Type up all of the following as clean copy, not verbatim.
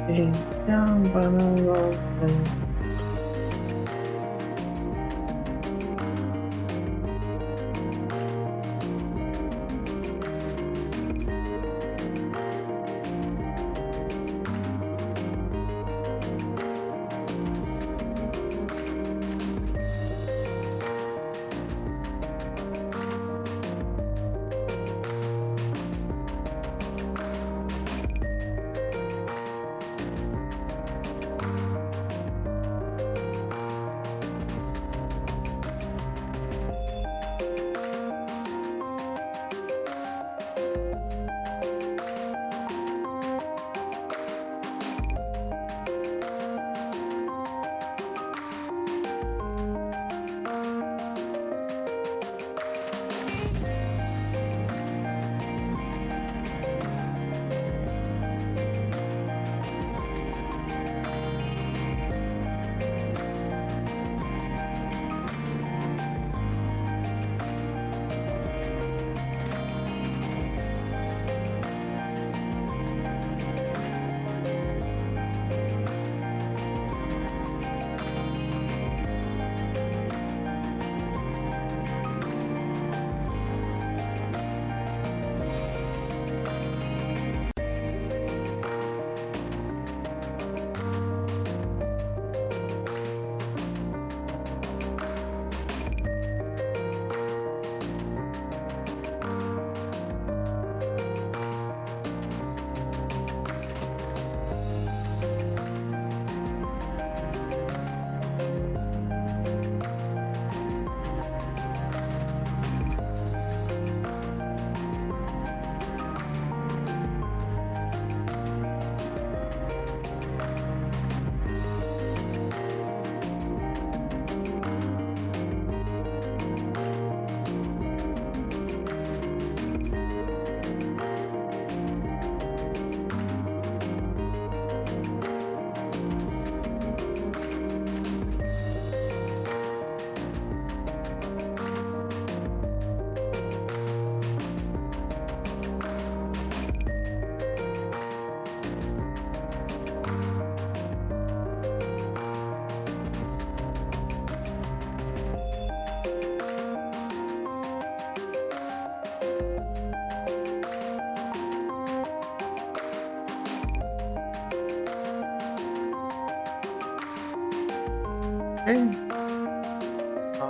yang menolongkan.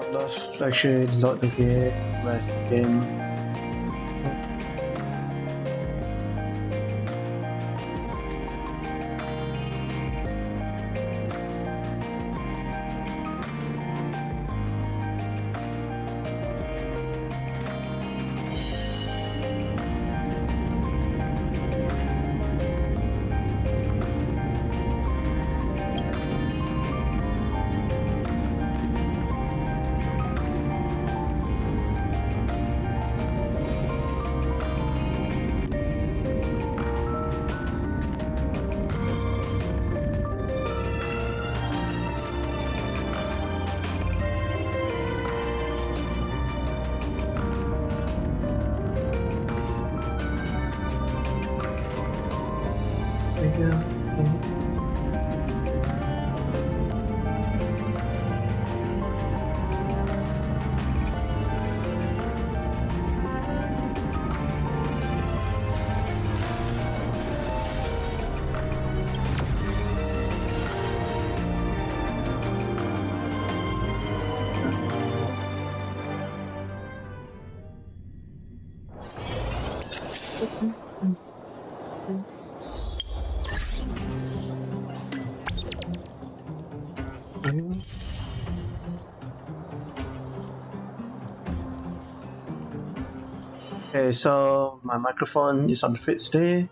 Let's actually load the game. Let's begin. Okay, so my microphone is on the fritz today.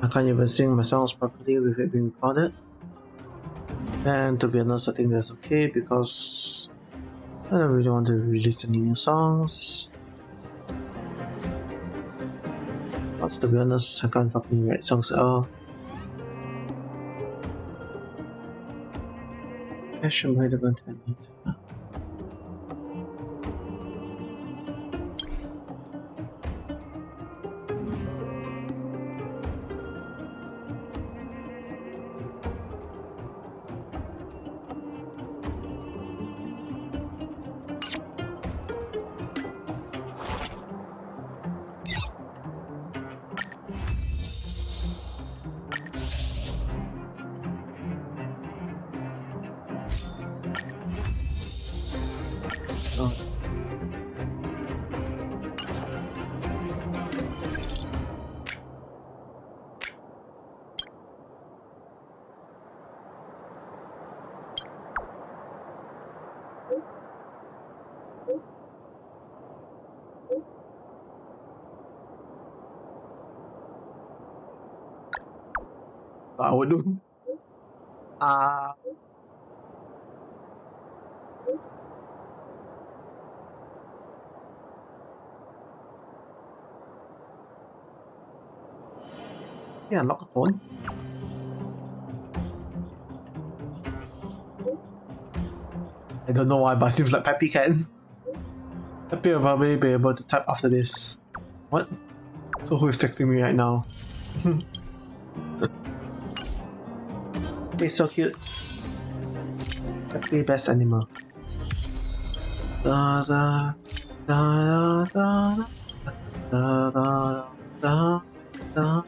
I can't even sing my songs properly with it being recorded. And to be honest, I think that's okay because I don't really want to release any new songs. But to be honest, I can't fucking write songs at all. Cash might have been 10 minutes. I would do. Yeah, unlock the phone. I don't know why, but it seems like Peppy can. Peppy will probably be able to type after this. What? So who is texting me right now? It's so cute. Peppy best animal. Da da da da da da da da.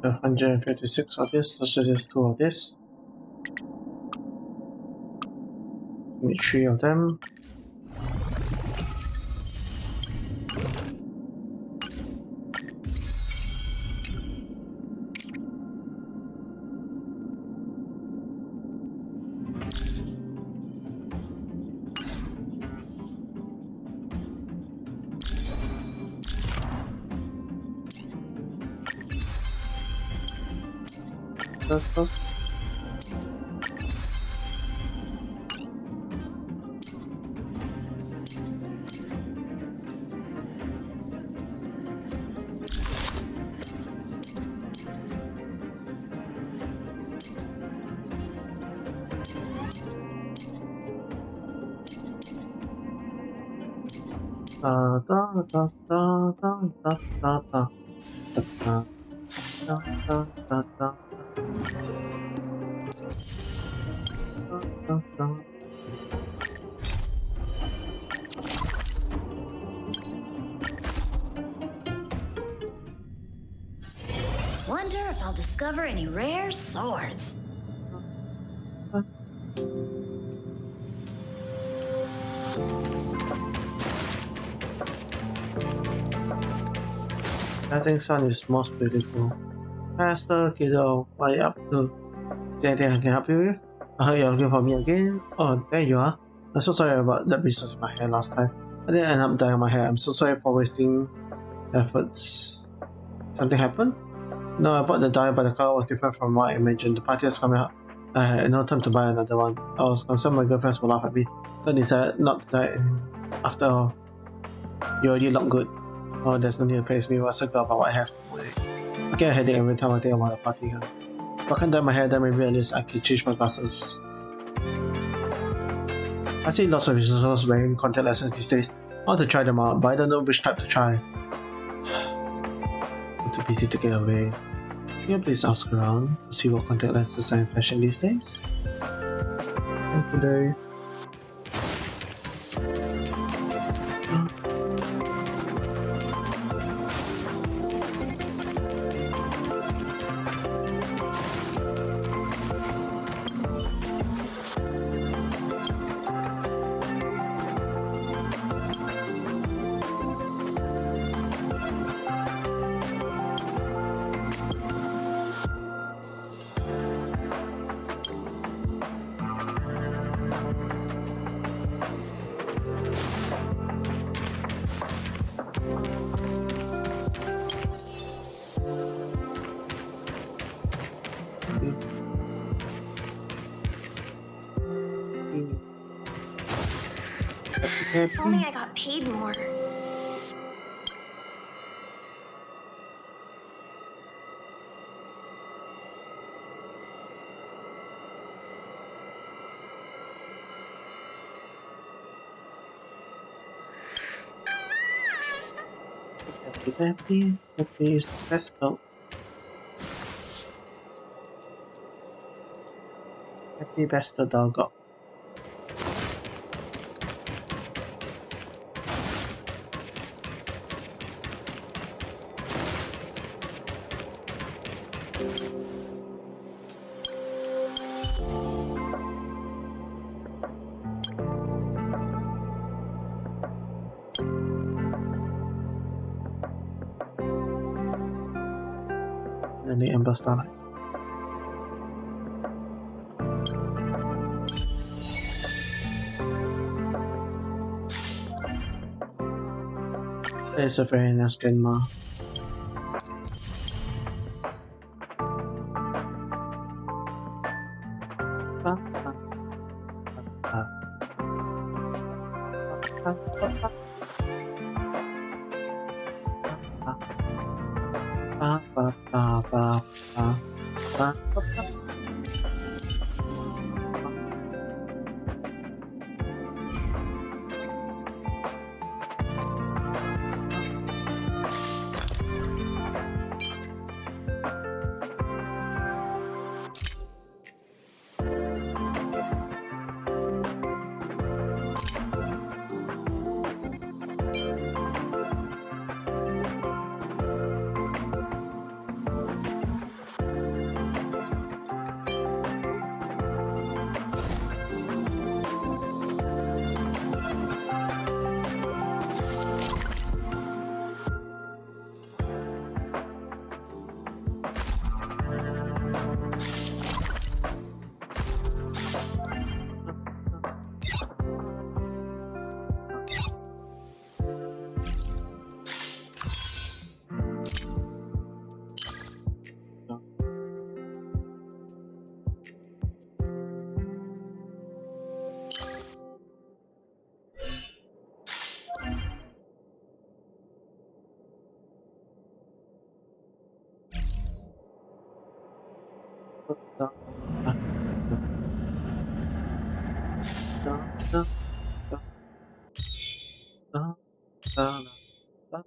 The 156 of this, let's just use 2 of this. Need 3 of them. First. Wonder if I'll discover any rare swords. I think sun is most beautiful. Master Kiddo, what are you up to? Is there anything I can help you with? You're looking for me again? Oh, there you are. I'm so sorry about that business in my hair last time. I didn't end up dyeing my hair. I'm so sorry for wasting efforts. Something happened? No, I bought the dye, but the color was different from what I imagined. The party is coming up. I had no time to buy another one. I was concerned my girlfriends would laugh at me, so I decided not to dye it anymore. After all, you already look good. Oh, there's no need to praise me. What's a girl about what I have to do? I get a headache every time I think about the party. If I can't dye my hair, then maybe at least I could change my glasses. I see lots of users wearing contact lenses these days. I want to try them out, but I don't know which type to try. I'm too busy to get away. Can you please ask around to see what contact lenses are in fashion these days? Not today. If only I got paid more. Happy is the best dog. Happy best dog. And the Ember Starlight. It's a very nice grandma. Da, da,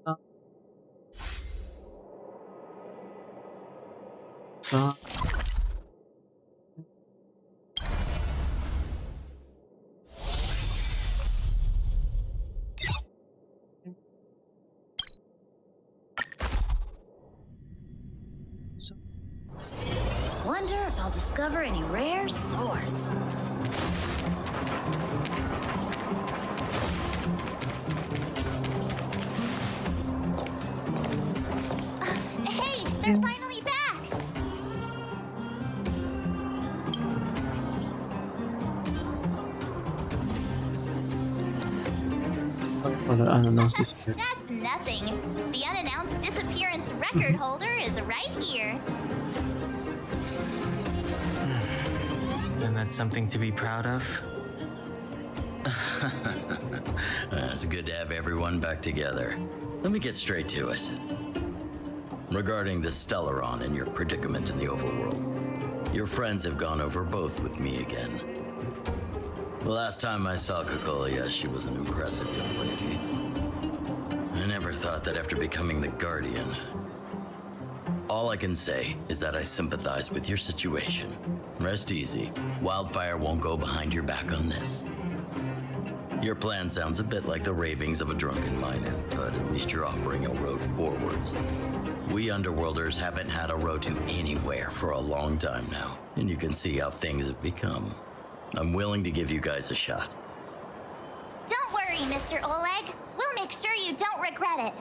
da, da. Wonder if I'll discover any rare swords. Hey, they're finally back! Oh, the unannounced disappeared. That's nothing. The unannounced disappearance record holder is right here. And that's something to be proud of? It's good to have everyone back together. Let me get straight to it. Regarding the Stellaron and your predicament in the overworld, your friends have gone over both with me again. The last time I saw Kokolia, she was an impressive young lady. I never thought that after becoming the Guardian. All I can say is that I sympathize with your situation. Rest easy. Wildfire won't go behind your back on this. Your plan sounds a bit like the ravings of a drunken miner, but at least you're offering a road forwards. We Underworlders haven't had a road to anywhere for a long time now, and you can see how things have become. I'm willing to give you guys a shot. Don't worry, Mr. Oleg. We'll make sure you don't regret it.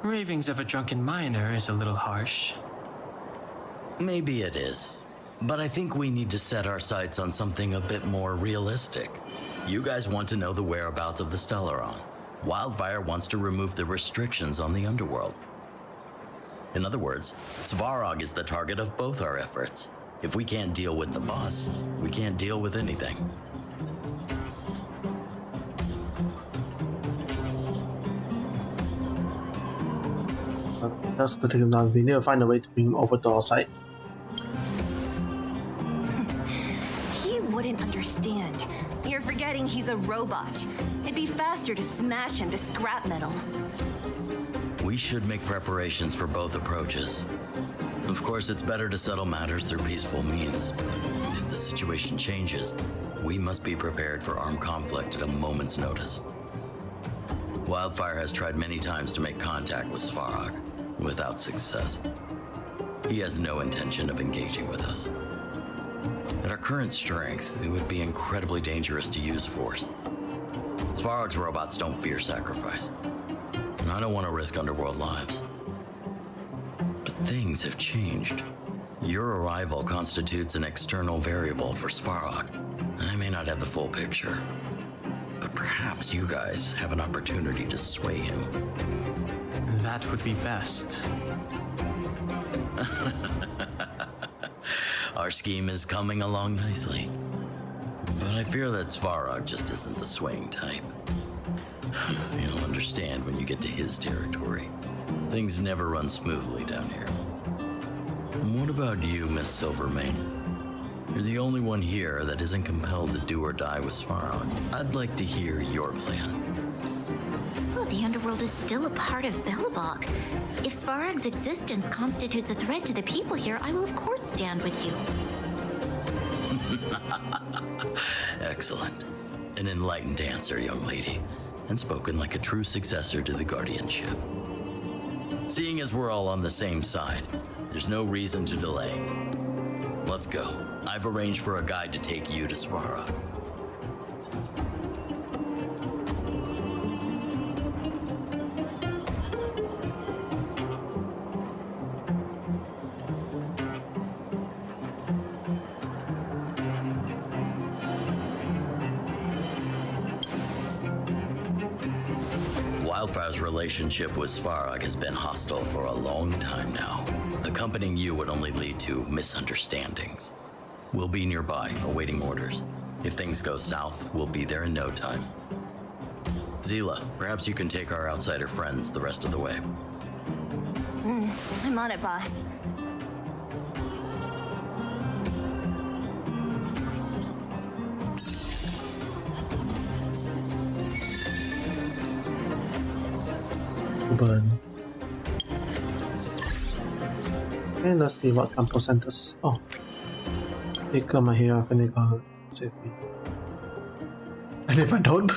Ravings of a drunken miner is a little harsh. Maybe it is, but I think we need to set our sights on something a bit more realistic. You guys want to know the whereabouts of the Stellaron. Wildfire wants to remove the restrictions on the Underworld. In other words, Svarog is the target of both our efforts. If we can't deal with the boss, we can't deal with anything. Let's go take him down. We need to find a way to bring him over to our side. He wouldn't understand. You're forgetting he's a robot. It'd be faster to smash him to scrap metal. We should make preparations for both approaches. Of course, it's better to settle matters through peaceful means. If the situation changes, we must be prepared for armed conflict at a moment's notice. Wildfire has tried many times to make contact with Svarog, without success. He has no intention of engaging with us. At our current strength, it would be incredibly dangerous to use force. Svarog's robots don't fear sacrifice, and I don't want to risk Underworld lives. But things have changed. Your arrival constitutes an external variable for Svarog. I may not have the full picture, but perhaps you guys have an opportunity to sway him. That would be best. Our scheme is coming along nicely, but I fear that Svarog just isn't the swaying type. You'll understand when you get to his territory. Things never run smoothly down here. And what about you, Miss Silvermane? You're the only one here that isn't compelled to do or die with Svarog. I'd like to hear your plan. Well, the Underworld is still a part of Belobog. If Svarog's existence constitutes a threat to the people here, I will of course stand with you. Excellent. An enlightened answer, young lady, and spoken like a true successor to the guardianship. Seeing as we're all on the same side, there's no reason to delay. Let's go. I've arranged for a guide to take you to Svarog. Wildfire's relationship with Svarog has been hostile for a long time now. Accompanying you would only lead to misunderstandings. We'll be nearby, awaiting orders. If things go south, we'll be there in no time. Zila, perhaps you can take our outsider friends the rest of the way. I'm on it, boss. burn. Okay, let's see what temple centers. Oh, they come here. Can they go save me? And if I don't,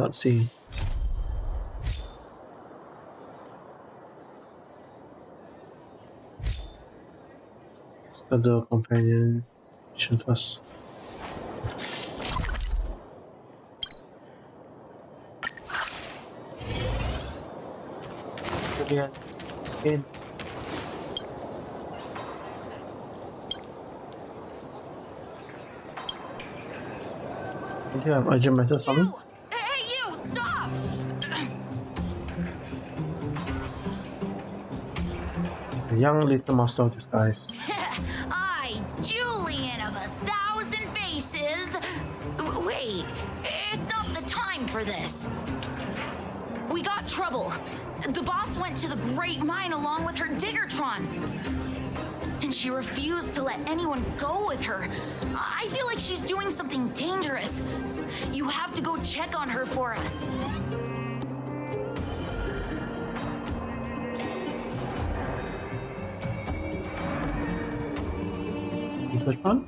let's see. Let's do the companion mission first. Again. Do you have urgent matters on me? Hey, you! Stop! A young little master of disguise. I, Julian of 1,000 faces. Wait, it's not the time for this. We got trouble. The boss went to the Great Mine along with her Diggertron. And she refused to let anyone go with her. I feel like she's doing something dangerous. You have to go check on her for us. Diggertron?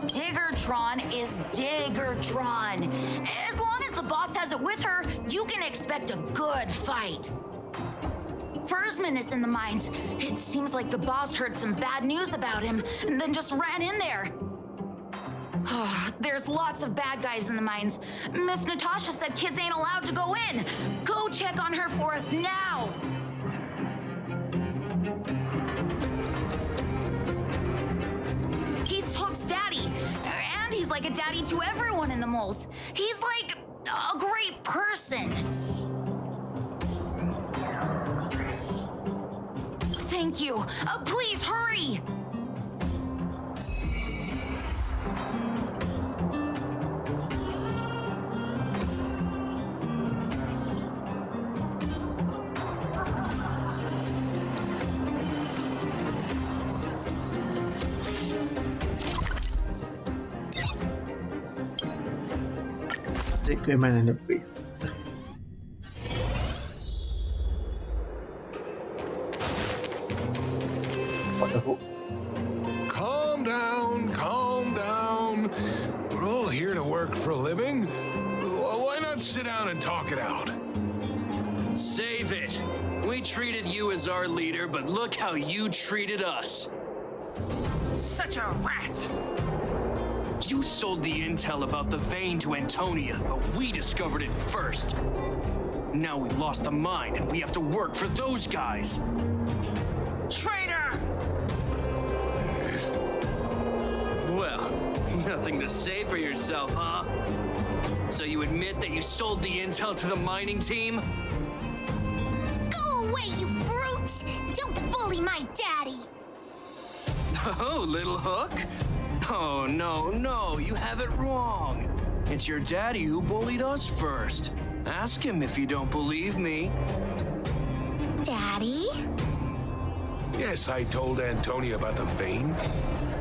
Diggertron is Diggertron. As long as the boss has it with her, you can expect a good fight. Fursman is in the mines. It seems like the boss heard some bad news about him and then just ran in there. There's lots of bad guys in the mines. Miss Natasha said kids ain't allowed to go in. Go check on her for us now. He's Hook's daddy, and he's like a daddy to everyone in the moles. He's like a great person. Thank you. Please hurry. Equipment and upgrade. What the hook? Calm down, calm down. We're all here to work for a living. Why not sit down and talk it out? Save it. We treated you as our leader, but look how you treated us. Such a rat! You sold the intel about the vein to Antonia, but we discovered it first. Now we've lost the mine, and we have to work for those guys. Traitor! Well, nothing to say for yourself, huh? So you admit that you sold the intel to the mining team? Go away, you brutes! Don't bully my daddy! Oh, little Hook? Oh, no, you have it wrong. It's your daddy who bullied us first. Ask him if you don't believe me. Daddy? Yes, I told Antonia about the vein,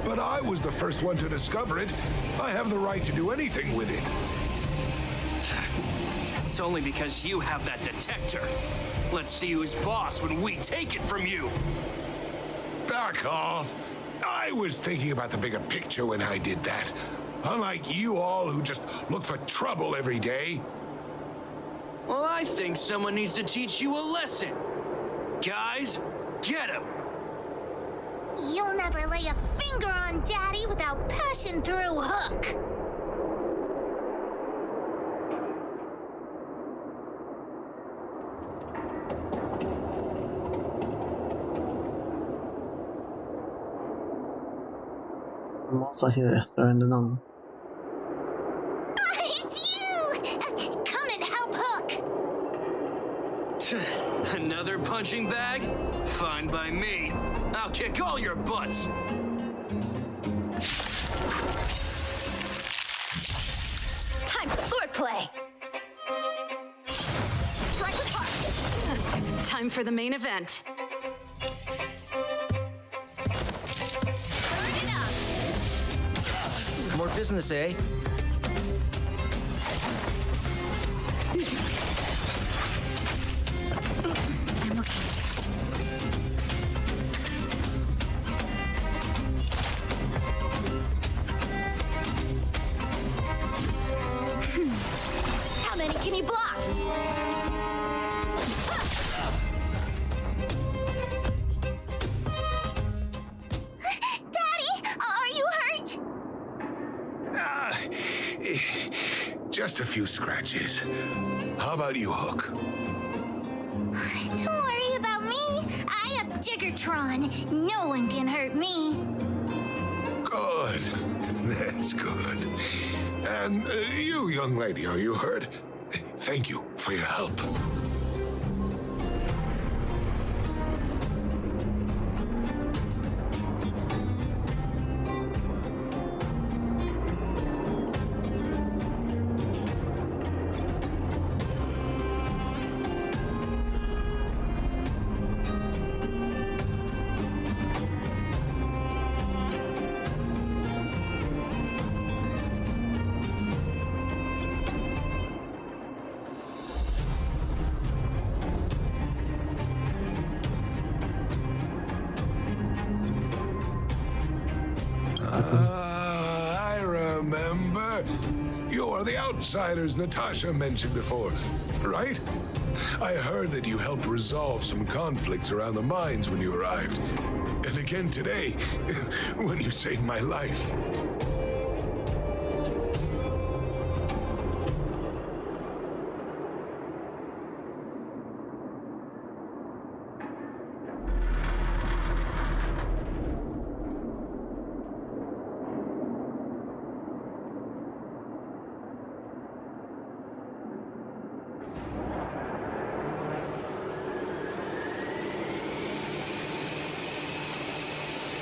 but I was the first one to discover it. I have the right to do anything with it. It's only because you have that detector. Let's see who's boss when we take it from you. Back off. I was thinking about the bigger picture when I did that. Unlike you all who just look for trouble every day. Well, I think someone needs to teach you a lesson. Guys, get him! You'll never lay a finger on Daddy without passing through Hook. Mods are here, surrender on. It's you! Come and help Hook! Another punching bag? Fine by me. I'll kick all your butts. Time for swordplay. Strike with heart. Time for the main event. Burn it up. More business, eh? I'm okay. How many can you block? Daddy, are you hurt? Ah, just a few scratches. How about you, Hook? Don't worry about me. I have Diggertron. No one can hurt me. Good. That's good. And you, young lady, are you hurt? Thank you for your help. I remember. You are the outsiders Natasha mentioned before, right? I heard that you helped resolve some conflicts around the mines when you arrived. And again today, when you saved my life.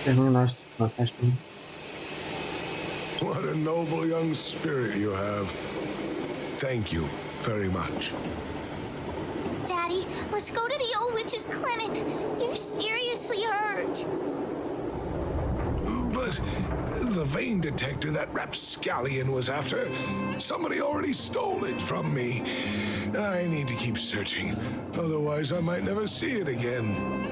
Very nice location. What a noble young spirit you have. Thank you very much. Daddy, let's go to the old witch's clinic. You're seriously hurt. But the vein detector that rapscallion was after, somebody already stole it from me. I need to keep searching, otherwise I might never see it again.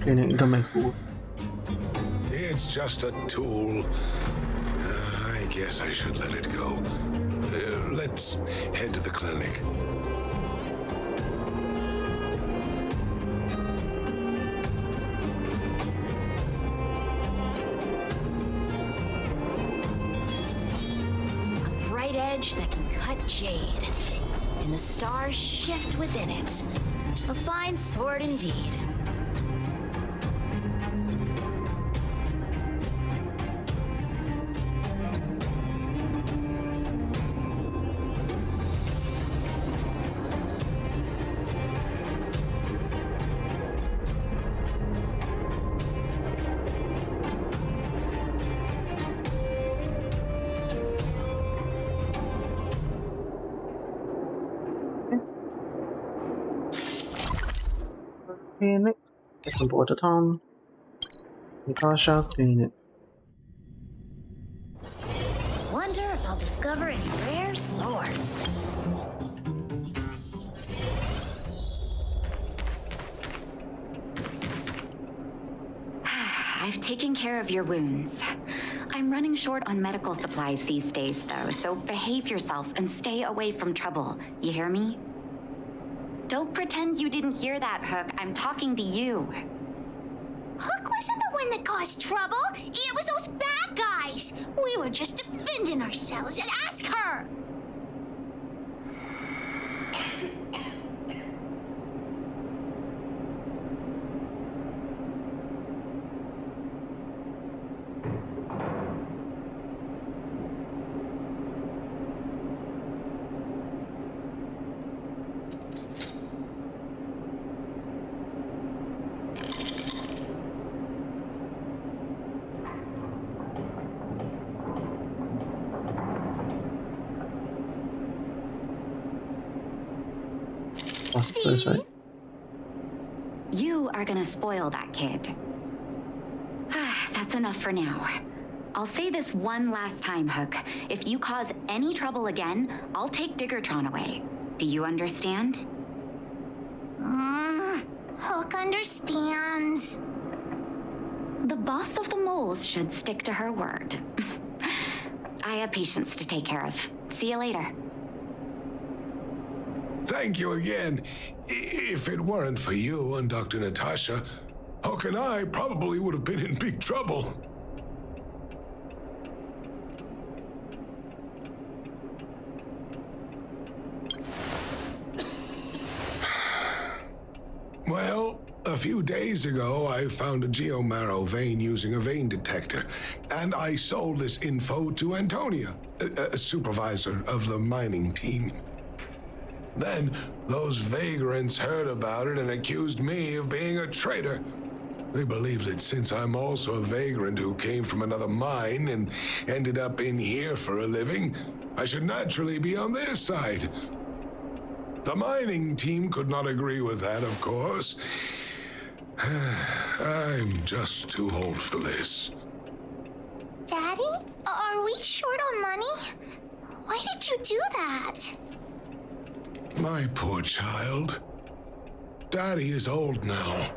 Clinic don't make food. It's just a tool. I guess I should let it go. Let's head to the clinic. A bright edge that can cut jade. And the stars shift within it. A fine sword indeed. Clinic. Second border town. Natasha's clinic. Wonder if I'll discover any rare swords. I've taken care of your wounds. I'm running short on medical supplies these days, though, so behave yourselves and stay away from trouble. You hear me? Don't pretend you didn't hear that, Hook. I'm talking to you. Hook wasn't the one one that caused trouble. It was those bad guys. We were just defending ourselves. And ask her. So sorry. You are gonna spoil that kid. That's enough for now. I'll say this one last time, Hook. If you cause any trouble again, I'll take Diggertron away. Do you understand? Hook understands. The boss of the moles should stick to her word. I have patients to take care of. See you later. Thank you again. If it weren't for you and Dr. Natasha, Hook and I probably would have been in big trouble. Well, a few days ago, I found a geomarrow vein using a vein detector, and I sold this info to Antonia, a supervisor of the mining team. Then, those vagrants heard about it and accused me of being a traitor. They believe that since I'm also a vagrant who came from another mine and ended up in here for a living, I should naturally be on their side. The mining team could not agree with that, of course. I'm just too old for this. Daddy? Are we short on money? Why did you do that? My poor child. Daddy is old now.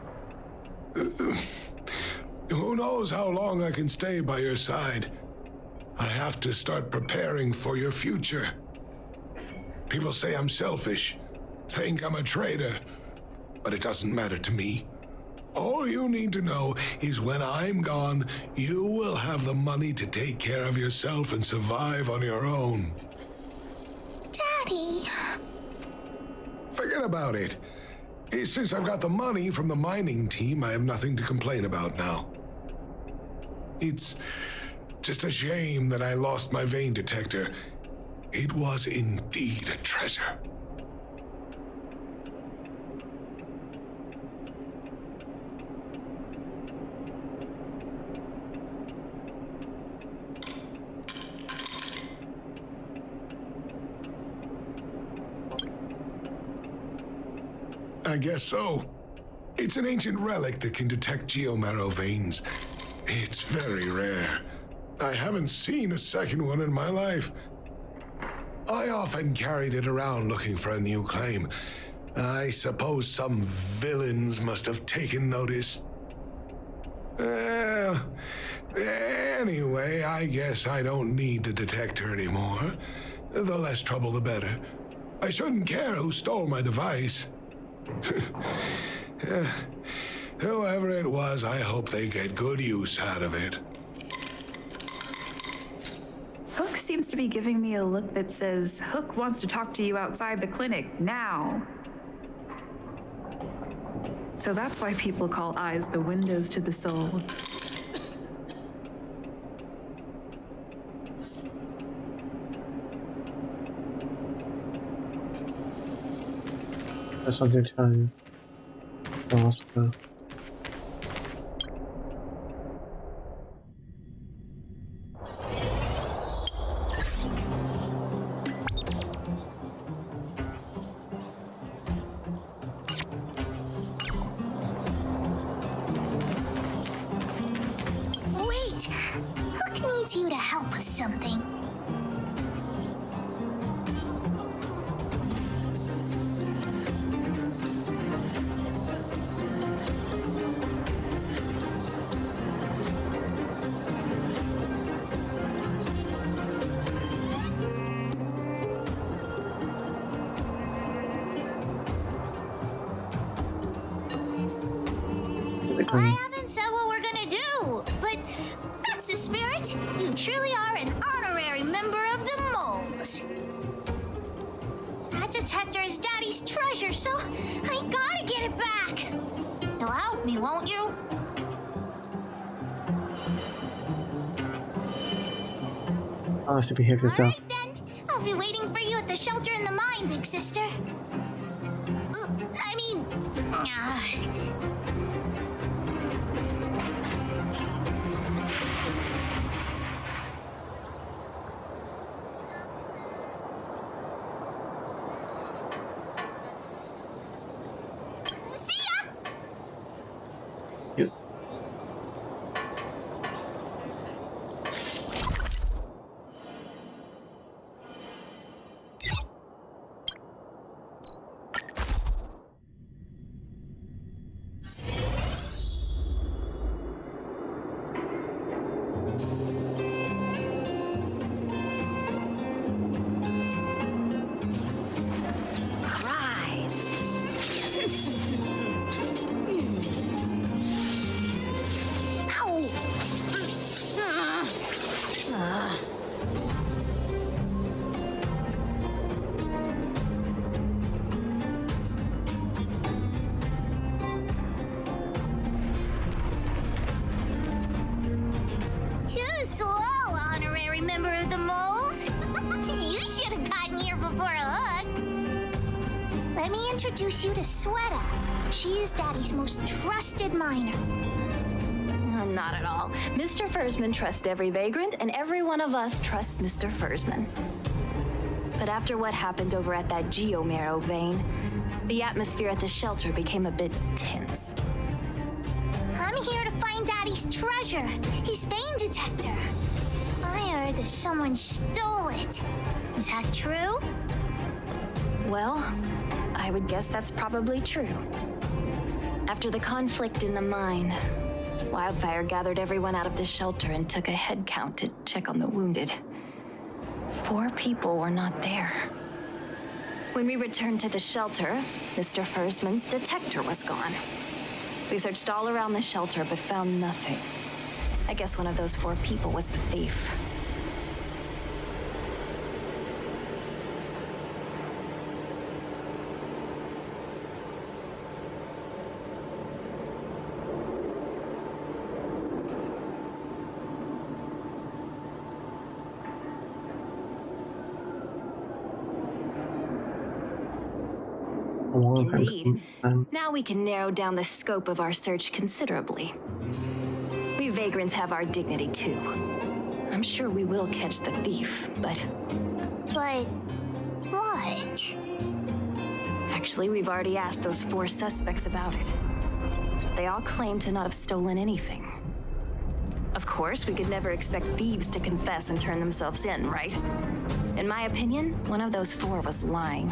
Who knows how long I can stay by your side? I have to start preparing for your future. People say I'm selfish, think I'm a traitor, but it doesn't matter to me. All you need to know is when I'm gone, you will have the money to take care of yourself and survive on your own. Daddy. Forget about it. Since I've got the money from the mining team, I have nothing to complain about now. It's just a shame that I lost my vein detector. It was indeed a treasure. I guess so. It's an ancient relic that can detect geomarrow veins. It's very rare. I haven't seen a second one in my life. I often carried it around looking for a new claim. I suppose some villains must have taken notice. Anyway, I guess I don't need the detector anymore. The less trouble, the better. I shouldn't care who stole my device. Whoever it was, I hope they get good use out of it. Hook seems to be giving me a look that says, Hook wants to talk to you outside the clinic, now. So that's why people call eyes the windows to the soul. There's something to ask her. Wait! Hook needs you to help with something. I haven't said what we're gonna do. That's the spirit. You truly are an honorary member of the moles. That detector is Daddy's treasure, so I gotta get it back. You'll help me, won't you? Oh, to behave yourself. Alright then. I'll be waiting for you at the shelter in the mine, big sister. I mean... See ya! Yep. Rise. Too slow, honorary member of the moles. You should have gotten here before Hook. Let me introduce you to Sweta. She is Daddy's most trusted miner. Not at all. Mr. Fursman trusts every vagrant, and every one of us trusts Mr. Fursman. But after what happened over at that geomarrow vein, the atmosphere at the shelter became a bit tense. I'm here to find Daddy's treasure, his vein detector. I heard that someone stole it. Is that true? Well, I would guess that's probably true. After the conflict in the mine, Wildfire gathered everyone out of the shelter and took a head count to check on the wounded. 4 people were not there. When we returned to the shelter, Mr. Fursman's detector was gone. We searched all around the shelter but found nothing. I guess one of those 4 people was the thief. Indeed. Now we can narrow down the scope of our search considerably. We vagrants have our dignity too. I'm sure we will catch the thief, but... But... what? Actually, we've already asked those 4 suspects about it. They all claim to not have stolen anything. Of course, we could never expect thieves to confess and turn themselves in, right? In my opinion, one of those 4 was lying.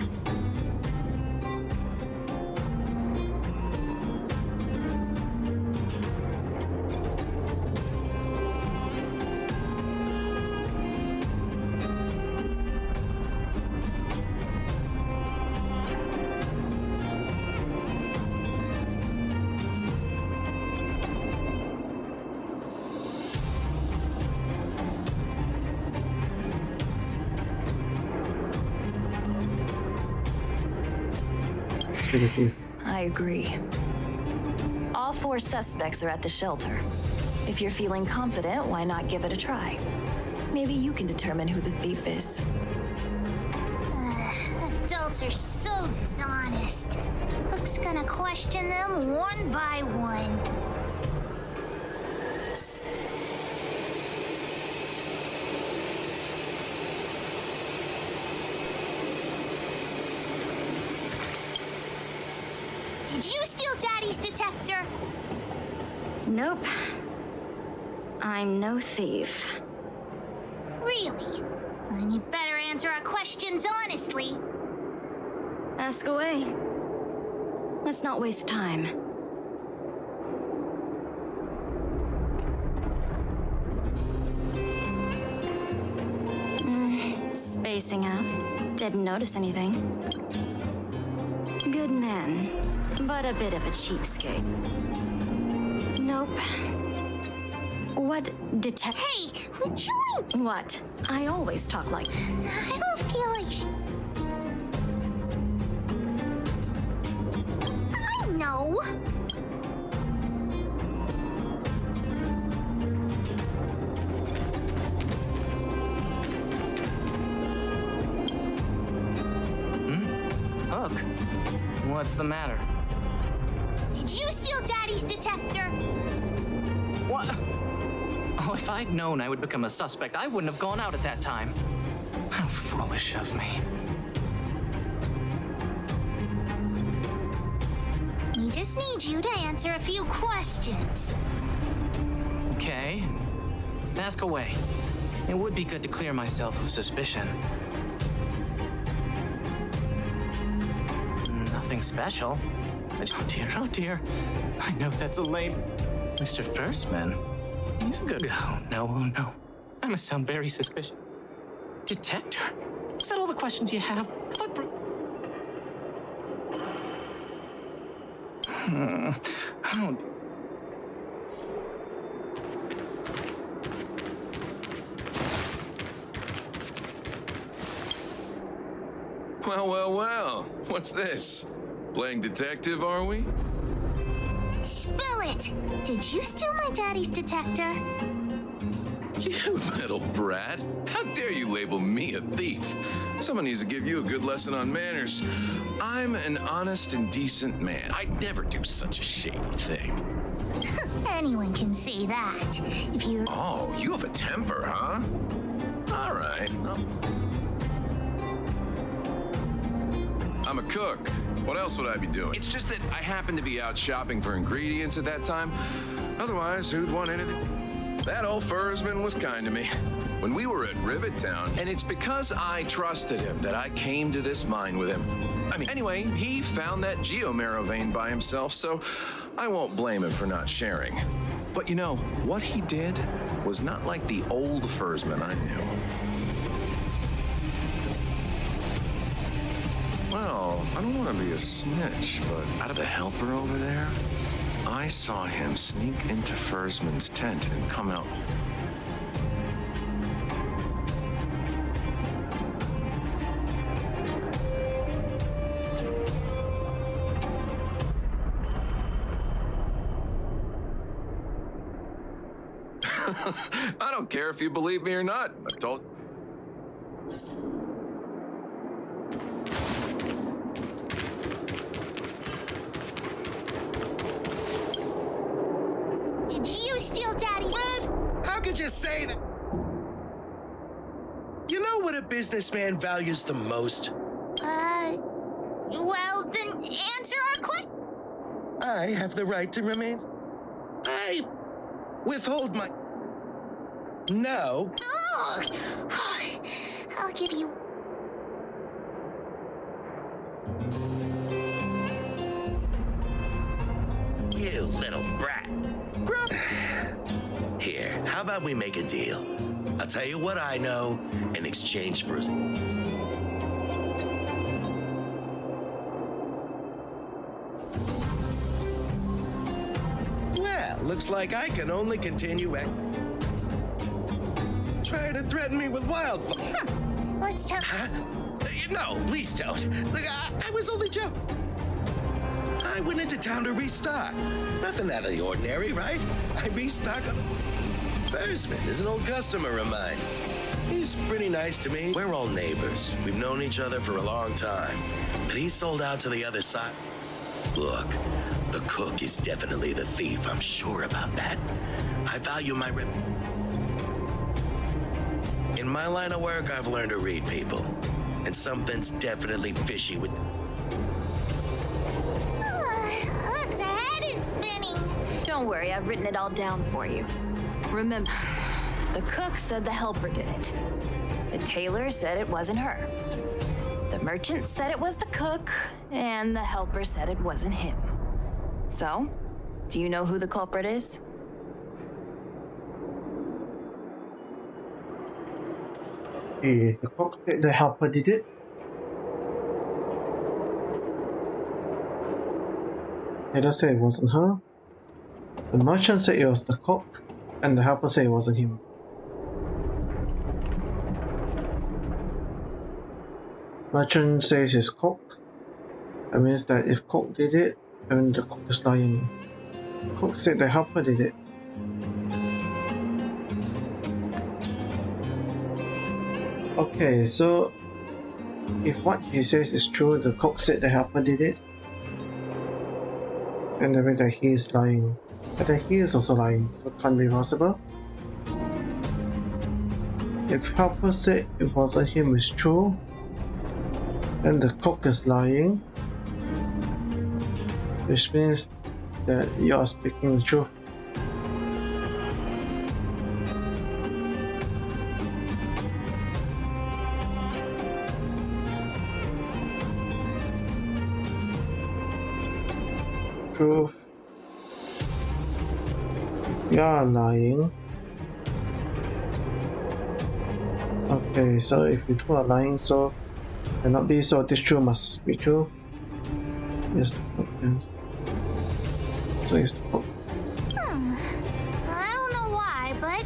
I agree. All 4 suspects are at the shelter. If you're feeling confident, why not give it a try? Maybe you can determine who the thief is. Adults are so dishonest. Hook's gonna question them one by one. Did you steal Daddy's detector? Nope. I'm no thief. Really? Then you better answer our questions honestly. Ask away. Let's not waste time. Spacing out. Didn't notice anything. Good man, but a bit of a cheapskate. Nope. What detect? Hey, we joined! What? I always talk like. I don't feel like I know! Hook, what's the matter? Did you steal Daddy's detector? What? Oh, if I'd known I would become a suspect, I wouldn't have gone out at that time. How foolish of me. We just need you to answer a few questions. Okay. Ask away. It would be good to clear myself of suspicion. Nothing special. Oh dear. I know that's a lame... Mr. Firstman. He's a good... Oh no. I must sound very suspicious. Detector? Is that all the questions you have? Have I Oh... Well. What's this? Playing detective, are we? Spill it! Did you steal my daddy's detector? You little brat. How dare you label me a thief? Someone needs to give you a good lesson on manners. I'm an honest and decent man. I'd never do such a shady thing. Anyone can say that. If you... Oh, you have a temper, huh? All right. I'm a cook. What else would I be doing? It's just that I happened to be out shopping for ingredients at that time. Otherwise, who'd want anything? That old Fursman was kind to me. When we were at Rivet Town, and it's because I trusted him that I came to this mine with him. Anyway, he found that geomarrow vein by himself, so I won't blame him for not sharing. But you know, what he did was not like the old Fursman I knew. Well, I don't want to be a snitch, but out of the helper over there, I saw him sneak into Fursman's tent and come out. I don't care if you believe me or not. I told... Did you steal Daddy? What? How could you say that? You know what a businessman values the most? Well, then answer our question. I have the right to remain... I withhold my... No. Ugh. I'll give you... You little brat. Here, how about we make a deal? I'll tell you what I know in exchange for... Well, looks like I can only continue trying to threaten me with wildfire. Let's tell... Huh? No, please don't. Look, I was only joking. I went into town to restock. Nothing out of the ordinary, right? I restock. Fursman is an old customer of mine. He's pretty nice to me. We're all neighbors. We've known each other for a long time. But he sold out to the other side. Look, the cook is definitely the thief. I'm sure about that. I value my In my line of work, I've learned to read people. And something's definitely fishy with... Hook's head is spinning. Don't worry, I've written it all down for you. Remember, the cook said the helper did it. The tailor said it wasn't her. The merchant said it was the cook, and the helper said it wasn't him. So, do you know who the culprit is? The cook said the helper did it. Taylor said it wasn't her. The merchant said it was the cook, And the helper said it wasn't him. Merchant says it's Cook. That means that if Cook did it, then the Cook is lying. Cook said the helper did it. Okay, so if what he says is true, the Cook said the helper did it, and that means that he is lying. But then he is also lying, so it can't be possible. If helper said it wasn't him is true, then the Cook is lying, which means that you are speaking the truth. Truth. You are lying. Okay, so if you two are lying, so cannot be, so this true must be true. Yes, okay. So it's I don't know why, but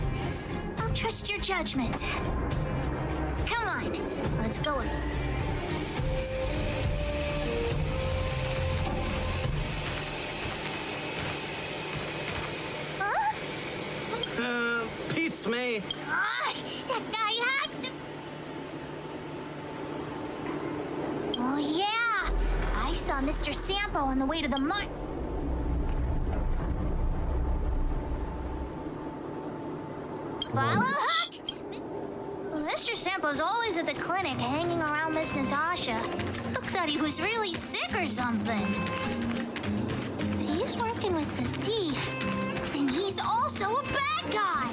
I'll trust your judgment. Come on, let's go. Beats me. That guy has to. Oh yeah, I saw Mr. Sampo on the way to the mine. Follow Hook! Mr. Sampo's always at the clinic hanging around Miss Natasha. Hook thought he was really sick or something. If he's working with the thief, then he's also a bad guy.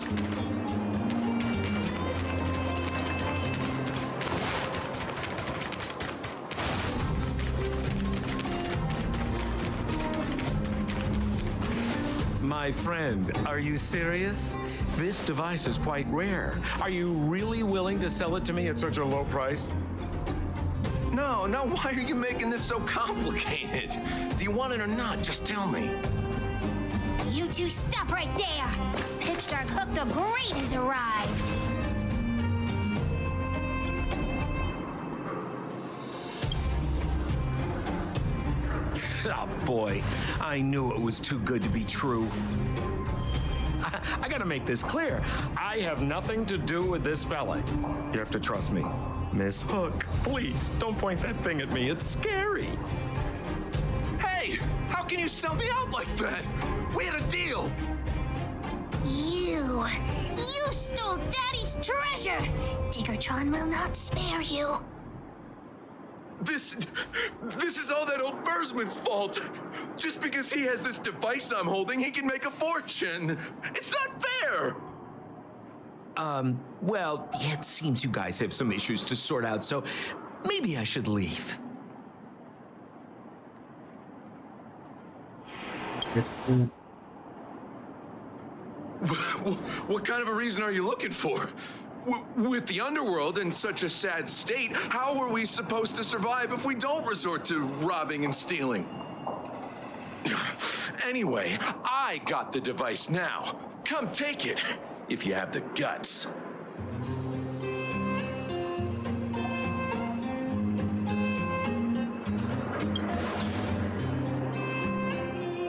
My friend, are you serious? This device is quite rare. Are you really willing to sell it to me at such a low price? No, why are you making this so complicated? Do you want it or not? Just tell me. You two stop right there! Pitch Dark Hook the Great has arrived! Oh boy, I knew it was too good to be true. I gotta make this clear. I have nothing to do with this fella. You have to trust me. Miss Hook, please don't point that thing at me. It's scary. Hey, how can you sell me out like that? We had a deal. You stole Daddy's treasure! Diggertron will not spare you. This is all that old Versman's fault. Just because he has this device I'm holding, he can make a fortune. It's not fair. Well, it seems you guys have some issues to sort out, so maybe I should leave. What kind of a reason are you looking for? With the underworld in such a sad state, how are we supposed to survive if we don't resort to robbing and stealing? Anyway, I got the device now. Come take it, if you have the guts.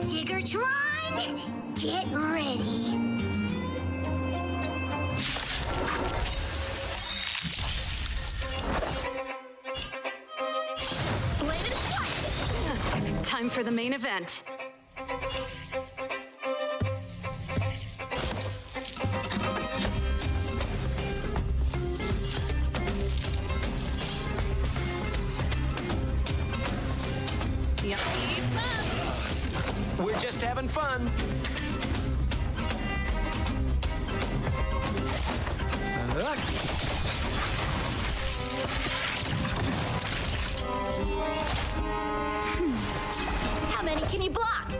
Diggertron, get ready. Time for the main event. We're just having fun. How many can you block?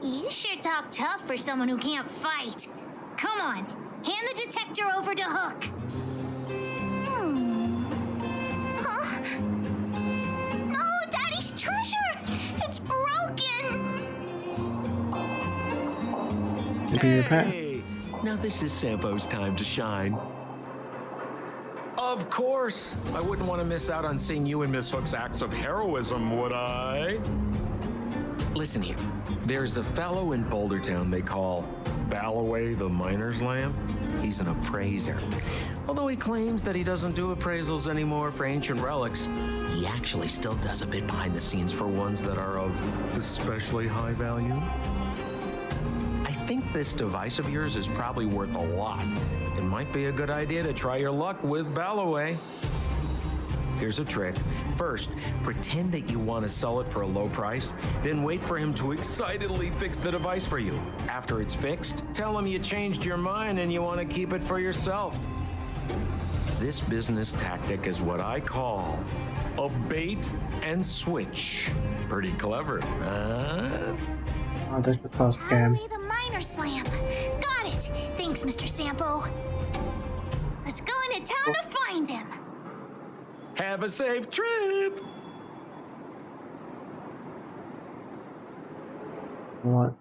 You sure talk tough for someone who can't fight. Come on, hand the detector over to Hook. Huh? No, Daddy's treasure! It's Maybe repair. Hey, now this is Sampo's time to shine. Of course. I wouldn't want to miss out on seeing you and Miss Hook's acts of heroism, would I? Listen here. There's a fellow in Bouldertown they call Balloway the Miner's Lamp. He's an appraiser. Although he claims that he doesn't do appraisals anymore for ancient relics, he actually still does a bit behind the scenes for ones that are of especially high value. I think this device of yours is probably worth a lot. It might be a good idea to try your luck with Balloway. Here's a trick. First, pretend that you want to sell it for a low price, then wait for him to excitedly fix the device for you. After it's fixed, tell him you changed your mind and you want to keep it for yourself. This business tactic is what I call a bait and switch. Pretty clever, huh? Oh, that's just a scam. Balloway the Miner's Lamp. Got it. Thanks, Mr. Sampo. Let's go into town to find him. Have a safe trip! What?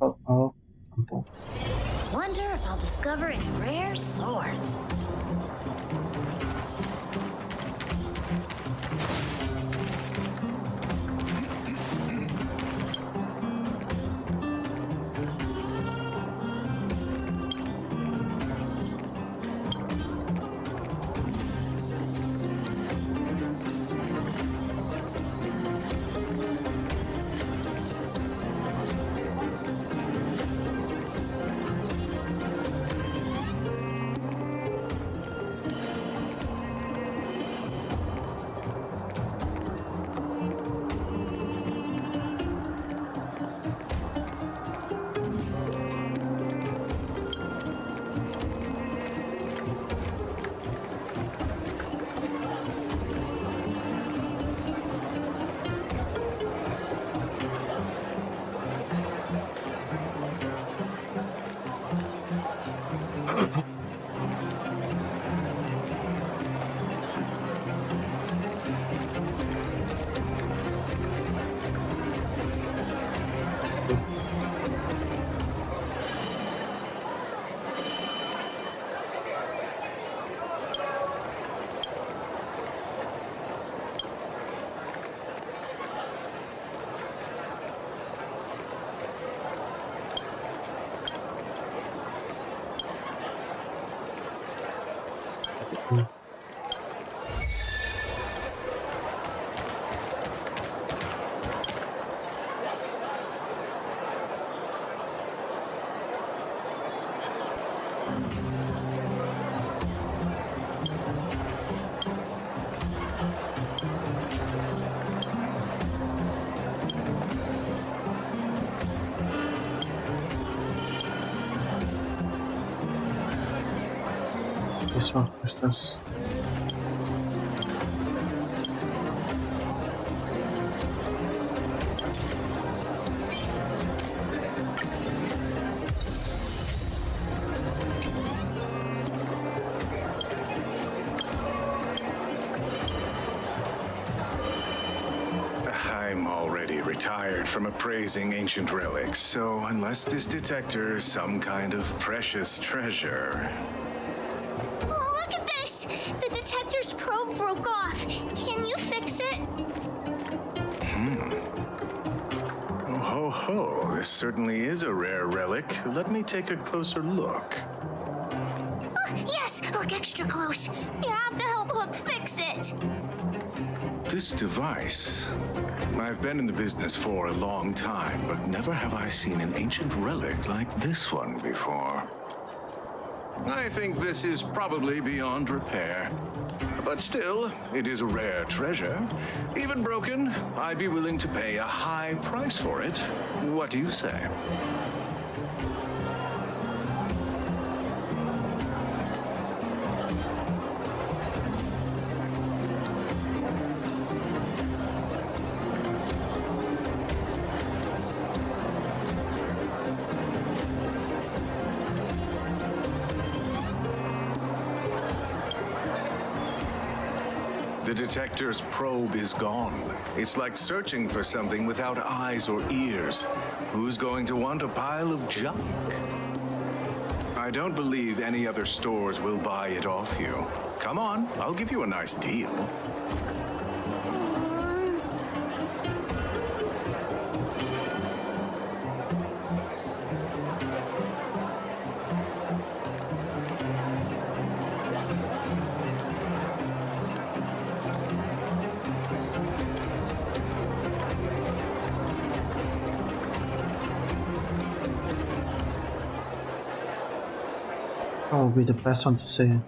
Oh, something. Wonder if I'll discover any rare swords. This one, what's this? I'm already retired from appraising ancient relics, so unless this detector is some kind of precious treasure. Oh, look at this! The detector's probe broke off. Can you fix it? Oh, ho, ho. This certainly is a rare relic. Let me take a closer look. Oh, yes! Look extra close. You have to help Hook fix it. This device. I've been in the business for a long time, but never have I seen an ancient relic like this one before. I think this is probably beyond repair. But still, it is a rare treasure. Even broken, I'd be willing to pay a high price for it. What do you say? The detector's probe is gone. It's like searching for something without eyes or ears. Who's going to want a pile of junk? I don't believe any other stores will buy it off you. Come on, I'll give you a nice deal. What would be the best one to say?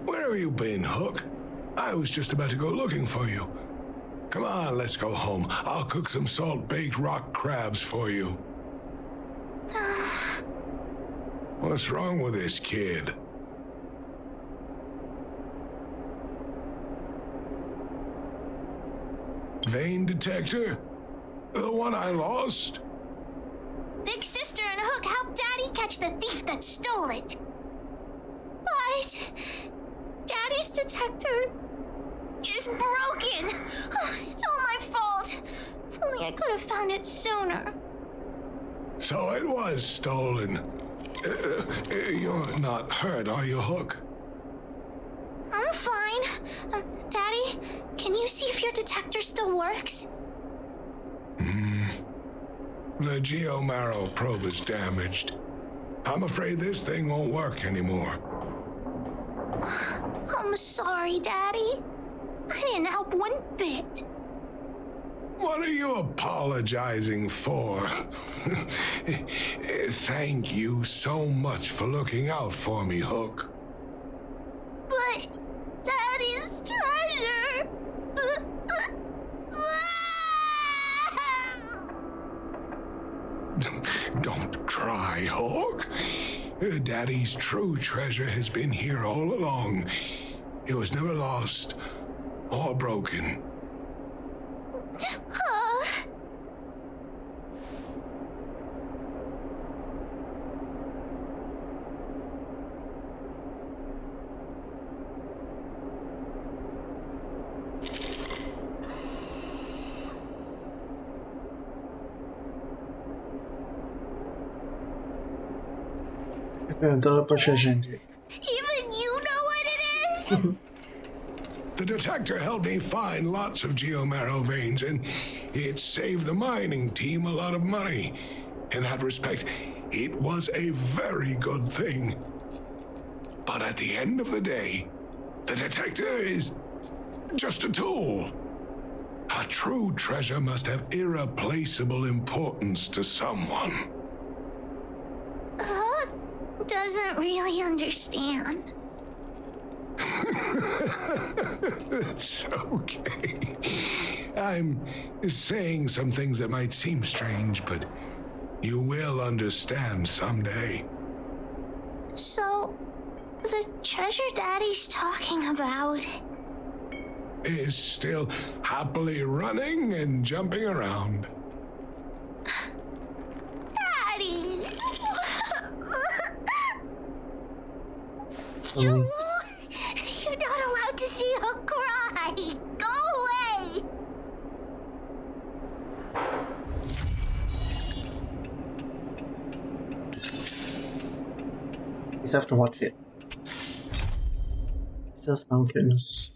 Where have you been, Hook? I was just about to go looking for you. Come on, let's go home. I'll cook some salt-baked rock crabs for you. What's wrong with this kid? Vein detector? The one I lost? Big Sister and Hook helped Daddy catch the thief that stole it. But Daddy's detector is broken. It's all my fault. If only I could have found it sooner. So it was stolen. You're not hurt, are you, Hook? I'm fine. Daddy, can you see if your detector still works? The geomarrow probe is damaged. I'm afraid this thing won't work anymore. I'm sorry, Daddy. I didn't help one bit. What are you apologizing for? Thank you so much for looking out for me, Hook. But Daddy's treasure. Don't cry, Hook. Daddy's true treasure has been here all along. It was never lost or broken. Even you know what it is? The detector helped me find lots of geomarrow veins, and it saved the mining team a lot of money. In that respect, it was a very good thing. But at the end of the day, the detector is just a tool. A true treasure must have irreplaceable importance to someone. Doesn't really understand. It's okay. I'm saying some things that might seem strange, but you will understand someday. So, the treasure Daddy's talking about is still happily running and jumping around. Daddy! You're not allowed to see her cry! Go away! You just have to watch it. It's just no goodness.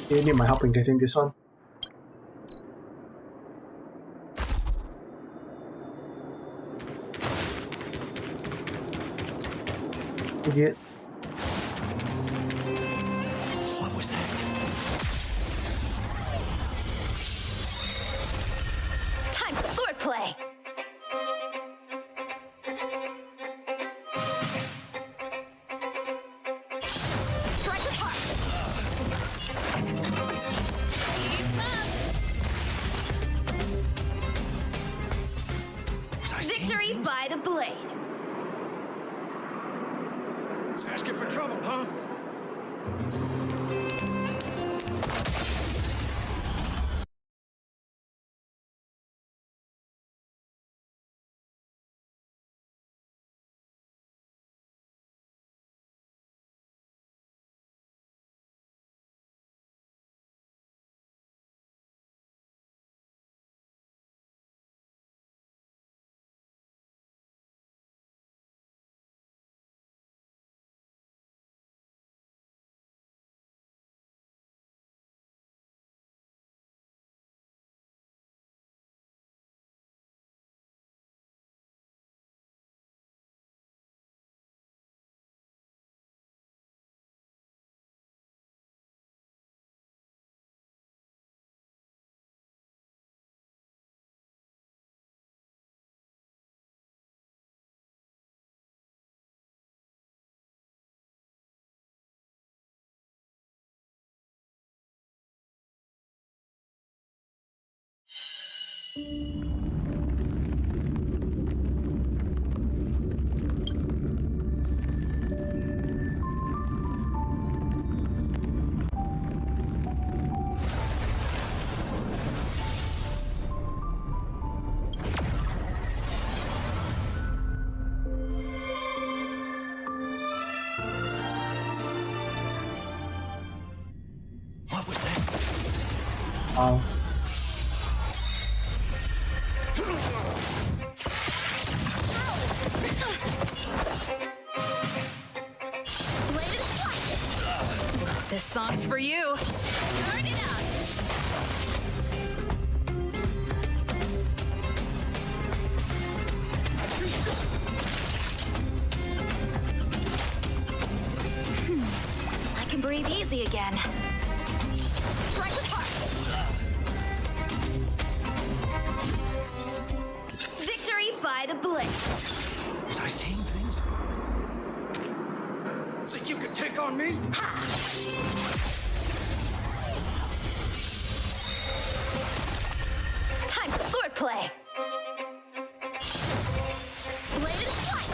You need my help in getting this one. Idiot. What was that? Time for swordplay. Strike with heart. Victory by the blade. Asking for trouble, huh? What was that? Wow. This song's for you. Turn it up. I can breathe easy again. Strike with heart. Victory by the blade. Was I seeing things? Think you could take on me? Time for swordplay. Blade is flight.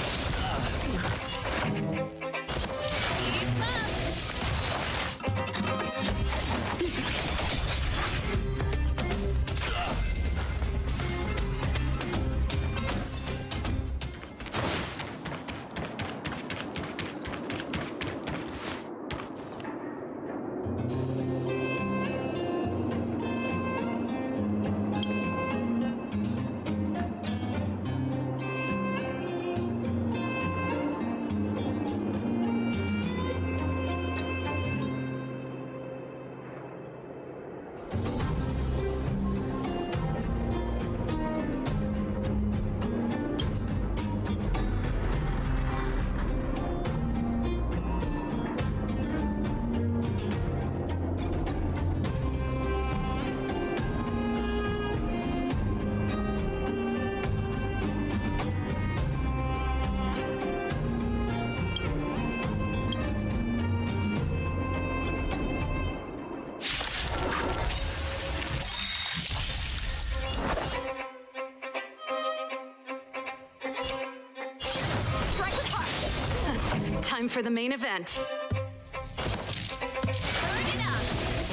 Time for the main event.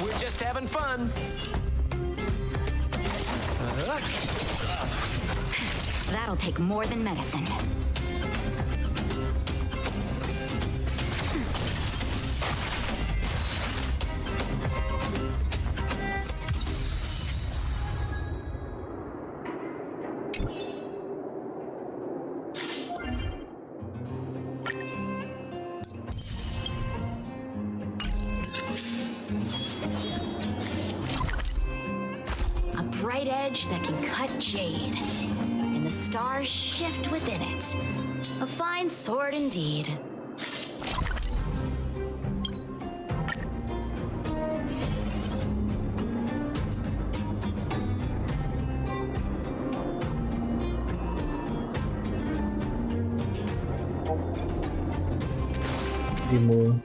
We're just having fun. That'll take more than medicine. bright edge that can cut jade, and the stars shift within it. A fine sword indeed. Demo.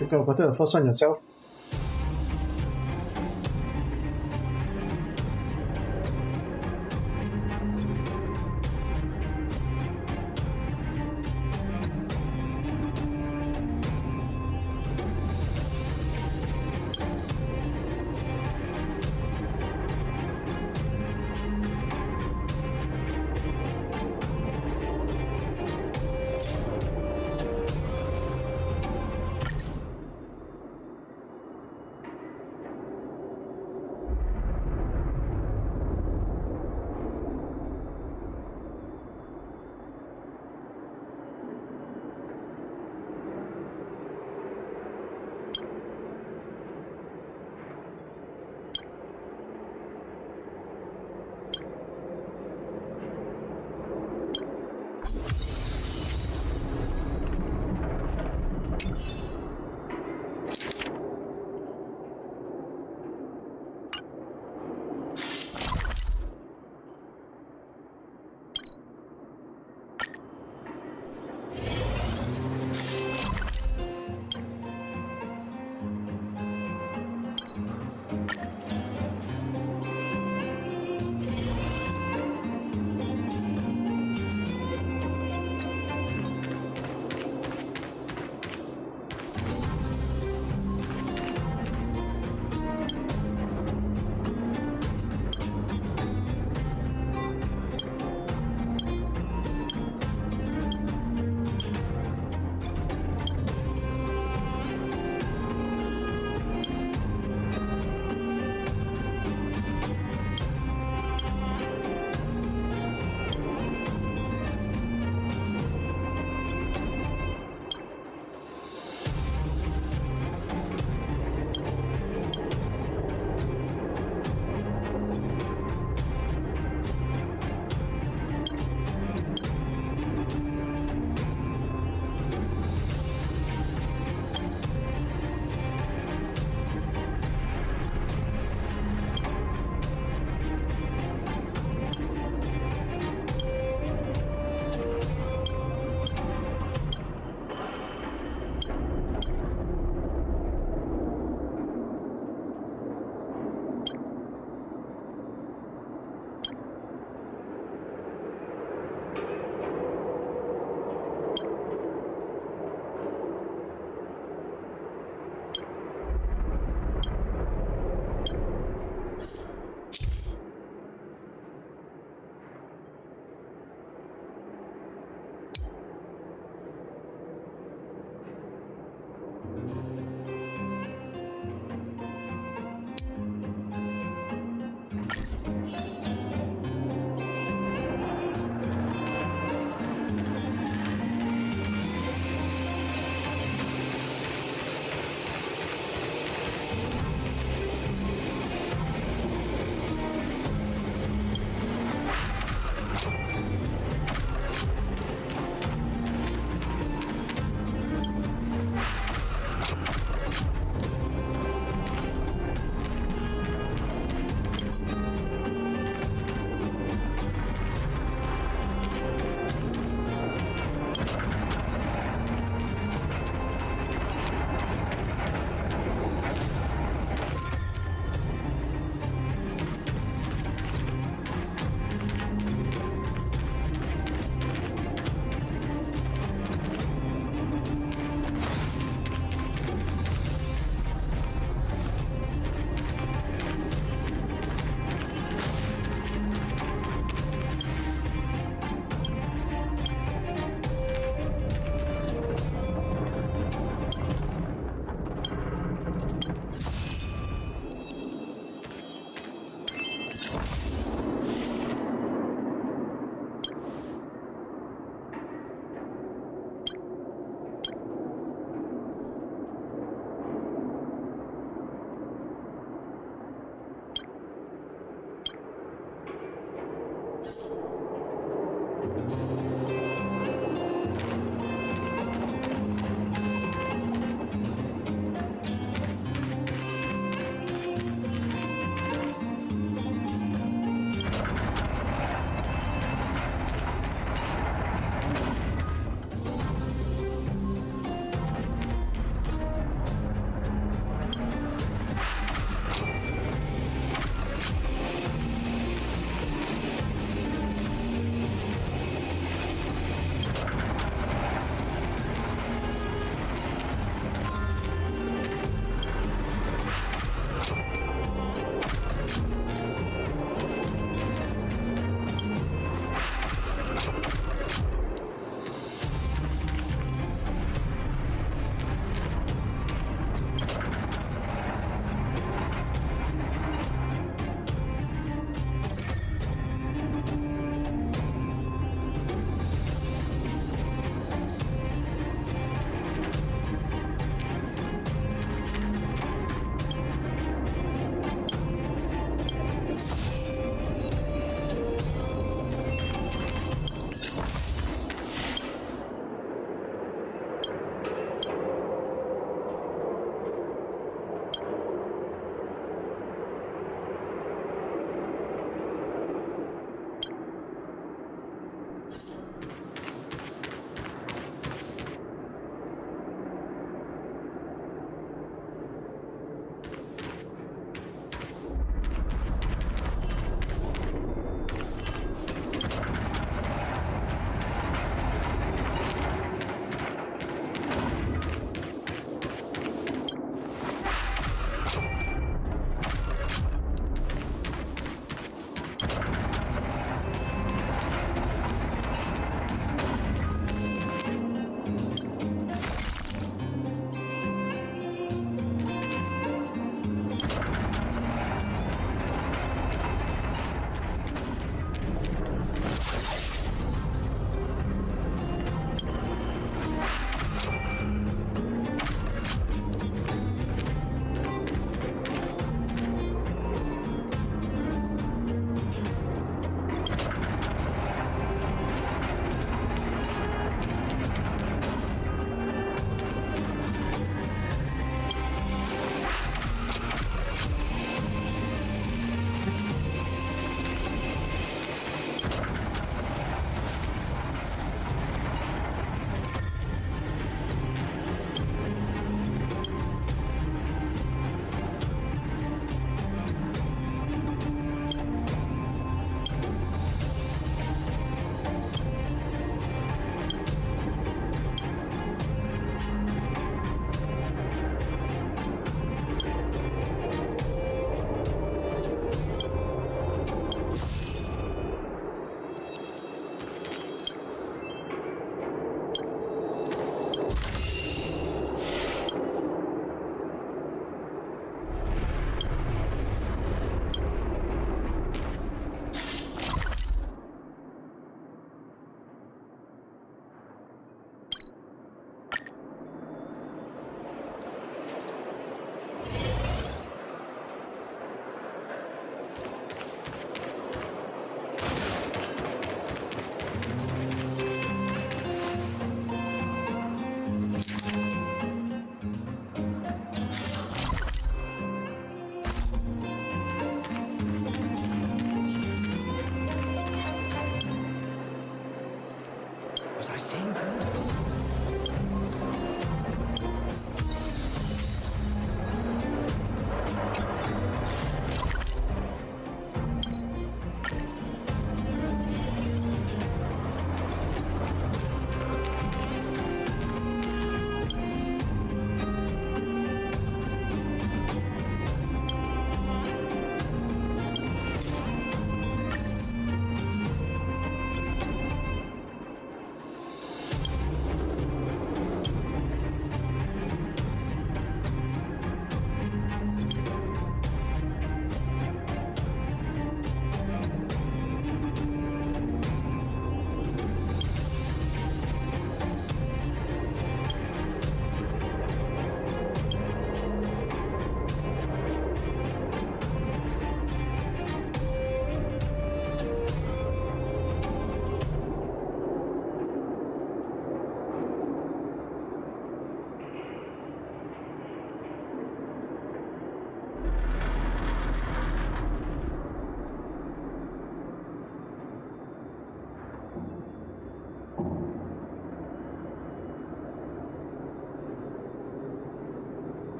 You could have gotten the first one yourself. Was I saying things?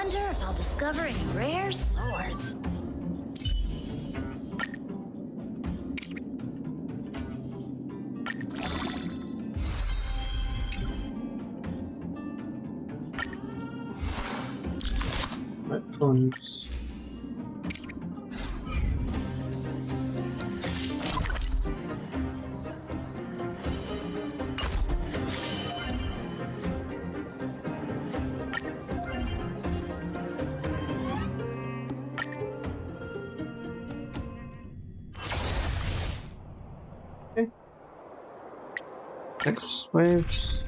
wonder if I'll discover any rare swords. Weapons. Okay. Next waves.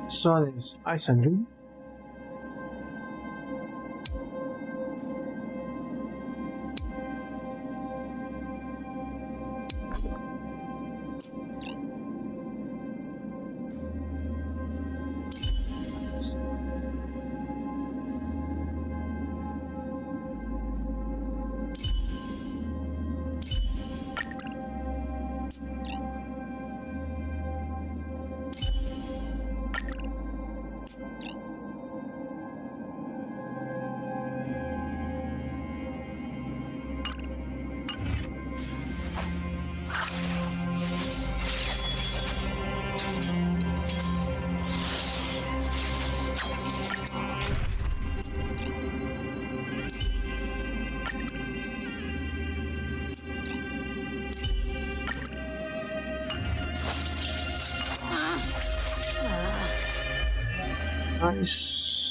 So is ice and wind. Nice.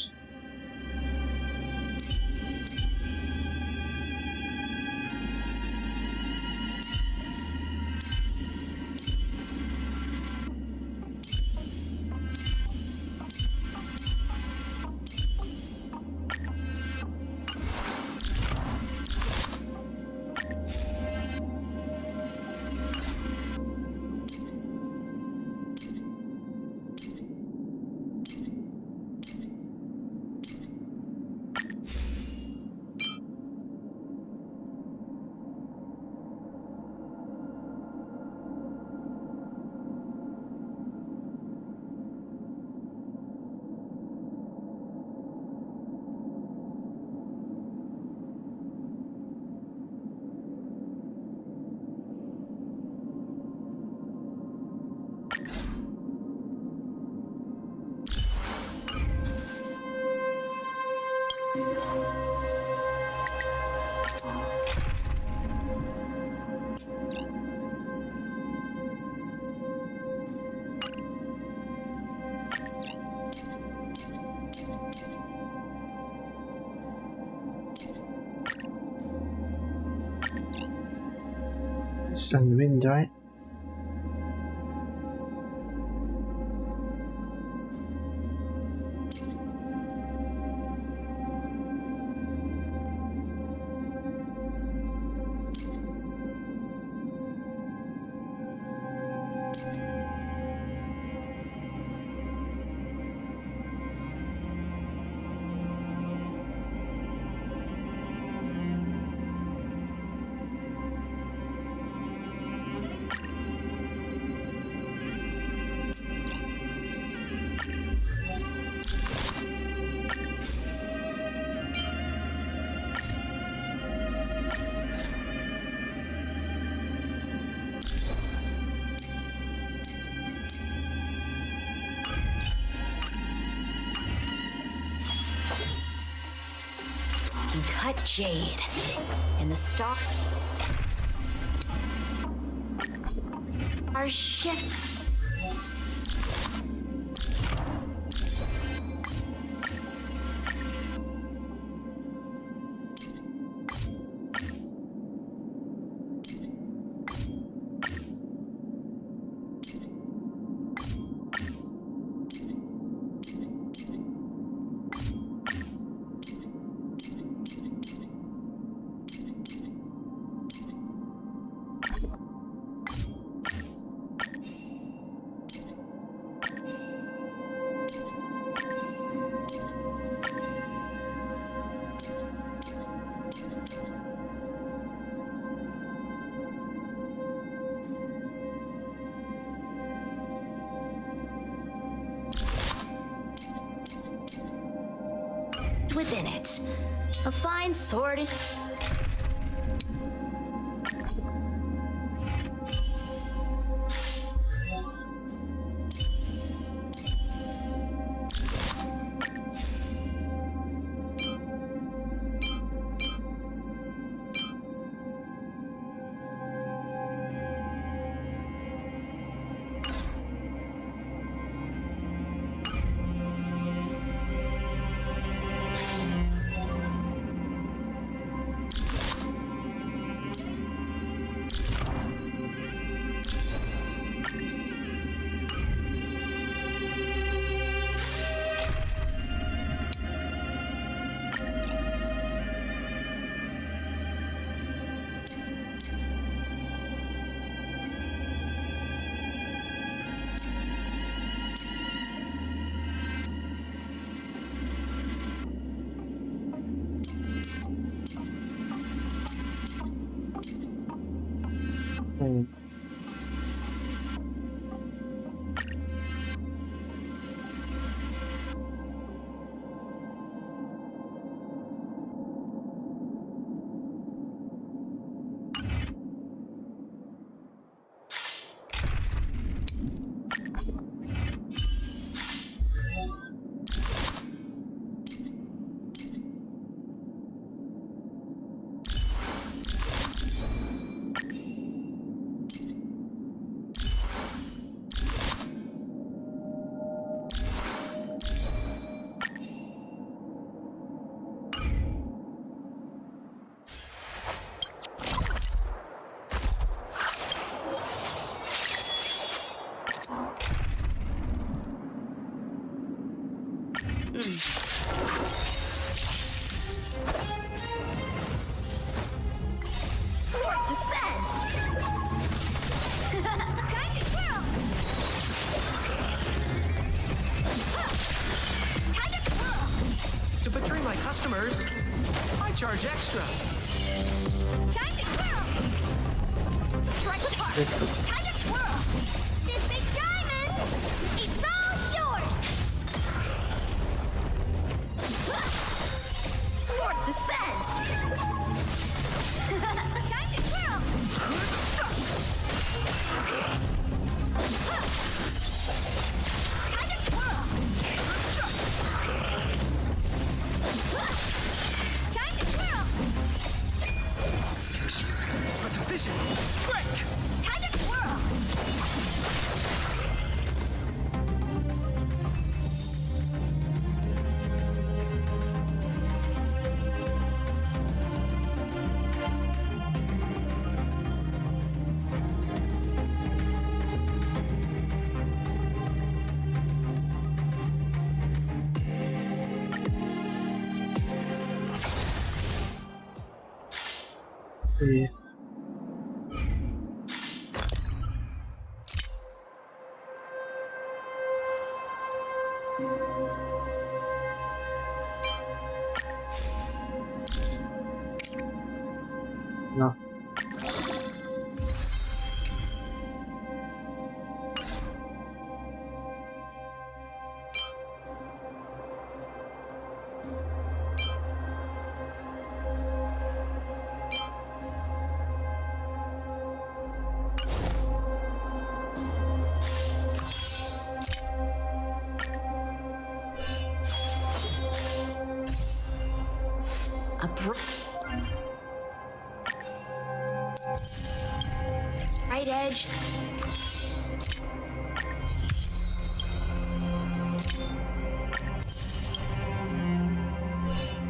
Ice and wind, right? Can cut jade. And the stock are shift. within it. A fine sword. Swords descend! Time to twirl! Time to twirl! To betray my customers, I charge extra. Time to twirl! Strike with heart! Time to twirl! This big diamond! It's all yours! Swords descend! Time to twirl! Time to twirl! Time to twirl! But the vision, break! Time to twirl! Yeah. No. Right edge.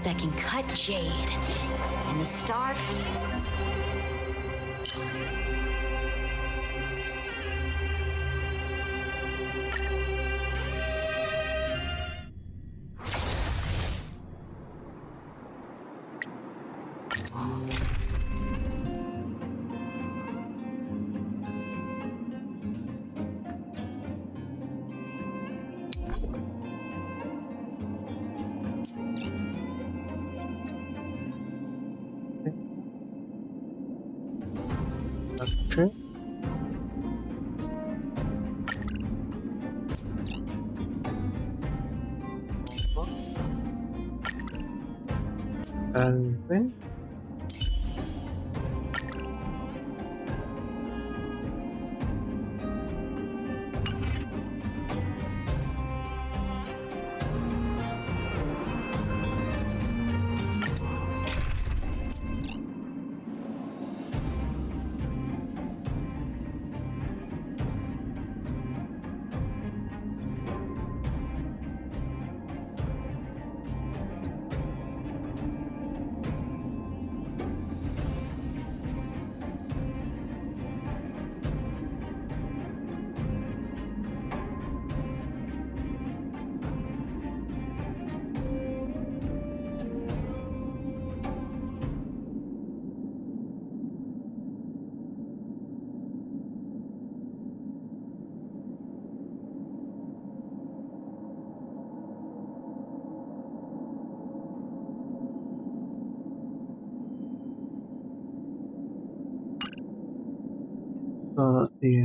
That can cut jade. And the star. Okay. and win. Let's see.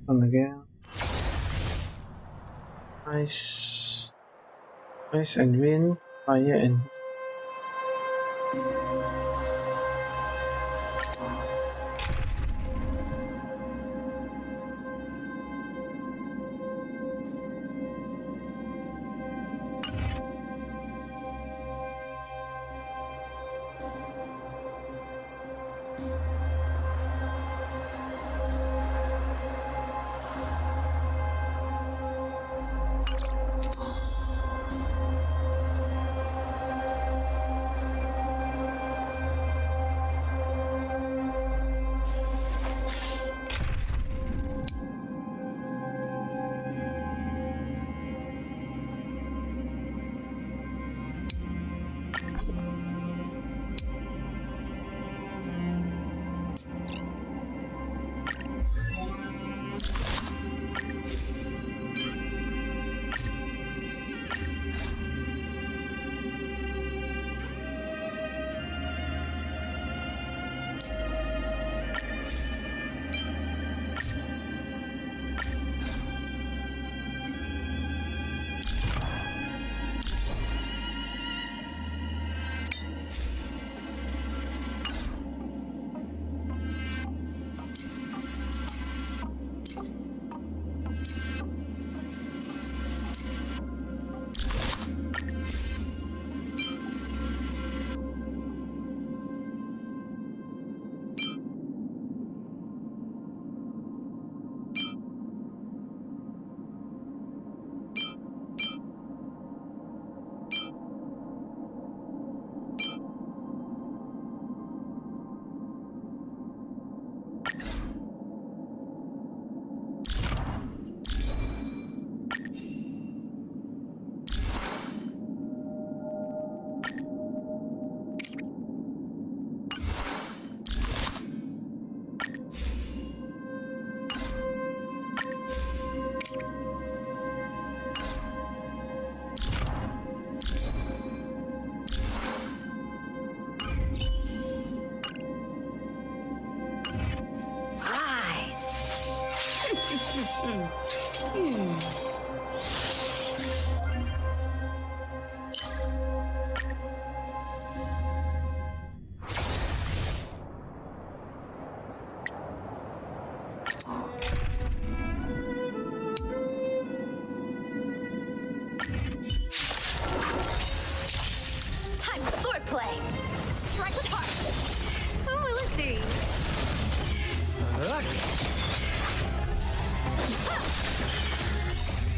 One again. Ice and wind, fire and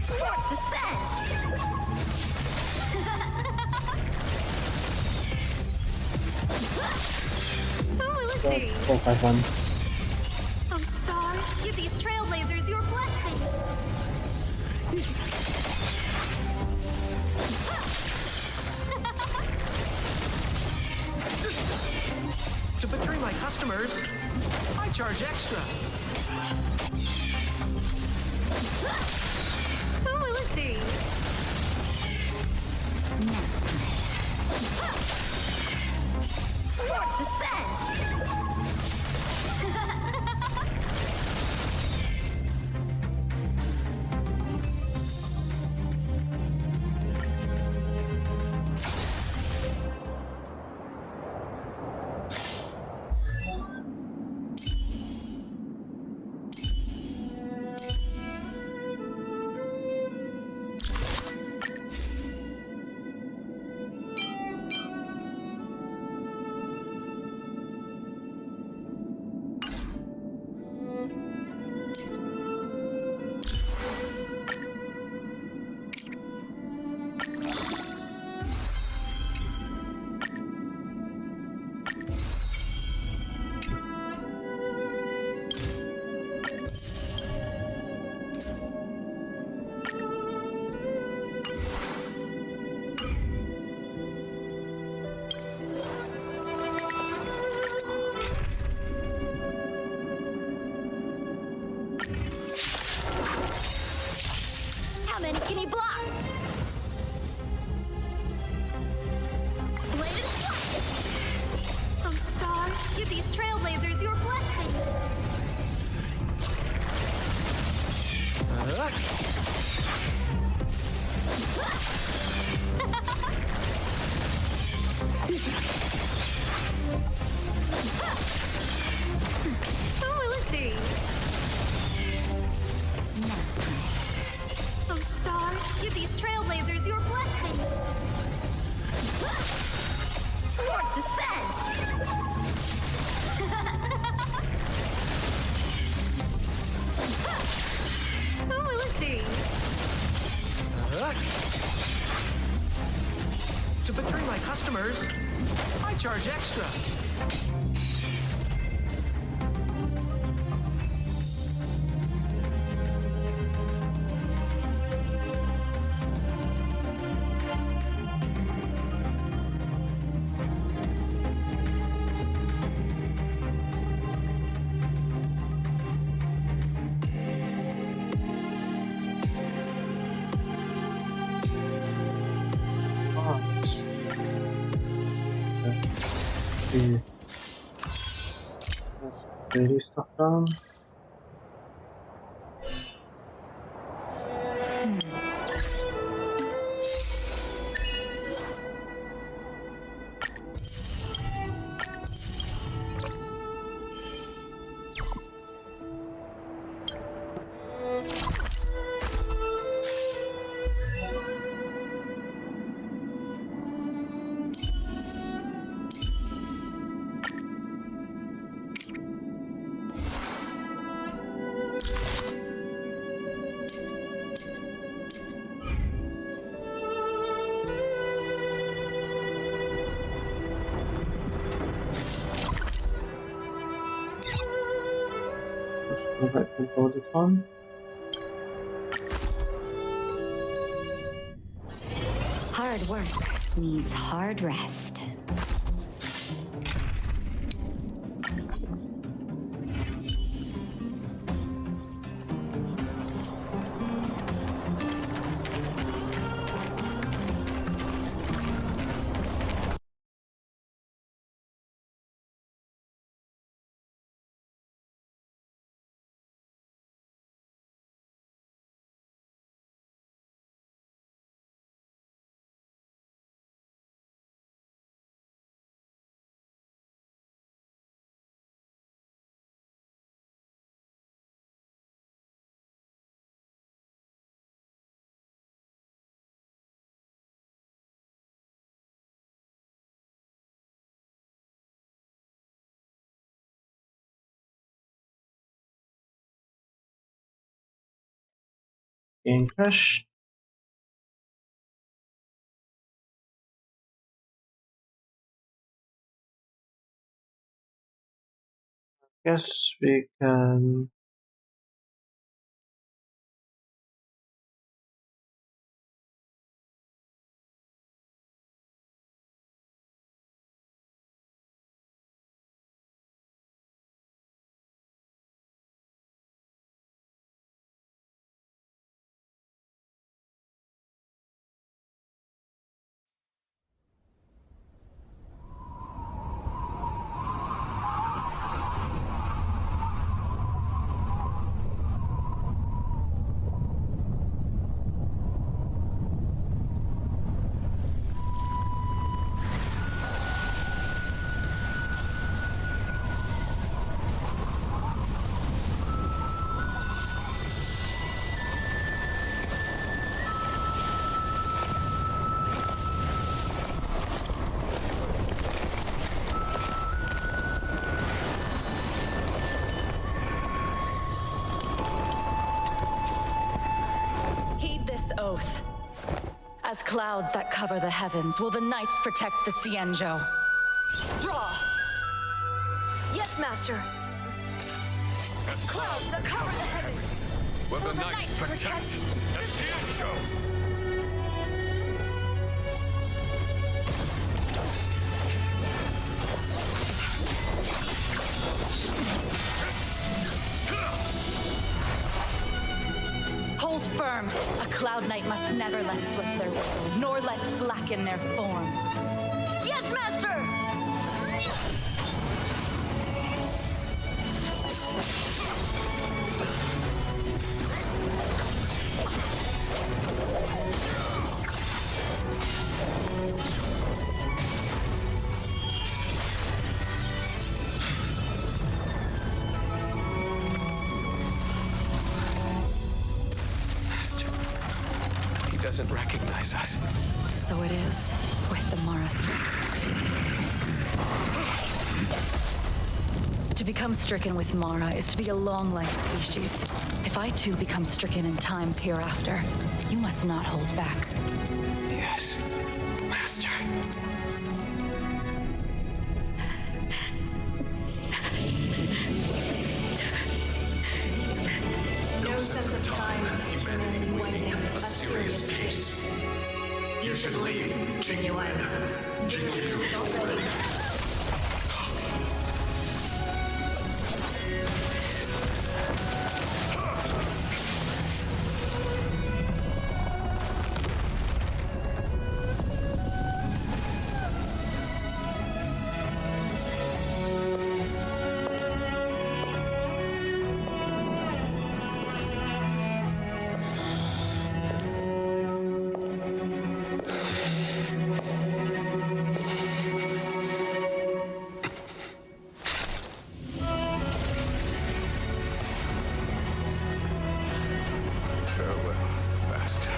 Swords descend! Who will it be? 451. Oh, stars, give these trailblazers your blessing. To betray my customers, I charge extra. Who will it be? Swords descend! How many can he block? Blade and flash! Oh, stars, give these trailblazers your blessing. Who will it be? Oh, stars, give these trailblazers your blessing. Swords descend! Who will it be? To betray my customers, I charge extra. Okay. Let's really stuff down. Let's go back to Bodeton. Hard work needs hard rest. Game crash. Guess we can. Heed this oath. As clouds that cover the heavens, will the knights protect the Cienjo. Draw! Yes, Master. As Clouds that cover the heavens, will the knights protect the Cienjo. Hold firm. A cloud knight must never let slip their will, nor let slacken their form. Yes, Master! He doesn't recognize us. So it is with the Mara strike. To become stricken with Mara is to be a long-life species. If I too become stricken in times hereafter, you must not hold back. Yes, Master. No sense of time, humanity waiting, a serious case. You should leave, Genuine. Genuine already. Farewell, Master.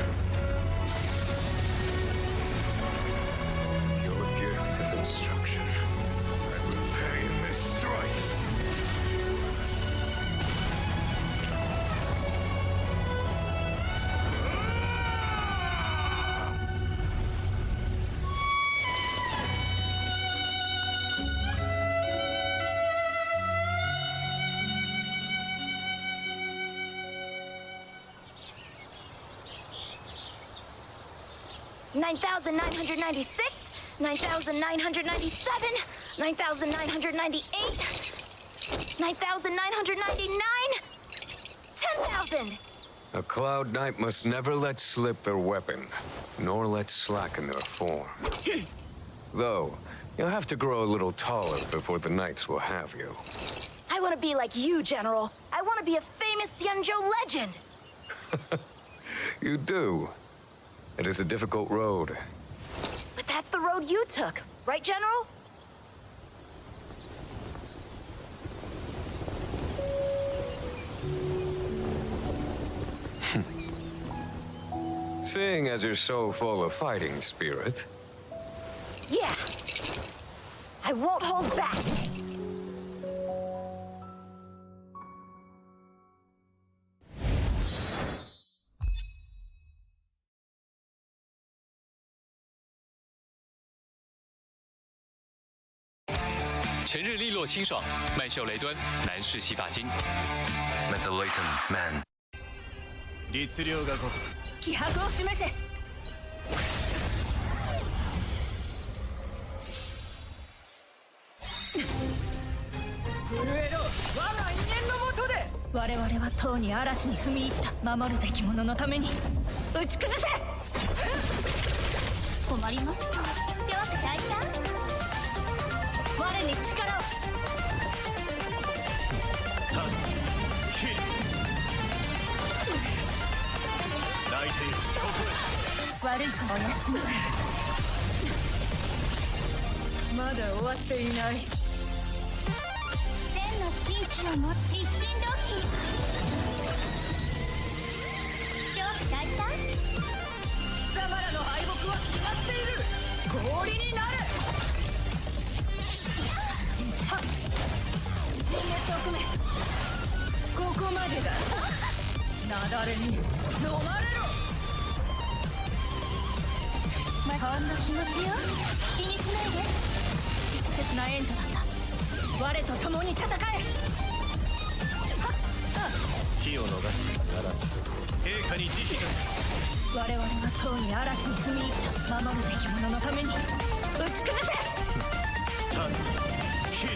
Your gift of instruction. I will pay in this strike. $9,996, $9,997, $9,998, $9,999, $10,000. A Cloud Knight must never let slip their weapon, nor let slacken their form. Though, you'll have to grow a little taller before the Knights will have you. I want to be like you, General. I want to be a famous Cienjo legend. You do. It is a difficult road. But that's the road you took, right, General? Seeing as you're so full of fighting spirit. Yeah. I won't hold back. 全日利落清爽，曼秀雷敦男士洗发精。Methylatum Man。律令がごとく。気迫を示せ。震えろ、我が威厳のもとで。我々はとうに嵐に踏み入った。守るべき者のために打ち崩せ。困りました。強く大胆。我に力を。タッチキル泣いているここへ。悪い子お休み。まだ終わっていない。千の地域を持って一心同期。強く大胆。貴様らの敗北は決まっている。氷になる。はっ、陣列を組め。ここまでだ。雪崩に飲まれろ。ほんの気持ちよ。気にしないで。適切な援助だった。我と共に戦え。はっ、火を逃してならぬ。陛下に慈悲が。我々はとうに嵐に踏み入った。守るべき者のために打ち崩せ。タッチキル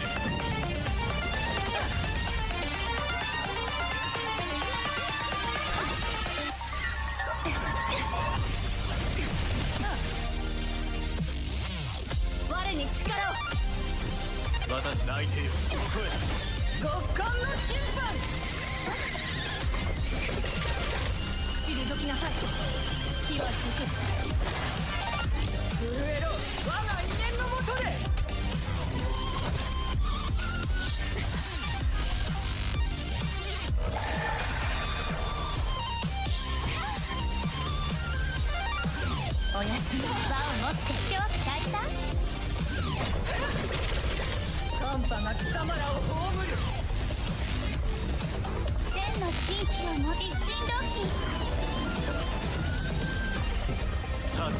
我に力を。私泣いているここへ。極寒の審判。退きなさい。火は熟した。震えろ、我が威厳のもとで。おやすみ。輪を持って強く大胆。寒波が貴様らを葬る。千の地域を持って一心同期。タッチ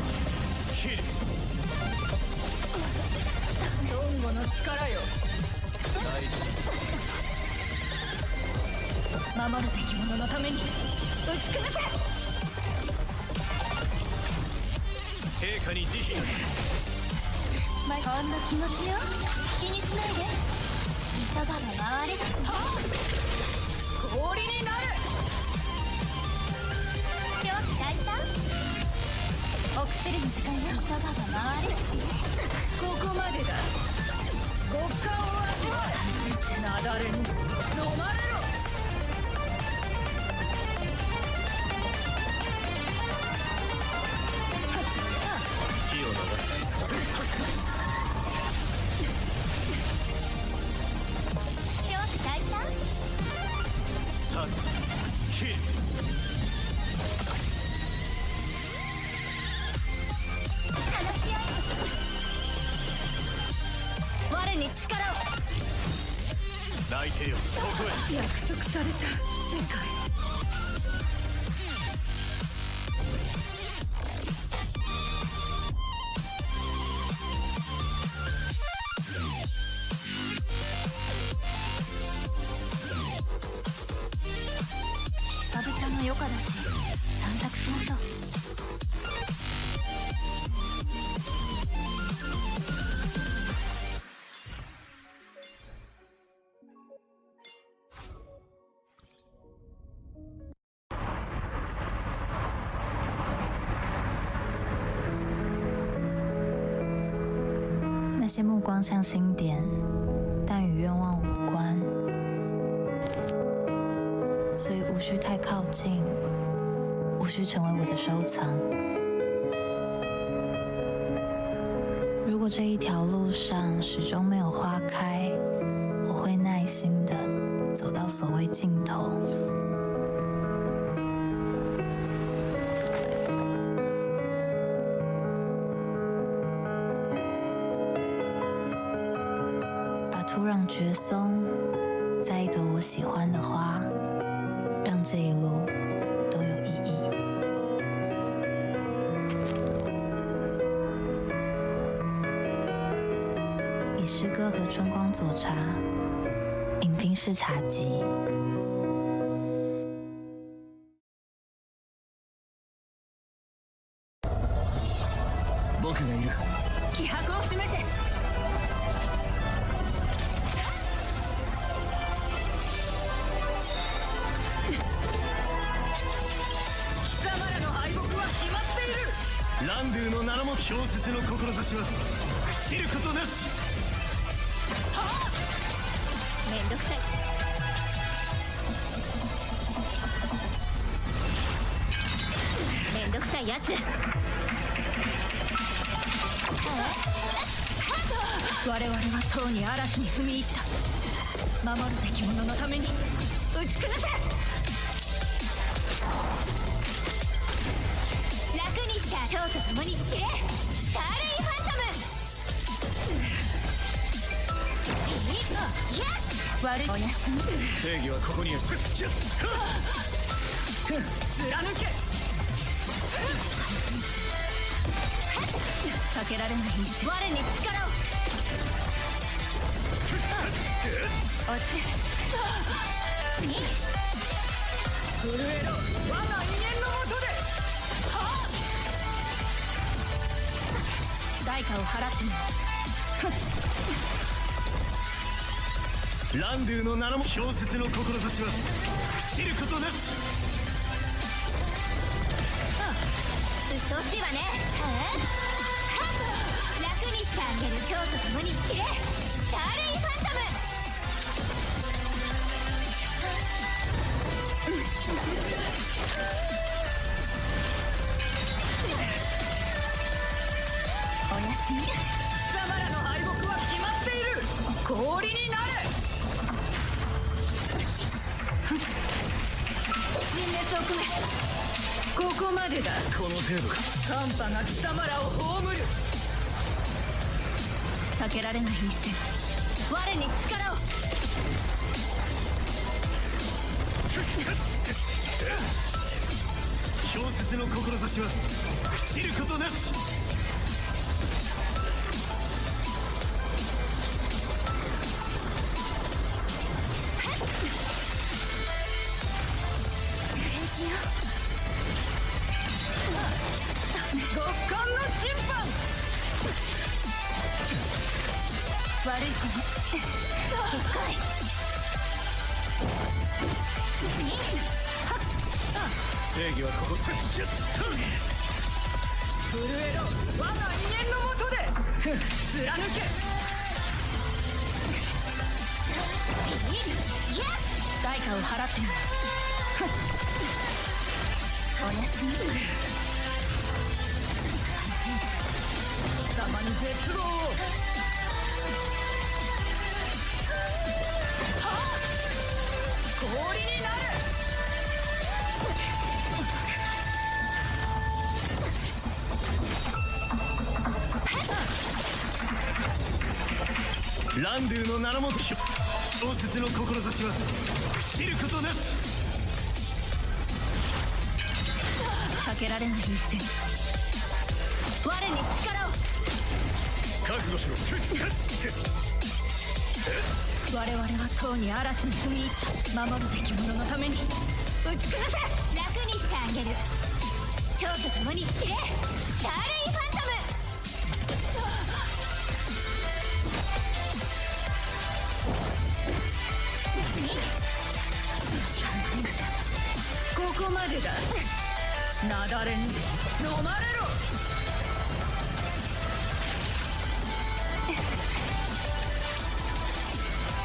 キルドンゴの力よ。大丈夫。守るべき者のために打ち崩せ。陛下に慈悲が。ほんの気持ちよ。気にしないで。急がば回れ。氷になる。強く大胆。お薬の時間よ。急がば回れ。ここまでだ。極寒を味わえ。雪崩に飲まれろ。火を逃して強く大胆。タッチキル話し合い。我に力を。泣いてよここへ。約束された世界。久々の余暇だし散策しましょう。那些目光像星点，但与愿望无关，所以无需太靠近，无需成为我的收藏。如果这一条路上始终没有花开，我会耐心地走到所谓尽头。把土壤掘松，栽一朵我喜欢的花，让这一路都有意义。以诗歌和春光佐茶，饮冰室茶几。僕がいる。気迫を示せ。貴様らの敗北は決まっている。ランドゥの名のも小説の志は朽ちることなし。はあ、めんどくさい。めんどくさいやつ。我々はとうに嵐に踏み入った。守るべき者のために打ち崩せ。楽にした蝶と共に散れ、スターレイファントム。悪いおやすみ。正義はここにある。貫け。避けられない我に力を。落ち次。震えろ我が威厳のもとで。はあ、代価を払っても。ランドゥの名の小説の志は朽ちることなし。うっとうしいわね。楽にしてあげる。蝶と共に散れ、スターレイファントム。おやすみ。貴様らの敗北は決まっている。氷になれ。陳列を組め。ここまでだ。この程度か。寒波が貴様らを葬る。避けられない一戦、我に力を。小説の志は朽ちることなし。極寒の審判。悪い子にしっかり。正義はここさ。震えろ我が威厳のもとで。貫け。代価を払っても。おやすみ。貴様に絶望を。はあ、氷になる。ランドゥの名のもと小説の志は朽ちることなし。避けられない一戦、我に力を。覚悟しろ。我々はとうに嵐に踏み入った。守るべき者のために打ち崩せ。楽にしてあげる。蝶と共に散れ、スターレイファントム。ここまでだ。なだれに飲まれろ。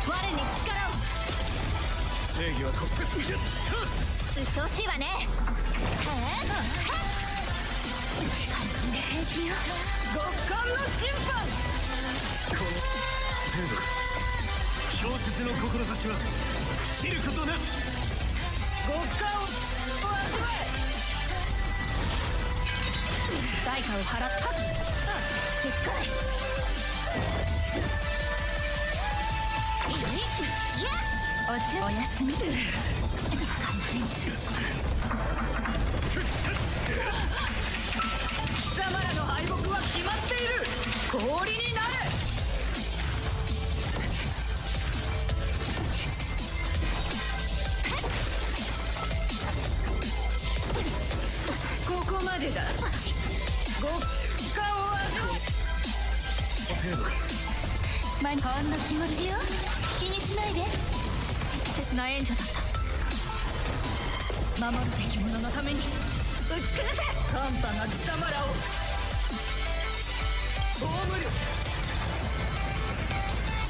我に力を。正義はここ。うっとうしいわね。平気よ。極寒の審判。この程度か。小説の志は朽ちることなし。極寒を味わえ。代価を払った。しっかり。おやすみ。貴様らの敗北は決まっている。氷になれ。程度だ。ほんの気持ちよ。気にしないで。適切な援助だった。守るべき者のために打ち崩せ。寒波が貴様らを大無力。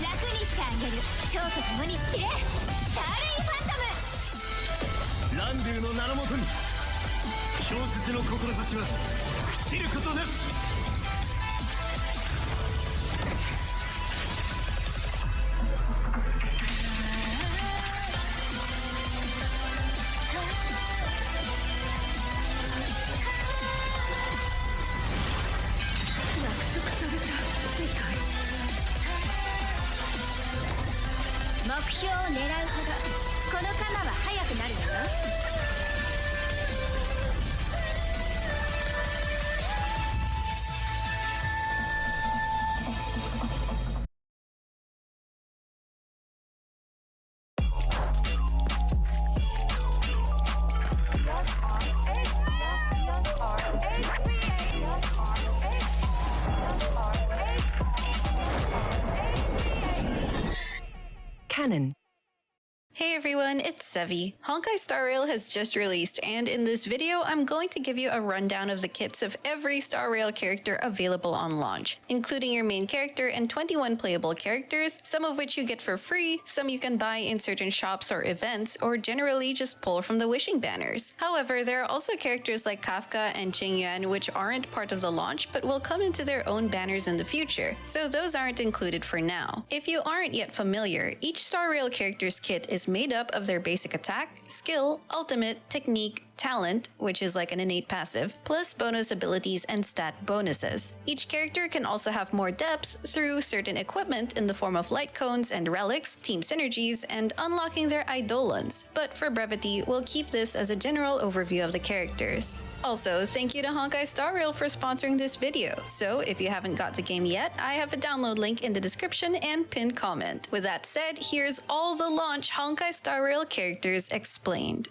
楽にしてあげる。蝶と共に散れ。スターレイファントム。ランドゥの名のもとに氷雪の志は朽ちることなし。目標を狙うほどこの鎌は速くなるのよ。Canon. Hey everyone, it's Sevi. Honkai Star Rail has just released, and in this video, I'm going to give you a rundown of the kits of every Star Rail character available on launch, including your main character and 21 playable characters, some of which you get for free, some you can buy in certain shops or events, or generally just pull from the wishing banners. However, there are also characters like Kafka and Qingyuan which aren't part of the launch but will come into their own banners in the future, so those aren't included for now. If you aren't yet familiar, each Star Rail character's kit is made up of their basic attack, skill, ultimate, technique, talent, which is like an innate passive, plus bonus abilities and stat bonuses. Each character can also have more depth through certain equipment in the form of light cones and relics, team synergies, and unlocking their eidolons, but for brevity, we'll keep this as a general overview of the characters. Also, thank you to Honkai Star Rail for sponsoring this video, so if you haven't got the game yet, I have a download link in the description and pinned comment. With that said, here's all the launch Honkai Star Rail characters explained.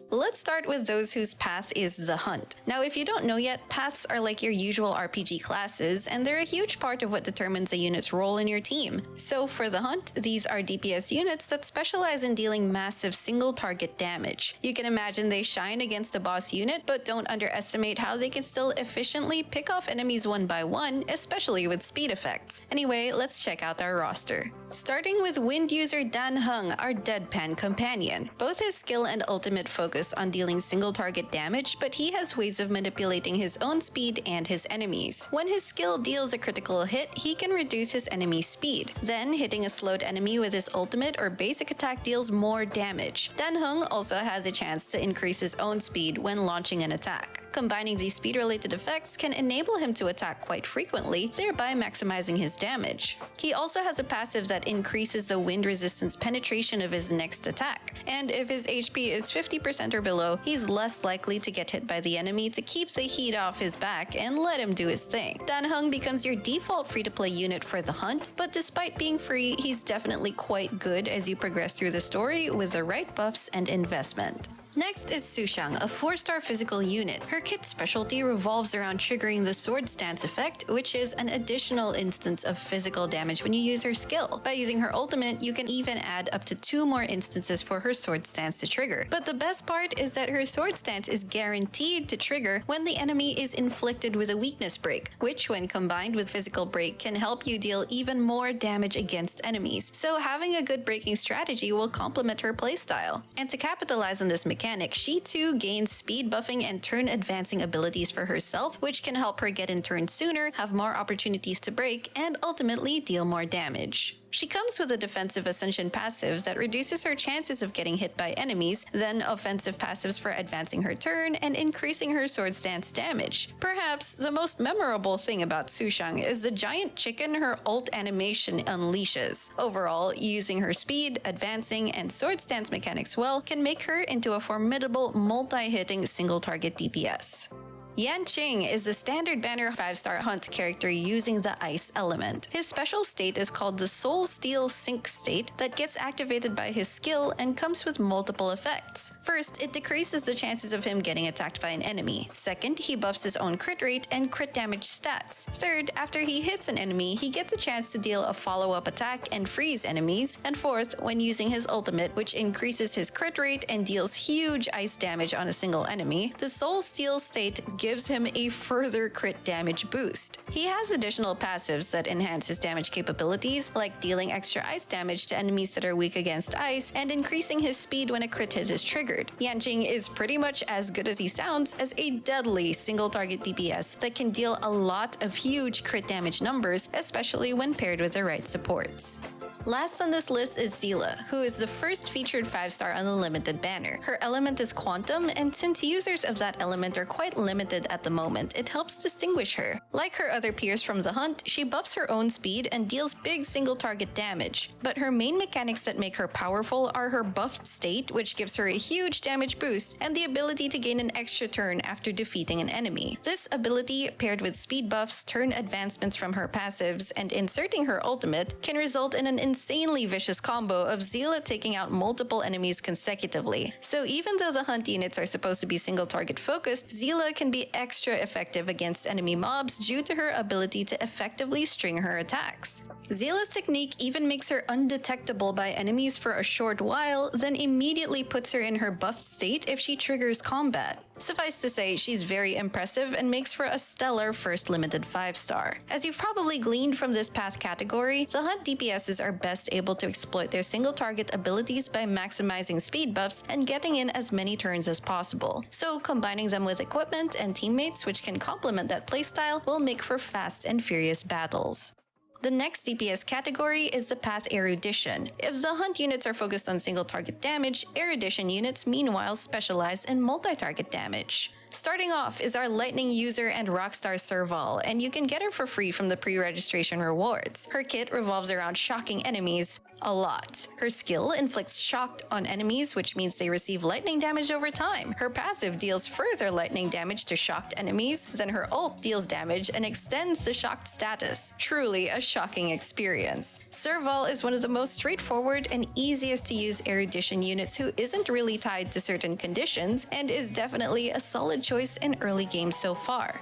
Let's start with those whose path is the hunt. Now, if you don't know yet, paths are like your usual RPG classes, and they're a huge part of what determines a unit's role in your team. So for the hunt, these are DPS units that specialize in dealing massive single target damage. You can imagine they shine against a boss unit, but don't underestimate how they can still efficiently pick off enemies one by one, especially with speed effects. Anyway, let's check out our roster. Starting with Wind user Dan Heng, our Deadpan companion. Both his skill and ultimate focus on dealing single target damage, but he has ways of manipulating his own speed and his enemies. When his skill deals a critical hit, he can reduce his enemy's speed. Then, hitting a slowed enemy with his ultimate or basic attack deals more damage. Dan Heng also has a chance to increase his own speed when launching an attack. Combining these speed-related effects can enable him to attack quite frequently, thereby maximizing his damage. He also has a passive that increases the wind resistance penetration of his next attack, and if his HP is 50% or below, he's less likely to get hit by the enemy to keep the heat off his back and let him do his thing. Dan Heng becomes your default free-to-play unit for the hunt, but despite being free, he's definitely quite good as you progress through the story with the right buffs and investment. Next is Sushang, a 4-star physical unit. Her kit's specialty revolves around triggering the Sword Stance effect, which is an additional instance of physical damage when you use her skill. By using her ultimate, you can even add up to 2 more instances for her Sword Stance to trigger. But the best part is that her Sword Stance is guaranteed to trigger when the enemy is inflicted with a weakness break, which when combined with physical break can help you deal even more damage against enemies. So having a good breaking strategy will complement her playstyle. And to capitalize on this mechanic, she too gains speed buffing and turn advancing abilities for herself, which can help her get in turn sooner, have more opportunities to break, and ultimately deal more damage. She comes with a defensive ascension passive that reduces her chances of getting hit by enemies, then offensive passives for advancing her turn and increasing her sword stance damage. Perhaps the most memorable thing about Sushang is the giant chicken her ult animation unleashes. Overall, using her speed, advancing, and sword stance mechanics well can make her into a formidable multi-hitting single target DPS. Yanqing is the standard banner 5-star hunt character using the ice element. His special state is called the Soul Steel Sync state that gets activated by his skill and comes with multiple effects. First, it decreases the chances of him getting attacked by an enemy. Second, he buffs his own crit rate and crit damage stats. Third, after he hits an enemy, he gets a chance to deal a follow-up attack and freeze enemies. And fourth, when using his ultimate, which increases his crit rate and deals huge ice damage on a single enemy, the Soul Steel state gives him a further crit damage boost. He has additional passives that enhance his damage capabilities, like dealing extra ice damage to enemies that are weak against ice and increasing his speed when a crit hit is triggered. Yanqing is pretty much as good as he sounds as a deadly single target DPS that can deal a lot of huge crit damage numbers, especially when paired with the right supports. Last on this list is Seele, who is the first featured 5-star on the limited banner. Her element is Quantum, and since users of that element are quite limited at the moment, it helps distinguish her. Like her other peers from the hunt, she buffs her own speed and deals big single target damage. But her main mechanics that make her powerful are her buffed state, which gives her a huge damage boost, and the ability to gain an extra turn after defeating an enemy. This ability, paired with speed buffs, turn advancements from her passives, and inserting her ultimate, can result in an insanely vicious combo of Seele taking out multiple enemies consecutively. So even though the hunt units are supposed to be single target focused, Seele can be extra effective against enemy mobs due to her ability to effectively string her attacks. Seele's technique even makes her undetectable by enemies for a short while, then immediately puts her in her buffed state if she triggers combat. Suffice to say, she's very impressive and makes for a stellar first limited 5-star. As you've probably gleaned from this path category, the hunt DPSs are best able to exploit their single target abilities by maximizing speed buffs and getting in as many turns as possible. So combining them with equipment and teammates which can complement that playstyle will make for fast and furious battles. The next DPS category is the path Erudition. If the hunt units are focused on single target damage, Erudition units meanwhile specialize in multi-target damage. Starting off is our Lightning user and Rockstar Serval, and you can get her for free from the pre-registration rewards. Her kit revolves around shocking enemies a lot. Her skill inflicts shock on enemies, which means they receive lightning damage over time. Her passive deals further lightning damage to shocked enemies, then her ult deals damage and extends the shocked status. Truly a shocking experience. Serval is one of the most straightforward and easiest to use Erudition units who isn't really tied to certain conditions, and is definitely a solid choice in early games so far.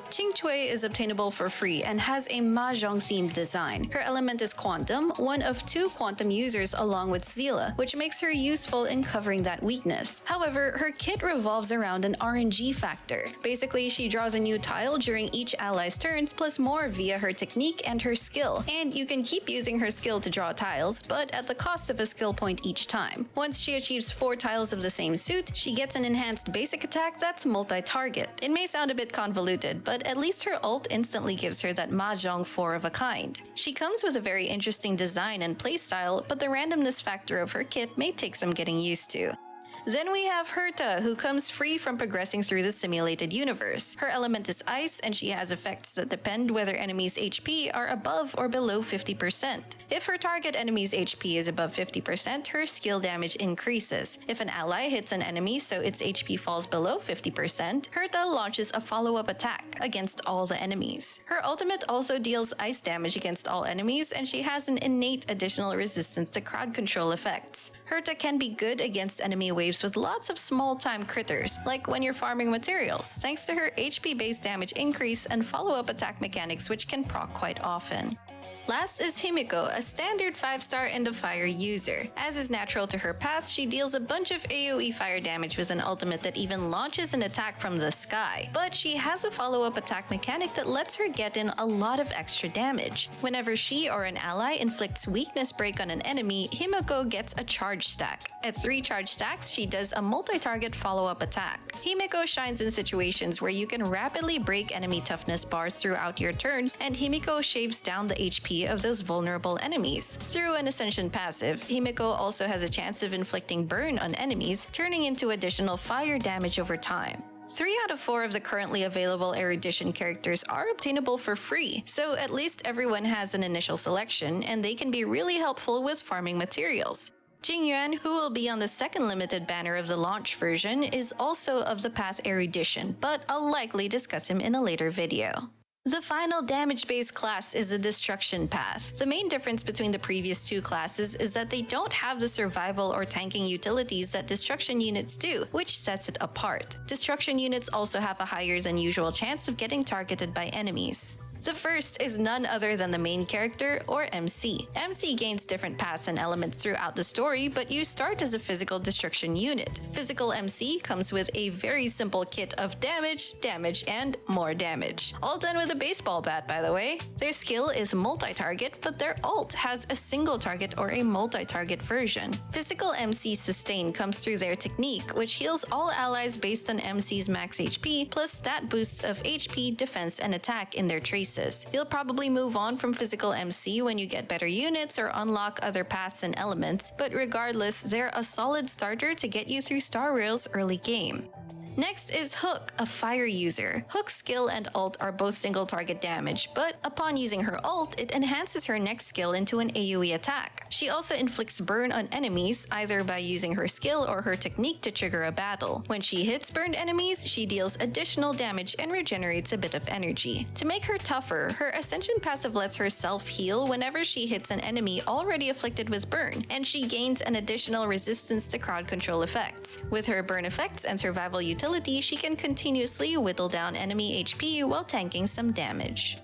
Qingcui is obtainable for free and has a mahjong-themed design. Her element is Quantum, one of 2 Quantum users along with Seele, which makes her useful in covering that weakness. However, her kit revolves around an RNG factor. Basically, she draws a new tile during each ally's turns, plus more via her technique and her skill. And you can keep using her skill to draw tiles, but at the cost of a skill point each time. Once she achieves 4 tiles of the same suit, she gets an enhanced basic attack that's multi-target. It may sound a bit convoluted, but at least her ult instantly gives her that mahjong 4 of a kind. She comes with a very interesting design and playstyle, but the randomness factor of her kit may take some getting used to. Then we have Herta, who comes free from progressing through the simulated universe. Her element is ice, and she has effects that depend whether enemies' HP are above or below 50%. If her target enemy's HP is above 50%, her skill damage increases. If an ally hits an enemy so its HP falls below 50%, Herta launches a follow-up attack against all the enemies. Her ultimate also deals ice damage against all enemies, and she has an innate additional resistance to crowd control effects. Herta can be good against enemy waves with lots of small-time critters, like when you're farming materials, thanks to her HP-based damage increase and follow-up attack mechanics which can proc quite often. Last is Himiko, a standard 5-star End of Fire user. As is natural to her path, she deals a bunch of AoE fire damage with an ultimate that even launches an attack from the sky. But she has a follow-up attack mechanic that lets her get in a lot of extra damage. Whenever she or an ally inflicts weakness break on an enemy, Himiko gets a charge stack. At 3 charge stacks, she does a multi-target follow-up attack. Himiko shines in situations where you can rapidly break enemy toughness bars throughout your turn, and Himiko shaves down the HP of those vulnerable enemies. Through an Ascension passive, Himiko also has a chance of inflicting burn on enemies, turning into additional fire damage over time. 3 out of 4 of the currently available Erudition characters are obtainable for free, so at least everyone has an initial selection, and they can be really helpful with farming materials. Jingyuan, who will be on the second limited banner of the launch version, is also of the Path erudition, but I'll likely discuss him in a later video. The final damage-based class is the Destruction Path. The main difference between the previous two classes is that they don't have the survival or tanking utilities that Destruction units do, which sets it apart. Destruction units also have a higher than usual chance of getting targeted by enemies. The first is none other than the main character, or MC. MC gains different paths and elements throughout the story, but you start as a physical destruction unit. Physical MC comes with a very simple kit of damage, damage, and more damage. All done with a baseball bat, by the way. Their skill is multi-target, but their ult has a single target or a multi-target version. Physical MC Sustain comes through their technique, which heals all allies based on MC's max HP, plus stat boosts of HP, defense, and attack in their traces. You'll probably move on from physical MC when you get better units or unlock other paths and elements, but regardless, they're a solid starter to get you through Star Rail's early game. Next is Hook, a fire user. Hook's skill and ult are both single target damage, but upon using her ult, it enhances her next skill into an AoE attack. She also inflicts burn on enemies, either by using her skill or her technique to trigger a battle. When she hits burned enemies, she deals additional damage and regenerates a bit of energy. To make her tougher, her Ascension passive lets her self-heal whenever she hits an enemy already afflicted with burn, and she gains an additional resistance to crowd control effects. With her burn effects and survival utility, she can continuously whittle down enemy HP while tanking some damage.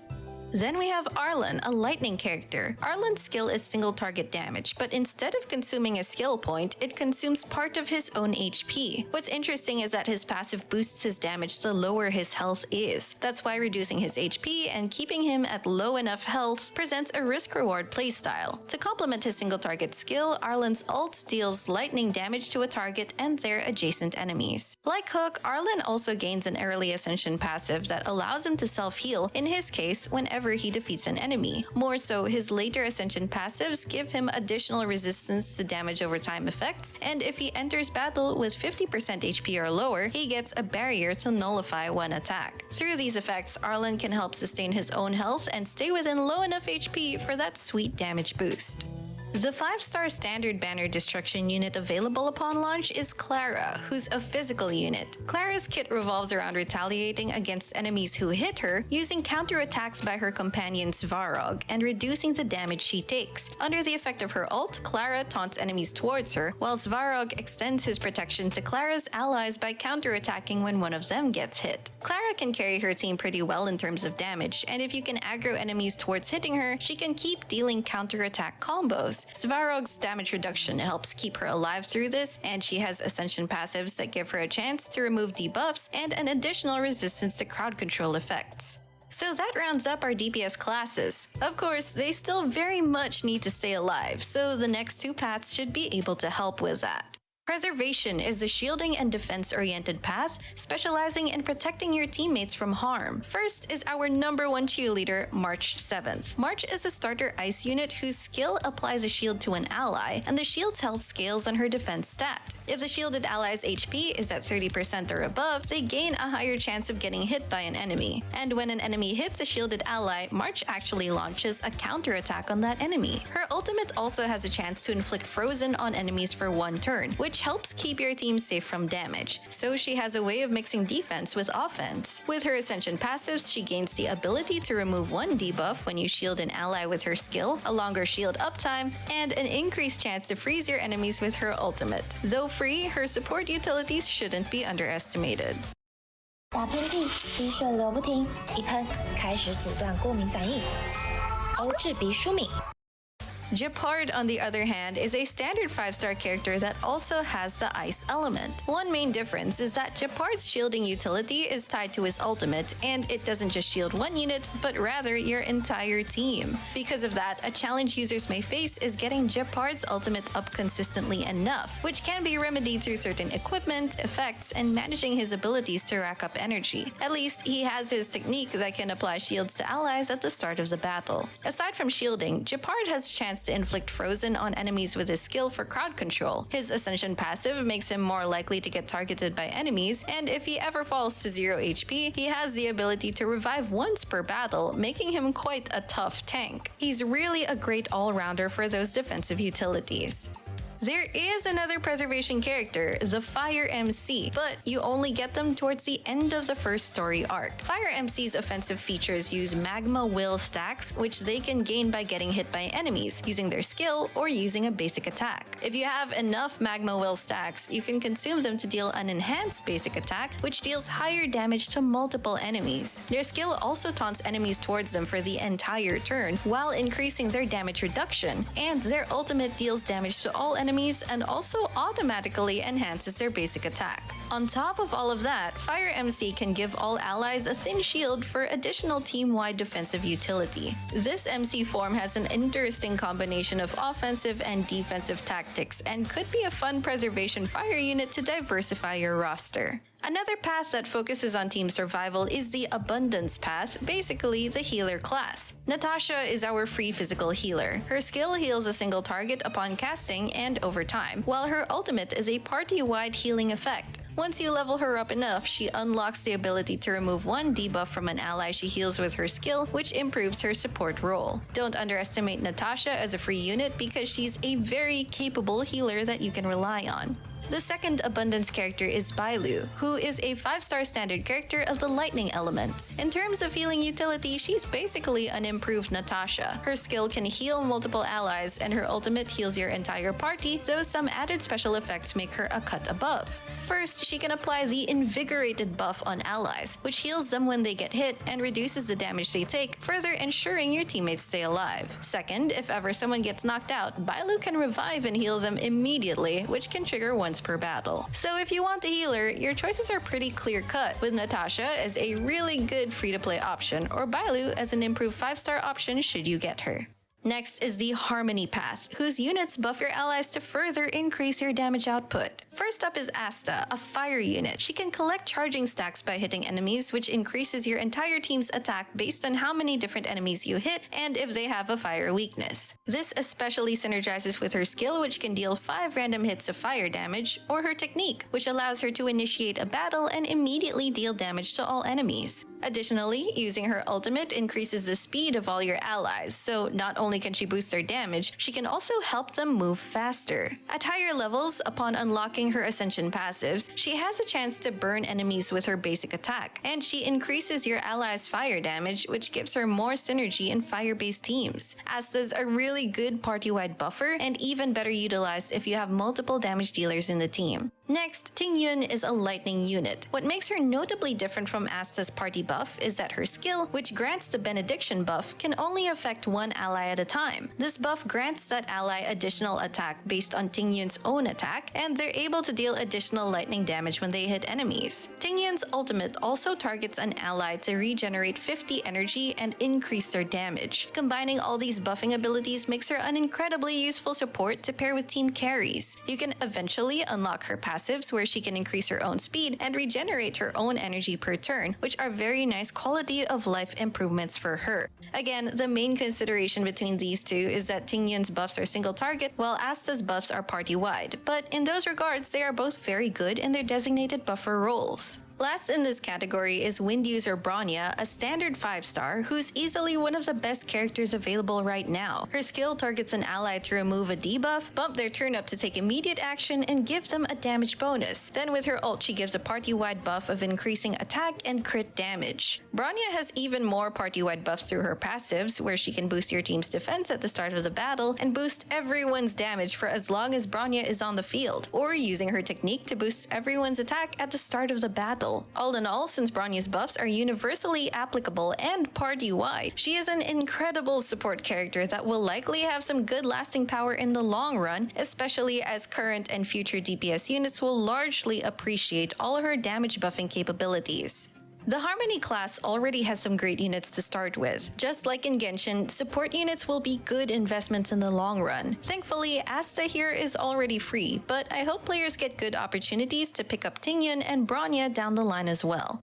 Then we have Arlen, a lightning character. Arlen's skill is single target damage, but instead of consuming a skill point, it consumes part of his own HP. What's interesting is that his passive boosts his damage the lower his health is. That's why reducing his HP and keeping him at low enough health presents a risk-reward playstyle. To complement his single target skill, Arlen's ult deals lightning damage to a target and their adjacent enemies. Like Hook, Arlen also gains an early Ascension passive that allows him to self-heal, in his case, whenever he defeats an enemy. More so, his later Ascension passives give him additional resistance to damage over time effects, and if he enters battle with 50% HP or lower, he gets a barrier to nullify one attack. Through these effects, Arlen can help sustain his own health and stay within low enough HP for that sweet damage boost. The 5-star standard banner destruction unit available upon launch is Clara, who's a physical unit. Clara's kit revolves around retaliating against enemies who hit her, using counterattacks by her companion Svarog, and reducing the damage she takes. Under the effect of her ult, Clara taunts enemies towards her, while Svarog extends his protection to Clara's allies by counterattacking when one of them gets hit. Clara can carry her team pretty well in terms of damage, and if you can aggro enemies towards hitting her, she can keep dealing counterattack combos. Svarog's damage reduction helps keep her alive through this, and she has Ascension passives that give her a chance to remove debuffs and an additional resistance to crowd control effects. So that rounds up our DPS classes. Of course, they still very much need to stay alive, so the next two paths should be able to help with that. Preservation is a shielding and defense-oriented path, specializing in protecting your teammates from harm. First is our #1 cheerleader, March 7th. March is a starter ice unit whose skill applies a shield to an ally, and the shield's health scales on her defense stat. If the shielded ally's HP is at 30% or above, they gain a higher chance of getting hit by an enemy. And when an enemy hits a shielded ally, March actually launches a counterattack on that enemy. Her ultimate also has a chance to inflict frozen on enemies for 1 turn, which helps keep your team safe from damage. So she has a way of mixing defense with offense. With her Ascension passives, she gains the ability to remove 1 debuff when you shield an ally with her skill, a longer shield uptime, and an increased chance to freeze your enemies with her ultimate. Though free, her support utilities shouldn't be underestimated. 打喷嚏，鼻水流不停，一喷开始阻断过敏反应，欧治鼻舒敏。 Gepard, on the other hand, is a standard 5-star character that also has the ice element. One main difference is that Gepard's shielding utility is tied to his ultimate, and it doesn't just shield 1 unit, but rather your entire team. Because of that, a challenge users may face is getting Gepard's ultimate up consistently enough, which can be remedied through certain equipment, effects, and managing his abilities to rack up energy. At least, he has his technique that can apply shields to allies at the start of the battle. Aside from shielding, Gepard has a chance to inflict frozen on enemies with his skill for crowd control. His Ascension passive makes him more likely to get targeted by enemies, and if he ever falls to 0 HP, he has the ability to revive once per battle, making him quite a tough tank. He's really a great all-rounder for those defensive utilities. There is another preservation character, the Fire MC, but you only get them towards the end of the first story arc. Fire MC's offensive features use magma will stacks, which they can gain by getting hit by enemies, using their skill or using a basic attack. If you have enough magma will stacks, you can consume them to deal an enhanced basic attack, which deals higher damage to multiple enemies. Their skill also taunts enemies towards them for the entire turn, while increasing their damage reduction, and their ultimate deals damage to all enemies and also automatically enhances their basic attack. On top of all of that, Fire MC can give all allies a thin shield for additional team-wide defensive utility. This MC form has an interesting combination of offensive and defensive tactics and could be a fun preservation fire unit to diversify your roster. Another path that focuses on team survival is the Abundance path, basically the healer class. Natasha is our free physical healer. Her skill heals a single target upon casting and over time, while her ultimate is a party-wide healing effect. Once you level her up enough, she unlocks the ability to remove one debuff from an ally she heals with her skill, which improves her support role. Don't underestimate Natasha as a free unit because she's a very capable healer that you can rely on. The second Abundance character is Bailu, who is a 5-star standard character of the lightning element. In terms of healing utility, she's basically an improved Natasha. Her skill can heal multiple allies, and her ultimate heals your entire party, though some added special effects make her a cut above. First, she can apply the Invigorated buff on allies, which heals them when they get hit and reduces the damage they take, further ensuring your teammates stay alive. Second, if ever someone gets knocked out, Bailu can revive and heal them immediately, which can trigger once per battle. So if you want a healer, your choices are pretty clear-cut, with Natasha as a really good free-to-play option, or Bailu as an improved 5-star option should you get her. Next is the Harmony path, whose units buff your allies to further increase your damage output. First up is Asta, a fire unit. She can collect charging stacks by hitting enemies, which increases your entire team's attack based on how many different enemies you hit and if they have a fire weakness. This especially synergizes with her skill, which can deal 5 random hits of fire damage, or her technique, which allows her to initiate a battle and immediately deal damage to all enemies. Additionally, using her ultimate increases the speed of all your allies, so not only can she boost their damage, she can also help them move faster. At higher levels, upon unlocking her Ascension passives, she has a chance to burn enemies with her basic attack, and she increases your allies' fire damage, which gives her more synergy in fire-based teams. Asta's a really good party-wide buffer, and even better utilized if you have multiple damage dealers in the team. Next, Tingyun is a lightning unit. What makes her notably different from Asta's party buff is that her skill, which grants the Benediction buff, can only affect one ally at a time. This buff grants that ally additional attack based on Tingyun's own attack, and they're able to deal additional lightning damage when they hit enemies. Tingyun's ultimate also targets an ally to regenerate 50 energy and increase their damage. Combining all these buffing abilities makes her an incredibly useful support to pair with team carries. You can eventually unlock her passives, where she can increase her own speed and regenerate her own energy per turn, which are very nice quality of life improvements for her. Again, the main consideration between these two is that Tingyun's buffs are single target, while Asta's buffs are party-wide, but in those regards, they are both very good in their designated buffer roles. Last in this category is Wind User Bronya, a standard 5-star, who's easily one of the best characters available right now. Her skill targets an ally to remove a debuff, bump their turn up to take immediate action, and gives them a damage bonus. Then with her ult, she gives a party-wide buff of increasing attack and crit damage. Bronya has even more party-wide buffs through her passives, where she can boost your team's defense at the start of the battle and boost everyone's damage for as long as Bronya is on the field, or using her technique to boost everyone's attack at the start of the battle. All in all, since Bronya's buffs are universally applicable and party-wide, she is an incredible support character that will likely have some good lasting power in the long run, especially as current and future DPS units will largely appreciate all her damage buffing capabilities. The Harmony class already has some great units to start with. Just like in Genshin, support units will be good investments in the long run. Thankfully, Asta here is already free, but I hope players get good opportunities to pick up Tingyun and Bronya down the line as well.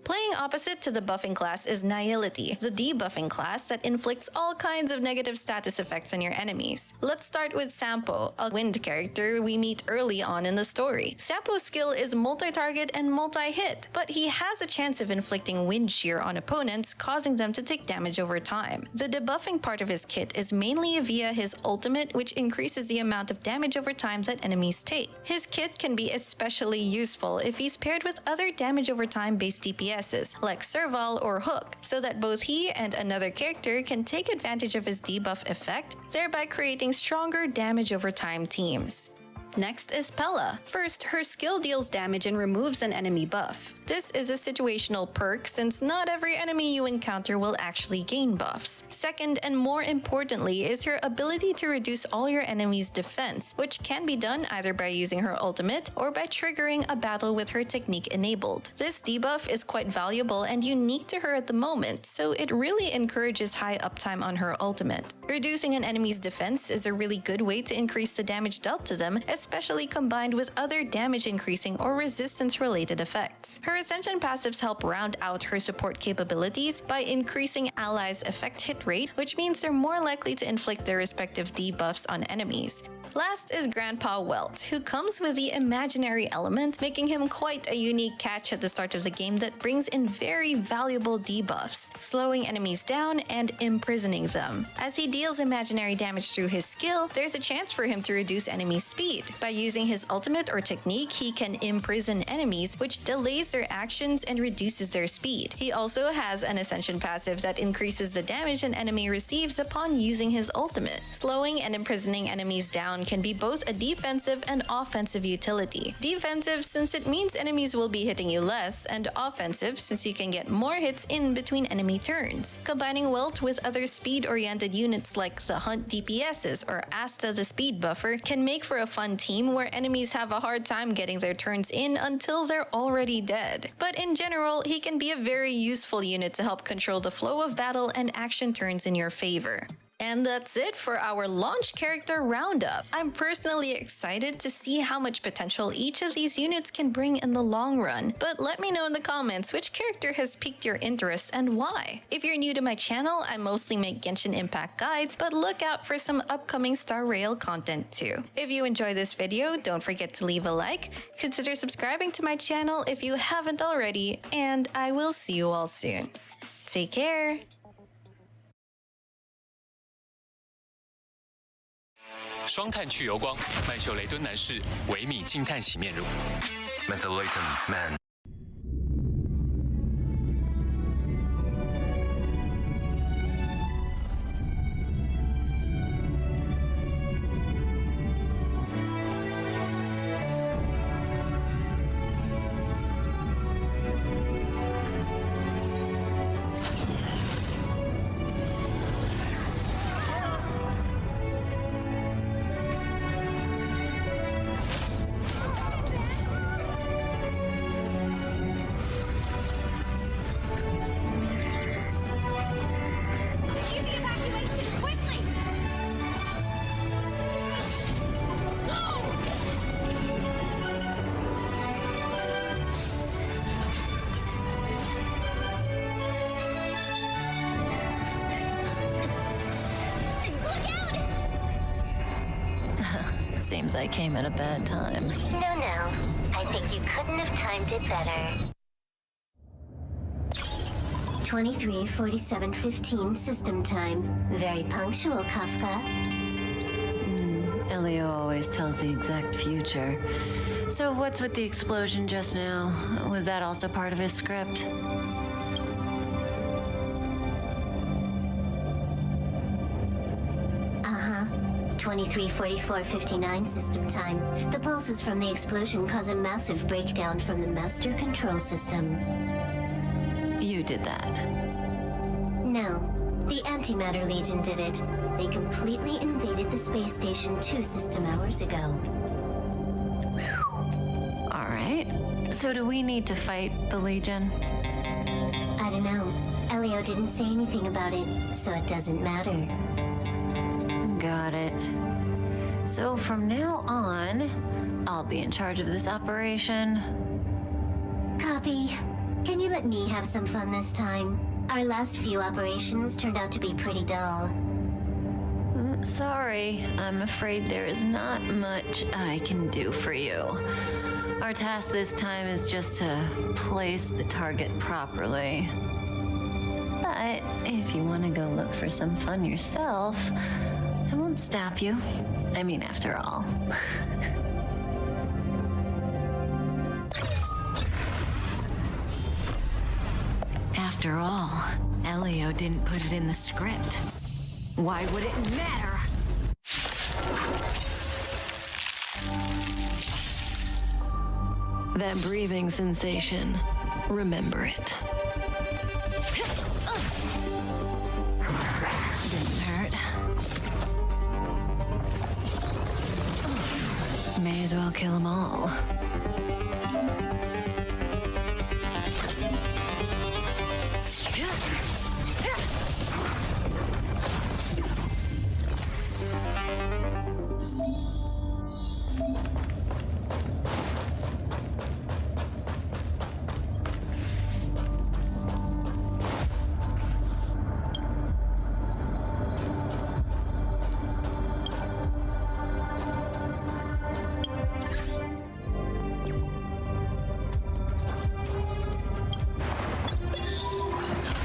Playing opposite to the buffing class is Nihility, the debuffing class that inflicts all kinds of negative status effects on your enemies. Let's start with Sampo, a wind character we meet early on in the story. Sampo's skill is multi-target and multi-hit, but he has a chance of inflicting wind shear on opponents, causing them to take damage over time. The debuffing part of his kit is mainly via his ultimate, which increases the amount of damage over time that enemies take. His kit can be especially useful if he's paired with other damage over time based DPSs like Serval or Hook, so that both he and another character can take advantage of his debuff effect, thereby creating stronger damage over time teams. Next is Pella. First, her skill deals damage and removes an enemy buff. This is a situational perk since not every enemy you encounter will actually gain buffs. Second, and more importantly, is her ability to reduce all your enemies' defense, which can be done either by using her ultimate or by triggering a battle with her technique enabled. This debuff is quite valuable and unique to her at the moment, so it really encourages high uptime on her ultimate. Reducing an enemy's defense is a really good way to increase the damage dealt to them, especially combined with other damage increasing or resistance related effects. Her Ascension passives help round out her support capabilities by increasing allies' effect hit rate, which means they're more likely to inflict their respective debuffs on enemies. Last is Grandpa Welt, who comes with the imaginary element, making him quite a unique catch at the start of the game that brings in very valuable debuffs, slowing enemies down and imprisoning them. As he deals imaginary damage through his skill, there's a chance for him to reduce enemies' speed. By using his ultimate or technique, he can imprison enemies, which delays their actions and reduces their speed. He also has an Ascension passive that increases the damage an enemy receives upon using his ultimate. Slowing and imprisoning enemies down can be both a defensive and offensive utility. Defensive since it means enemies will be hitting you less, and offensive since you can get more hits in between enemy turns. Combining Welt with other speed-oriented units like the Hunt DPSs or Asta the speed buffer can make for a fun team where enemies have a hard time getting their turns in until they're already dead. But in general, he can be a very useful unit to help control the flow of battle and action turns in your favor. And that's it for our launch character roundup. I'm personally excited to see how much potential each of these units can bring in the long run, but let me know in the comments which character has piqued your interest and why. If you're new to my channel, I mostly make Genshin Impact guides, but look out for some upcoming Star Rail content too. If you enjoyed this video, don't forget to leave a like, consider subscribing to my channel if you haven't already, and I will see you all soon. Take care! 双碳去油光，曼秀雷敦男士维米净碳洗面乳。Mentholatum Man。Seems I came at a bad time. No. I think you couldn't have timed it better. 23:47:15 system time. Very punctual, Kafka. Elio always tells the exact future. So what's with the explosion just now? Was that also part of his script? Uh-huh. 23:44:59 system time. The pulses from the explosion cause a massive breakdown from the master control system. You did that? No. The Antimatter Legion did it. They completely invaded the space station 2 system hours ago. All right. So do we need to fight the Legion? I don't know. Elio didn't say anything about it, so it doesn't matter. Got it. So from now on, I'll be in charge of this operation. Copy. Can you let me have some fun this time? Our last few operations turned out to be pretty dull. Sorry, I'm afraid there is not much I can do for you. Our task this time is just to place the target properly. But if you want to go look for some fun yourself, I won't stop you. I mean, after all. After all, Elio didn't put it in the script. Why would it matter? That breathing sensation, remember it. Didn't hurt. May as well kill them all.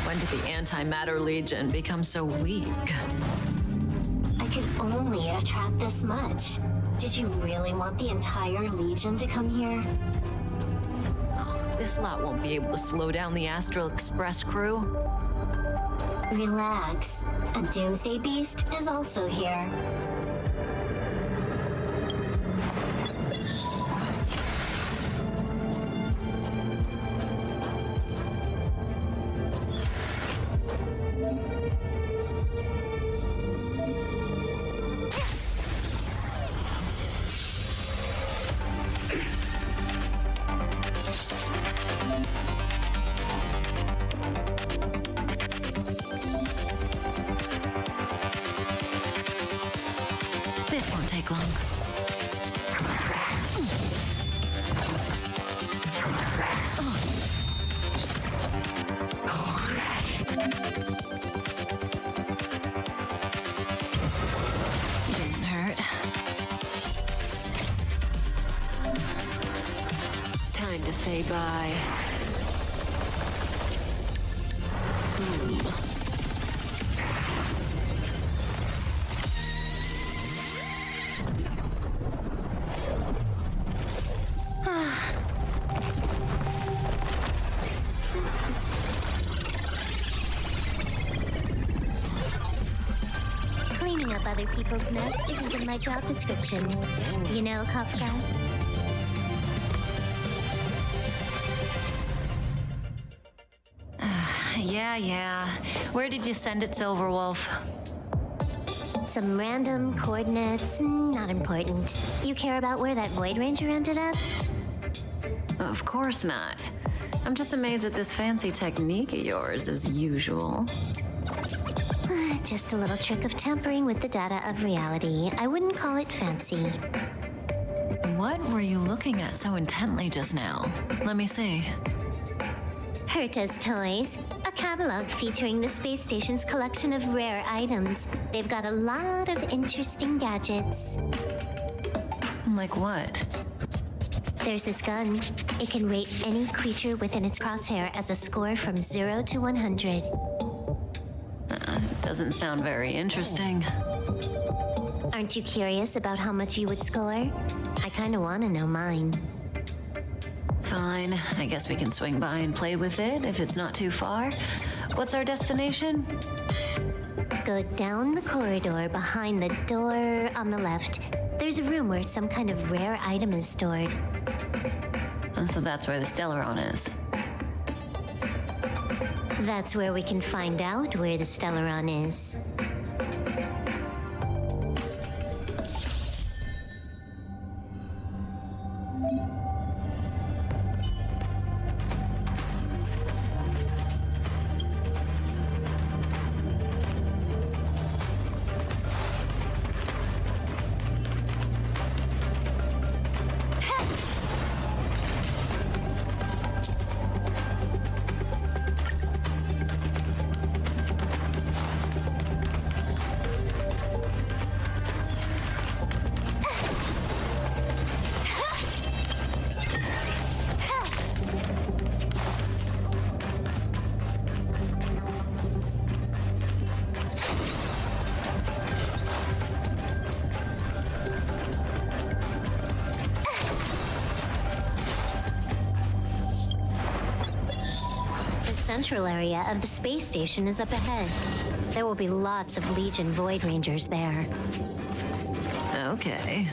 When did the Antimatter Legion become so weak? I could only attract this much. Did you really want the entire Legion to come here? Oh, this lot won't be able to slow down the Astral Express crew. Relax. A Doomsday Beast is also here. This won't take long. Didn't hurt. Time to say bye. Cleaning up other people's mess isn't in my job description. You know, cop guy? Yeah. Where did you send it, Silverwolf? Some random coordinates, not important. You care about where that Void Ranger ended up? Of course not. I'm just amazed at this fancy technique of yours, as usual. Just a little trick of tampering with the data of reality. I wouldn't call it fancy. What were you looking at so intently just now? Let me see. Herta's Toys, a catalog featuring the space station's collection of rare items. They've got a lot of interesting gadgets. Like what? There's this gun. It can rate any creature within its crosshair as a score from 0 to 100. Doesn't sound very interesting. Aren't you curious about how much you would score? I kind of want to know mine. Fine. I guess we can swing by and play with it if it's not too far. What's our destination? Go down the corridor behind the door on the left. There's a room where some kind of rare item is stored. Oh, so that's where the Stellaron is. That's where we can find out where the Stellaron is. central area of the space station is up ahead. There will be lots of Legion Void Rangers there. Okay.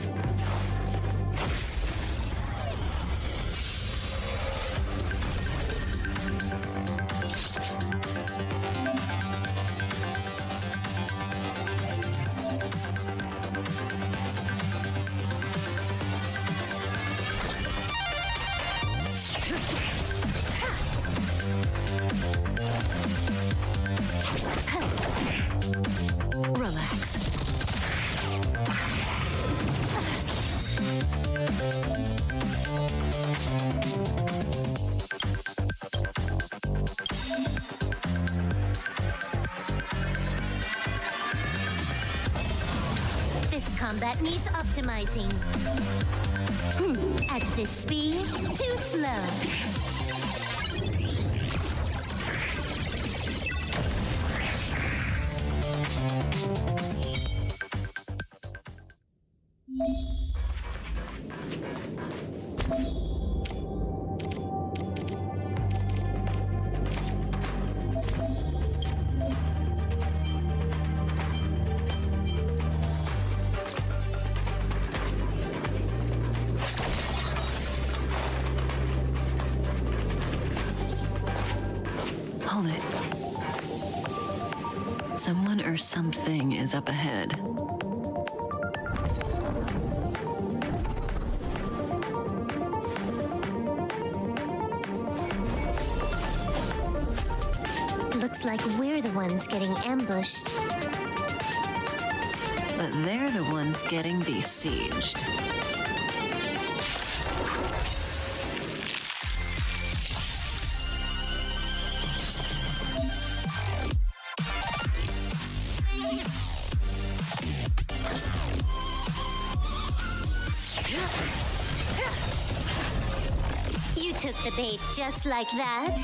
Relax. This combat needs optimizing. At this speed, too slow. Hold it. Someone or something is up ahead. Looks like we're the ones getting ambushed. But they're the ones getting besieged. You took the bait just like that.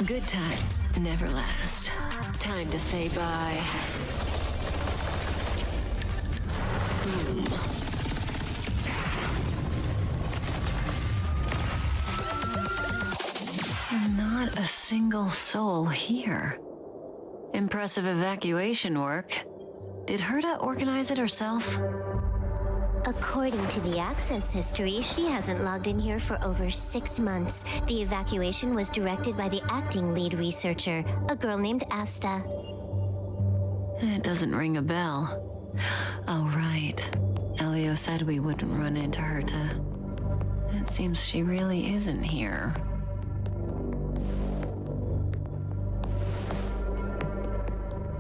Good times never last. Time to say bye. Boom. Not a single soul here. Impressive evacuation work. Did Herta organize it herself? According to the access history, she hasn't logged in here for over 6 months. The evacuation was directed by the acting lead researcher, a girl named Asta. It doesn't ring a bell. Oh, right. Elio said we wouldn't run into Herta. It seems she really isn't here.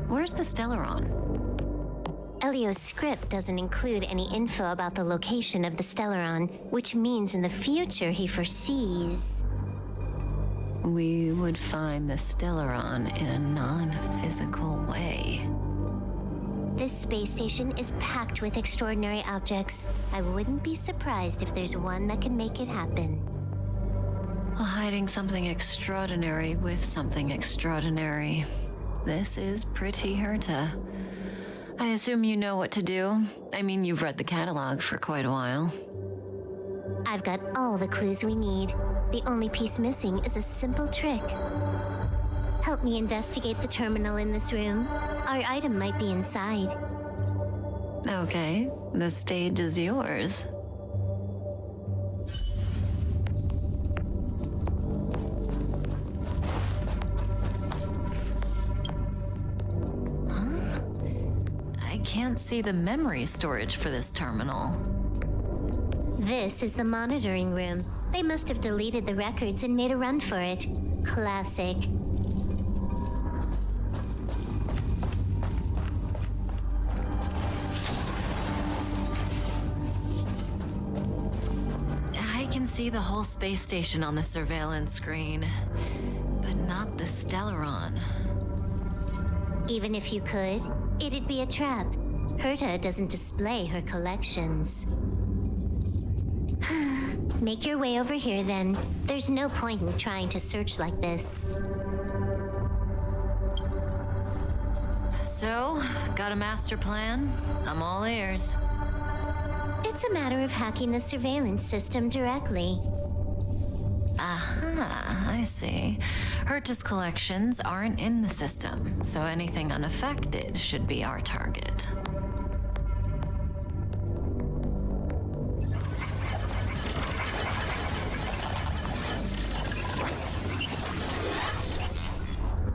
Where's the Stellaron? Elio's script doesn't include any info about the location of the Stellaron, which means in the future he foresees We would find the Stellaron in a non-physical way. this space station is packed with extraordinary objects. I wouldn't be surprised if there's one that can make it happen. Well, hiding something extraordinary with something extraordinary. This is pretty Herta. I assume you know what to do. I mean, you've read the catalog for quite a while. I've got all the clues we need. The only piece missing is a simple trick. Help me investigate the terminal in this room. Our item might be inside. Okay, the stage is yours. Huh? I can't see the memory storage for this terminal. This is the monitoring room. They must have deleted the records and made a run for it. Classic. I can see the whole space station on the surveillance screen, but not the Stellaron. Even if you could, it'd be a trap. Herta doesn't display her collections. Make your way over here then. There's no point in trying to search like this. So, got a master plan? I'm all ears. It's a matter of hacking the surveillance system directly. Aha, I see. Herta's collections aren't in the system, so anything unaffected should be our target.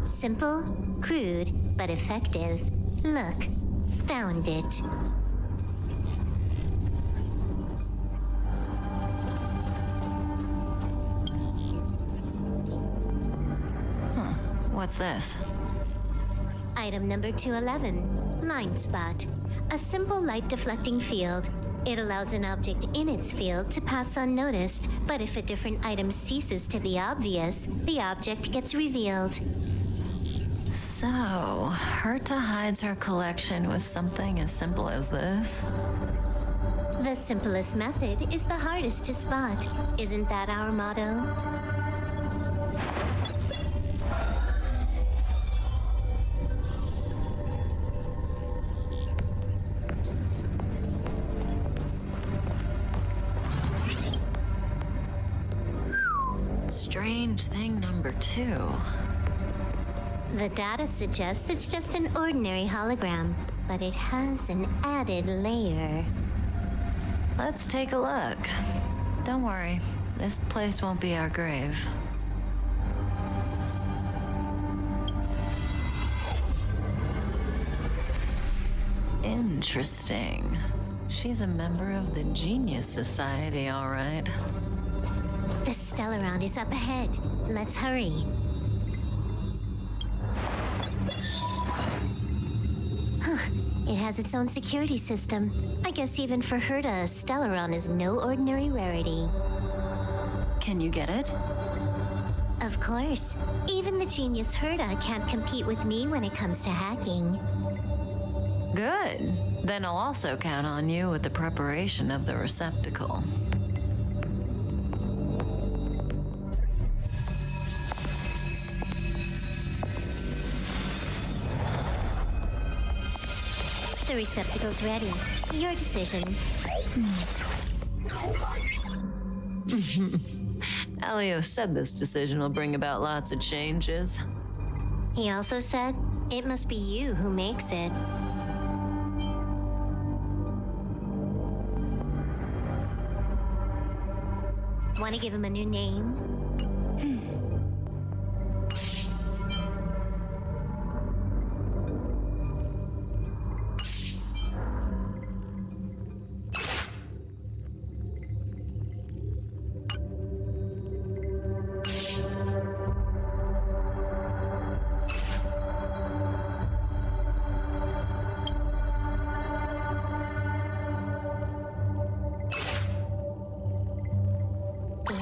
Simple, crude, but effective. Look, found it. What's this? Item number 211, line spot. A simple light deflecting field. It allows an object in its field to pass unnoticed, but if a different item ceases to be obvious, the object gets revealed. So, Herta hides her collection with something as simple as this? The simplest method is the hardest to spot. Isn't that our motto? Strange thing number 2. The data suggests it's just an ordinary hologram, but it has an added layer. Let's take a look. Don't worry, this place won't be our grave. Interesting. She's a member of the Genius Society, all right. The Stellaron is up ahead. Let's hurry. Huh. It has its own security system. I guess even for Herta, a Stellaron is no ordinary rarity. Can you get it? Of course. Even the genius Herta can't compete with me when it comes to hacking. Good. Then I'll also count on you with the preparation of the receptacle. The receptacle's ready. Your decision. Elio said this decision will bring about lots of changes. He also said, it must be you who makes it. Want to give him a new name?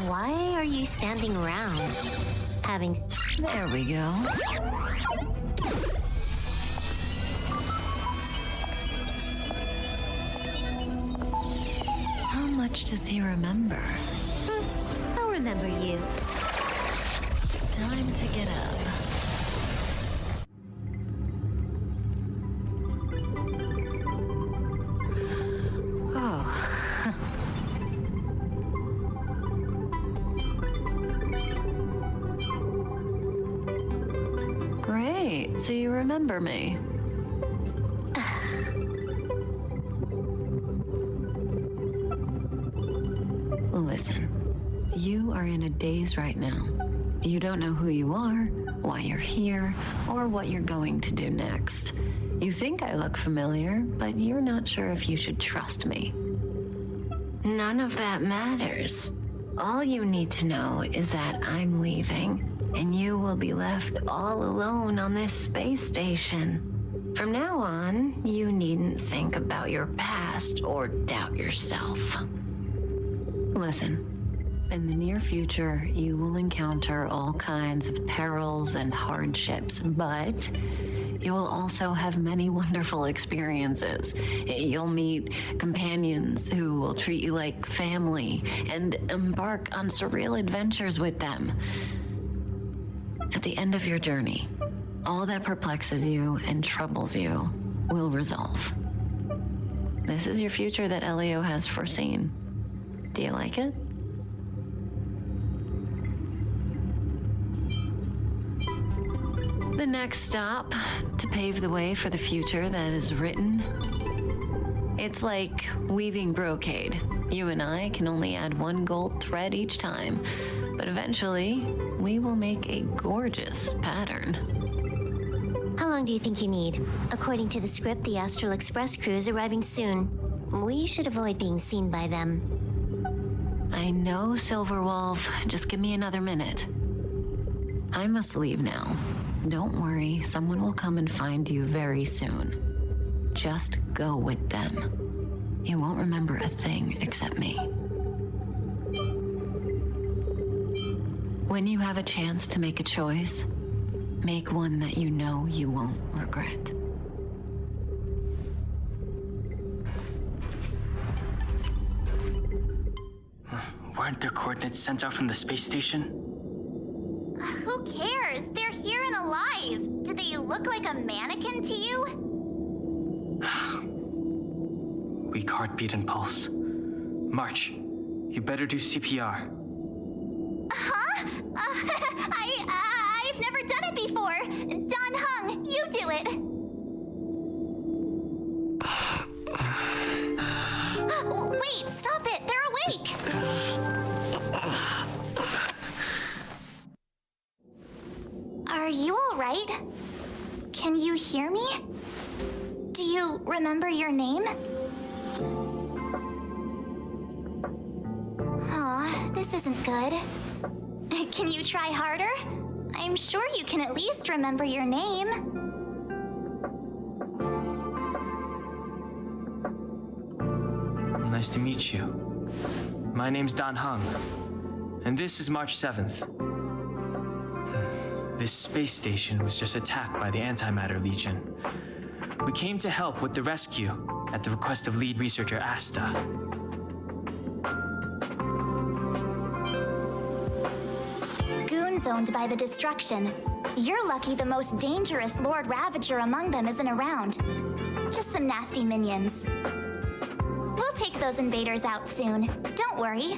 Why are you standing around? Having... There we go. How much does he remember? I'll remember you. Time to get up. Oh. Great, so you remember me. Listen, you are in a daze right now. You don't know who you are, why you're here, or what you're going to do next. You think I look familiar, but you're not sure if you should trust me. None of that matters. All you need to know is that I'm leaving, and you will be left all alone on this space station. From now on, you needn't think about your past or doubt yourself. Listen, in the near future, you will encounter all kinds of perils and hardships, but you will also have many wonderful experiences. You'll meet companions who will treat you like family and embark on surreal adventures with them. At the end of your journey, all that perplexes you and troubles you will resolve. This is your future that Elio has foreseen. Do you like it? The next stop to pave the way for the future that is written. It's like weaving brocade. You and I can only add one gold thread each time, but eventually we will make a gorgeous pattern. How long do you think you need? According to the script, the Astral Express crew is arriving soon. We should avoid being seen by them. I know, Silverwolf. Just give me another minute. I must leave now. Don't worry, someone will come and find you very soon. Just go with them. You won't remember a thing except me. When you have a chance to make a choice, make one that you know you won't regret. Weren't their coordinates sent out from the space station? Who cares? They're here and alive. Do they look like a mannequin to you? Weak heartbeat and pulse. March, you better do CPR. Huh? I've never done it before. Don Hung, you do it. Wait, stop it. They're awake. Are you all right? Can you hear me? Do you remember your name? Aw, this isn't good. Can you try harder? I'm sure you can at least remember your name. Nice to meet you. My name's Don Hung, and this is March 7th. This space station was just attacked by the Antimatter Legion. We came to help with the rescue at the request of lead researcher Asta. Goons owned by the destruction. You're lucky the most dangerous Lord Ravager among them isn't around. Just some nasty minions. We'll take those invaders out soon. Don't worry.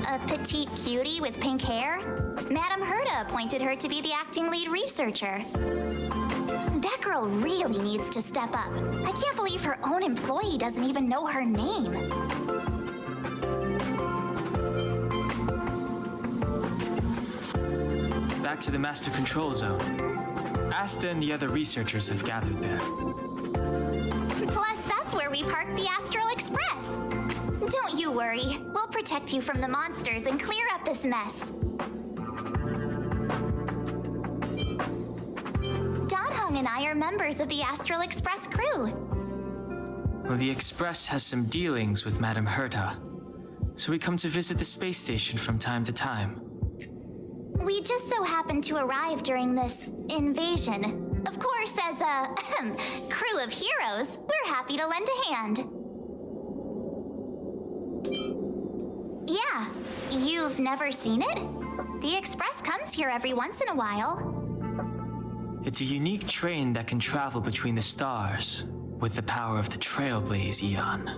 A petite cutie with pink hair? Madame Herta appointed her to be the acting lead researcher. That girl really needs to step up. I can't believe her own employee doesn't even know her name. Back to the Master Control Zone. Asta and the other researchers have gathered there. Plus, that's where we parked the Astral Express. Don't you worry. We'll protect you from the monsters and clear up this mess. Don Hung and I are members of the Astral Express crew. Well, the Express has some dealings with Madame Herta, so we come to visit the space station from time to time. We just so happened to arrive during this invasion. Of course, as a crew of heroes, we're happy to lend a hand. Yeah, you've never seen it? The Express comes here every once in a while. It's a unique train that can travel between the stars with the power of the Trailblaze Eon.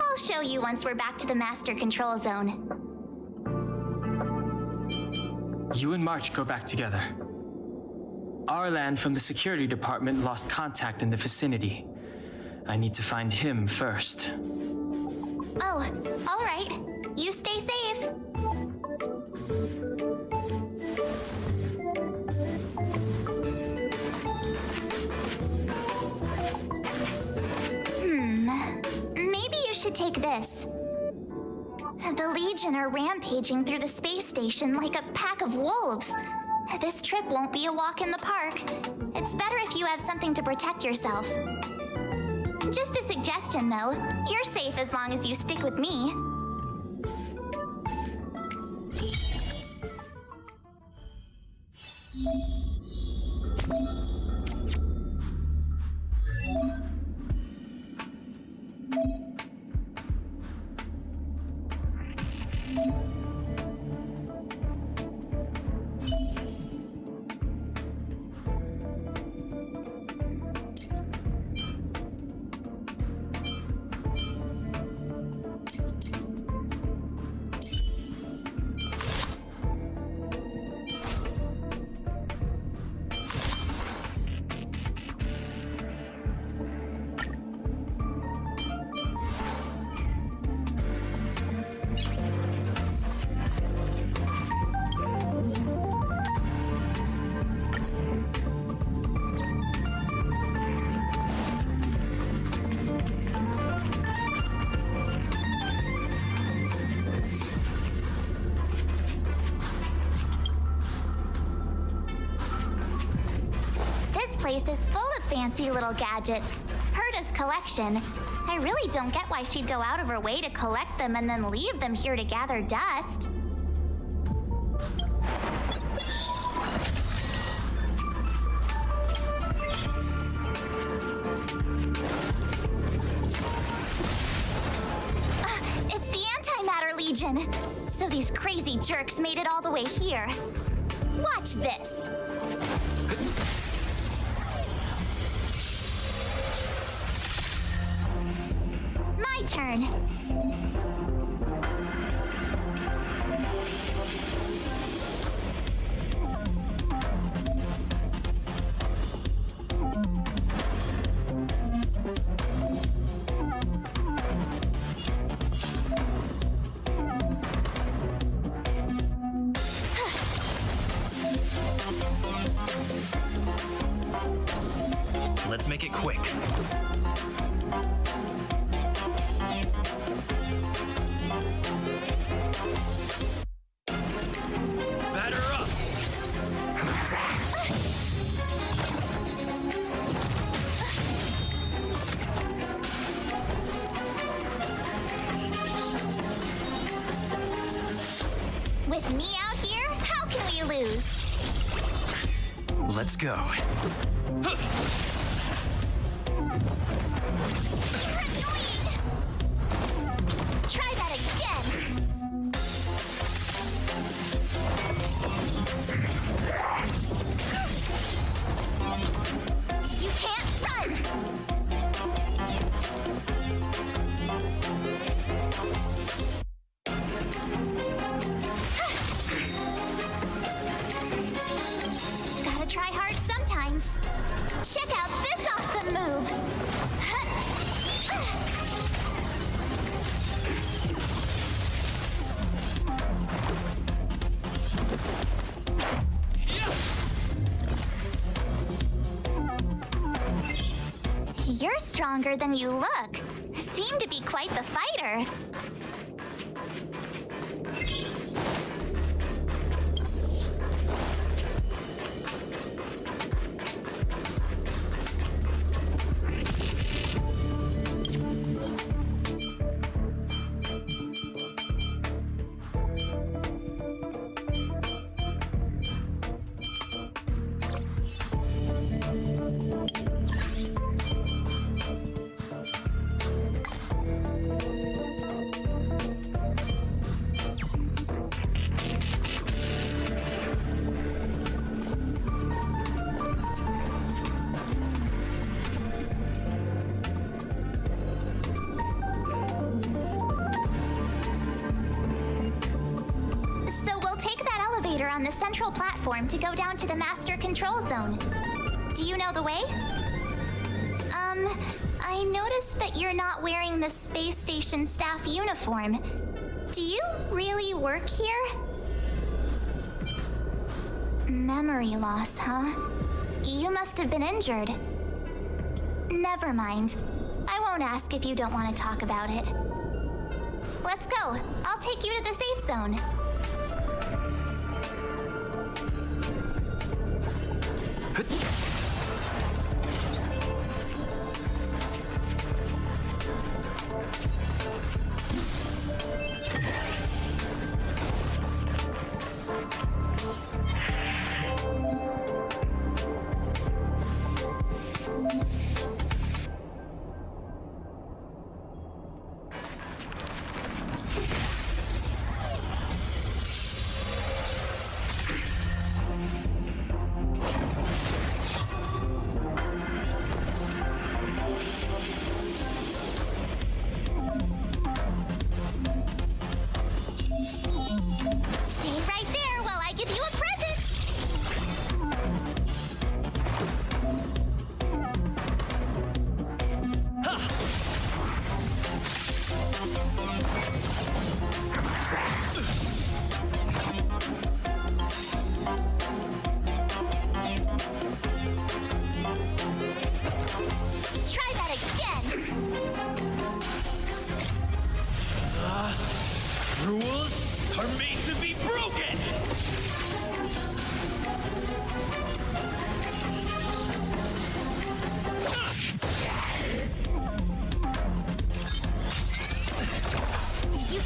I'll show you once we're back to the Master Control Zone. You and March go back together. Arlan from the security department lost contact in the vicinity. I need to find him first. Oh, all right. You stay safe. Maybe you should take this. The Legion are rampaging through the space station like a pack of wolves. This trip won't be a walk in the park. It's better if you have something to protect yourself. Just a suggestion, though. You're safe as long as you stick with me. Place is full of fancy little gadgets. Herta's collection. I really don't get why she'd go out of her way to collect them and then leave them here to gather dust. It's the Antimatter Legion. So these crazy jerks made it all the way here. Watch this. My turn. Let's make it quick. Batter up! With me out here, how can we lose? Let's go. Try that again. You can't run. Gotta try hard sometimes. Check out this awesome move. You're stronger than you look. Seem to be quite the fighter. On the central platform to go down to the master control zone. Do you know the way? I noticed that you're not wearing the space station staff uniform. Do you really work here? Memory loss, huh? You must have been injured. Never mind. I won't ask if you don't want to talk about it. Let's go. I'll take you to the safe zone.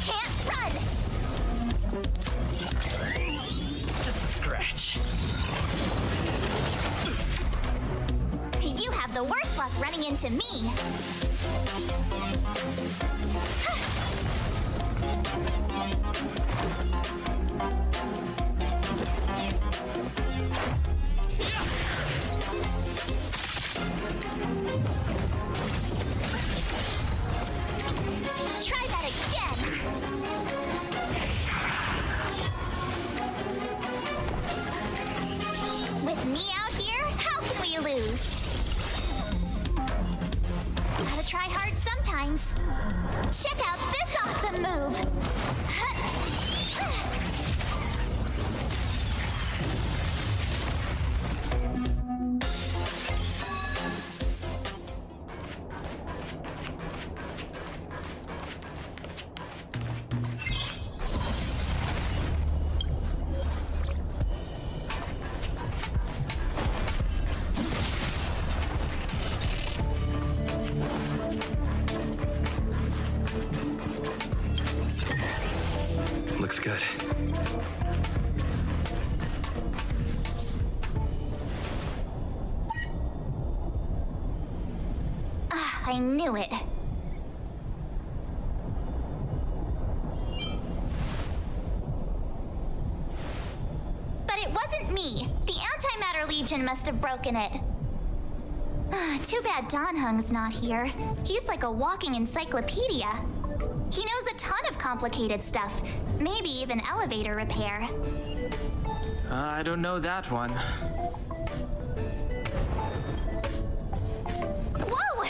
can't run! Just a scratch. You have the worst luck running into me. Try that again. With me out here, how can we lose? Gotta try hard sometimes. Check out this awesome move. Looks good. I knew it. But it wasn't me. The Antimatter Legion must have broken it. Too bad Dan Heng's not here. He's like a walking encyclopedia. He knows a ton of complicated stuff, maybe even elevator repair. I don't know that one. Whoa!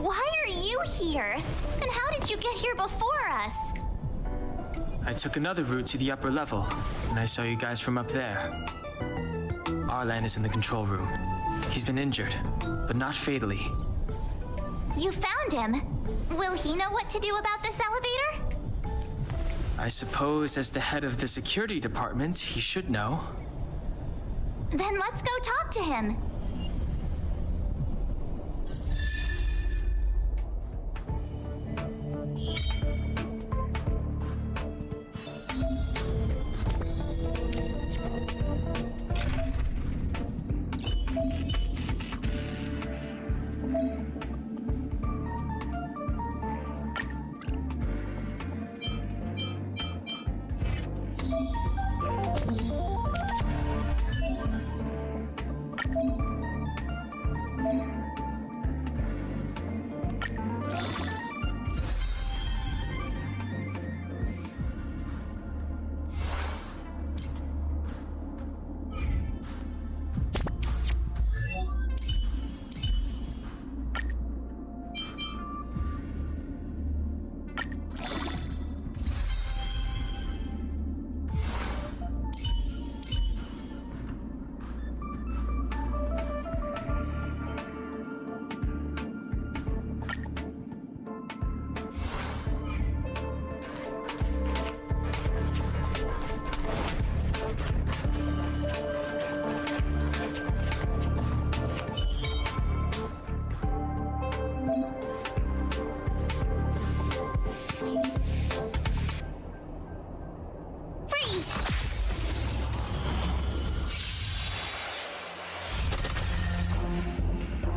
Why are you here? And how did you get here before us? I took another route to the upper level, and I saw you guys from up there. Arlan is in the control room. He's been injured, but not fatally. You found him. Will he know what to do about this elevator? I suppose as the head of the security department, he should know. Then let's go talk to him.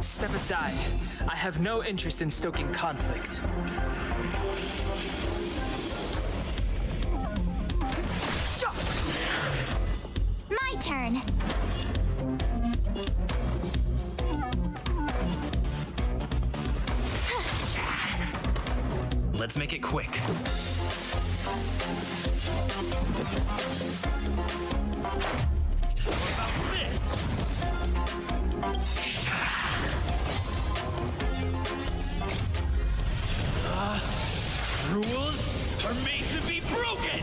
Step aside. I have no interest in stoking conflict. My turn. Let's make it quick. Rules are made to be broken!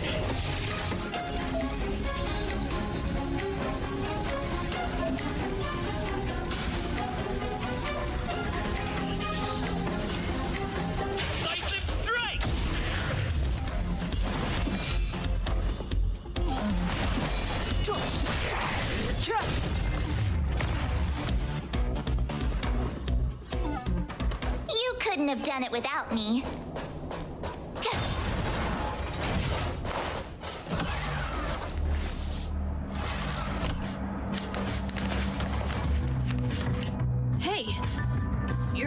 Decisive strike! You couldn't have done it without me.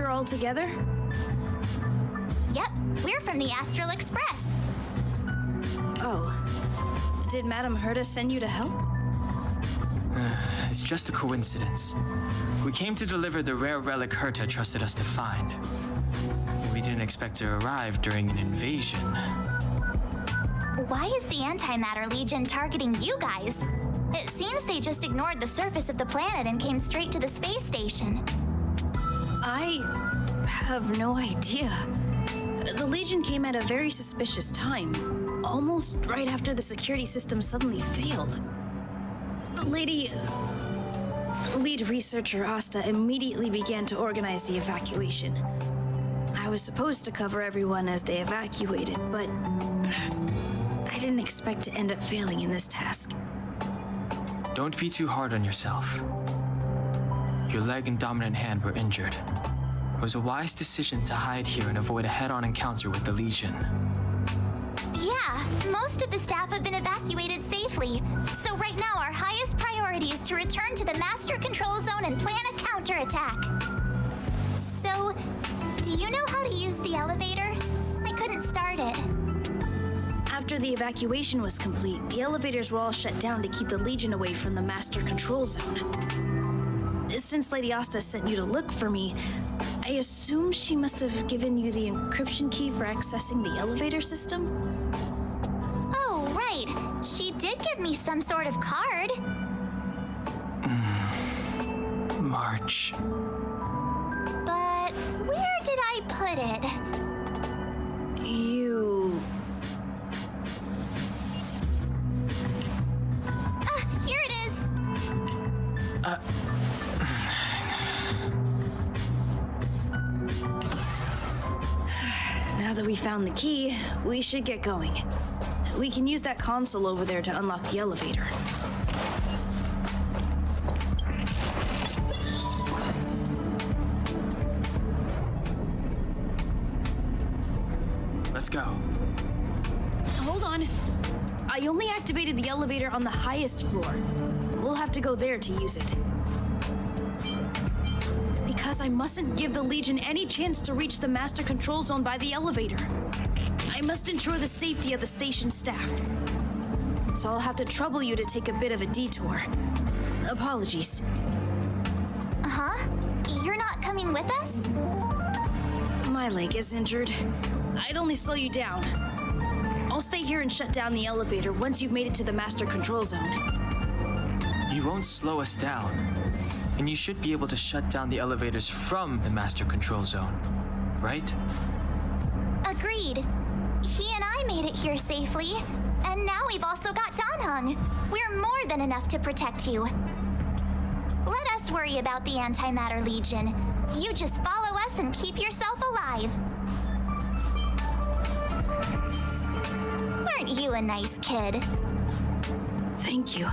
You're all together? Yep, we're from the Astral Express. Oh. Did Madame Herta send you to help? It's just a coincidence. We came to deliver the rare relic Herta trusted us to find. We didn't expect to arrive during an invasion. Why is the Antimatter Legion targeting you guys? It seems they just ignored the surface of the planet and came straight to the space station. I have no idea. The Legion came at a very suspicious time, almost right after the security system suddenly failed. Lead researcher Asta immediately began to organize the evacuation. I was supposed to cover everyone as they evacuated, but I didn't expect to end up failing in this task. Don't be too hard on yourself. Your leg and dominant hand were injured. It was a wise decision to hide here and avoid a head-on encounter with the Legion. Yeah, most of the staff have been evacuated safely. So right now our highest priority is to return to the Master Control Zone and plan a counterattack. So, do you know how to use the elevator? I couldn't start it. After the evacuation was complete, the elevators were all shut down to keep the Legion away from the Master Control Zone. Since Lady Asta sent you to look for me, I assume she must have given you the encryption key for accessing the elevator system? Oh, right. She did give me some sort of card. March. But where did I put it? Here it is. Now that we found the key, we should get going. We can use that console over there to unlock the elevator. Let's go. Hold on. I only activated the elevator on the highest floor. We'll have to go there to use it. Because I mustn't give the Legion any chance to reach the Master Control Zone by the elevator. I must ensure the safety of the station staff. So I'll have to trouble you to take a bit of a detour. Apologies. Huh? You're not coming with us? My leg is injured. I'd only slow you down. I'll stay here and shut down the elevator once you've made it to the Master Control Zone. You won't slow us down. And you should be able to shut down the elevators from the Master Control Zone, right? Agreed. He and I made it here safely, and now we've also got Danheng. We're more than enough to protect you. Let us worry about the Antimatter Legion. You just follow us and keep yourself alive. Aren't you a nice kid? Thank you.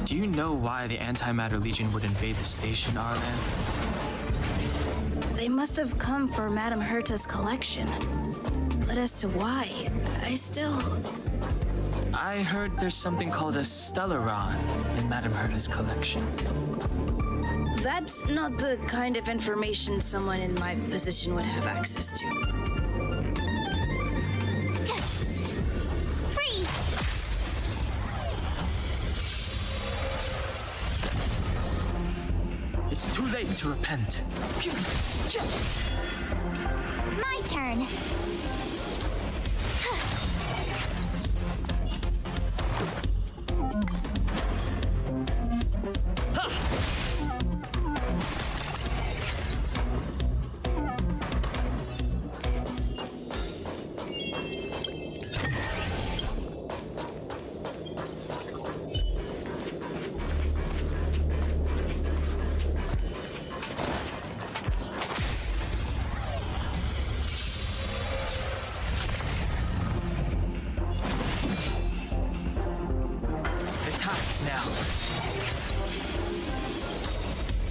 Do you know why the Antimatter Legion would invade the station, Arlan? They They must have come for Madame Herta's collection. But as to why, I still... I heard there's something called a Stellaron in Madame Herta's collection. That's not the kind of information someone in my position would have access to. Freeze! It's too late to repent. My turn.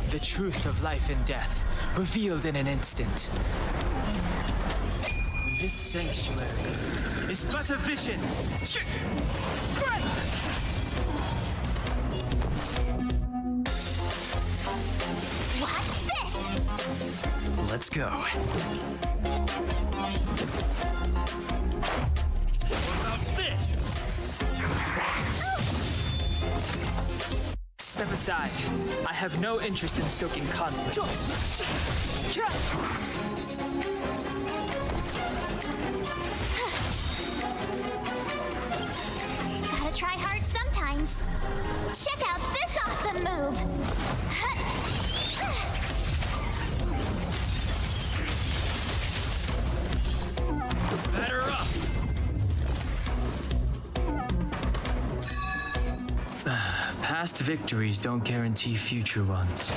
The truth of life and death, revealed in an instant. This sanctuary is but a vision. What's this? Let's go. What about this? Step aside. I have no interest in stoking conflict. Gotta try hard sometimes. Check out this awesome move. Batter up. Past victories don't guarantee future ones.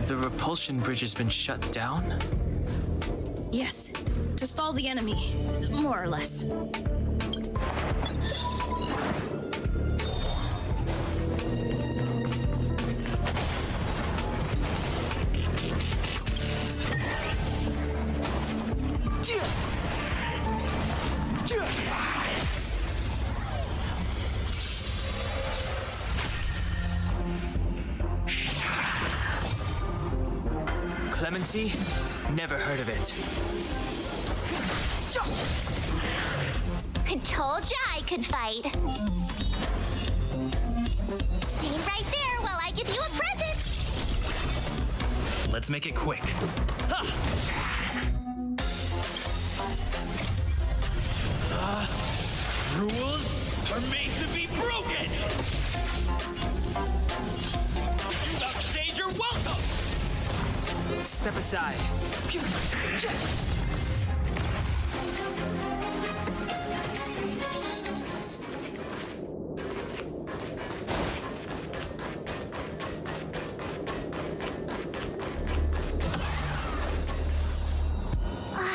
The repulsion bridge has been shut down? Yes, to stall the enemy, more or less. Clemency? Never heard of it. Told ya I could fight. Stay right there while I give you a present. Let's make it quick. Rules are made to be broken! Upstage, you're welcome! Step aside.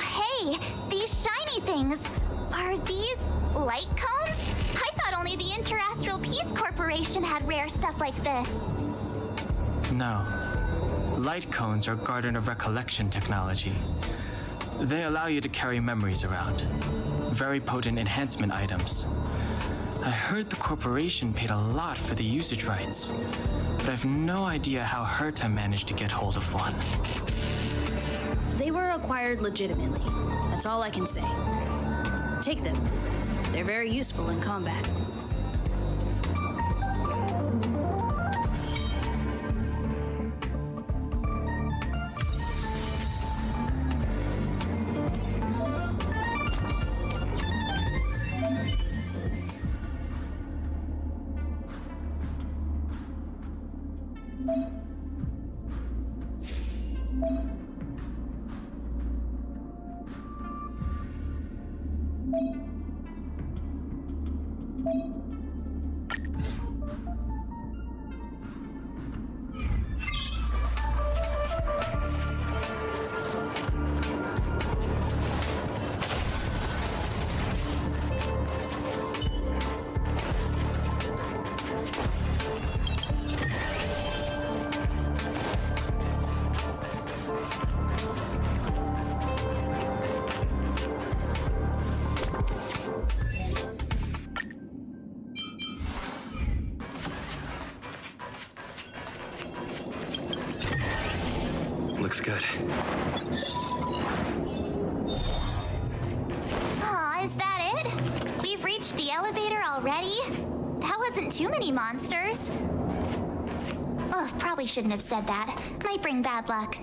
Hey, these shiny things. Are these light cones? I thought only the Interastral Peace Corporation had rare stuff like this. No. Light cones are Garden of Recollection technology. They allow you to carry memories around. Very potent enhancement items. I heard the corporation paid a lot for the usage rights, but I've no idea how Herta managed to get hold of one. They were acquired legitimately. That's all I can say. Take them. They're very useful in combat. Thank you. good. Aw, is that it? We've reached the elevator already? That wasn't too many monsters. Oh, probably shouldn't have said that. Might bring bad luck.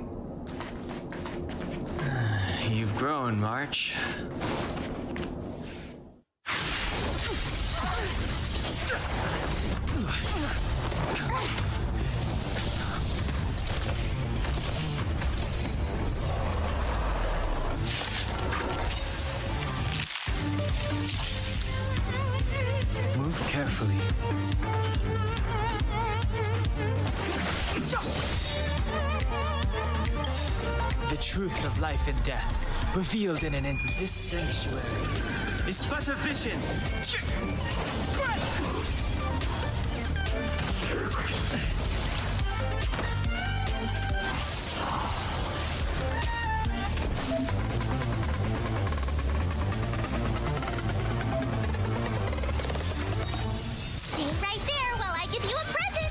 You've grown, March. Move carefully. The truth of life and death, revealed in this sanctuary, is but a vision. Stay right there while I give you a present!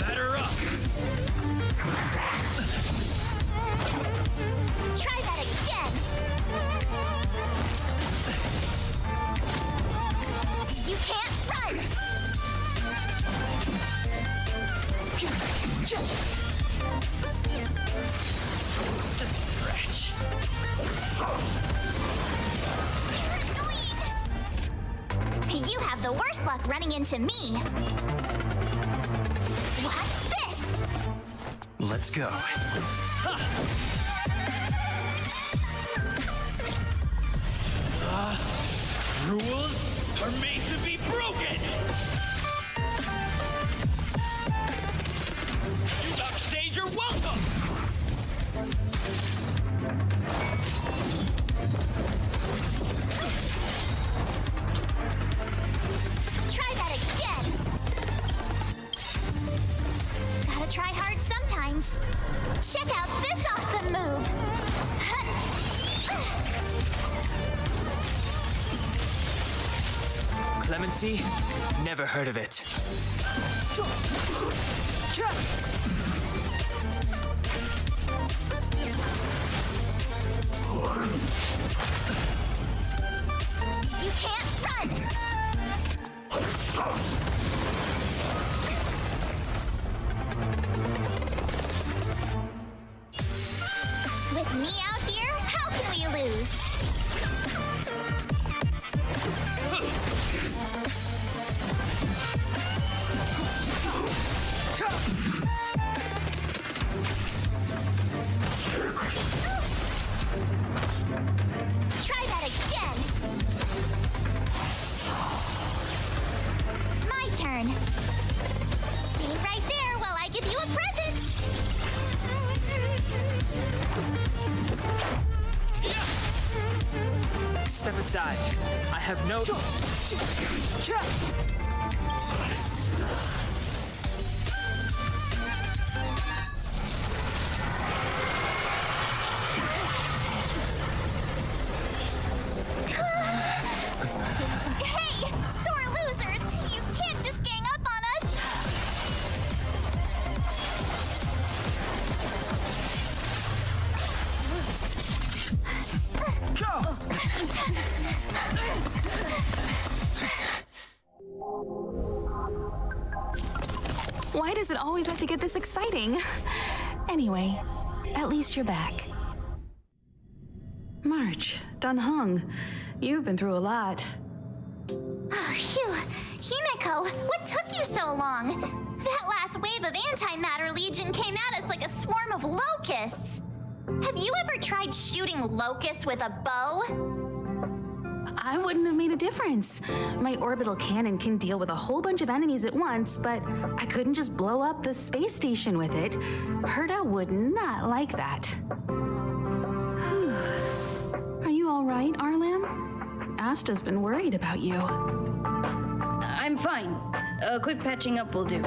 Batter up! Try that again! You can't run! Just a scratch. You have the worst luck running into me. What's this? Let's go. Rules are made to be broken! You upstage your welcome! Try that again! Gotta try hard sometimes. Check out this awesome move! Clemency? Never heard of it. You can't run! With me out here, how can we lose? Try that again! My turn. Stay right there while I give you a present! Step aside. I have no... Hey! Sore losers! You can't just gang up on us! Why does it always have to get this exciting? Anyway, at least you're back. March, Dunhung, you've been through a lot. Phew! Himeko, what took you so long? That last wave of antimatter legion came at us like a swarm of locusts. Have you ever tried shooting locusts with a bow? I wouldn't have made a difference. My orbital cannon can deal with a whole bunch of enemies at once, but I couldn't just blow up the space station with it. Herta would not like that. Are you all right, Arlam? Asta's been worried about you. I'm fine. A quick patching up will do.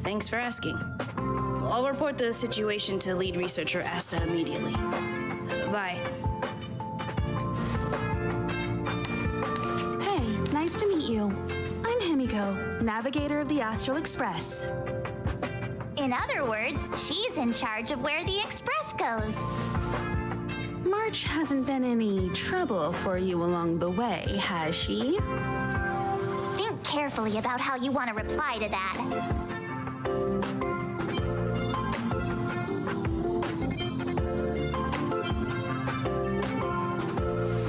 Thanks for asking. I'll report the situation to lead researcher Asta immediately. Bye. Hey, nice to meet you. I'm Himiko, navigator of the Astral Express. In other words, she's in charge of where the express goes. March hasn't been any trouble for you along the way, has she? Think carefully about how you want to reply to that.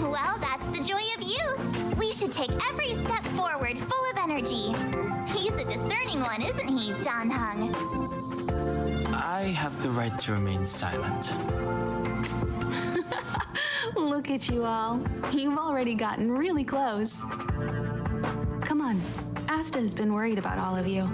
Well, that's the joy of youth. We should take every step forward full of energy. He's a discerning one, isn't he, Dan Hung? I have the right to remain silent. Look at you all. You've already gotten really close. Come on. Asta has been worried about all of you.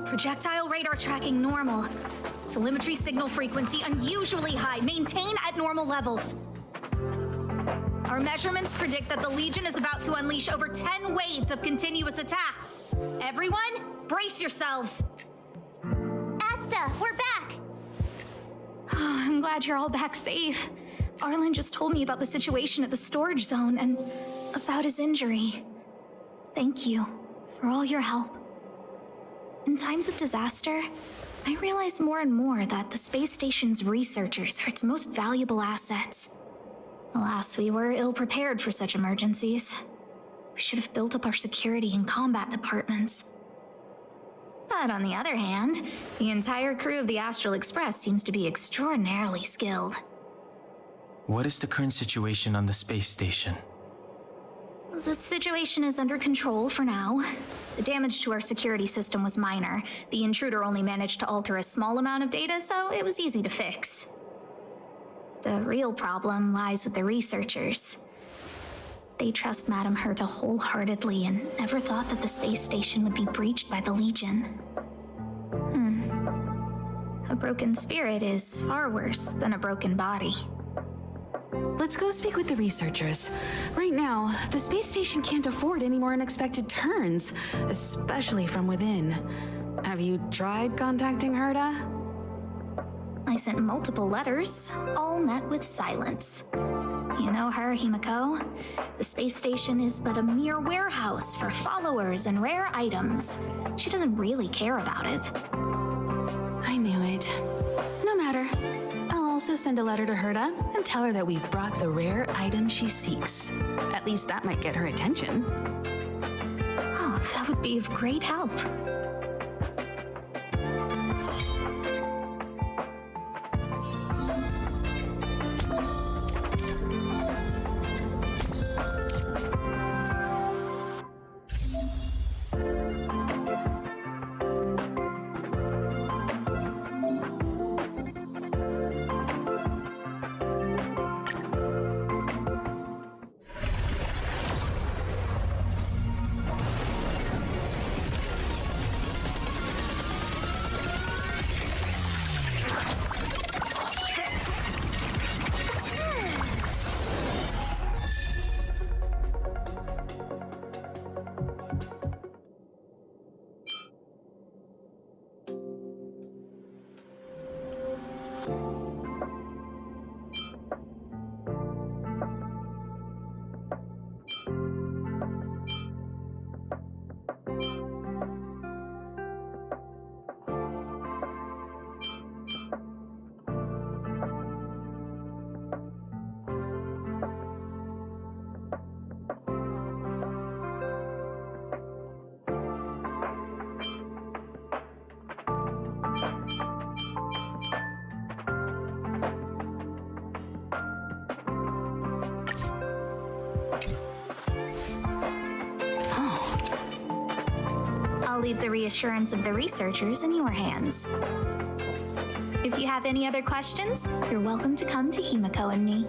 Projectile radar tracking normal. Telemetry signal frequency unusually high. Maintain at normal levels. Our measurements predict that the Legion is about to unleash over 10 waves of continuous attacks. Everyone, brace yourselves. Asta, we're back. I'm glad you're all back safe. Arlen just told me about the situation at the storage zone and about his injury. Thank you for all your help. In times of disaster, I realize more and more that the space station's researchers are its most valuable assets. Alas, we were ill-prepared for such emergencies. We should have built up our security and combat departments. But on the other hand, the entire crew of the Astral Express seems to be extraordinarily skilled. What is the current situation on the space station? The situation is under control for now. The damage to our security system was minor. The intruder only managed to alter a small amount of data, so it was easy to fix. The real problem lies with the researchers. They trust Madame Herta wholeheartedly and never thought that the space station would be breached by the Legion. A broken spirit is far worse than a broken body. Let's go speak with the researchers. Right now, the space station can't afford any more unexpected turns, especially from within. Have you tried contacting Herta? I sent multiple letters, all met with silence. You know her, Himiko. The space station is but a mere warehouse for followers and rare items. She doesn't really care about it. I knew it. No matter. I'll also send a letter to Herta and tell her that we've brought the rare item she seeks. At least that might get her attention. Oh, that would be of great help. leave the reassurance of the researchers in your hands. If you have any other questions, you're welcome to come to Himiko and me.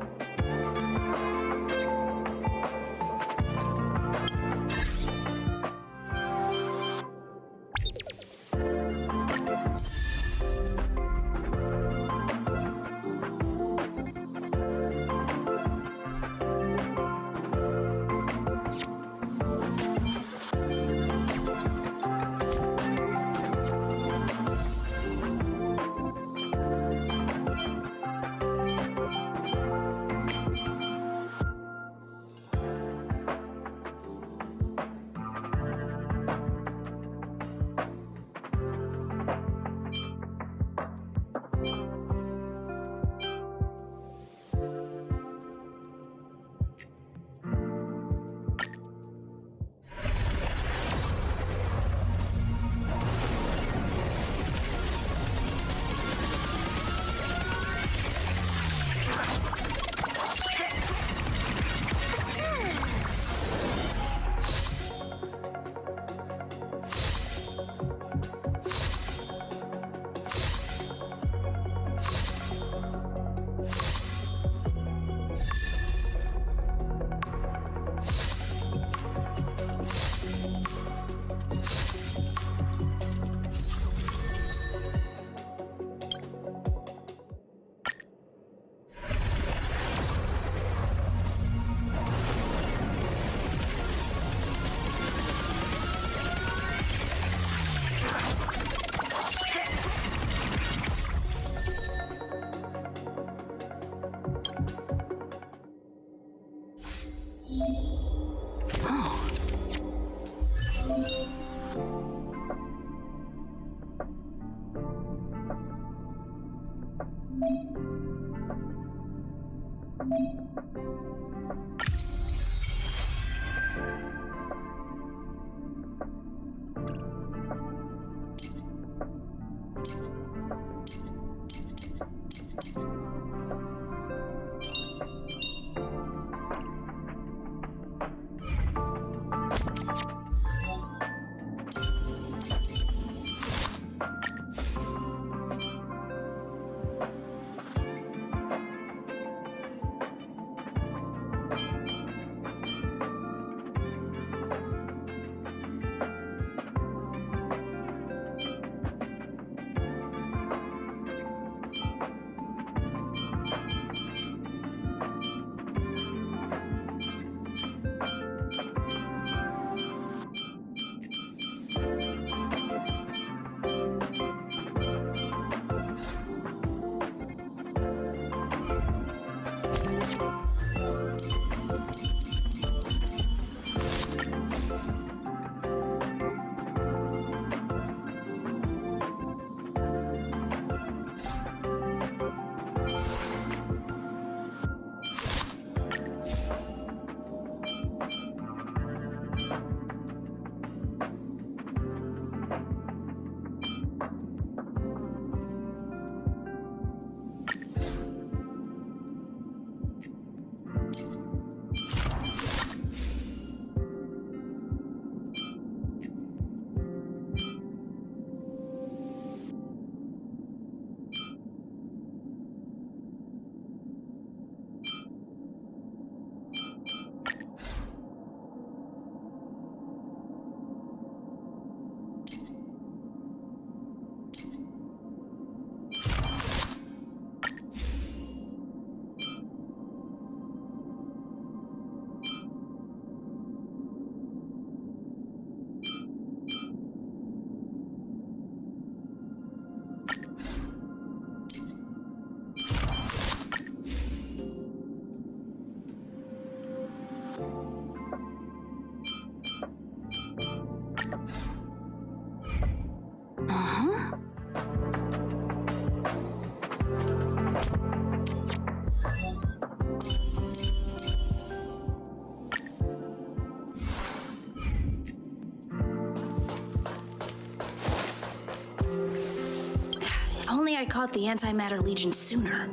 If only I caught the Antimatter Legion sooner.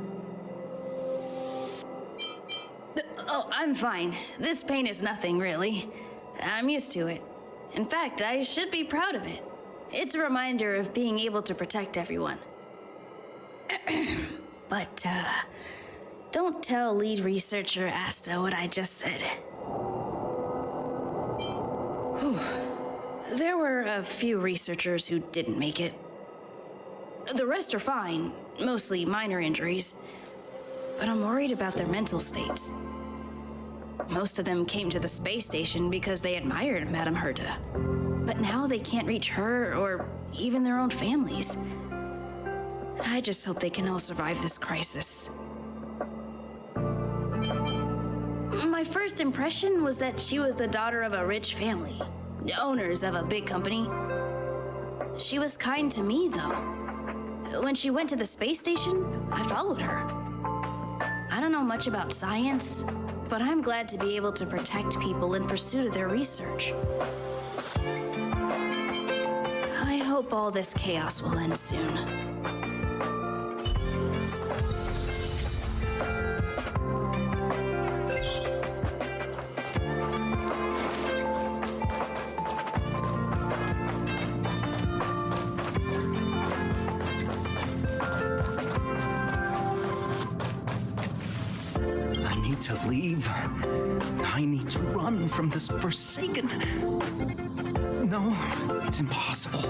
Oh, I'm fine. This pain is nothing, really. I'm used to it. In fact, I should be proud of it. It's a reminder of being able to protect everyone. But, don't tell lead researcher Asta what I just said. Whew. There were a few researchers who didn't make it. The rest are fine, mostly minor injuries. But I'm worried about their mental states. Most of them came to the space station because they admired Madame Herta. But now they can't reach her or even their own families. I just hope they can all survive this crisis. My first impression was that she was the daughter of a rich family, owners of a big company. She was kind to me, though. When she went to the space station, I followed her. I don't know much about science, but I'm glad to be able to protect people in pursuit of their research. I hope all this chaos will end soon. To leave. I need to run from this forsaken... No, it's impossible.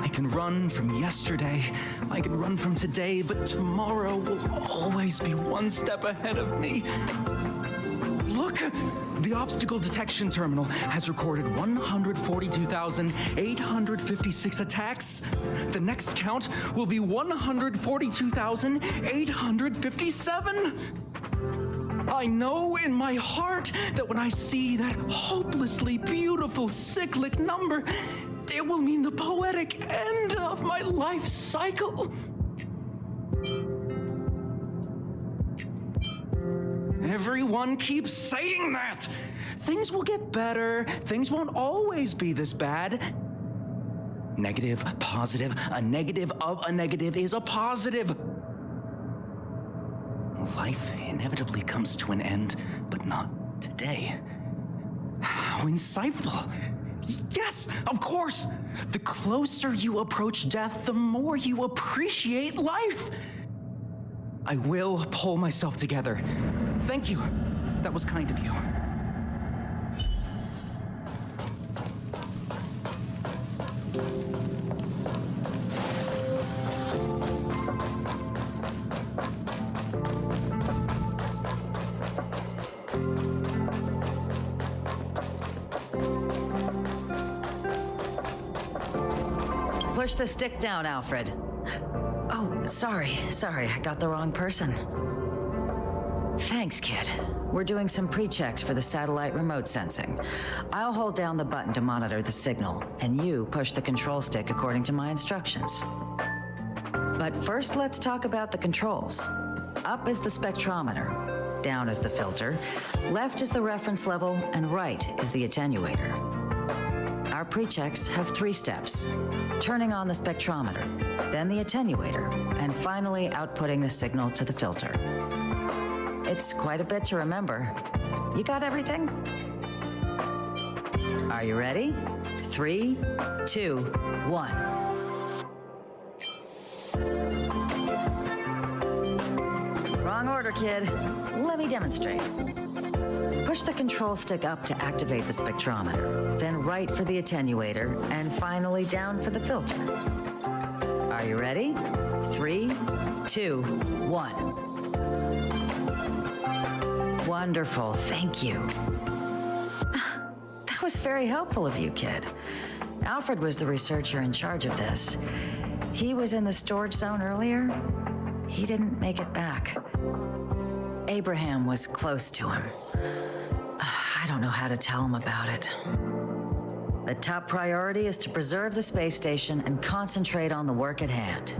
I can run from yesterday, I can run from today, but tomorrow will always be one step ahead of me. Look! The obstacle detection terminal has recorded 142,856 attacks. The next count will be 142,857. I know in my heart that when I see that hopelessly beautiful cyclic number, it will mean the poetic end of my life cycle. Everyone keeps saying that. Things will get better. Things won't always be this bad. Negative, positive, a negative of a negative is a positive. Life inevitably comes to an end, but not today. How insightful. Yes, of course. The closer you approach death, the more you appreciate life. I will pull myself together. Thank you. That was kind of you. Push the stick down, Alfred. Oh, sorry, I got the wrong person. Thanks, kid. We're doing some pre-checks for the satellite remote sensing. I'll hold down the button to monitor the signal, and you push the control stick according to my instructions. But first, let's talk about the controls. Up is the spectrometer, down is the filter, left is the reference level, and right is the attenuator. Our pre-checks have 3 steps. Turning on the spectrometer, then the attenuator, and finally outputting the signal to the filter. It's quite a bit to remember. You got everything? Are you ready? 3, 2, 1. Wrong order, kid. Let me demonstrate. Push the control stick up to activate the spectrometer, then right for the attenuator, and finally down for the filter. Are you ready? 3, 2, 1. Wonderful, thank you. That was very helpful of you, kid. Alfred was the researcher in charge of this. He was in the storage zone earlier. He didn't make it back. Abraham was close to him. I don't know how to tell him about it. The top priority is to preserve the space station and concentrate on the work at hand.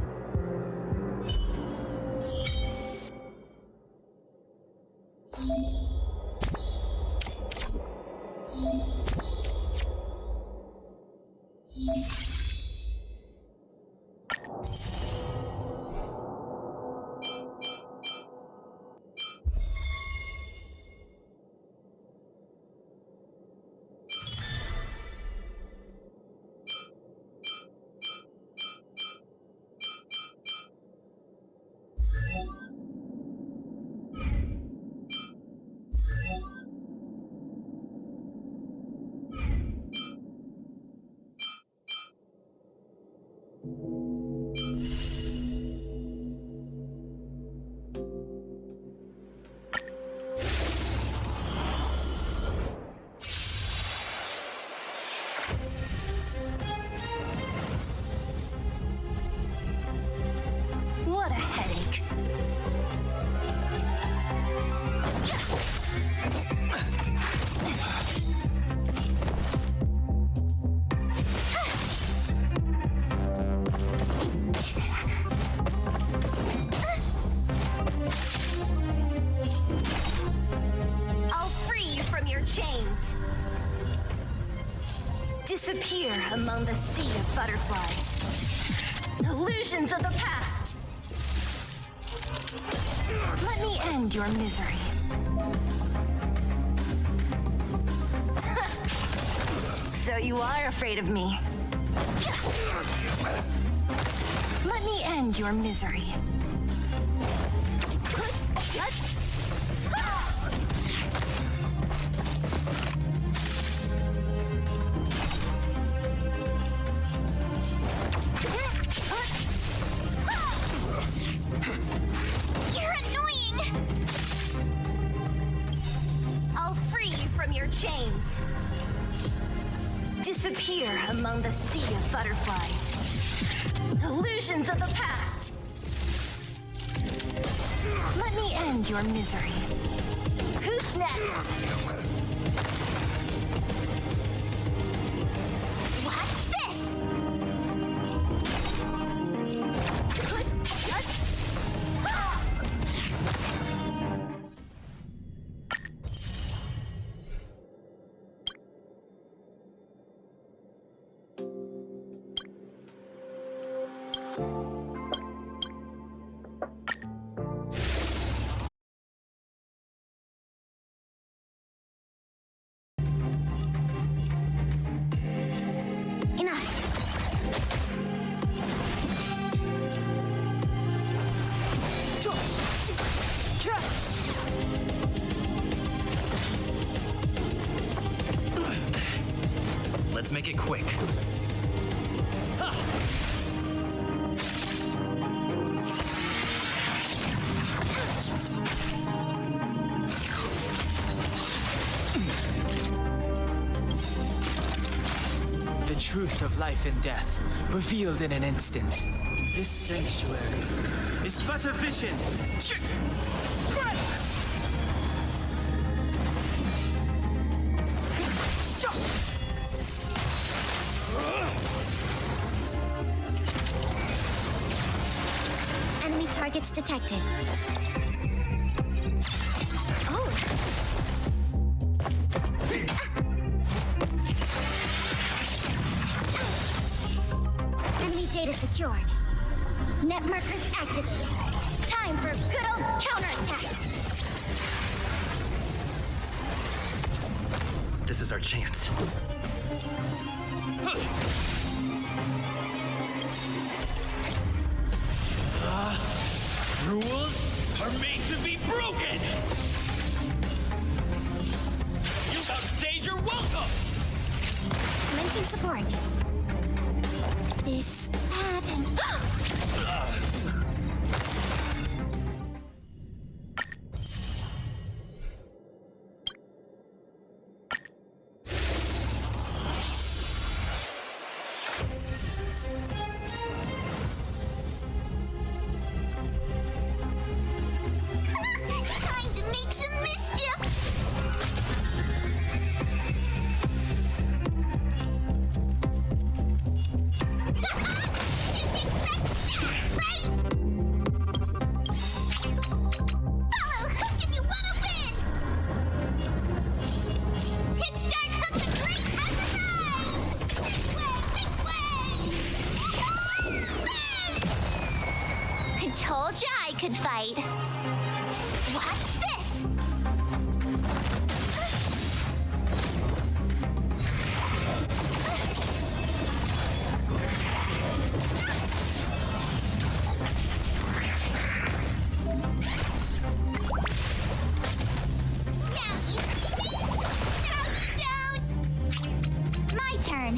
Disappear among the sea of butterflies. Illusions of the past. Let me end your misery. So you are afraid of me. Let me end your misery. You're annoying! I'll free you from your chains. Disappear among the sea of butterflies. Illusions of the past. Let me end your misery. Who's next? What's this? Let's make it quick. The truth of life and death, revealed in an instant. This sanctuary is but a vision. Enemy targets detected. Oh. Enemy data secured. Net markers activated. Time for a good old counterattack. This is our chance. Rules are made to be broken! You outstayed your welcome! Commencing support. This, that, and... Time to make some mischief! Told ya I could fight. What's this? Now you see me? No, don't! My turn.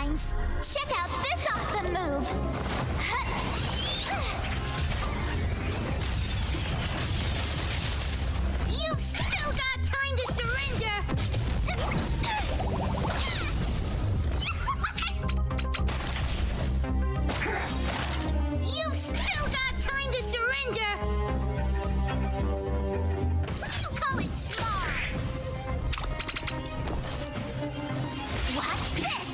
minds. Check out this awesome move. You've still got time to surrender. You've still got time to surrender. You call it smart. Watch this.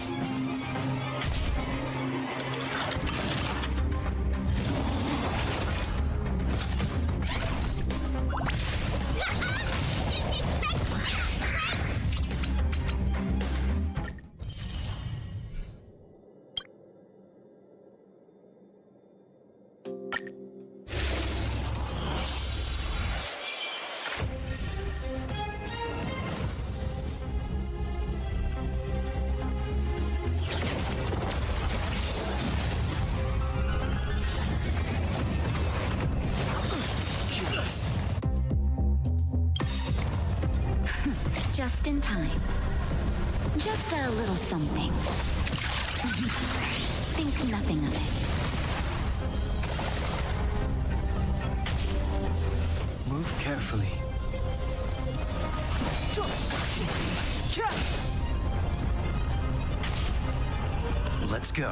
Just in time. Just a little something. Think nothing of it. Move carefully. Let's go.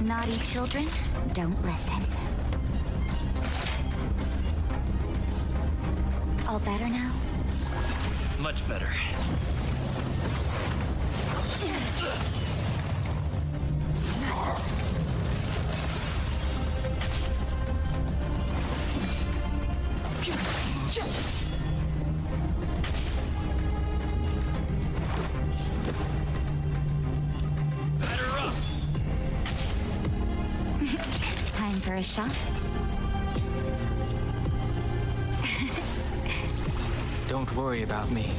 Naughty children, don't listen. All better now? Much better. Time for a shot. Don't worry about me.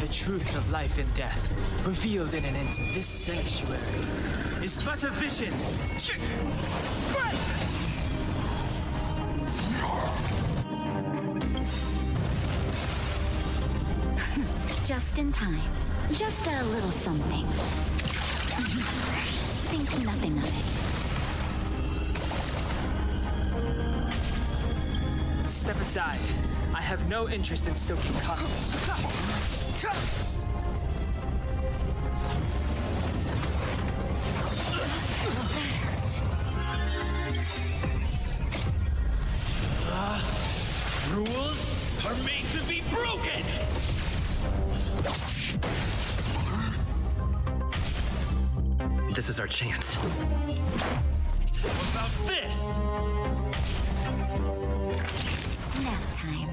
The truth of life and death, revealed in an instant. This sanctuary is but a vision. Just in time. Just a little something. Think nothing of it. Step aside. I have no interest in stoking conflict. Rules are made to be broken! This is our chance. How about this? Nap time.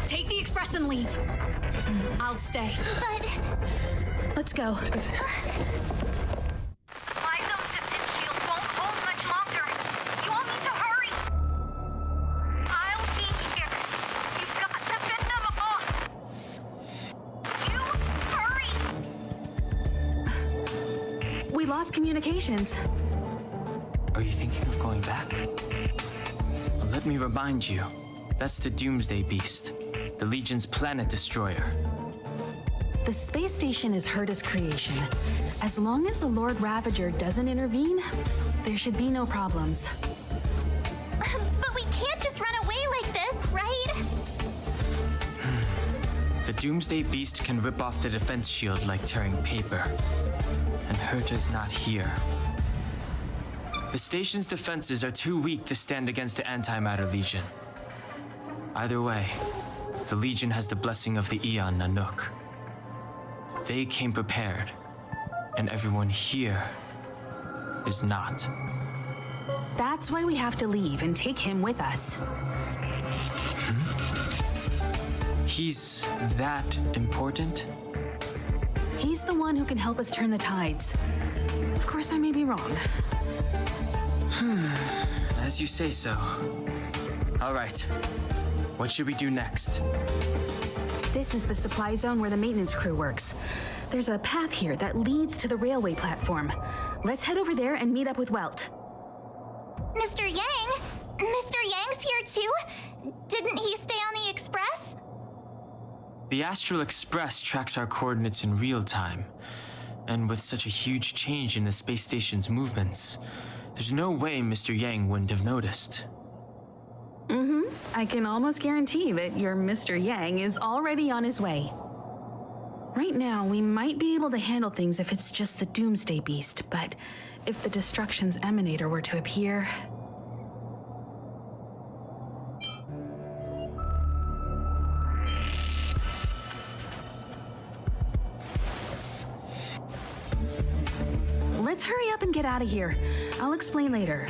Take the express and leave. I'll stay. But let's go. my zone's defense shield won't hold much longer. You all need to hurry. I'll be here. You've got to fend them off. You hurry. We lost communications. Are you thinking of going back? Let me remind you, that's the Doomsday Beast, the Legion's planet destroyer. The space station is Herta's creation. As long as the Lord Ravager doesn't intervene, there should be no problems. But we can't just run away like this, right? The Doomsday Beast can rip off the defense shield like tearing paper. And Herta's not here. The station's defenses are too weak to stand against the Antimatter Legion. Either way, the Legion has the blessing of the Aeon Nanook. They came prepared, and everyone here is not. That's why we have to leave and take him with us. He's that important? He's the one who can help us turn the tides. Of course, I may be wrong. As you say so. All right. What should we do next? This is the supply zone where the maintenance crew works. There's a path here that leads to the railway platform. Let's head over there and meet up with Welt. Mr. Yang? Mr. Yang's here too? Didn't he stay on the Express? The Astral Express tracks our coordinates in real time. And with such a huge change in the space station's movements, there's no way Mr. Yang wouldn't have noticed. I can almost guarantee that your Mr. Yang is already on his way. Right now, we might be able to handle things if it's just the Doomsday Beast, but if the Destruction's Emanator were to appear... Let's hurry up and get out of here. I'll explain later.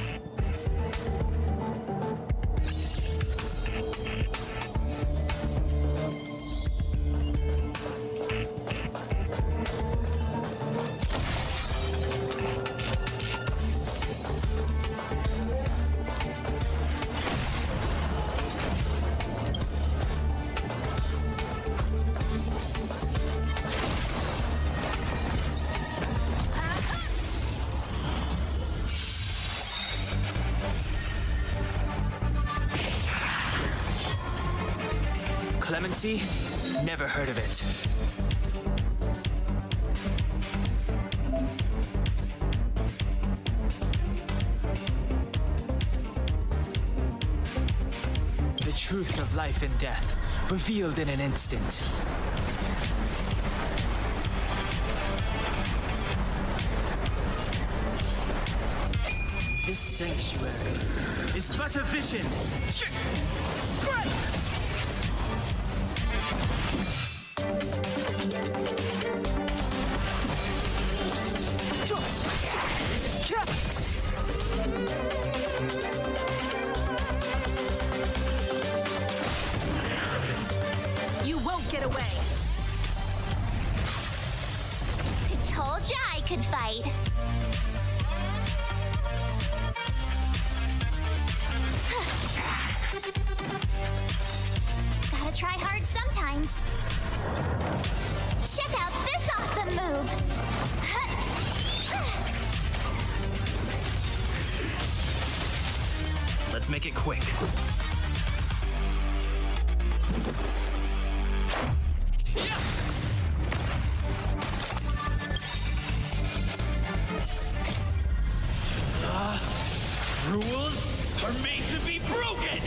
Clemency? Never heard of it. The truth of life and death, revealed in an instant. This sanctuary is but a vision. You won't get away. I told ya I could fight. Gotta try hard sometimes. Check out this awesome move. Let's make it quick. Rules are made to be broken!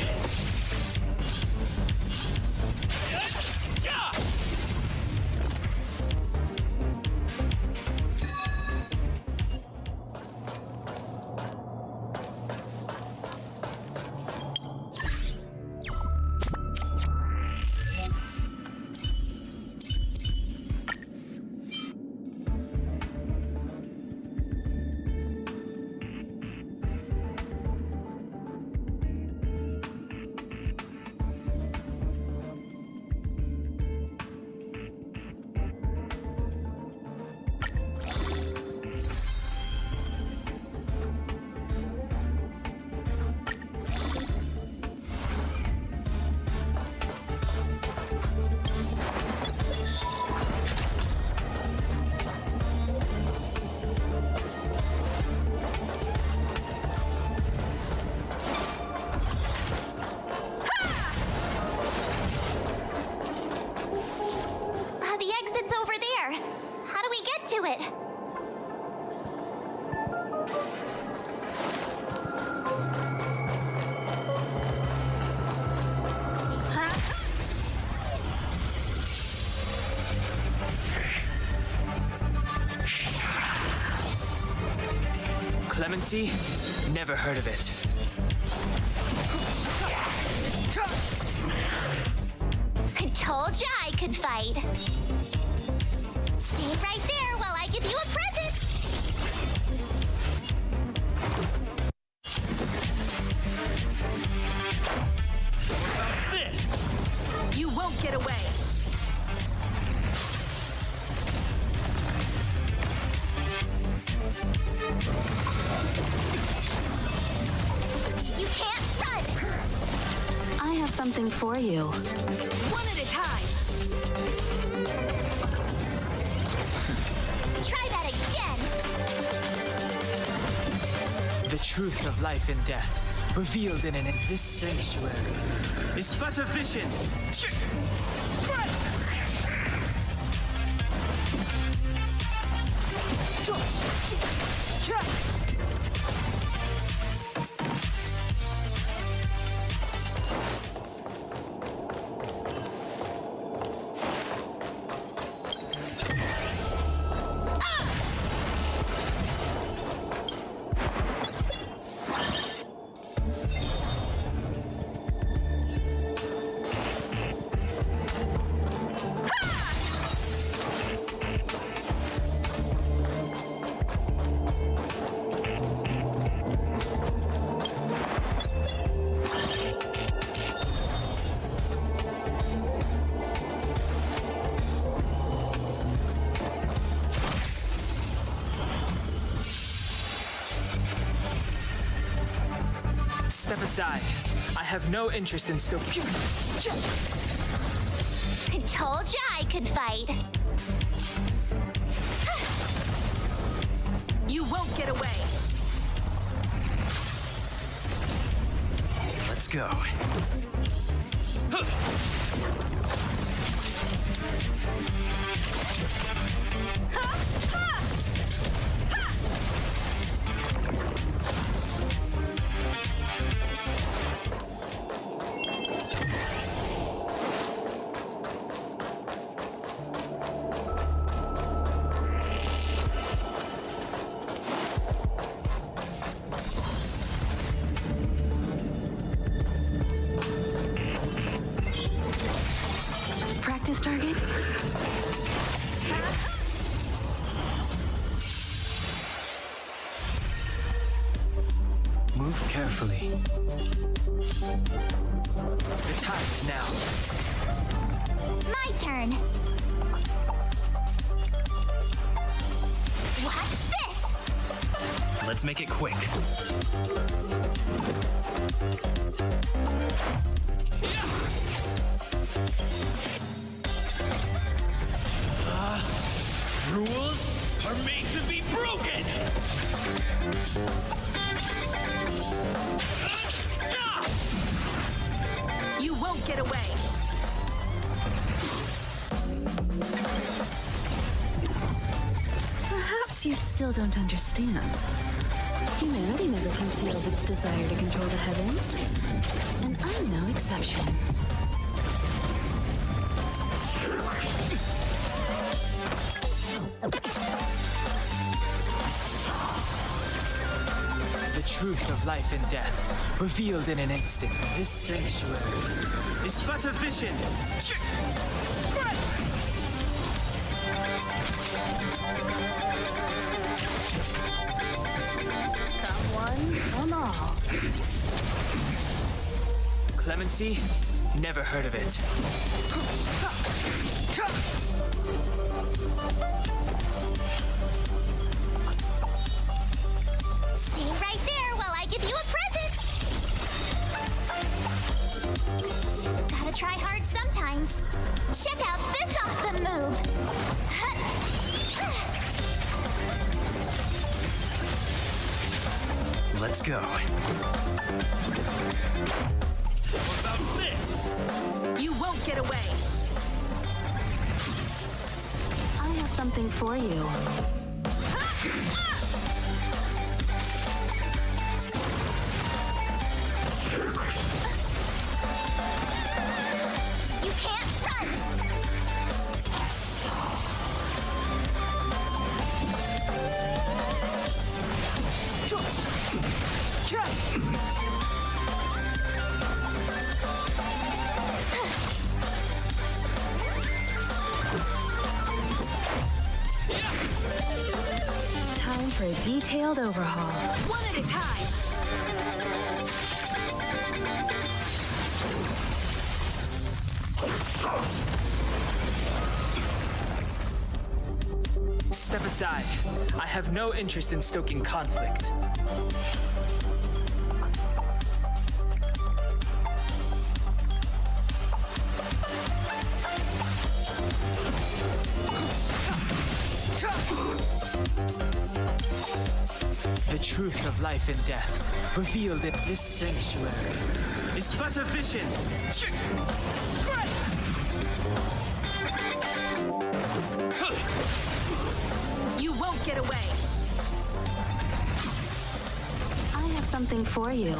Clemency? Never heard of it. I told ya I could fight. Stay right there while I give you a present. won't get away. You can't run! I have something for you. One at a time. Try that again! The truth of life and death, revealed in this sanctuary, is but a vision. Step aside. I have no interest in still. I told ya I could fight. You won't get away. Let's go. Practice target? Move carefully. The time is now. My turn. Watch this! Let's make it quick. Rules are made to be broken! You won't get away. Perhaps you still don't understand. Humanity never conceals its desire to control the heavens. And I'm no exception. The truth of life and death, revealed in an instant. This sanctuary is but a vision. Come one, come all. Clemency? Never heard of it. Stay right there while I give you a present! Gotta try hard sometimes. Check out this awesome move! Let's go. What about this? You won't get away. I have something for you. You can't run! Time for a detailed overhaul. One at a time. inside. I have no interest in stoking conflict. The truth of life and death, revealed in this sanctuary, is but a vision. You won't get away. I have something for you.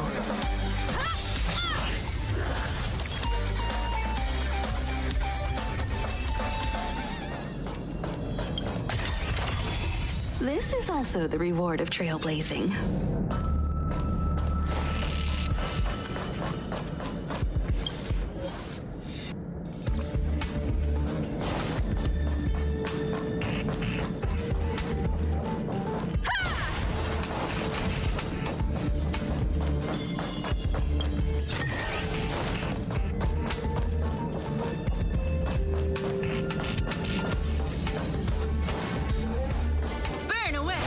This is also the reward of trailblazing. Burn away.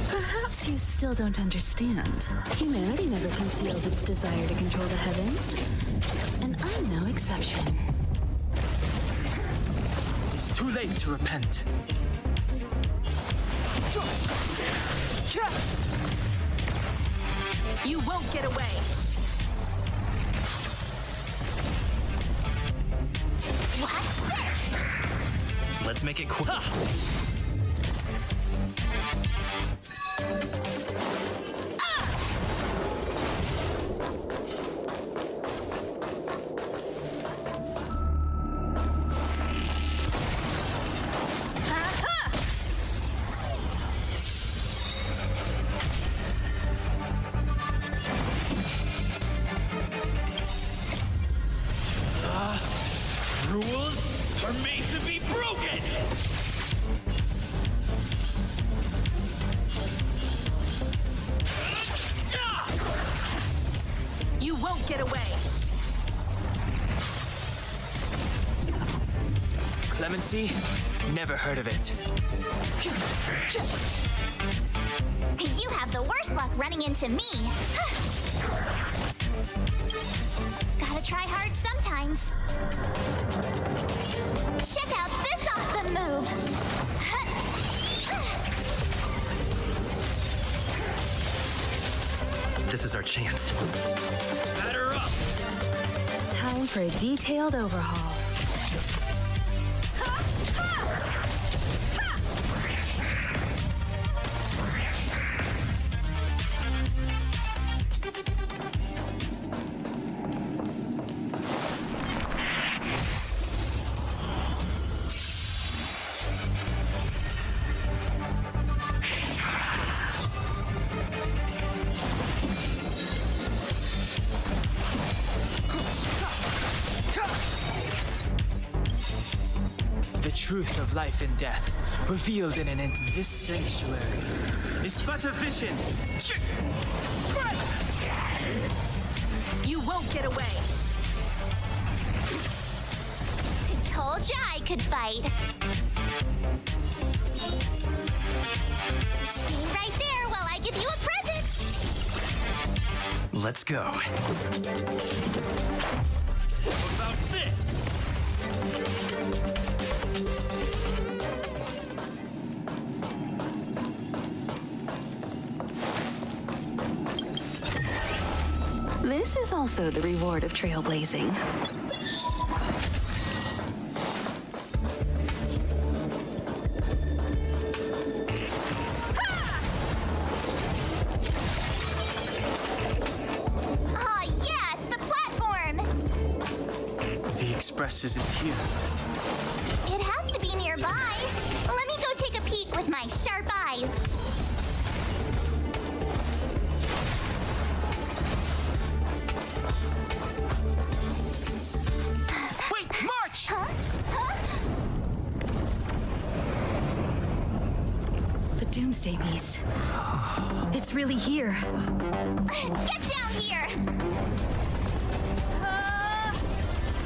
Perhaps you still don't understand. Humanity never conceals its desire to control the heavens. And I'm no exception. It's too late to repent. You won't get away. Watch this! Let's make it quick. Rules are made to be broken! You won't get away. Clemency? Never heard of it. You have the worst luck running into me. Gotta try hard sometimes. Check out this awesome move. This is our chance. Batter up! Time for a detailed overhaul. The truth of life and death, revealed in this sanctuary, is but a vision. You won't get away. Told ya I could fight. Stay right there while I give you a present. Let's go. How about this? This is also the reward of trailblazing. Aw, yeah, it's the platform. The Express isn't here. It has to be nearby. Let me go take a peek with my sharp eyes. Wait, March! The Doomsday Beast. It's really here. Get down here!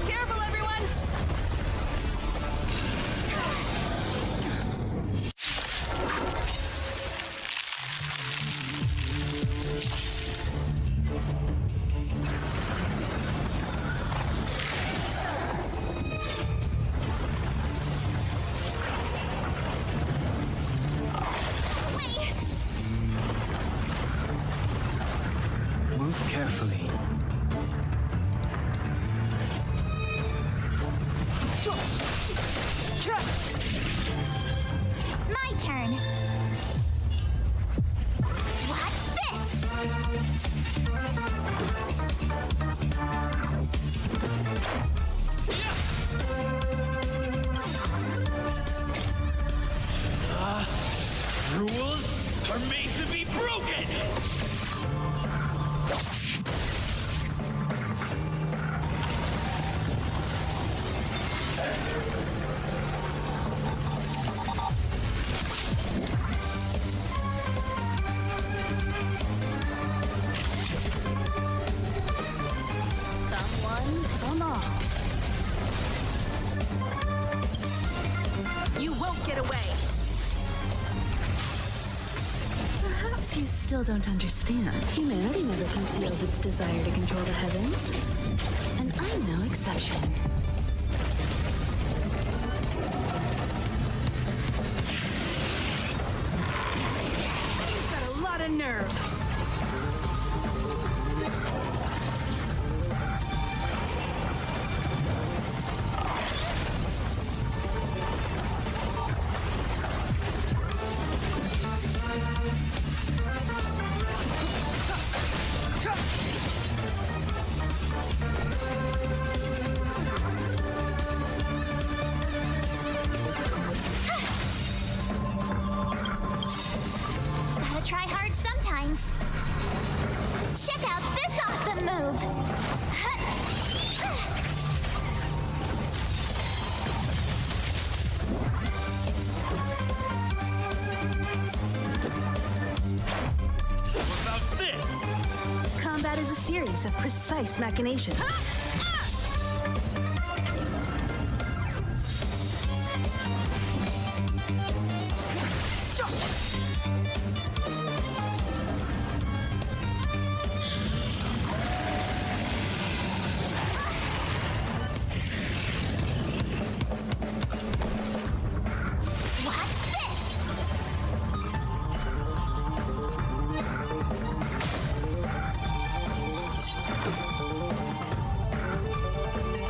Careful, everyone! Move carefully. My turn. Watch this! Rules are made to be broken! Someone will know. You won't get away! Perhaps you still don't understand. Humanity never conceals its desire to control the heavens. And I'm no exception. You've got a lot of nerve. Gotta try hard sometimes. Check out this awesome move! What about this? Combat is a series of precise machinations. Watch this!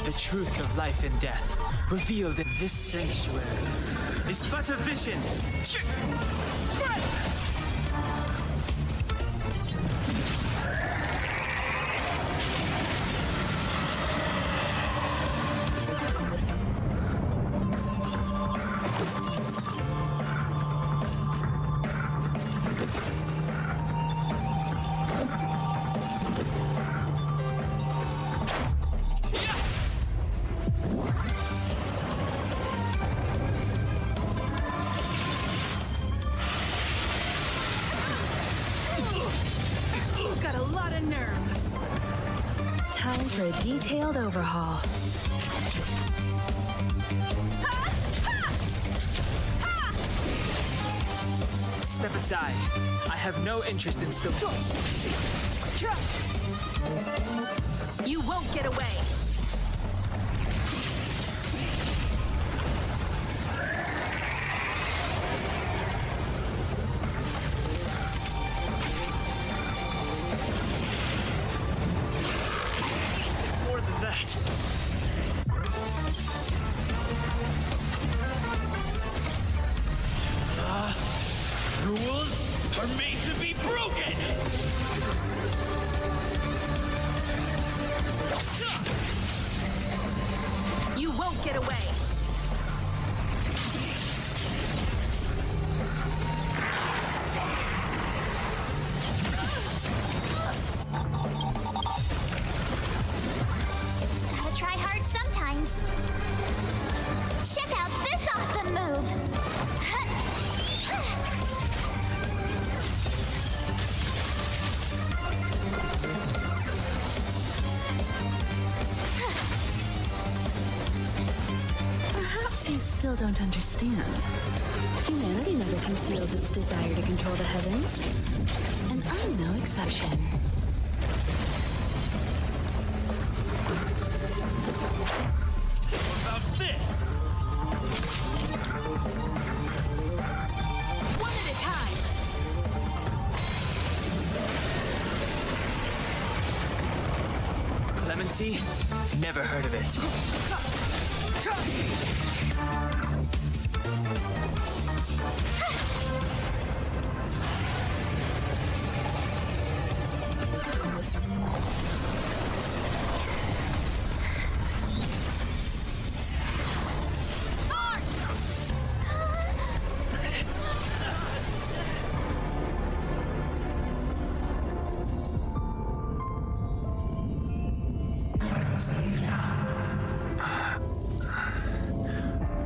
The truth of life and death, revealed in this sanctuary, is but a vision. You've got a lot of nerve. Time for a detailed overhaul. Step aside. I have no interest in still. You won't get away! More than that. Rules are made to be broken! still don't understand. Humanity never conceals its desire to control the heavens. And I'm no exception. What about this? One at a time. Clemency? Never heard of it.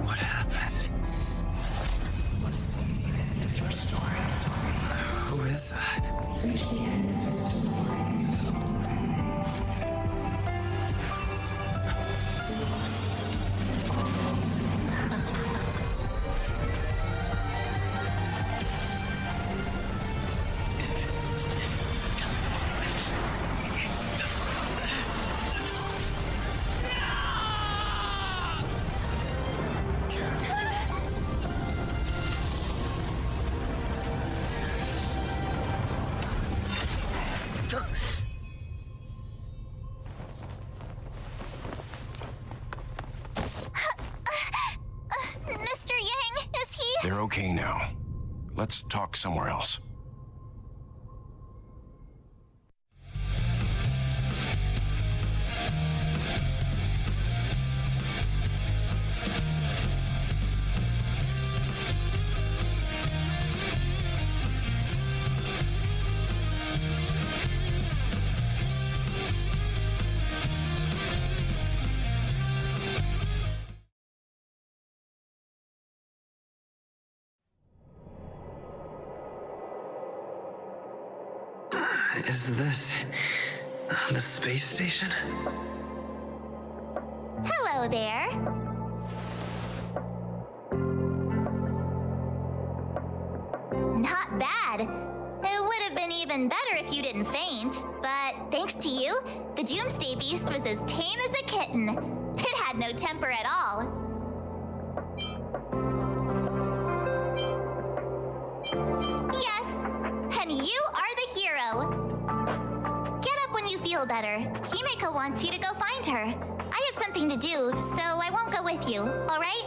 What happened? What's the end of your story? Who is that? Reach the end of the story. Mr. Yang, is he? They're okay now. Let's talk somewhere else. Is this the space station? Hello there. Not bad. It would have been even better if you didn't faint, but thanks to you, the Doomsday Beast was as tame as a kitten. It had no temper at all. Yes, and you are the hero. Get up when you feel better. Himeko wants you to go find her. I have something to do, so I won't go with you, alright?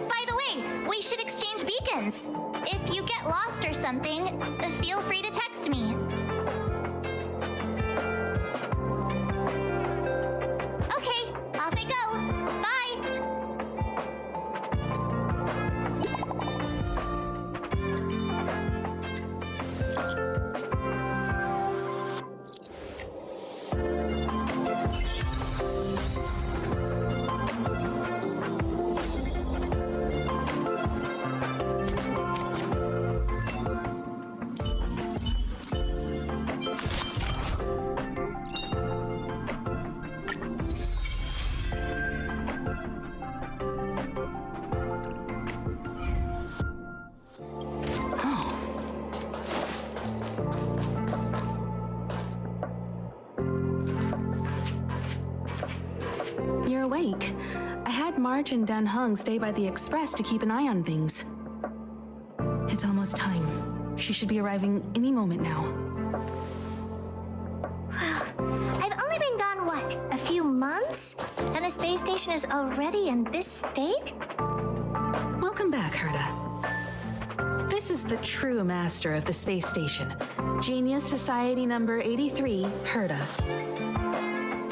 By the way, we should exchange beacons. If you get lost or something, feel free to text me. Okay, off I go. Bye! You're awake. I had March and Dan Hung stay by the express to keep an eye on things. It's almost time. She should be arriving any moment now. I've only been gone, what, a few months? And the space station is already in this state? Welcome back, Herta. This is the true master of the space station. Genius Society number 83, Herta.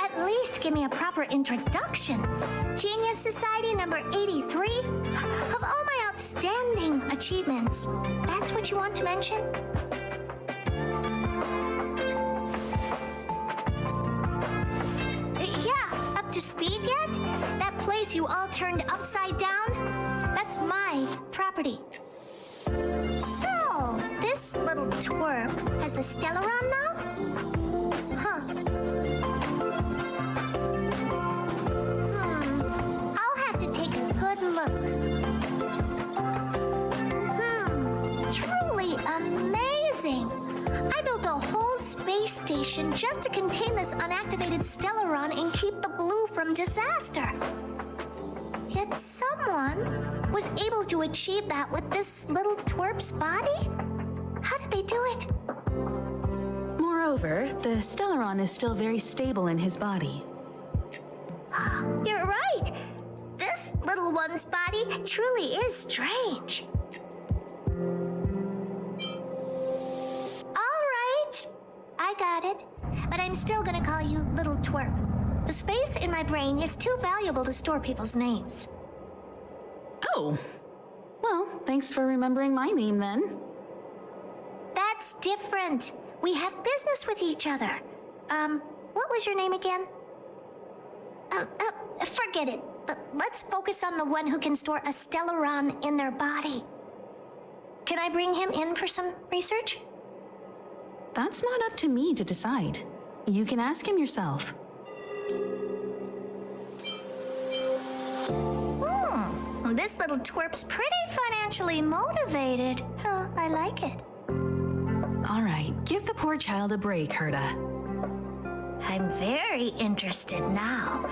At least give me a proper introduction. Genius Society number 83? Of all my outstanding achievements, that's what you want to mention? Yeah, up to speed yet? That place you all turned upside down? That's my property. So, this little twerp has the Stellaron now? Huh. I'll have to take a good look. Truly amazing. I built a whole space station just to contain this unactivated Stellaron and keep the blue from disaster. Yet someone was able to achieve that with this little twerp's body? How did they do it? Moreover, the Stellaron is still very stable in his body. You're right. This little one's body truly is strange. All right, I got it. But I'm still gonna call you Little Twerp. The space in my brain is too valuable to store people's names. Oh. Well, thanks for remembering my name then. That's different. We have business with each other. What was your name again? Forget it. Let's focus on the one who can store a Stellaron in their body. Can I bring him in for some research? That's not up to me to decide. You can ask him yourself. This little twerp's pretty financially motivated. Oh, I like it. All right, give the poor child a break, Herta. I'm very interested now.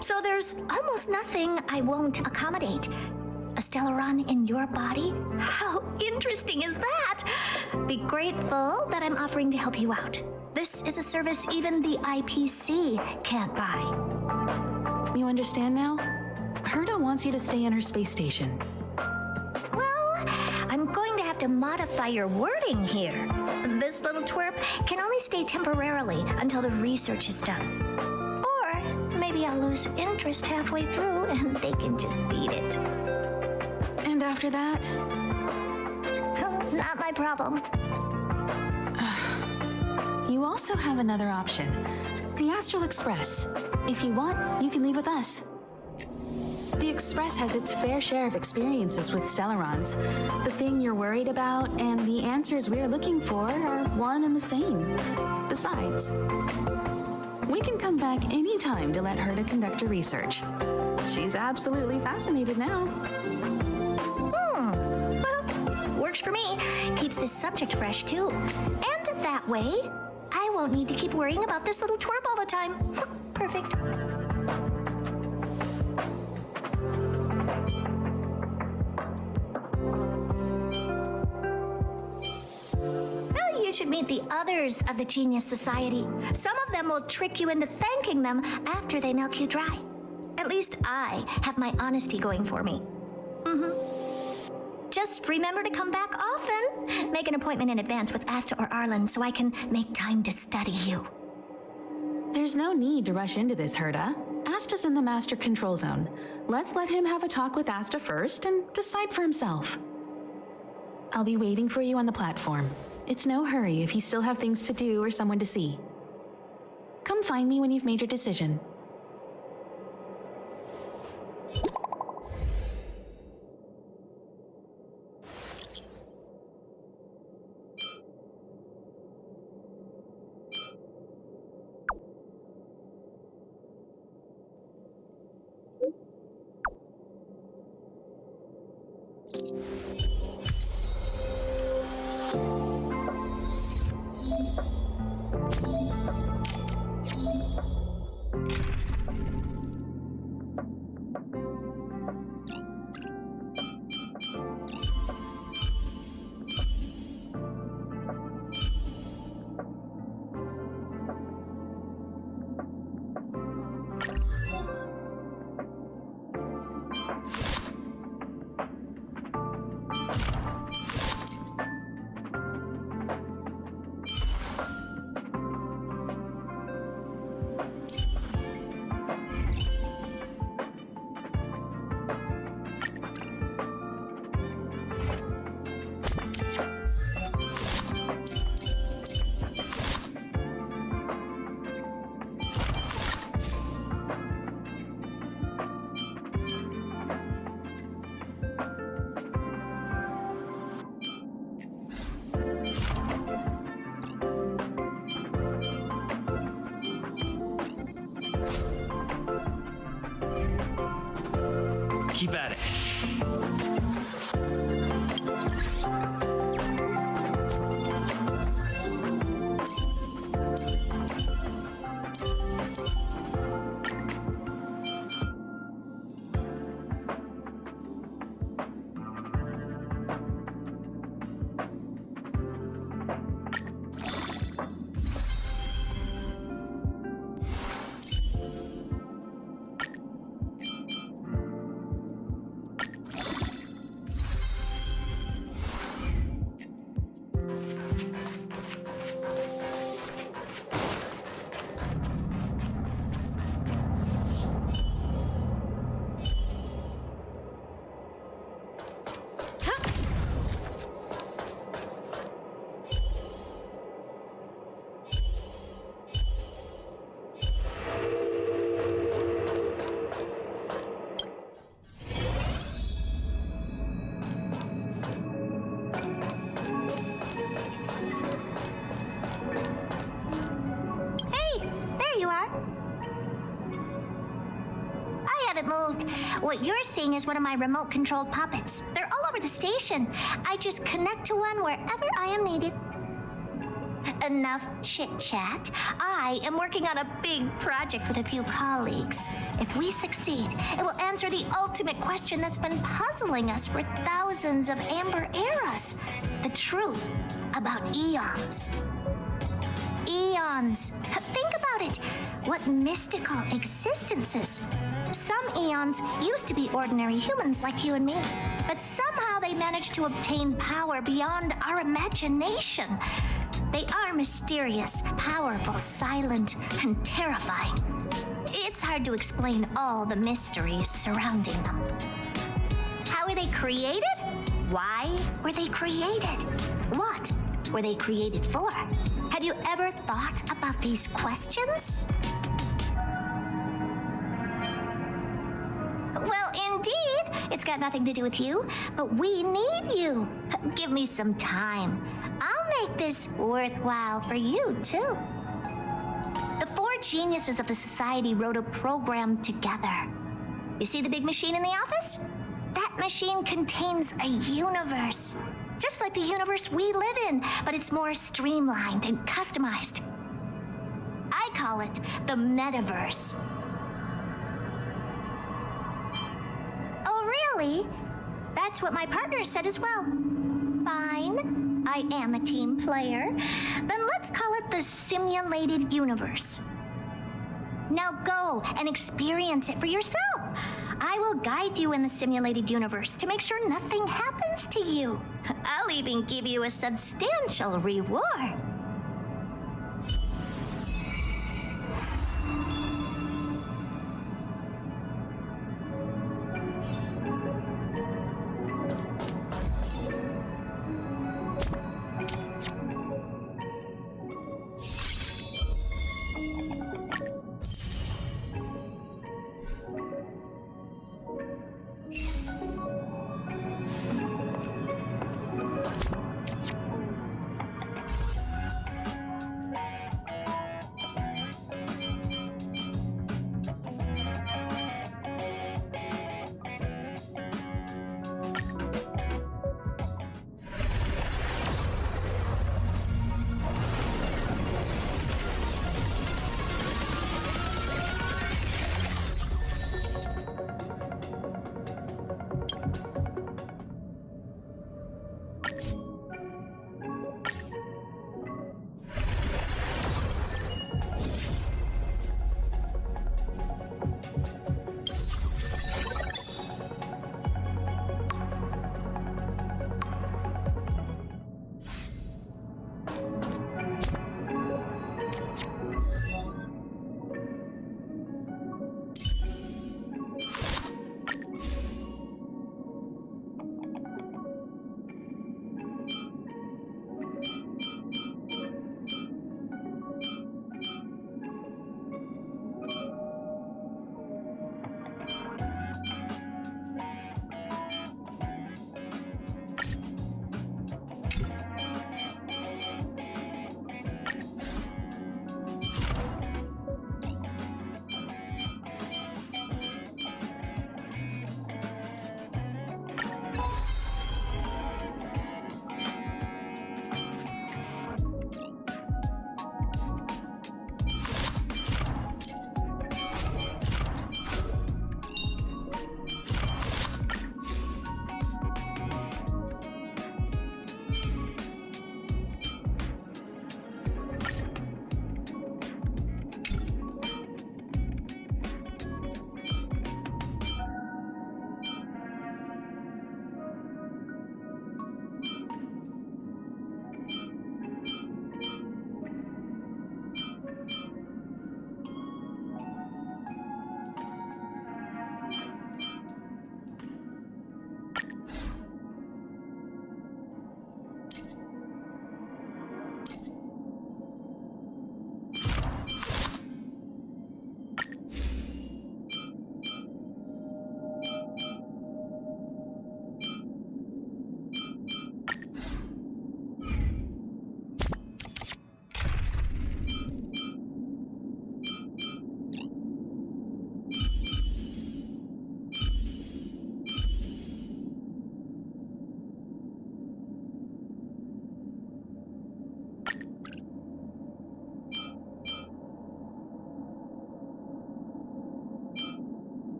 So there's almost nothing I won't accommodate. A Stellaron in your body? How interesting is that? Be grateful that I'm offering to help you out. This is a service even the IPC can't buy. You understand now? Herta wants you to stay in her space station. Well, I'm going to have to modify your wording here. This little twerp can only stay temporarily until the research is done. Or maybe I'll lose interest halfway through and they can just beat it. And after that? Oh, not my problem. You also have another option. The Astral Express. If you want, you can leave with us. The Express has its fair share of experiences with Stellarons. The thing you're worried about and the answers we're looking for are one and the same. Besides, we can come back anytime to let Herta conduct her research. She's absolutely fascinated now. Well, works for me. Keeps this subject fresh, too. And that way, I won't need to keep worrying about this little twerp all the time. Perfect. You should meet the others of the Genius Society. Some of them will trick you into thanking them after they milk you dry. At least I have my honesty going for me. Just remember to come back often. Make an appointment in advance with Asta or Arlen so I can make time to study you. There's no need to rush into this, Herta. Asta's in the Master Control Zone. Let's let him have a talk with Asta first and decide for himself. I'll be waiting for you on the platform. It's no hurry if you still have things to do or someone to see. Come find me when you've made your decision. Keep at it. Moved. What you're seeing is one of my remote-controlled puppets. They're all over the station. I just connect to one wherever I am needed. Enough chit-chat. I am working on a big project with a few colleagues. If we succeed, it will answer the ultimate question that's been puzzling us for thousands of amber eras. The truth about eons. Eons. Think about it. What mystical existences. Some eons used to be ordinary humans like you and me, but somehow they managed to obtain power beyond our imagination. They are mysterious, powerful, silent, and terrifying. It's hard to explain all the mysteries surrounding them. How were they created? Why were they created? What were they created for? Have you ever thought about these questions? Well, indeed, it's got nothing to do with you, but we need you. Give me some time. I'll make this worthwhile for you, too. The four geniuses of the society wrote a program together. You see the big machine in the office? That machine contains a universe. Just like the universe we live in, but it's more streamlined and customized. I call it the metaverse. Really? That's what my partner said as well. Fine, I am a team player. Then let's call it the simulated universe. Now go and experience it for yourself. I will guide you in the simulated universe to make sure nothing happens to you. I'll even give you a substantial reward.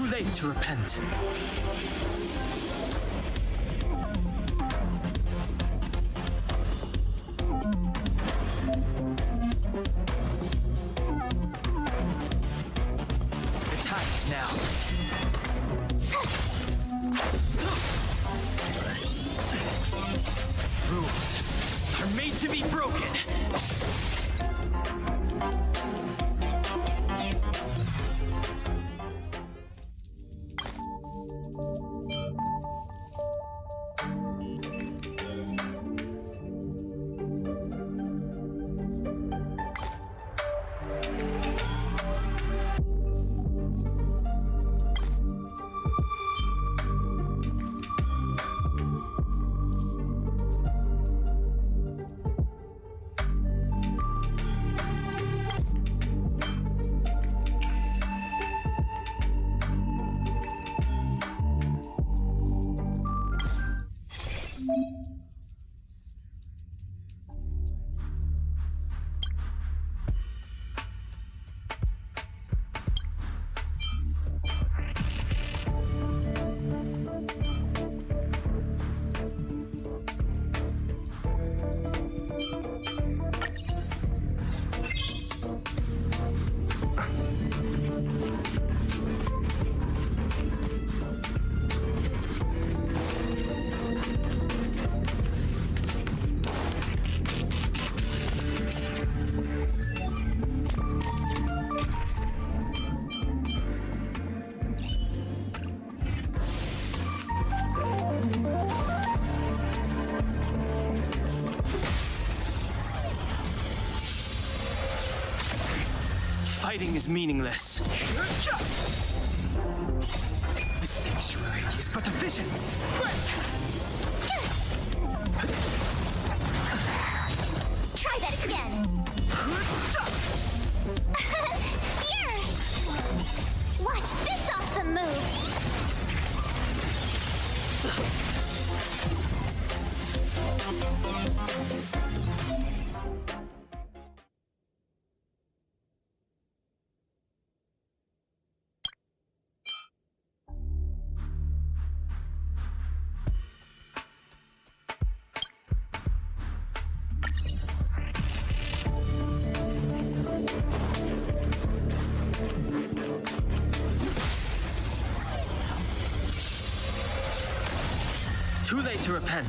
Too late to repent. The time is now. Rules are made to be broken. Fighting is meaningless. The sanctuary is but a vision. Try that again. Here! Watch this awesome move! Too late to repent.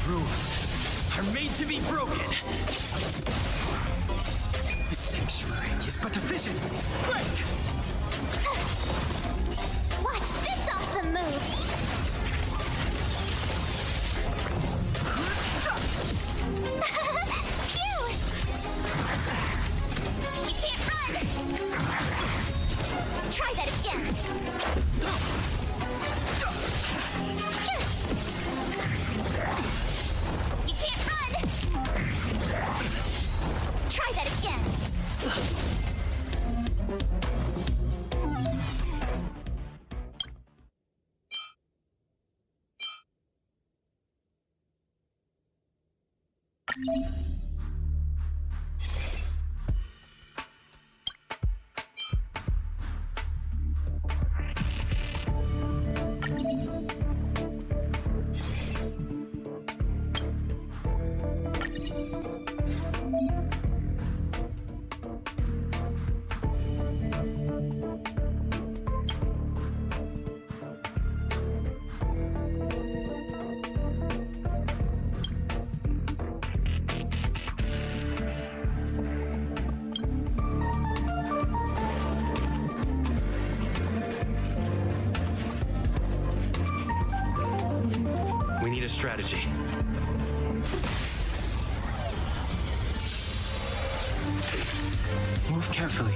Rules are made to be broken. The sanctuary is but a vision. Break! Watch this awesome move! Phew! You can't run! Try that again! You can't run! Try that again! We need a strategy. Move carefully.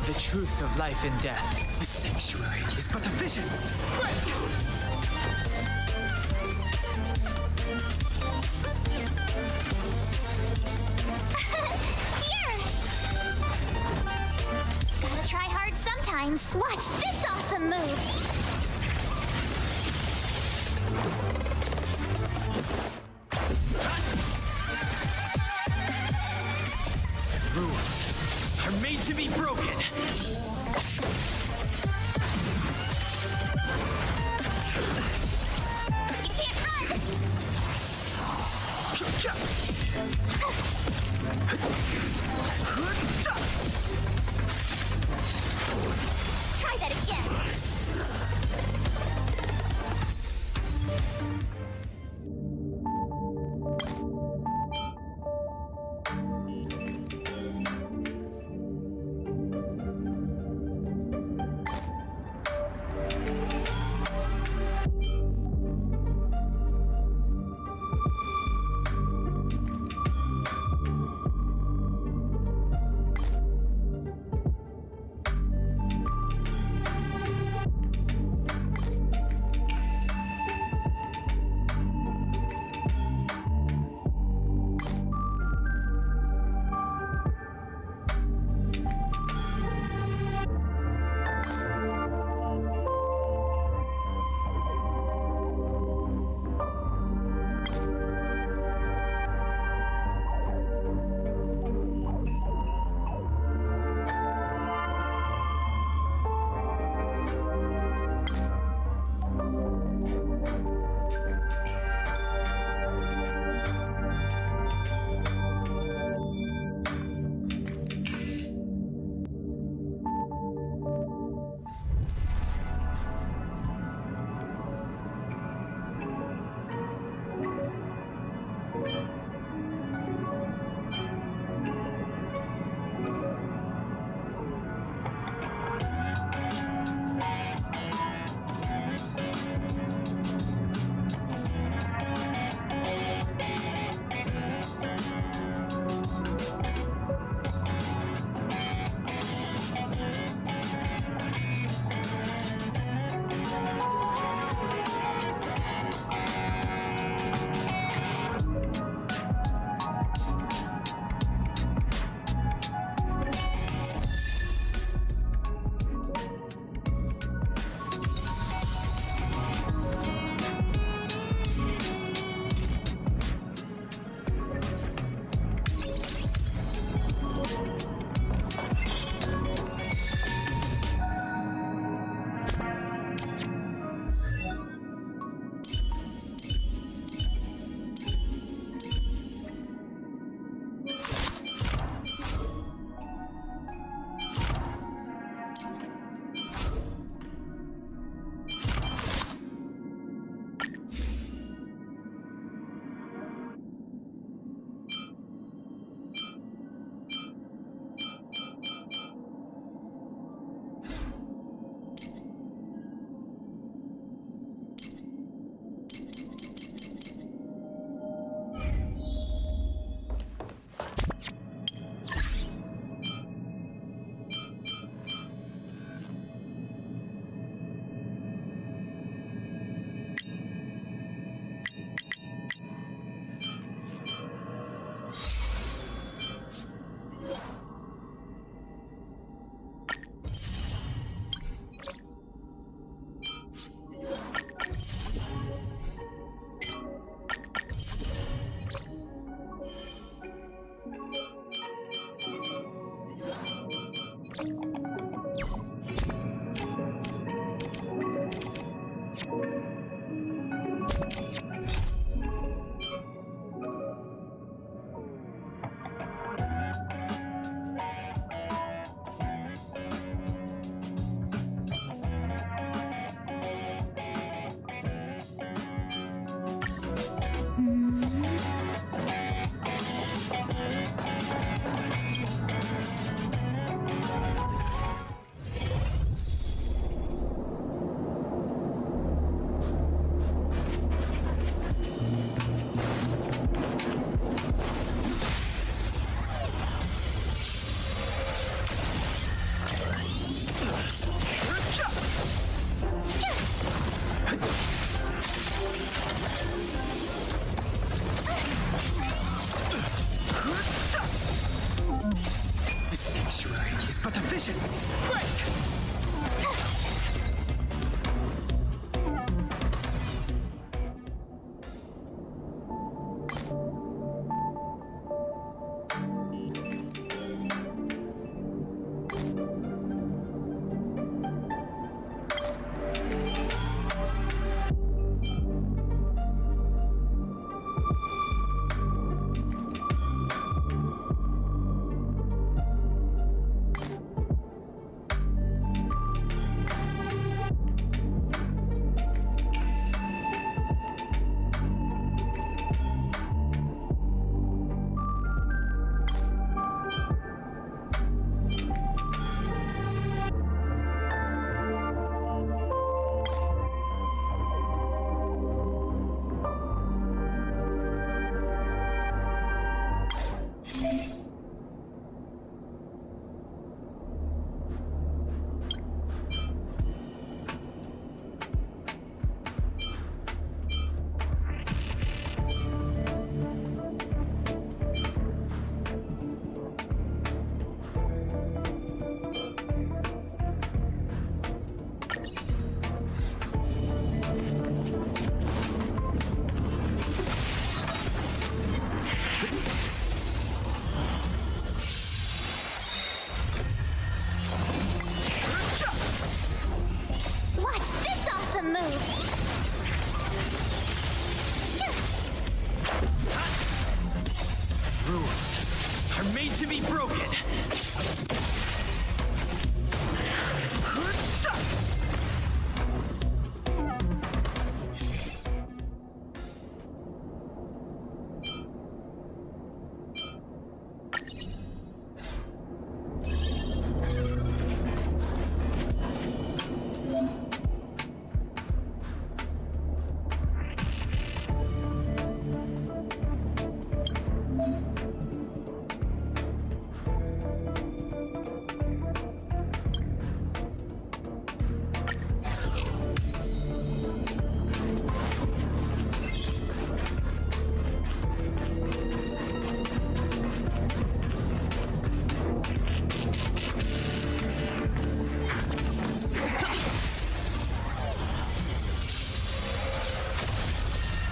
The truth of life and death. The sanctuary is but a vision. Break! games, watch this awesome move! Rules are made to be broken. You can't run! Try that again! are made to be broken.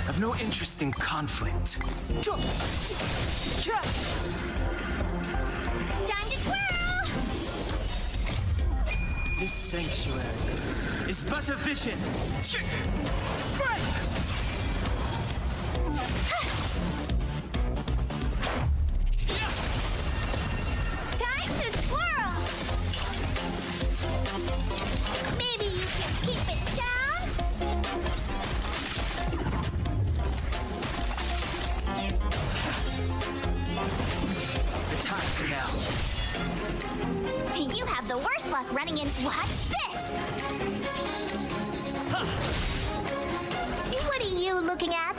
I've no interest in conflict. Time to twirl! This sanctuary is but a vision. Right! Time to twirl! Maybe you can keep it down? The time now. You have the worst luck running into watch this! What are you looking at?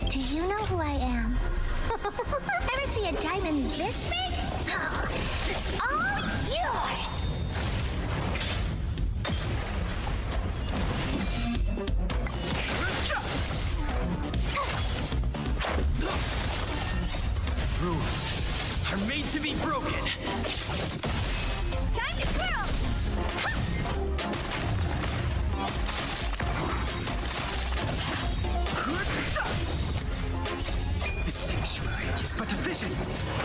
Do you know who I am? Ever see a diamond this big? Oh, it's all yours! Rules are made to be broken. Time to twirl! The sanctuary is but a vision.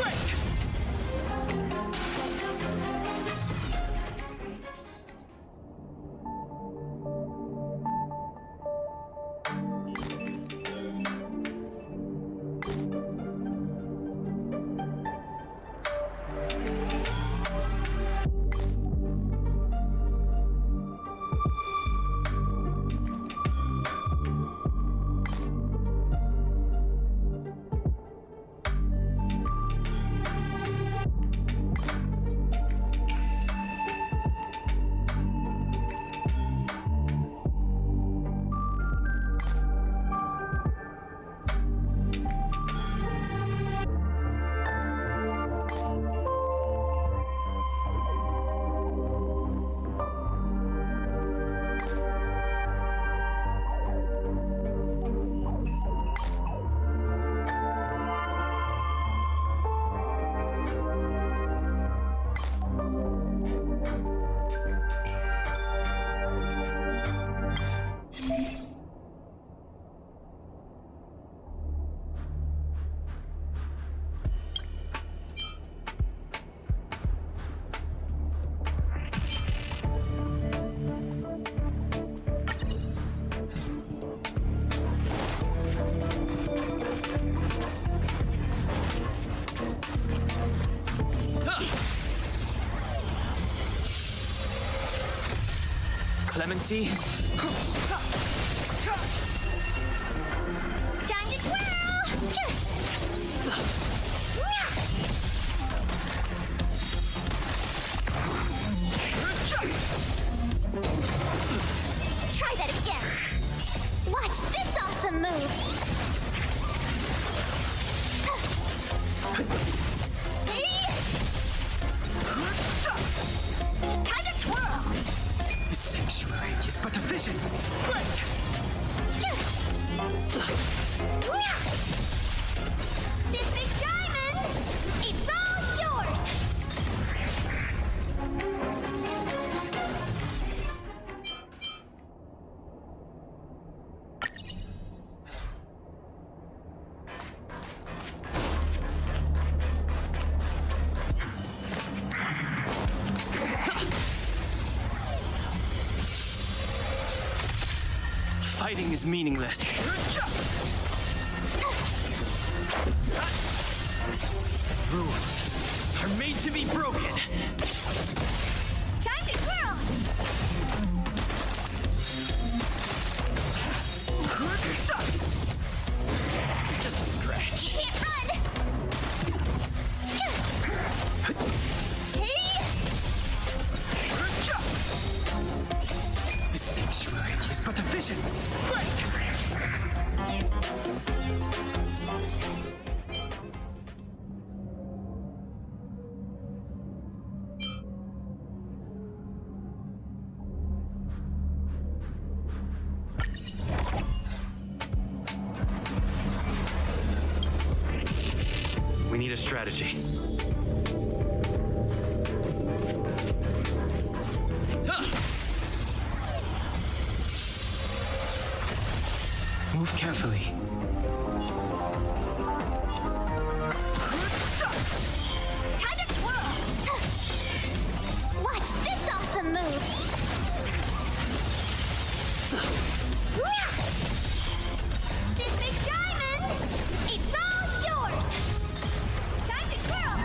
Break! Clemency? Time to twirl! Time to twirl! The sanctuary is but a vision. Break! This big diamond, it's all yours! Fighting is meaningless. Rules are made to be broken. Time to twirl! Just a scratch. Can't run! Hey! The sanctuary is but a vision. Break! We need a strategy. Move carefully. Time to twirl! Watch this awesome move! This big diamond, it's all yours! Time to twirl!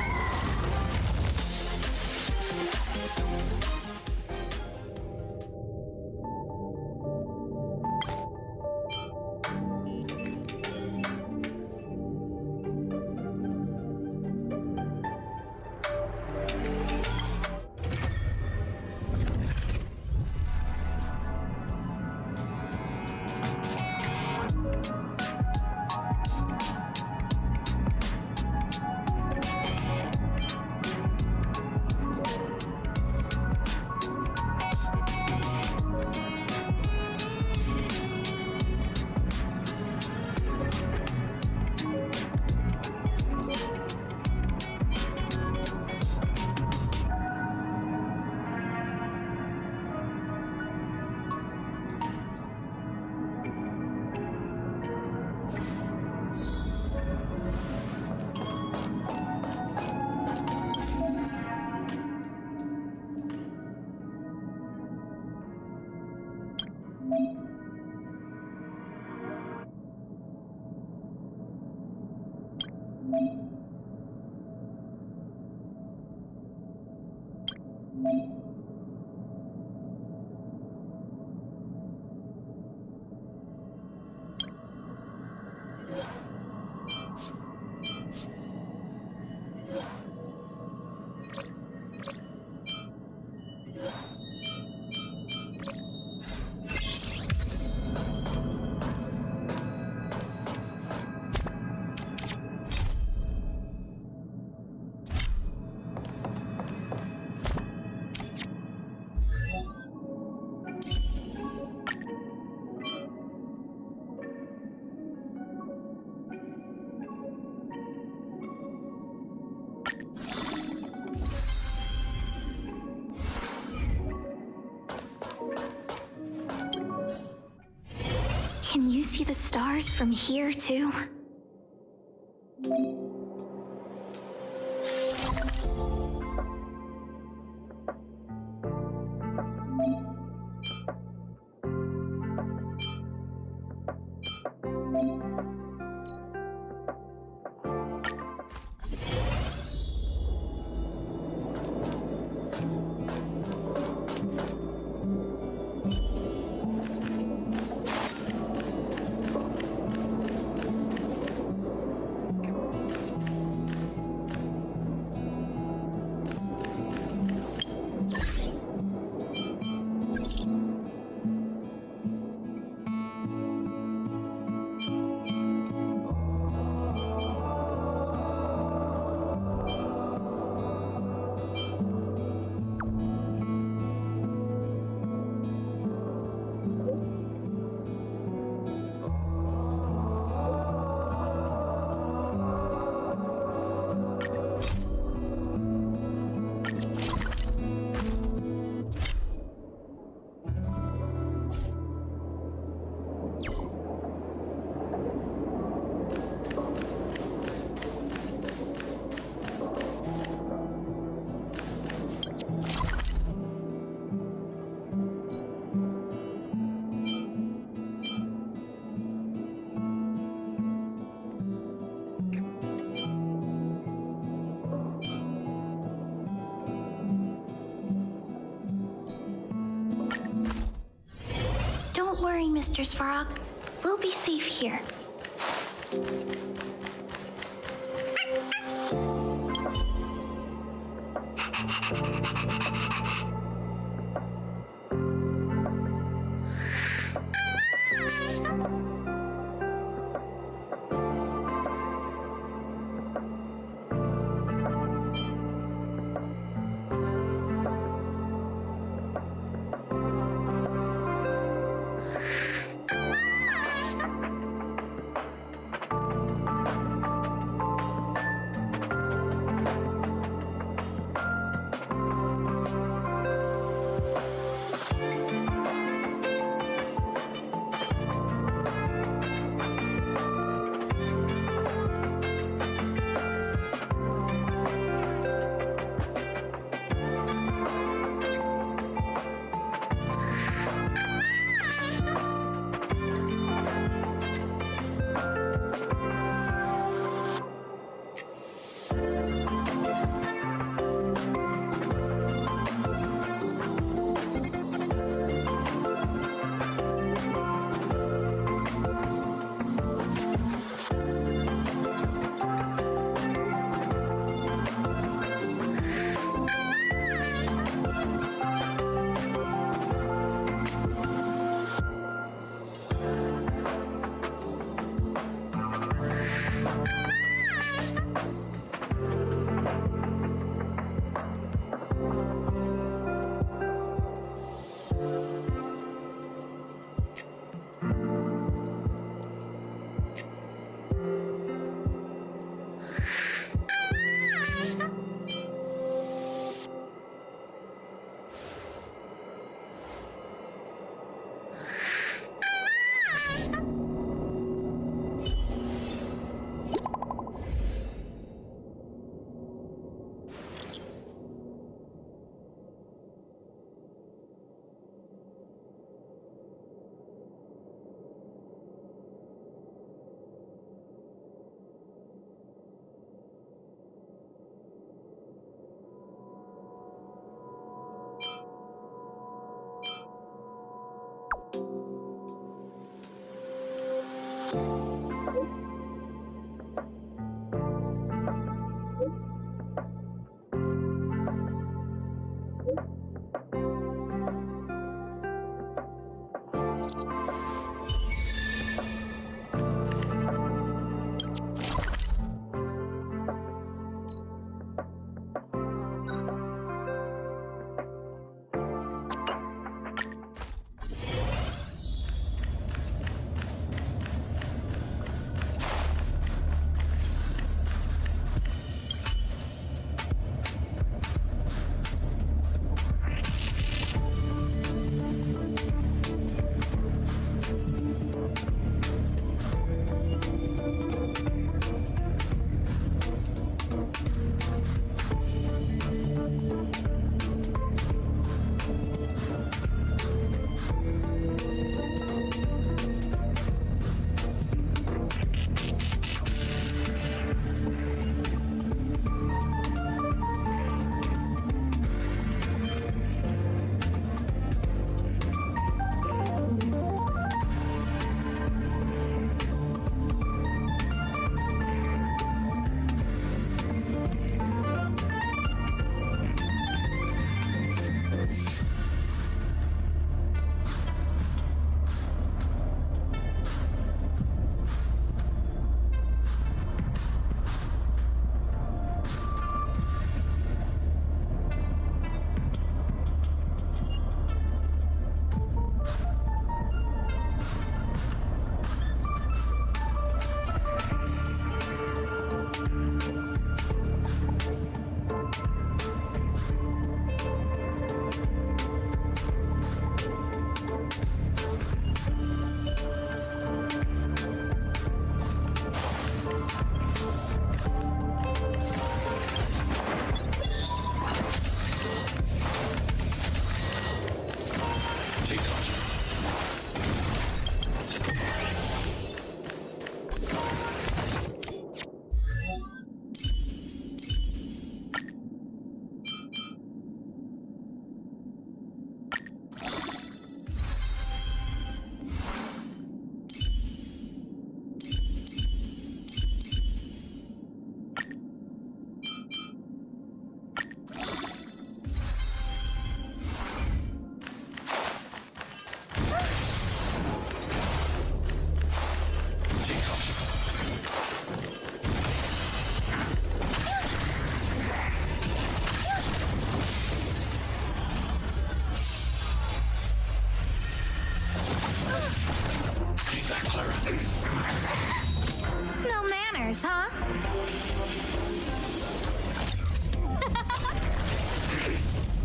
Can you see the stars from here, too? worry, Mr. Svarog. We'll be safe here.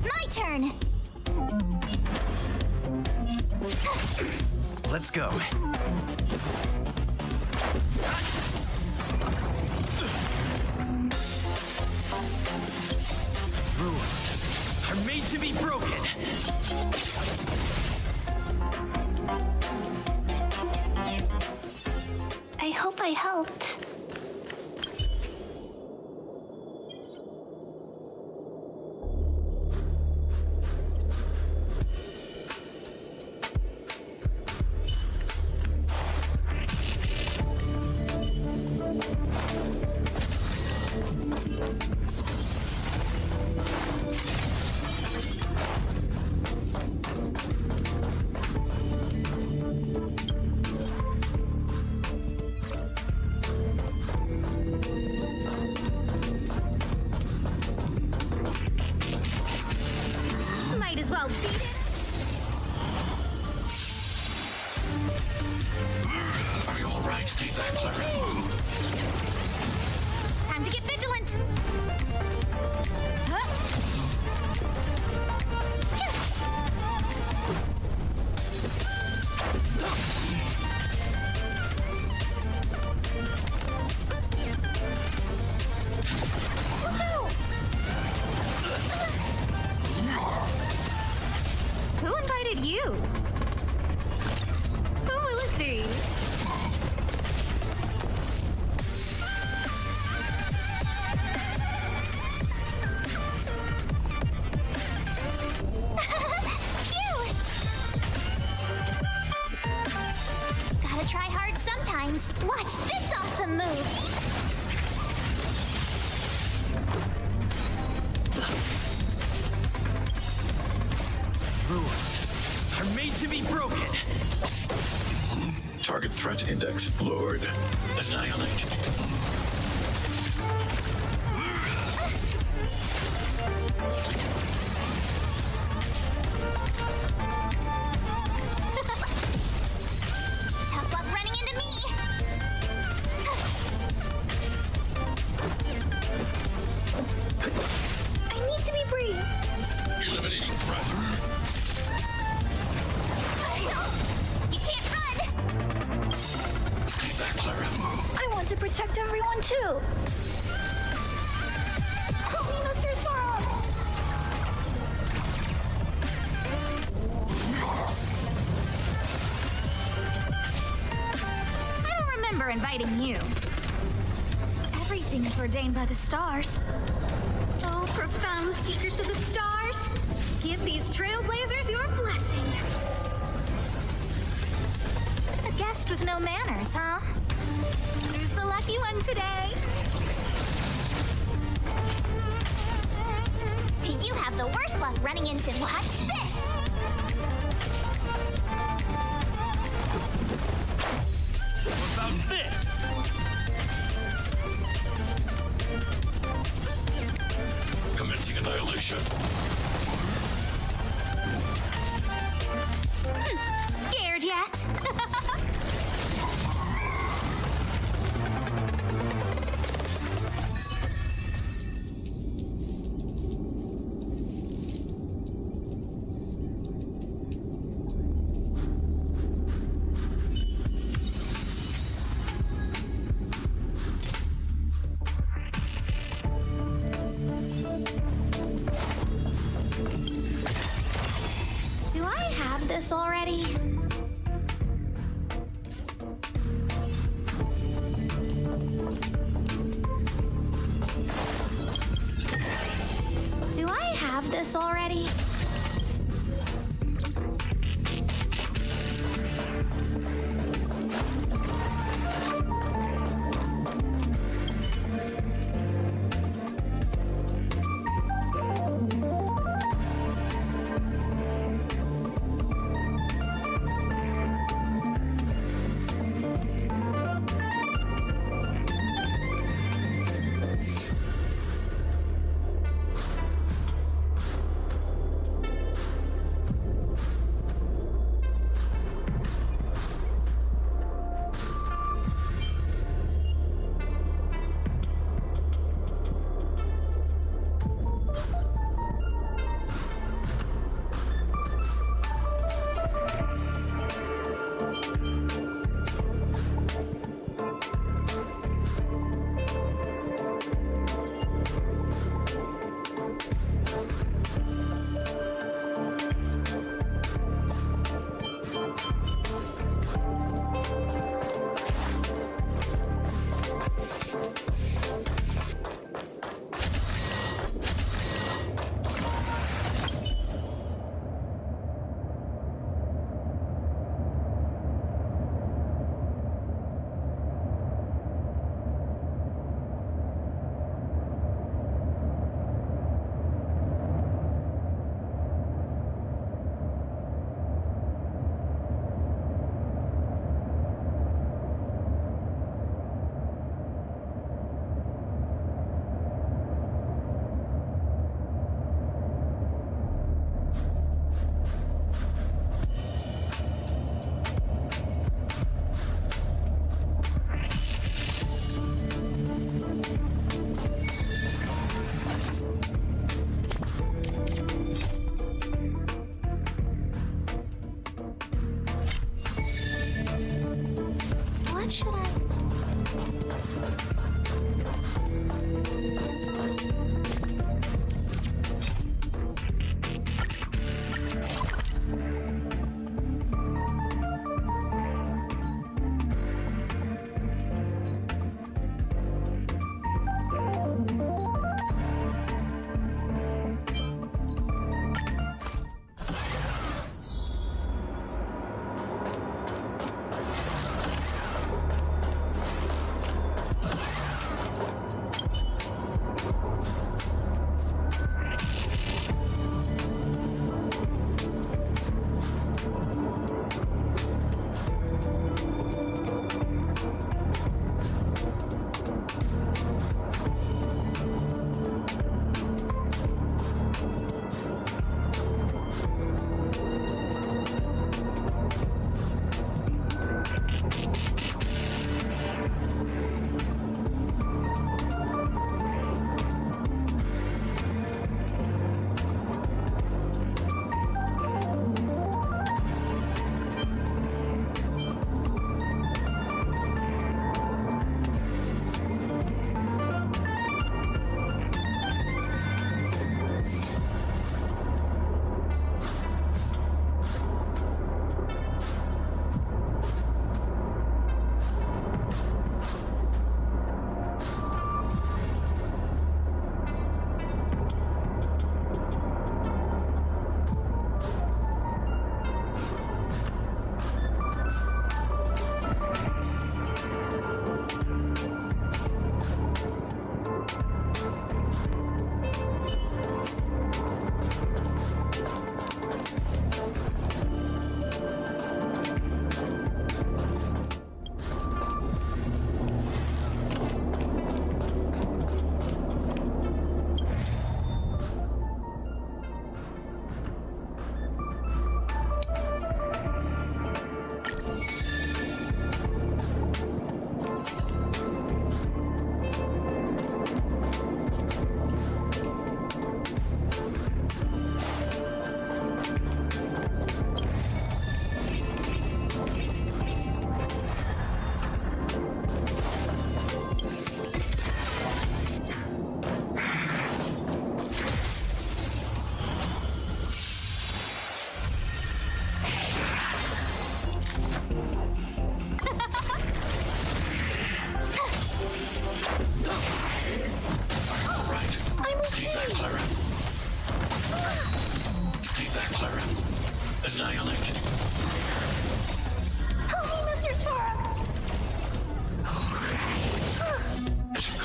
My turn! Let's go. Rules are made to be broken. I hope I helped. Might as well beat it. Are you alright? Stay back, Clara. Time to get vigilant. Huh? Who invited you? Who will it be? Cute! Gotta try hard sometimes. Watch this awesome move. Rules are made to be broken. Target threat index lowered. Annihilate. Tough luck running into me. I need to be brave. Eliminating threat. You can't run. Stay back, Clara. I want to protect everyone too. Help me, Mr. Sorrow. I don't remember inviting you. Everything is ordained by the stars. Oh, profound secrets of the stars. Give these trailblazers your blessing. A guest with no manners, huh? Who's the lucky one today? You have the worst luck running into. Watch this. What about this? Commencing annihilation. Scared yet? Do I have this already? Do I have this already?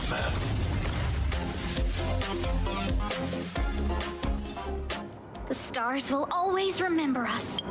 man. The stars will always remember us.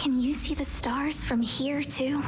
Can you see the stars from here, too?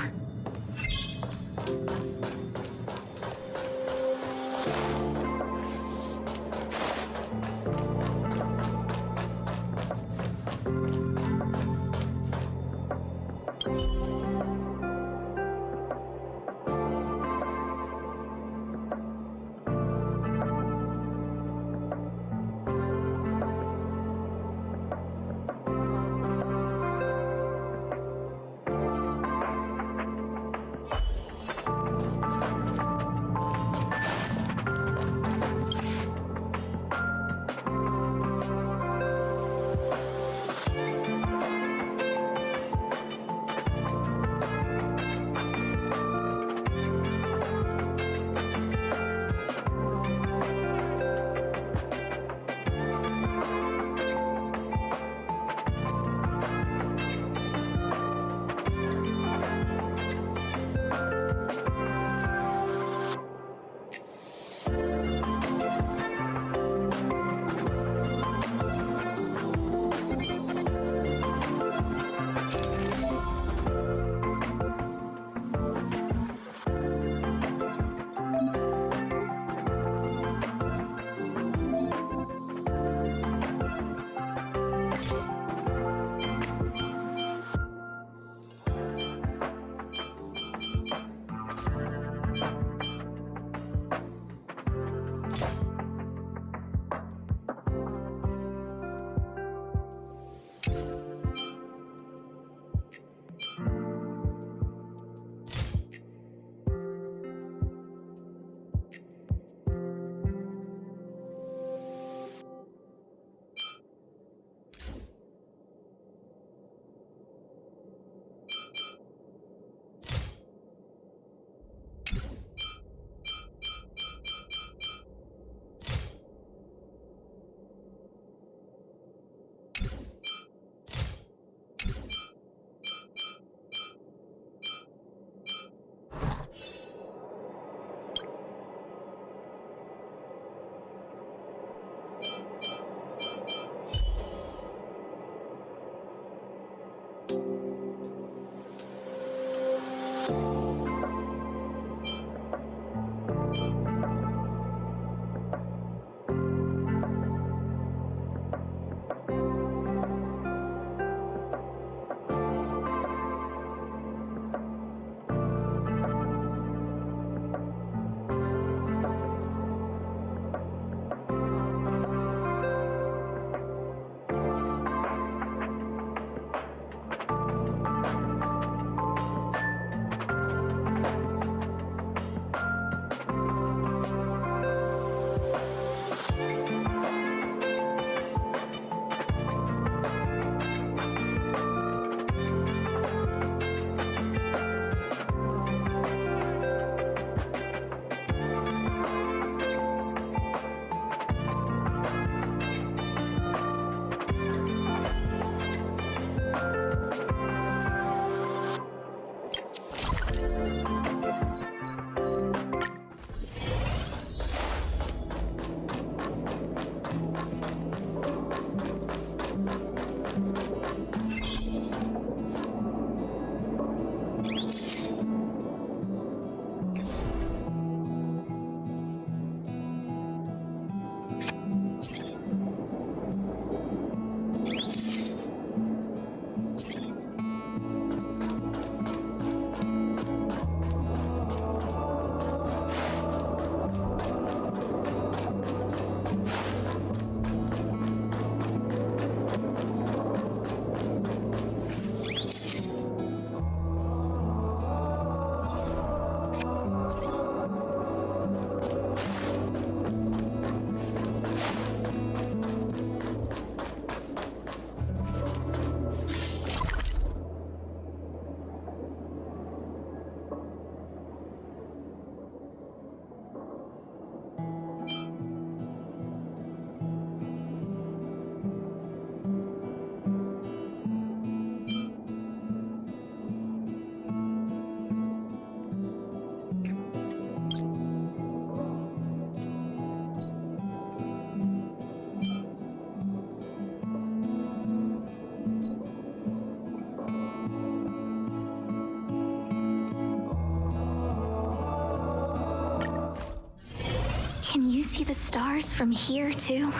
Can you see the stars from here, too?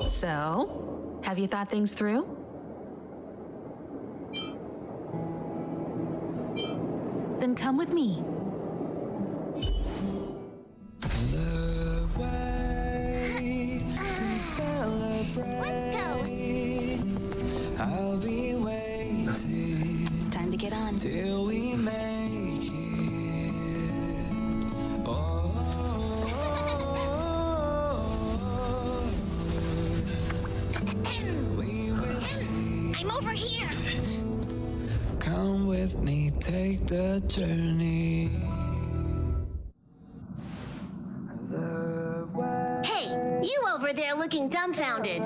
So, have you thought things through? Then come with me. I'll be waiting. Time to get on. Till we make it. Oh. We will see. I'm over here. Come with me, take the journey. Hey, you over there looking dumbfounded.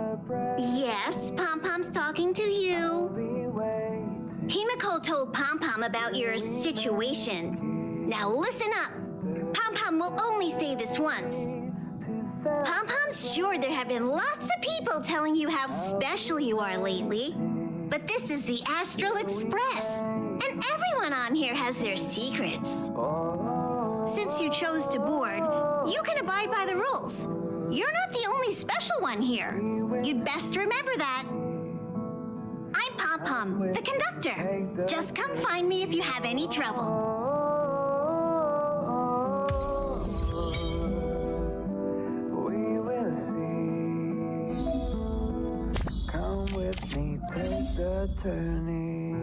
Yes, Pom Pom's talking to you. Himiko told Pom Pom about your situation. Now listen up. Pom Pom will only say this once. Pom Pom's sure there have been lots of people telling you how special you are lately. But this is the Astral Express, and everyone on here has their secrets. Since you chose to board, you can abide by the rules. You're not the only special one here. You'd best remember that. I'm Pom Pom, the conductor. Just come find me if you have any trouble. We will see. Come with me, take the journey.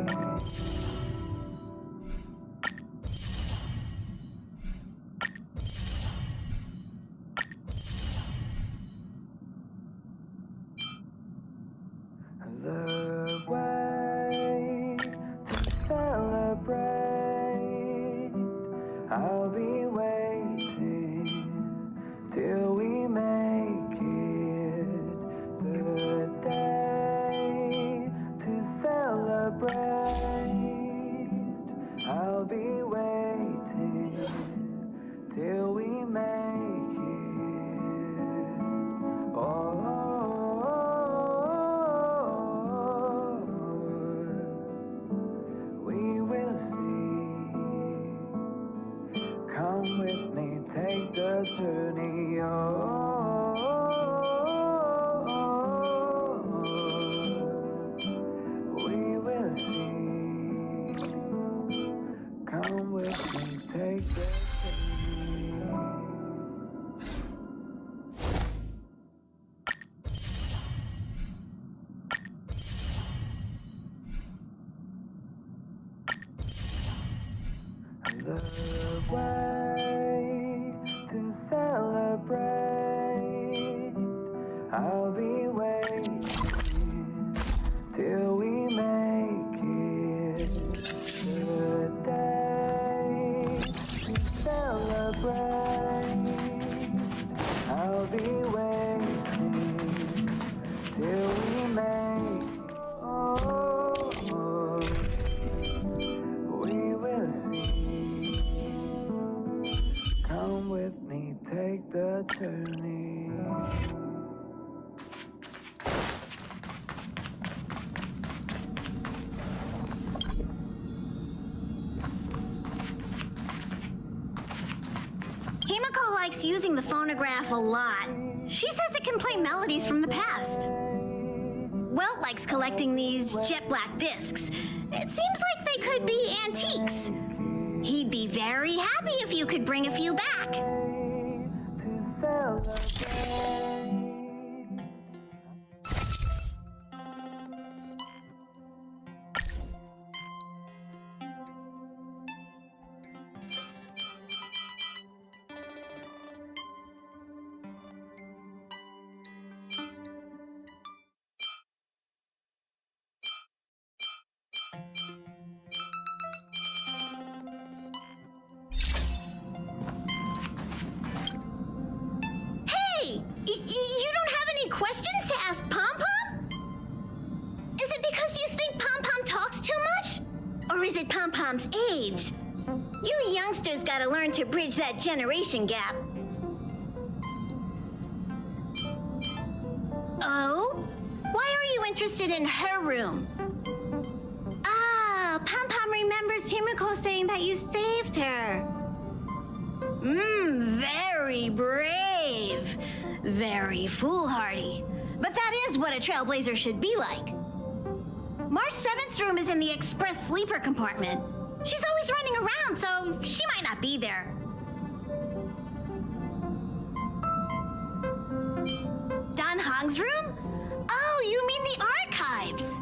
The way to celebrate. I'll be waiting till we make it. The day to celebrate. I'll be waiting till we make it. Oh. Come with me, take the journey. Oh. way to celebrate. I'll be waiting till we make it today to celebrate. I'll be waiting till we make it. We will see. Come with me, take the journey. Himiko likes using the phonograph a lot. She says it can play melodies from the past. Welt likes collecting these jet black discs. It seems like they could be antiques. He'd be very happy if you could bring a few back. You don't have any questions to ask Pom-Pom? Is it because you think Pom-Pom talks too much? Or is it Pom-Pom's age? You youngsters gotta learn to bridge that generation gap. Oh? Why are you interested in her room? Ah, Pom-Pom remembers Himiko saying that you saved her. Very brave. Very foolhardy. But that is what a trailblazer should be like. March 7th's room is in the express sleeper compartment. She's always running around, so she might not be there. Dan Hong's room? Oh, you mean the archives.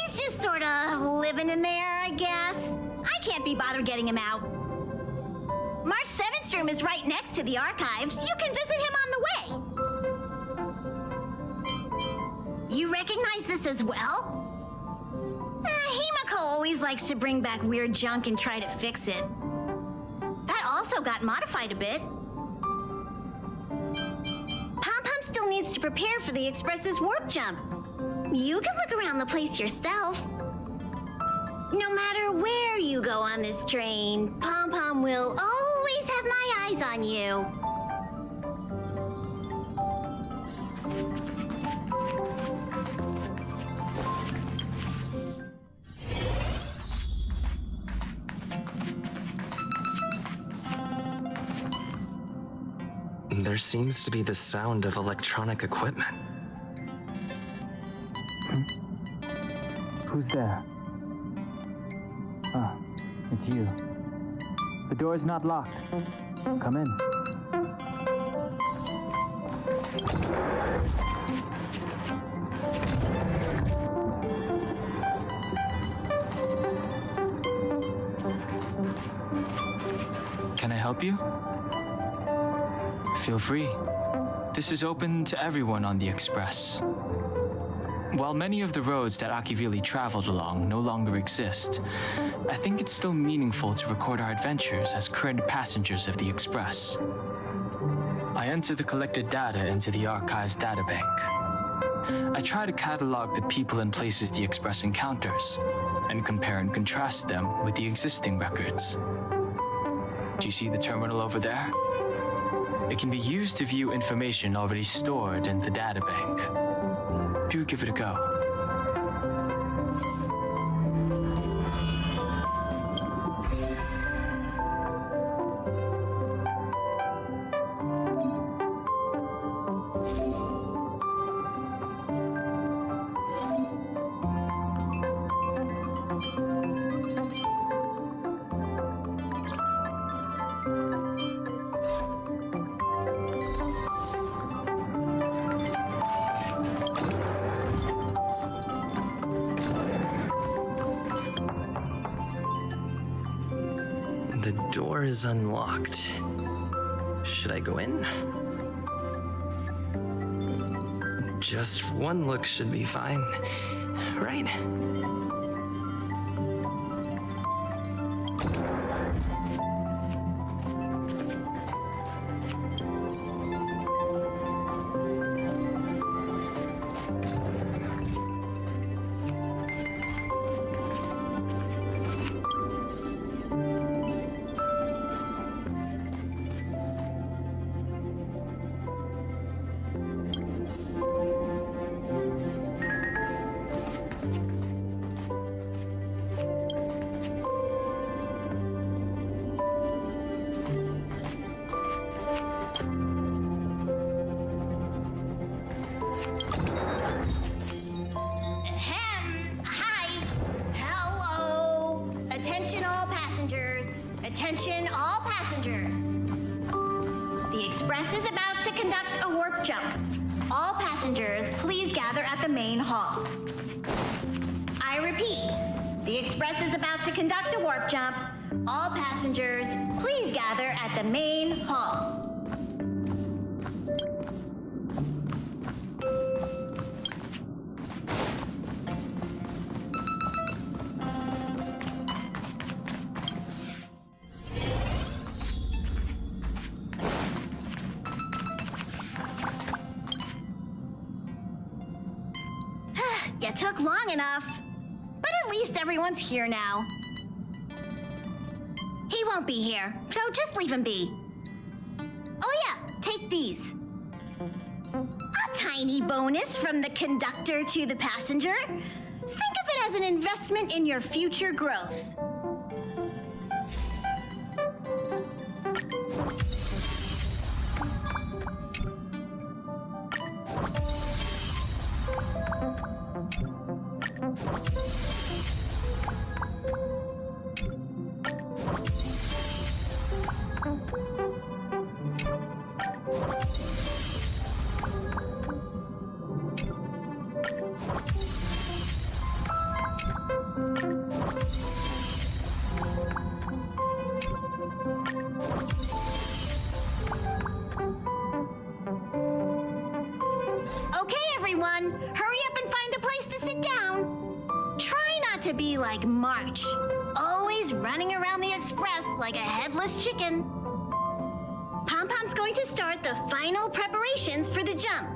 He's just sort of living in there, I guess. I can't be bothered getting him out. March 7th's room is right next to the archives. You can visit him on the way. You recognize this as well? Himiko always likes to bring back weird junk and try to fix it. That also got modified a bit. Pom-Pom still needs to prepare for the Express's warp jump. You can look around the place yourself. No matter where you go on this train, Pom-Pom will always have my eyes on you. There seems to be the sound of electronic equipment. Who's there? Ah, it's you. The door's not locked. Come in. Can I help you? Feel free. This is open to everyone on the Express. While many of the roads that Akivili traveled along no longer exist, I think it's still meaningful to record our adventures as current passengers of the Express. I enter the collected data into the Archives databank. I try to catalog the people and places the Express encounters, and compare and contrast them with the existing records. Do you see the terminal over there? It can be used to view information already stored in the databank. Do give it a go. door is unlocked. Should I go in? Just one look should be fine, right? Hi. Hello. Attention all passengers. Attention all passengers. The Express is about to conduct a warp jump. All passengers, please gather at the main hall. I repeat, the Express is about to conduct a warp jump. All passengers, please gather at the main hall. You took long enough. But at least everyone's here now. He won't be here, so just leave him be. Oh yeah, take these. A tiny bonus from the conductor to the passenger. Think of it as an investment in your future growth. Okay, everyone, hurry up and find a place to sit down. Try not to be like March, always running around the Express like a headless chicken. Pom-Pom's going to start the final preparations for the jump.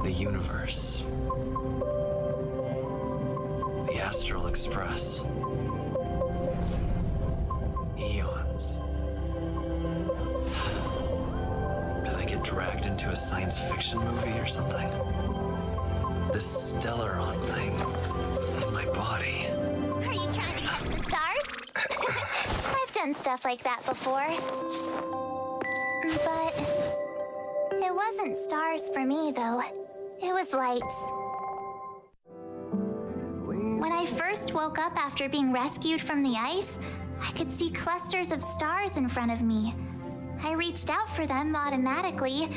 The universe. The Astral Express. Eons. Did I get dragged into a science fiction movie or something? This Stellaron thing in my body. Are you trying to catch the stars? I've done stuff like that before. But it wasn't stars for me, though. It was lights. When I first woke up after being rescued from the ice, I could see clusters of stars in front of me. I reached out for them automatically,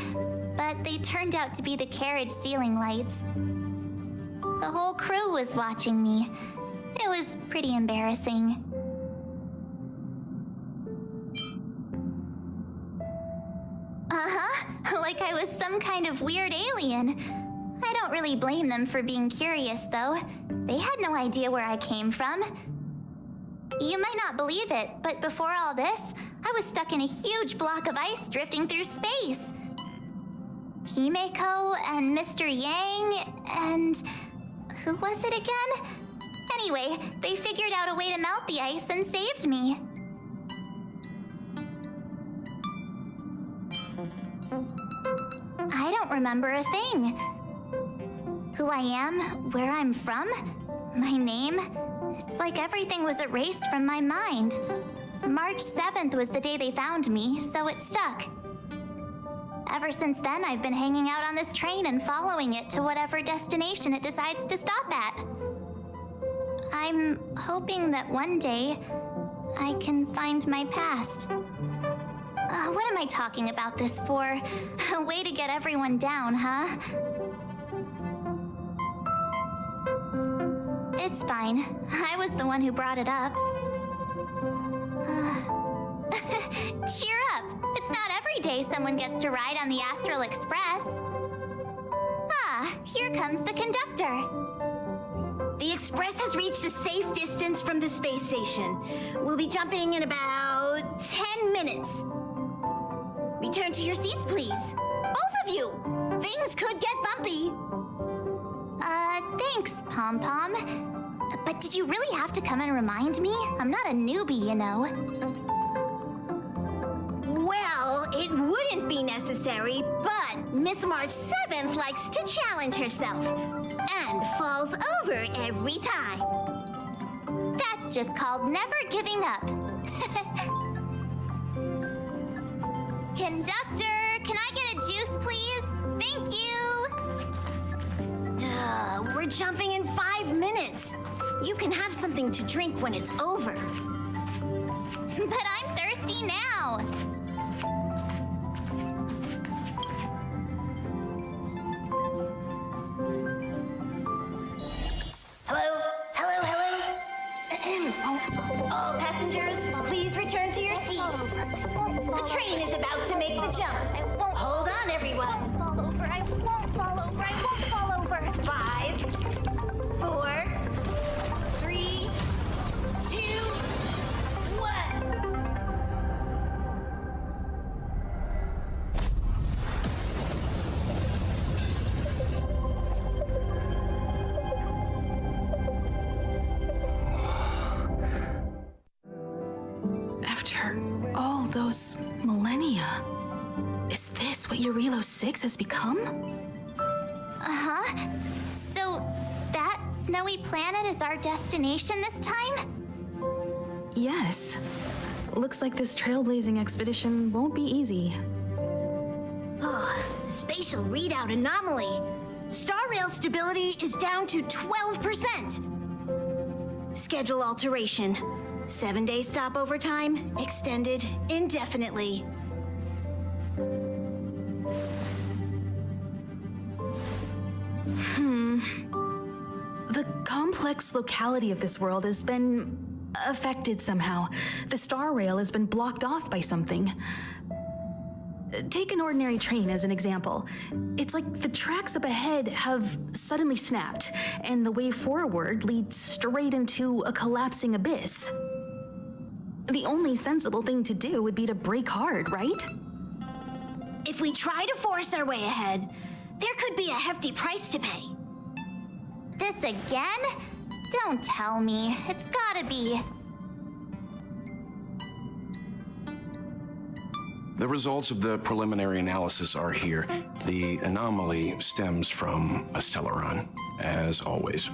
but they turned out to be the carriage ceiling lights. The whole crew was watching me. It was pretty embarrassing. Uh-huh. Like I was some kind of weird alien. I don't really blame them for being curious, though. They had no idea where I came from. You might not believe it, but before all this, I was stuck in a huge block of ice drifting through space. Himeko and Mr. Yang and... who was it again? Anyway, they figured out a way to melt the ice and saved me. I don't remember a thing. Who I am, where I'm from, my name. It's like everything was erased from my mind. March 7th was the day they found me, so it stuck. Ever since then, I've been hanging out on this train and following it to whatever destination it decides to stop at. I'm hoping that one day I can find my past. What am I talking about this for? A way to get everyone down, huh? It's fine. I was the one who brought it up. Cheer up! It's not every day someone gets to ride on the Astral Express. Ah, here comes the conductor. The Express has reached a safe distance from the space station. We'll be jumping in about 10 minutes. Return to your seats, please. Both of you! Things could get bumpy. Thanks, Pom Pom. But did you really have to come and remind me? I'm not a newbie, you know. Well, it wouldn't be necessary, but Miss March 7th likes to challenge herself and falls over every time. That's just called never giving up. Conductor, can I get a juice, please? Thank you! We're jumping in 5 minutes. You can have something to drink when it's over. But I'm thirsty now. Hello? Hello, hello? All passengers, please return to your seats. The train is about to make the jump. Hold on, everyone. I won't fall over. I won't fall over. I won't fall over. 5, 4, 3, 2, 1. After all those millennia, is this what Eurilo 6 has become? Uh-huh. So, that snowy planet is our destination this time? Yes. Looks like this trailblazing expedition won't be easy. Oh, spatial readout anomaly. Star rail stability is down to 12%. Schedule alteration. 7-day stopover time extended indefinitely. The complex locality of this world has been affected somehow. The star rail has been blocked off by something. Take an ordinary train as an example. It's like the tracks up ahead have suddenly snapped, and the way forward leads straight into a collapsing abyss. The only sensible thing to do would be to brake hard, right? If we try to force our way ahead, there could be a hefty price to pay. This again? Don't tell me. It's gotta be. The results of the preliminary analysis are here. The anomaly stems from a Stellaron, as always.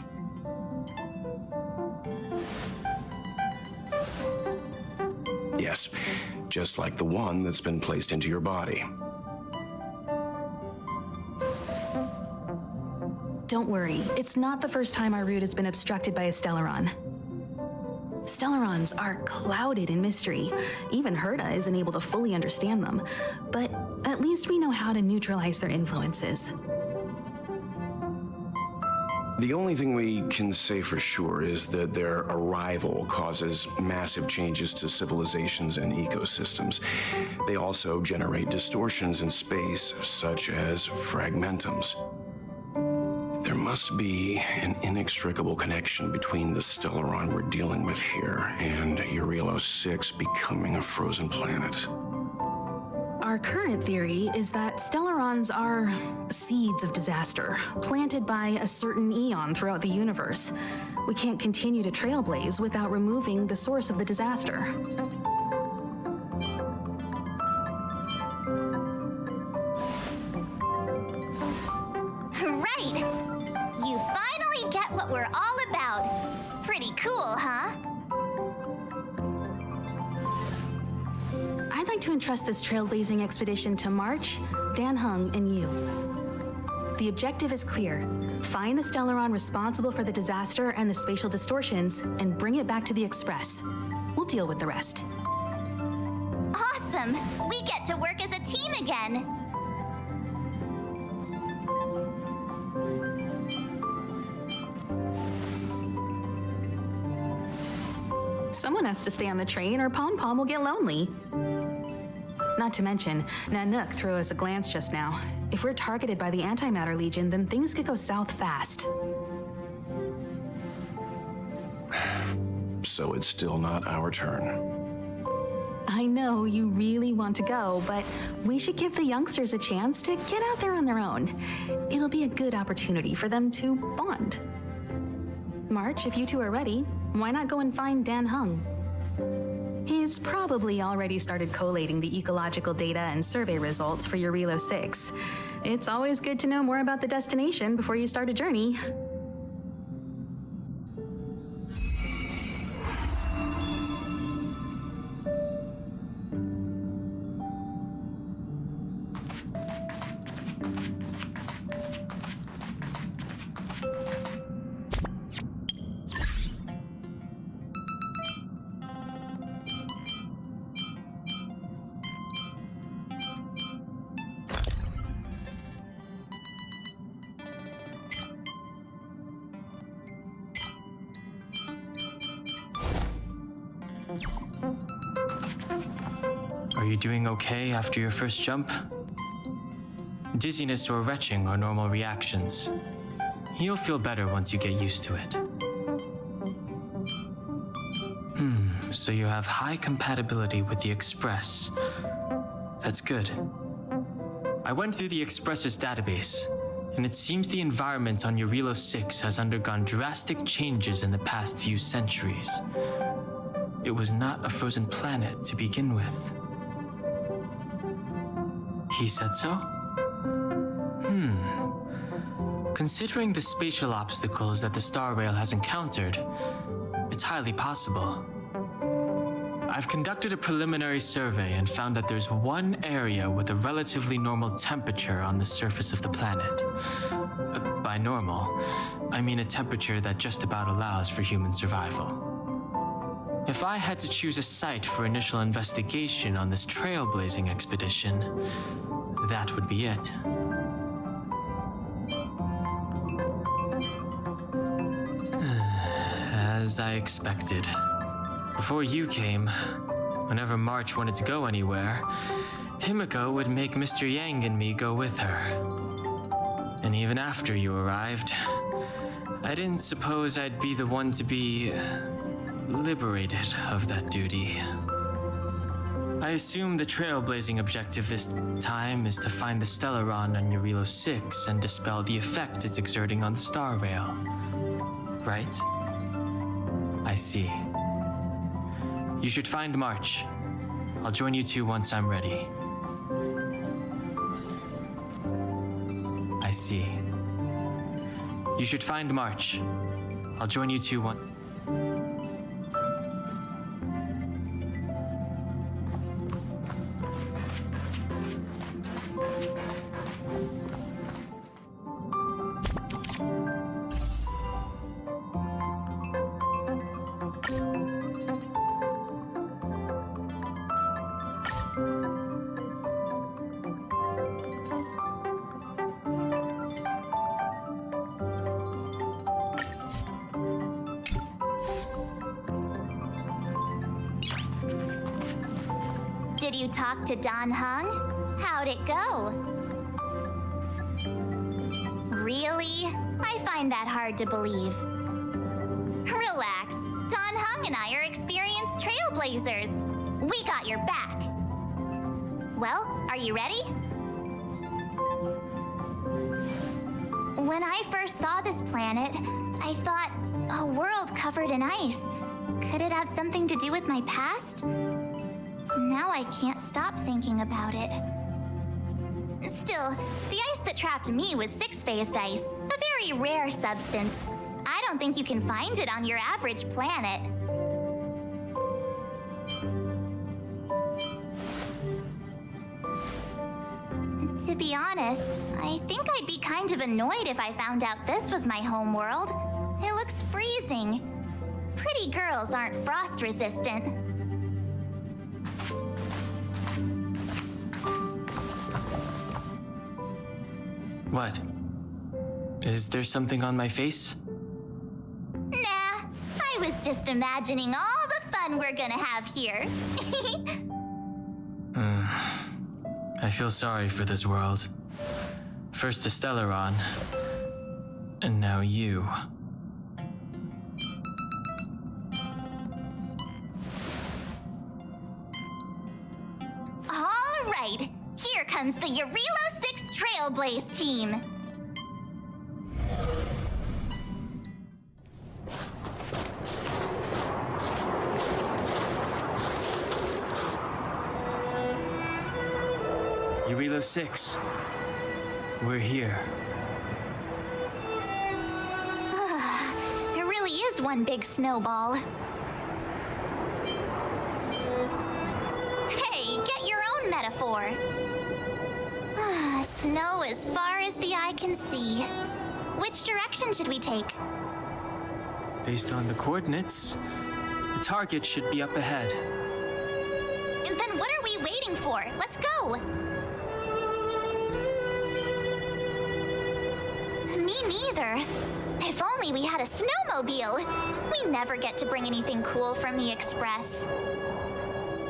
Yes, just like the one that's been placed into your body. Don't worry, it's not the first time our route has been obstructed by a Stellaron. Stellarons are clouded in mystery. Even Herta isn't able to fully understand them, but at least we know how to neutralize their influences. The only thing we can say for sure is that their arrival causes massive changes to civilizations and ecosystems. They also generate distortions in space, such as fragmentums. There must be an inextricable connection between the Stellaron we're dealing with here and Eurilo 6 becoming a frozen planet. Our current theory is that Stellarons are seeds of disaster, planted by a certain eon throughout the universe. We can't continue to trailblaze without removing the source of the disaster. Right! You finally get what we're all about. Pretty cool, huh? I'd like to entrust this trailblazing expedition to March, Dan Heng, and you. The objective is clear. Find the Stellaron responsible for the disaster and the spatial distortions, and bring it back to the Express. We'll deal with the rest. Awesome! We get to work as a team again! Someone has to stay on the train or Pom Pom will get lonely. Not to mention, Nanook threw us a glance just now. If we're targeted by the Antimatter Legion, then things could go south fast. So it's still not our turn. I know you really want to go, but we should give the youngsters a chance to get out there on their own. It'll be a good opportunity for them to bond. March, if you two are ready, why not go and find Dan Heng? He's probably already started collating the ecological data and survey results for Eurilo 6. It's always good to know more about the destination before you start a journey. Are you doing okay after your first jump? Dizziness or retching are normal reactions. You'll feel better once you get used to it. So you have high compatibility with the Express. That's good. I went through the Express's database, and it seems the environment on Eurilo 6 has undergone drastic changes in the past few centuries. It was not a frozen planet to begin with. He said so? Considering the spatial obstacles that the Star Rail has encountered, it's highly possible. I've conducted a preliminary survey and found that there's one area with a relatively normal temperature on the surface of the planet. By normal, I mean a temperature that just about allows for human survival. If I had to choose a site for initial investigation on this trailblazing expedition, that would be it. As I expected. Before you came, whenever March wanted to go anywhere, Himiko would make Mr. Yang and me go with her. And even after you arrived, I didn't suppose I'd be the one to be liberated of that duty. I assume the trailblazing objective this time is to find the Stellaron on Eurilo 6 and dispel the effect it's exerting on the Star Rail. Right? I see. You should find March. I'll join you two once I'm ready. I see. You should find March. I'll join you two once. Did you talk to Don Hung? How'd it go? Really? I find that hard to believe. Relax. Don Hung and I are experienced trailblazers. We got your back. Well, are you ready? When I first saw this planet, I thought, a world covered in ice. Could it have something to do with my past? Now I can't stop thinking about it. Still, the ice that trapped me was six-phased ice, a very rare substance. I don't think you can find it on your average planet. To be honest, I think I'd be kind of annoyed if I found out this was my home world. It looks freezing. Pretty girls aren't frost resistant. What? Is there something on my face? Nah, I was just imagining all the fun we're gonna have here. I feel sorry for this world. First the Stellaron, and now you. All right, here comes the Eurilo 6 Trailblaze team. Eurilo 6. We're here. It really is one big snowball. Hey, get your own metaphor. Snow as far as the eye can see. Which direction should we take? Based on the coordinates, the target should be up ahead. And then what are we waiting for? Let's go! Me neither. If only we had a snowmobile. We never get to bring anything cool from the Express.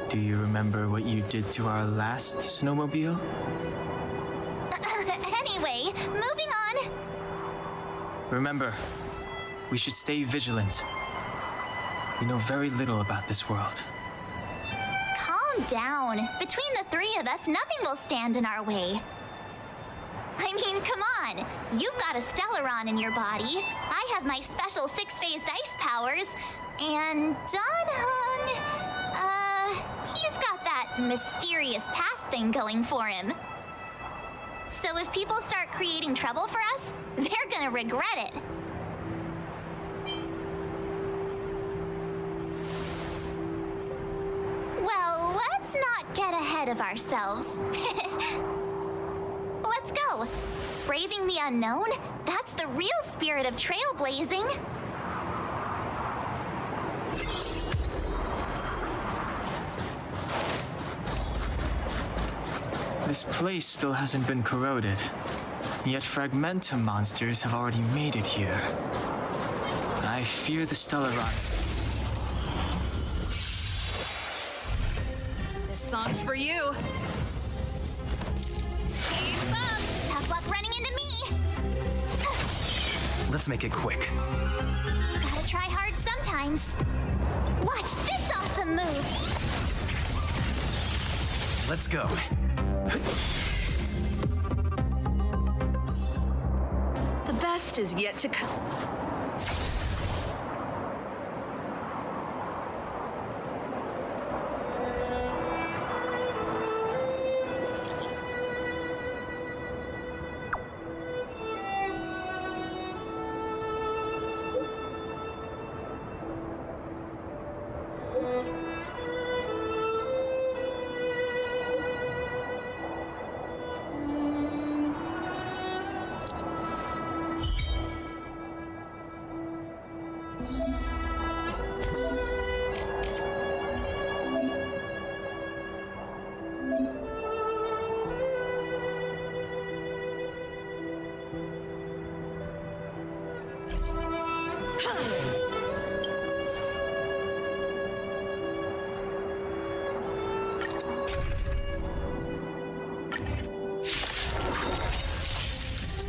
Do you remember what you did to our last snowmobile? Anyway, moving on. Remember, we should stay vigilant. We know very little about this world. Calm down. Between the three of us, nothing will stand in our way. I mean, come on. You've got a Stellaron in your body. I have my special six-phased ice powers. And Don Hung, he's got that mysterious past thing going for him. So if people start creating trouble for us, they're gonna regret it. Well, let's not get ahead of ourselves. Let's go. Braving the unknown? That's the real spirit of trailblazing. This place still hasn't been corroded, yet fragmentum monsters have already made it here. I fear the Stellaron. This song's for you. Keep up. Tough luck running into me. Let's make it quick. Gotta try hard sometimes. Watch this awesome move. Let's go. The best is yet to come.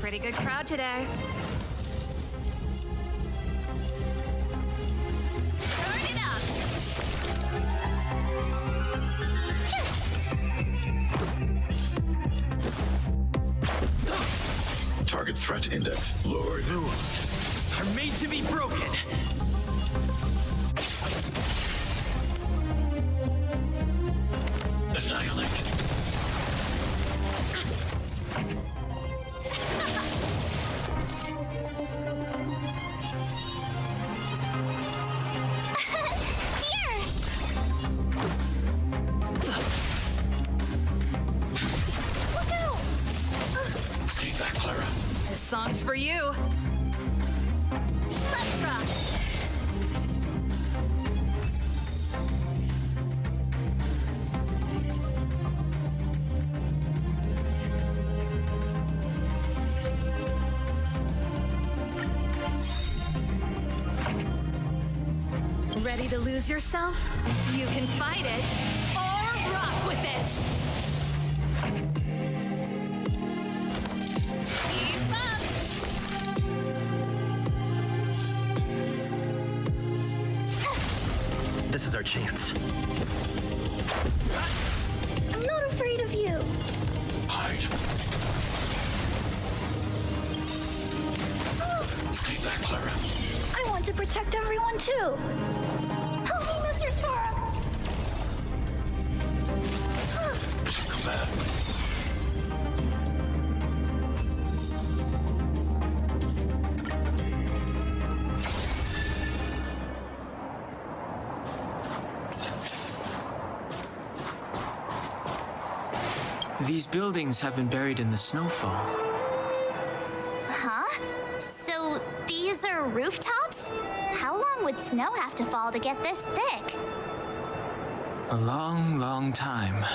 Pretty good crowd today. Turn it up! Target threat index lowered. Rules are made to be broken. Annihilate. Stay back, Clara. This song's for you. Let's rock! Ready to lose yourself? You can fight it or rock with it. Keep up! This is our chance. I'm not afraid of you. Hide. Stay back, Clara. I want to protect everyone too. Help me, Mr. Sora. Mission command. These buildings have been buried in the snowfall. Huh? So these are rooftops? How long would snow have to fall to get this thick? A long, long time.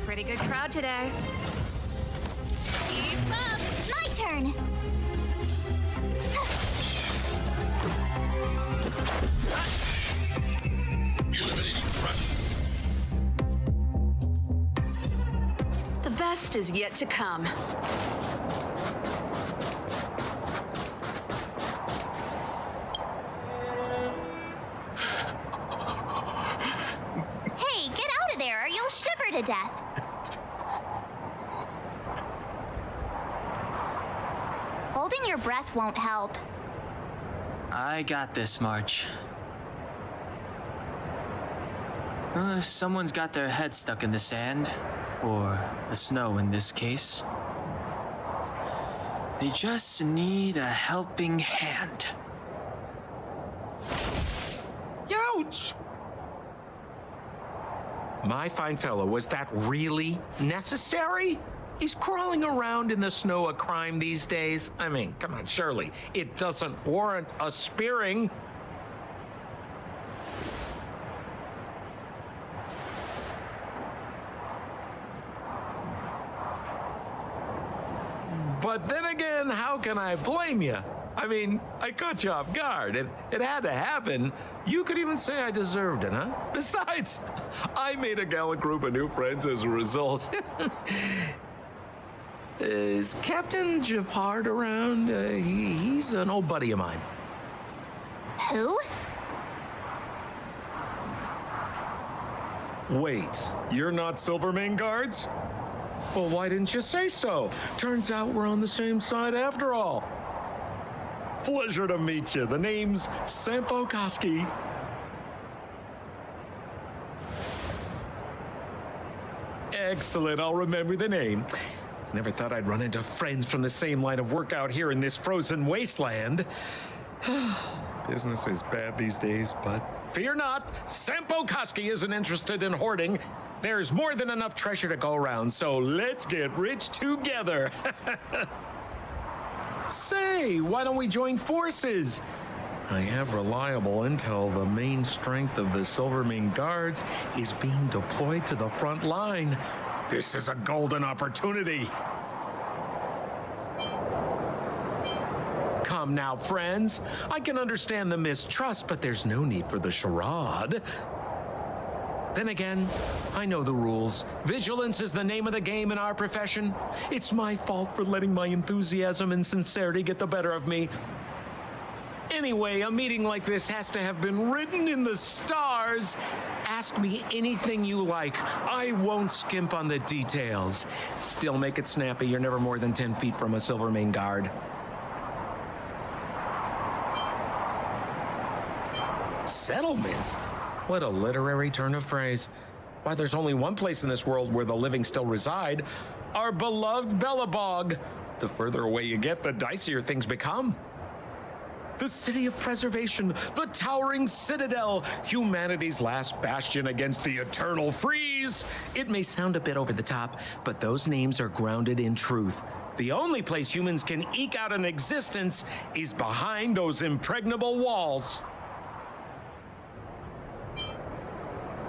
Pretty good crowd today. Keep up! My turn! Eliminating threat. The best is yet to come. to death. Holding your breath won't help. I got this, March. Someone's got their head stuck in the sand, or the snow in this case. They just need a helping hand. Ouch! My fine fellow, was that really necessary? Is crawling around in the snow a crime these days? I mean, come on, surely it doesn't warrant a spearing. But then again, how can I blame you? I mean, I caught you off guard. It had to happen. You could even say I deserved it, huh? Besides, I made a gallant group of new friends as a result. Is Captain Japard around? He's an old buddy of mine. Who? Wait, you're not Silvermane Guards? Well, why didn't you say so? Turns out we're on the same side after all. Pleasure to meet you. The name's Sampo Koski. Excellent, I'll remember the name. Never thought I'd run into friends from the same line of work out here in this frozen wasteland. Business is bad these days, but fear not, Sampo Koski isn't interested in hoarding. There's more than enough treasure to go around, so let's get rich together. Say, why don't we join forces? I have reliable intel the main strength of the Silvermane Guards is being deployed to the front line. This is a golden opportunity. Come now, friends. I can understand the mistrust, but there's no need for the charade. Then again, I know the rules. Vigilance is the name of the game in our profession. It's my fault for letting my enthusiasm and sincerity get the better of me. Anyway, a meeting like this has to have been written in the stars. Ask me anything you like. I won't skimp on the details. Still make it snappy. You're never more than 10 feet from a Silvermane Guard. Settlement? What a literary turn of phrase. Why, there's only one place in this world where the living still reside. Our beloved Belobog. The further away you get, the dicier things become. The city of preservation, the towering citadel, humanity's last bastion against the eternal freeze. It may sound a bit over the top, but those names are grounded in truth. The only place humans can eke out an existence is behind those impregnable walls.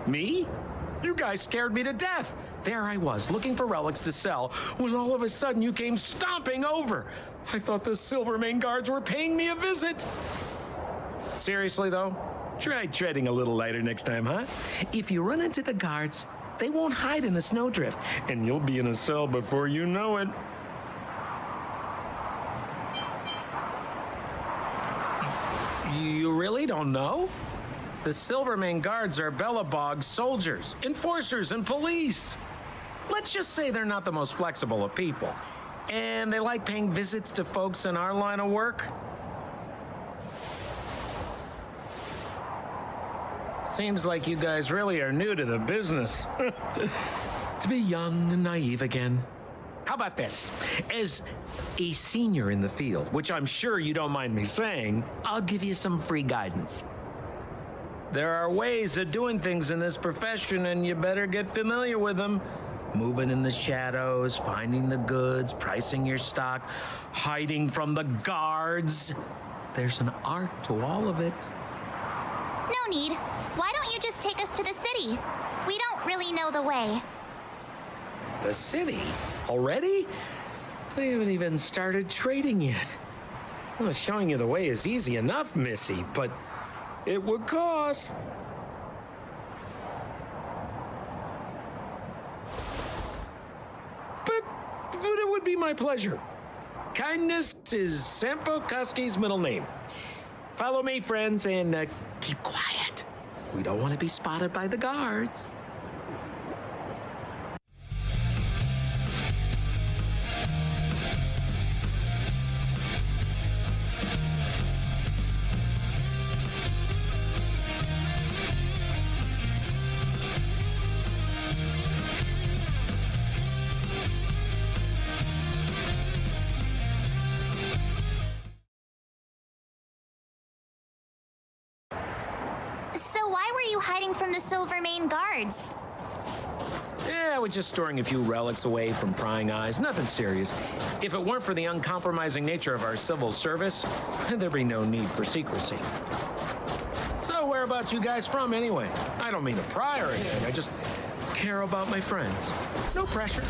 Me? You guys scared me to death. There I was, looking for relics to sell, when all of a sudden you came stomping over. I thought the Silvermane Guards were paying me a visit. Seriously, though, try treading a little lighter next time, huh? If you run into the guards, they won't hide in a snowdrift, and you'll be in a cell before you know it. You really don't know? The Silvermane Guards are Belobog soldiers, enforcers, and police. Let's just say they're not the most flexible of people. And they like paying visits to folks in our line of work. Seems like you guys really are new to the business. To be young and naive again. How about this? As a senior in the field, which I'm sure you don't mind me saying, I'll give you some free guidance. There are ways of doing things in this profession, and you better get familiar with them. Moving in the shadows, finding the goods, pricing your stock, hiding from the guards. There's an art to all of it. No need. Why don't you just take us to the city? We don't really know the way. The city? Already? They haven't even started trading yet. Well, showing you the way is easy enough, Missy, but it would cost. But it would be my pleasure. Kindness is Sampo Koski's middle name. Follow me, friends, and keep quiet. We don't want to be spotted by the guards. hiding from the Silvermane guards? Yeah, we're just storing a few relics away from prying eyes. Nothing serious. If it weren't for the uncompromising nature of our civil service, there'd be no need for secrecy. So whereabouts you guys from anyway? I don't mean to pry or anything. I just care about my friends. No pressure.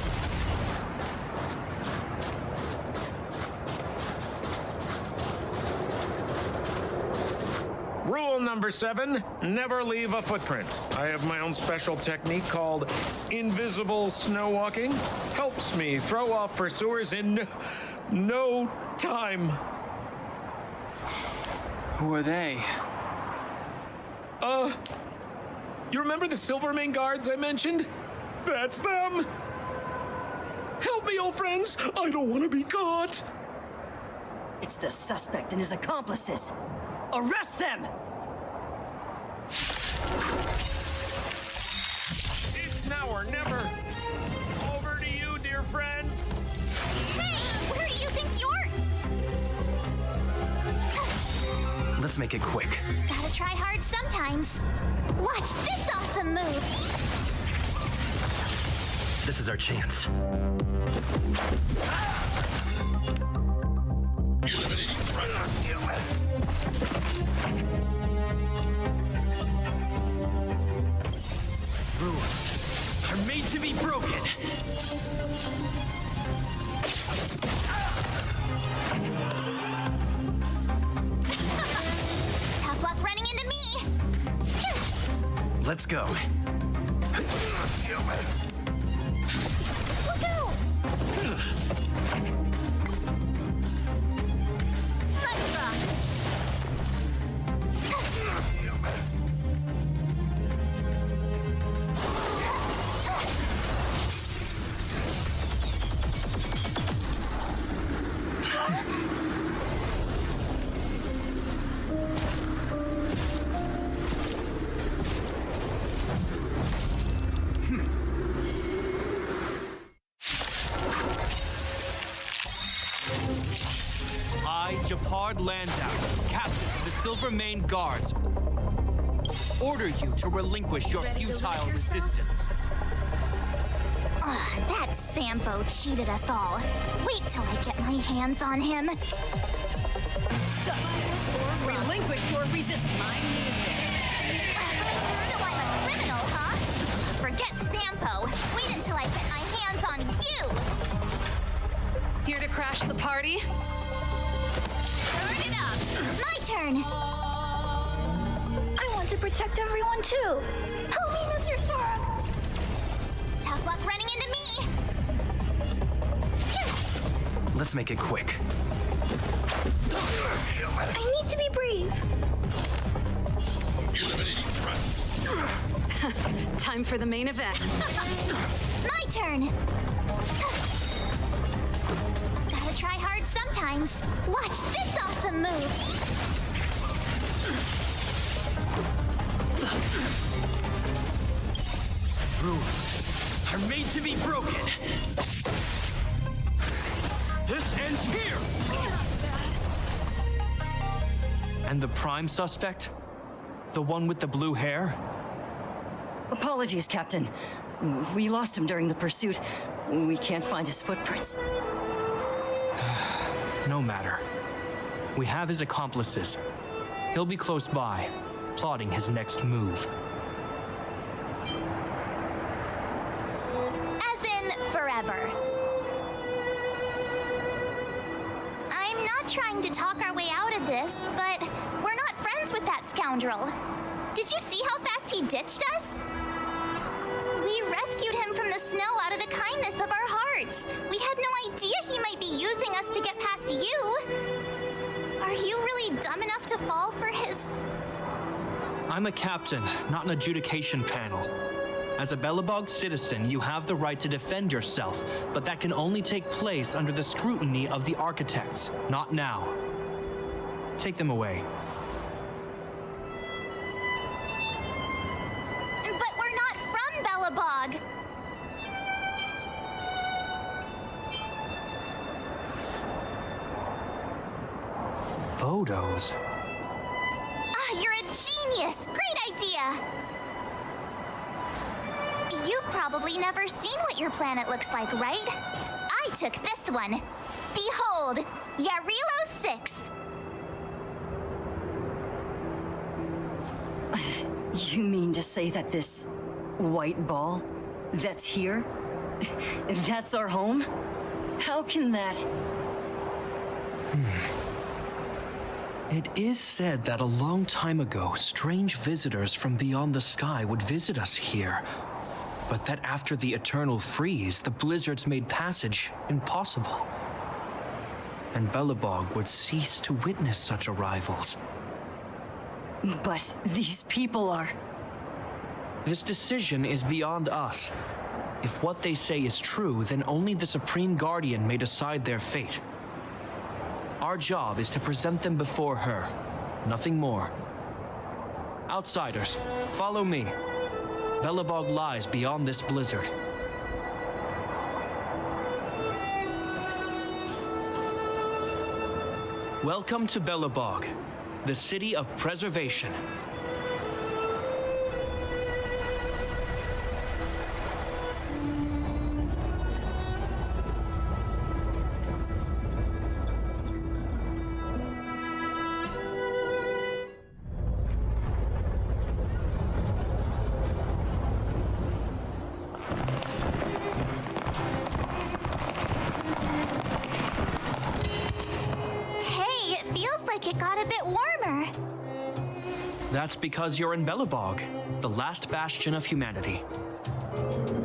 Rule number 7, never leave a footprint. I have my own special technique called invisible snow walking. Helps me throw off pursuers in no time. Who are they? You remember the Silvermane guards I mentioned? That's them! Help me, old friends! I don't want to be caught! It's the suspect and his accomplices. Arrest them! It's now or never. Over to you, dear friends. Hey, where do you think you're? Let's make it quick. Gotta try hard sometimes. Watch this awesome move. This is our chance. Eliminating threat. Rules are made to be broken. Tough luck running into me. Let's go. Woohoo! Let's rock. I, Japard Landau, captain of the Silvermane Guards, order you to relinquish your futile resistance. Ugh, that Sampo cheated us all. Wait till I get my hands on him. Relinquish your resistance. So I'm a criminal, huh? Forget Sampo. Wait until I get my hands on you. Here to crash the party? Turn it up. My turn. I want to protect everyone too. Help me, Mr. Sora. Tough luck running into me. Let's make it quick. I need to be brave. Eliminating threat. Time for the main event. My turn. Gotta try hard sometimes. Watch this awesome move. Rules are made to be broken. This ends here. And the prime suspect? The one with the blue hair? Apologies, Captain. We lost him during the pursuit. We can't find his footprints. No matter. We have his accomplices. He'll be close by, plotting his next move. As in, forever. I'm not trying to talk our way out of this, but we're not friends with that scoundrel. Did you see how fast he ditched us? We rescued him from the snow out of the kindness of our hearts. We had no idea he might be using us to get past you. Are you really dumb enough to fall for his... I'm a captain, not an adjudication panel. As a Belobog citizen, you have the right to defend yourself, but that can only take place under the scrutiny of the architects, not now. Take them away. But we're not from Belobog. Photos. Ah, you're a Genius! Great idea! You've probably never seen what your planet looks like, right? I took this one. Behold, Yarilo 6. You mean to say that this white ball that's here, that's our home? How can that... It is said that a long time ago, strange visitors from beyond the sky would visit us here. But that after the eternal freeze, the blizzards made passage impossible. And Belobog would cease to witness such arrivals. But these people are... This decision is beyond us. If what they say is true, then only the Supreme Guardian may decide their fate. Our job is to present them before her, nothing more. Outsiders, follow me. Belobog lies beyond this blizzard. Welcome to Belobog, the city of preservation. That's because you're in Belobog, the last bastion of humanity.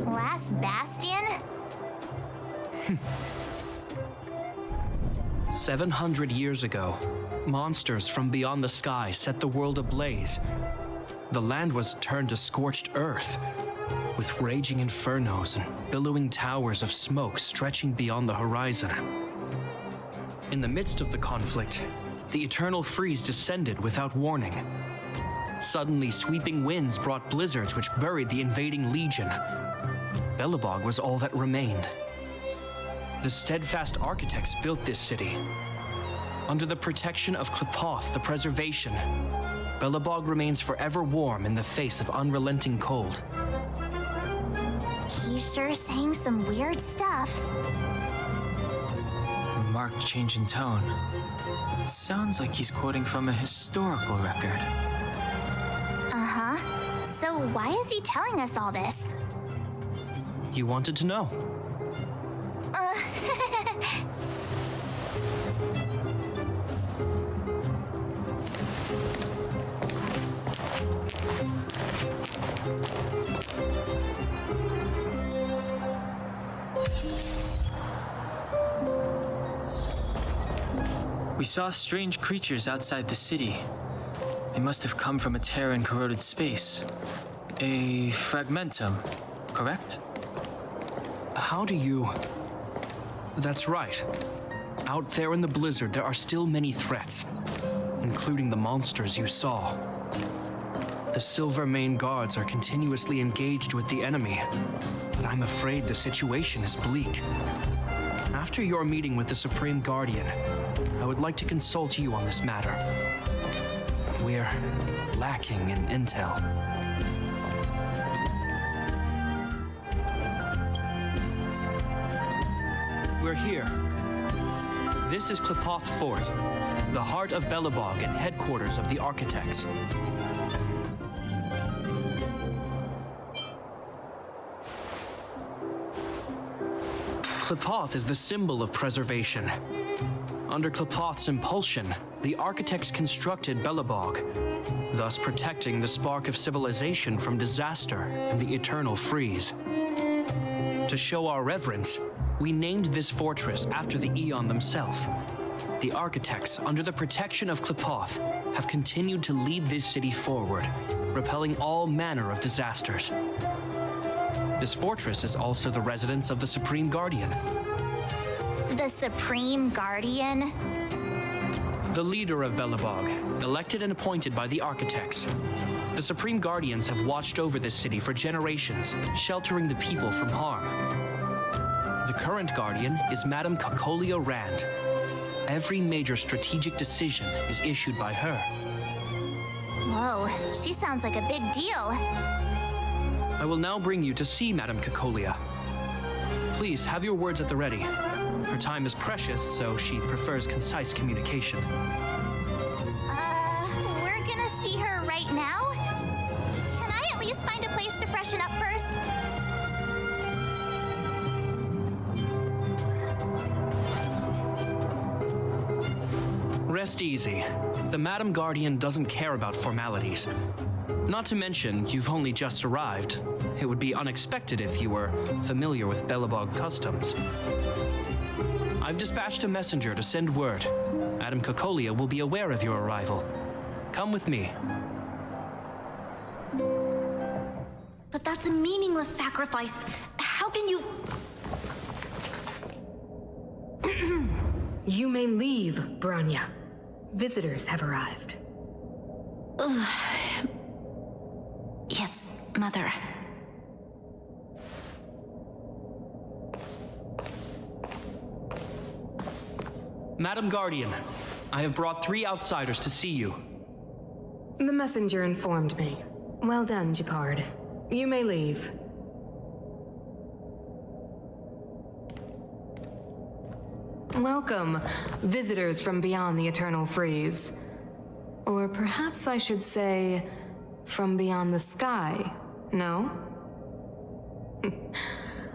Last bastion? 700 years ago, monsters from beyond the sky set the world ablaze. The land was turned to scorched earth, with raging infernos and billowing towers of smoke stretching beyond the horizon. In the midst of the conflict, the eternal freeze descended without warning. Suddenly, sweeping winds brought blizzards which buried the invading legion. Belobog was all that remained. The steadfast architects built this city. Under the protection of Klepoth, the preservation, Belobog remains forever warm in the face of unrelenting cold. He's sure saying some weird stuff. A marked change in tone. It sounds like he's quoting from a historical record. Uh-huh. So why is he telling us all this? You wanted to know. We saw strange creatures outside the city. They must have come from a Terran-corroded space. A fragmentum, correct? How do you... That's right. Out there in the blizzard, there are still many threats, including the monsters you saw. The Silvermane guards are continuously engaged with the enemy, but I'm afraid the situation is bleak. After your meeting with the Supreme Guardian, I would like to consult you on this matter. We're lacking in intel. We're here. This is Klepoth Fort, the heart of Belobog and headquarters of the architects. Klepoth is the symbol of preservation. Under Klepoth's impulsion, the architects constructed Belobog, thus protecting the spark of civilization from disaster and the eternal freeze. To show our reverence, we named this fortress after the Aeon themselves. The architects, under the protection of Klepoth, have continued to lead this city forward, repelling all manner of disasters. This fortress is also the residence of the Supreme Guardian. The Supreme Guardian? The leader of Belobog, elected and appointed by the architects. The Supreme Guardians have watched over this city for generations, sheltering the people from harm. The current Guardian is Madame Cocolia Rand. Every major strategic decision is issued by her. Whoa, she sounds like a big deal. I will now bring you to see Madame Cacolia. Please have your words at the ready. Her time is precious, so she prefers concise communication. We're gonna see her right now? Can I at least find a place to freshen up first? Rest easy. The Madam Guardian doesn't care about formalities. Not to mention, you've only just arrived. It would be unexpected if you were familiar with Belobog customs. I've dispatched a messenger to send word. Madame Cacolia will be aware of your arrival. Come with me. But that's a meaningless sacrifice. How can you... You may leave, Branya. Visitors have arrived. Yes, Mother. Madam Guardian, I have brought 3 outsiders to see you. The messenger informed me. Well done, Gepard. You may leave. Welcome, visitors from beyond the Eternal Freeze. Or perhaps I should say, from beyond the sky, no?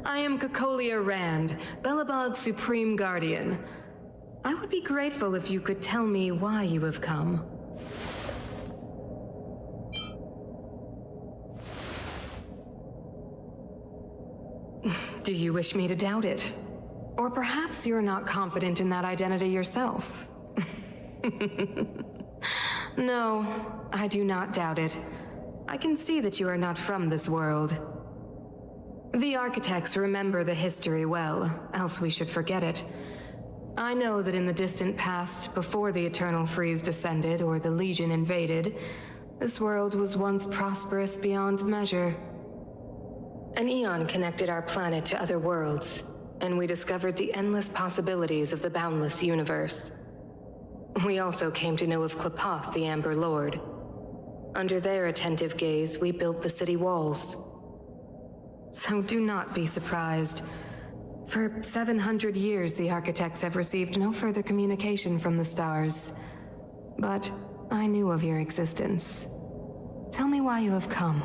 I am Cacolia Rand, Belobog's Supreme Guardian. I would be grateful if you could tell me why you have come. Do you wish me to doubt it? Or perhaps you're not confident in that identity yourself. No, I do not doubt it. I can see that you are not from this world. The architects remember the history well, else we should forget it. I know that in the distant past, before the Eternal Freeze descended or the Legion invaded, this world was once prosperous beyond measure. An eon connected our planet to other worlds, and we discovered the endless possibilities of the boundless universe. We also came to know of Klapoth, the Amber Lord. Under their attentive gaze, we built the city walls. So do not be surprised. For 700 years, the architects have received no further communication from the stars. But I knew of your existence. Tell me why you have come.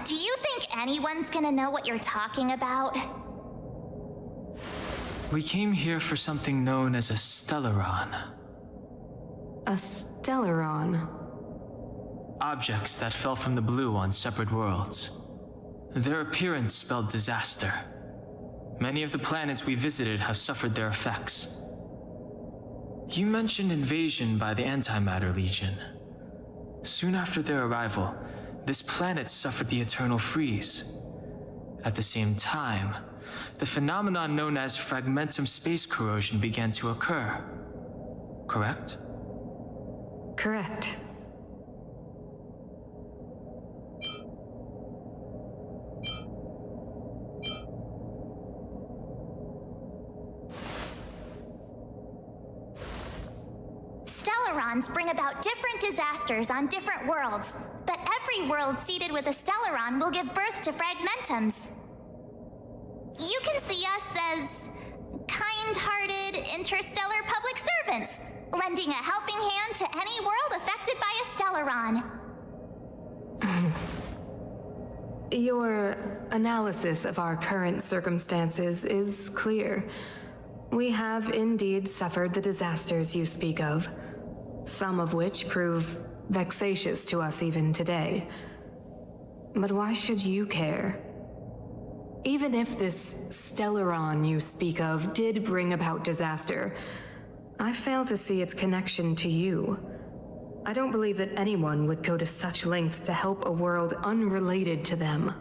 Do you think anyone's gonna know what you're talking about? We came here for something known as a Stellaron. A Stellaron? Objects that fell from the blue on separate worlds. Their appearance spelled disaster. Many of the planets we visited have suffered their effects. You mentioned invasion by the Antimatter Legion. Soon after their arrival, this planet suffered the Eternal Freeze. At the same time, the phenomenon known as fragmentum space corrosion began to occur. Correct? Correct. Stellarons bring about different disasters on different worlds, but every world seeded with a Stellaron will give birth to fragmentums. You can see us as kind-hearted interstellar public servants, lending a helping hand to any world affected by a Stellaron. Your analysis of our current circumstances is clear. We have indeed suffered the disasters you speak of, some of which prove vexatious to us even today. But why should you care? Even if this Stellaron you speak of did bring about disaster, I fail to see its connection to you. I don't believe that anyone would go to such lengths to help a world unrelated to them.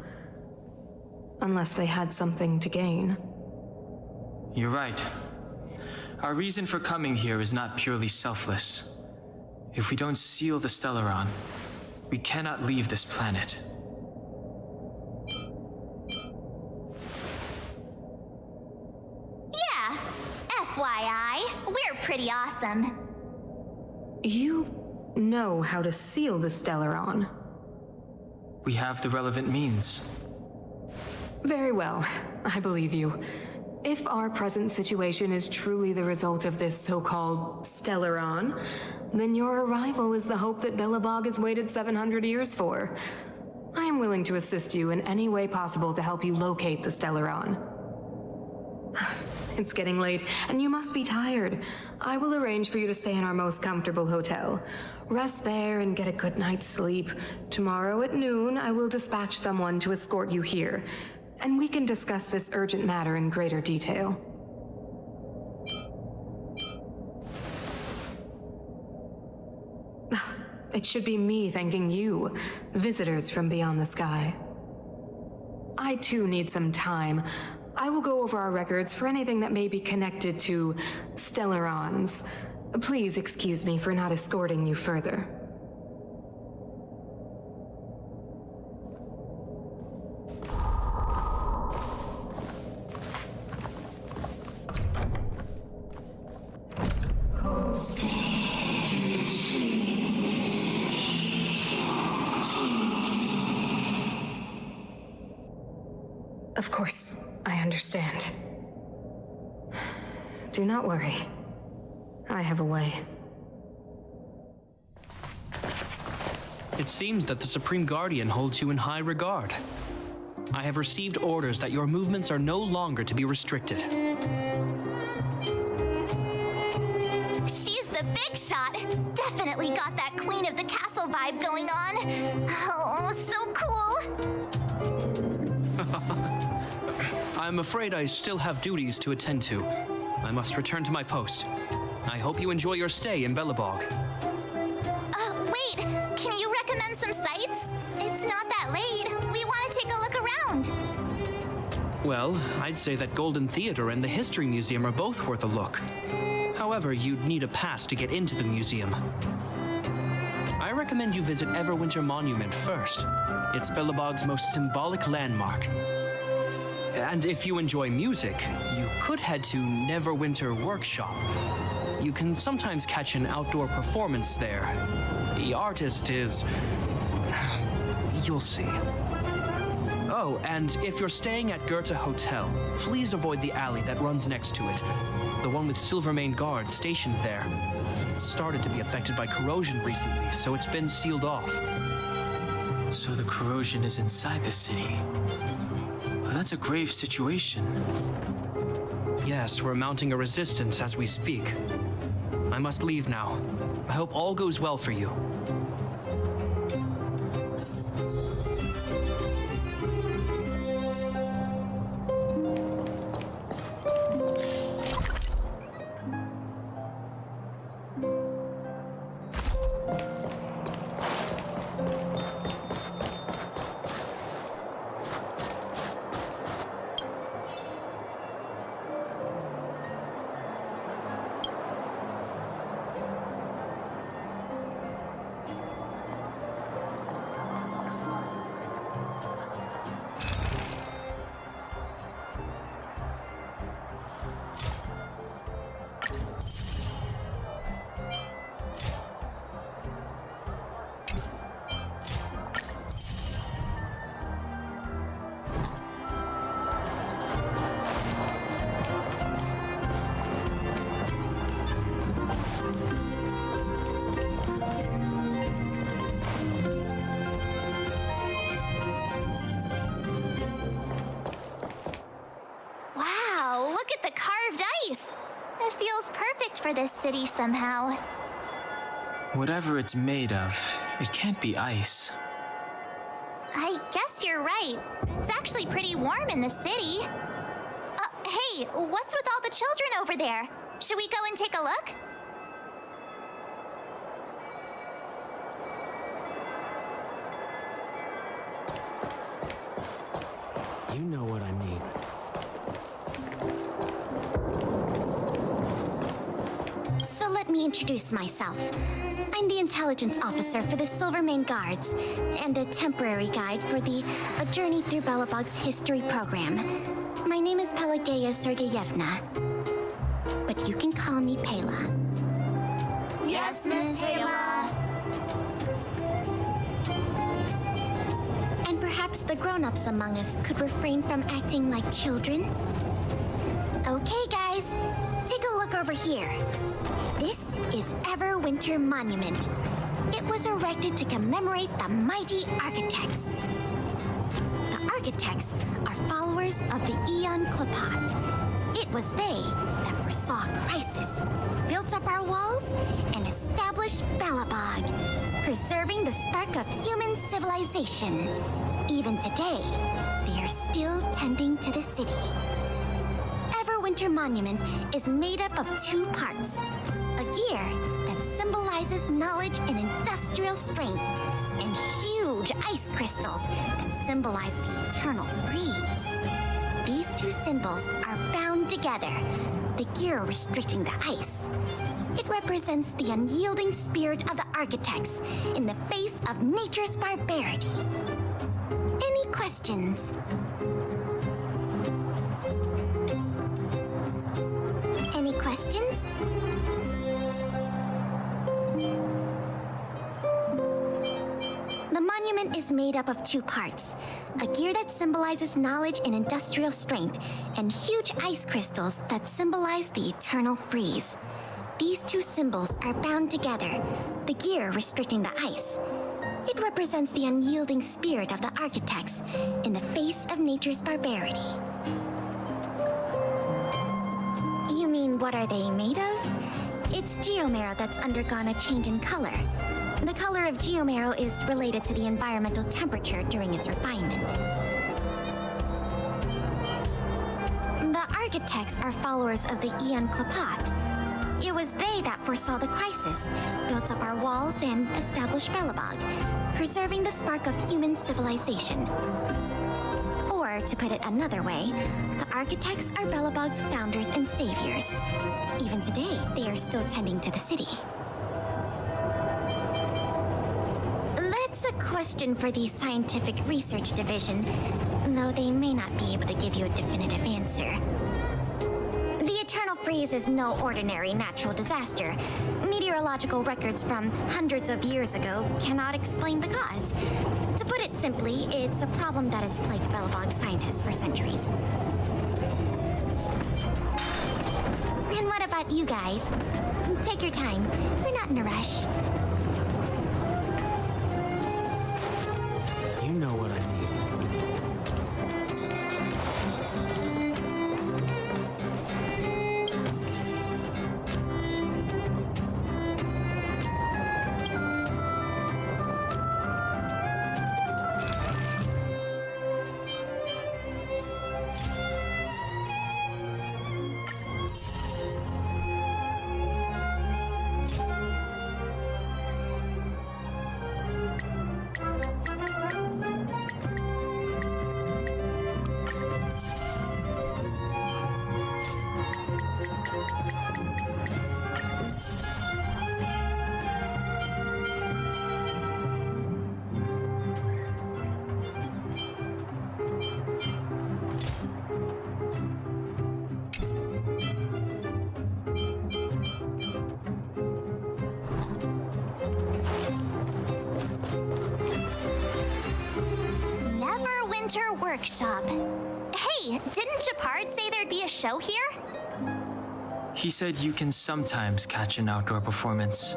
Unless they had something to gain. You're right. Our reason for coming here is not purely selfless. If we don't seal the Stellaron, we cannot leave this planet. Yeah, F FYI, we're pretty awesome. You know how to seal the Stellaron. We have the relevant means. Very well, I believe you. If our present situation is truly the result of this so-called Stellaron, then your arrival is the hope that Belobog has waited 700 years for. I am willing to assist you in any way possible to help you locate the Stellaron. It's getting late, and you must be tired. I will arrange for you to stay in our most comfortable hotel. Rest there and get a good night's sleep. Tomorrow at noon, I will dispatch someone to escort you here, and we can discuss this urgent matter in greater detail. It should be me thanking you, visitors from beyond the sky. I too need some time. I will go over our records for anything that may be connected to Stellarons. Please excuse me for not escorting you further. Of course, I understand. Do not worry. I have a way. It seems that the Supreme Guardian holds you in high regard. I have received orders that your movements are no longer to be restricted. She's the big shot. Definitely got that Queen of the Castle vibe going on. Oh, so cool. I'm afraid I still have duties to attend to. I must return to my post. I hope you enjoy your stay in Belobog. Wait, can you recommend some sites? It's not that late. We want to take a look around. Well, I'd say that Golden Theater and the History Museum are both worth a look. However, you'd need a pass to get into the museum. I recommend you visit Everwinter Monument first. It's Belobog's most symbolic landmark. And if you enjoy music, you could head to Neverwinter Workshop. You can sometimes catch an outdoor performance there. The artist is... you'll see. Oh, and if you're staying at Goethe Hotel, please avoid the alley that runs next to it. The one with Silvermane guards stationed there. It started to be affected by corrosion recently, so it's been sealed off. So the corrosion is inside the city. Well, that's a grave situation. Yes, we're mounting a resistance as we speak. I must leave now. I hope all goes well for you. For this city somehow. Whatever it's made of, it can't be ice. I guess you're right. It's actually pretty warm in the city. Hey, what's with all the children over there? Should we go and take a look? You know what I mean. So let me introduce myself. I'm the intelligence officer for the Silvermane Guards, and a temporary guide for the A Journey Through Belobog's History program. My name is Pelageya Sergeyevna. but you can call me Pela. Yes, Miss Pela. And perhaps the grown-ups among us could refrain from acting like children? Okay, guys, take a look over here. This is Everwinter Monument. It was erected to commemorate the mighty architects. The architects are followers of the Aeon Klapat. It was they that foresaw crisis, built up our walls, and established Belobog, preserving the spark of human civilization. Even today, they are still tending to the city. Everwinter Monument is made up of 2 parts. A gear that symbolizes knowledge and industrial strength, and huge ice crystals that symbolize the eternal freeze. These 2 symbols are bound together, the gear restricting the ice. It represents the unyielding spirit of the architects in the face of nature's barbarity. Any questions? Any questions? The monument is made up of 2 parts. A gear that symbolizes knowledge and industrial strength, and huge ice crystals that symbolize the eternal freeze. These 2 symbols are bound together, the gear restricting the ice. It represents the unyielding spirit of the architects in the face of nature's barbarity. You mean, what are they made of? It's geomarrow that's undergone a change in color. The color of geomarrow is related to the environmental temperature during its refinement. The architects are followers of the Aeon Klapat. It was they that foresaw the crisis, built up our walls, and established Belobog, preserving the spark of human civilization. Or, to put it another way, the architects are Belobog's founders and saviors. Even today, they are still tending to the city. That's a question for the Scientific Research Division, though they may not be able to give you a definitive answer. The Eternal Freeze is no ordinary natural disaster. Meteorological records from hundreds of years ago cannot explain the cause. To put it simply, it's a problem that has plagued Belobog scientists for centuries. And what about you guys? Take your time. We're not in a rush. You know what I need. Neverwinter Workshop. Hey, didn't Japard say there'd be a show here? He said you can sometimes catch an outdoor performance.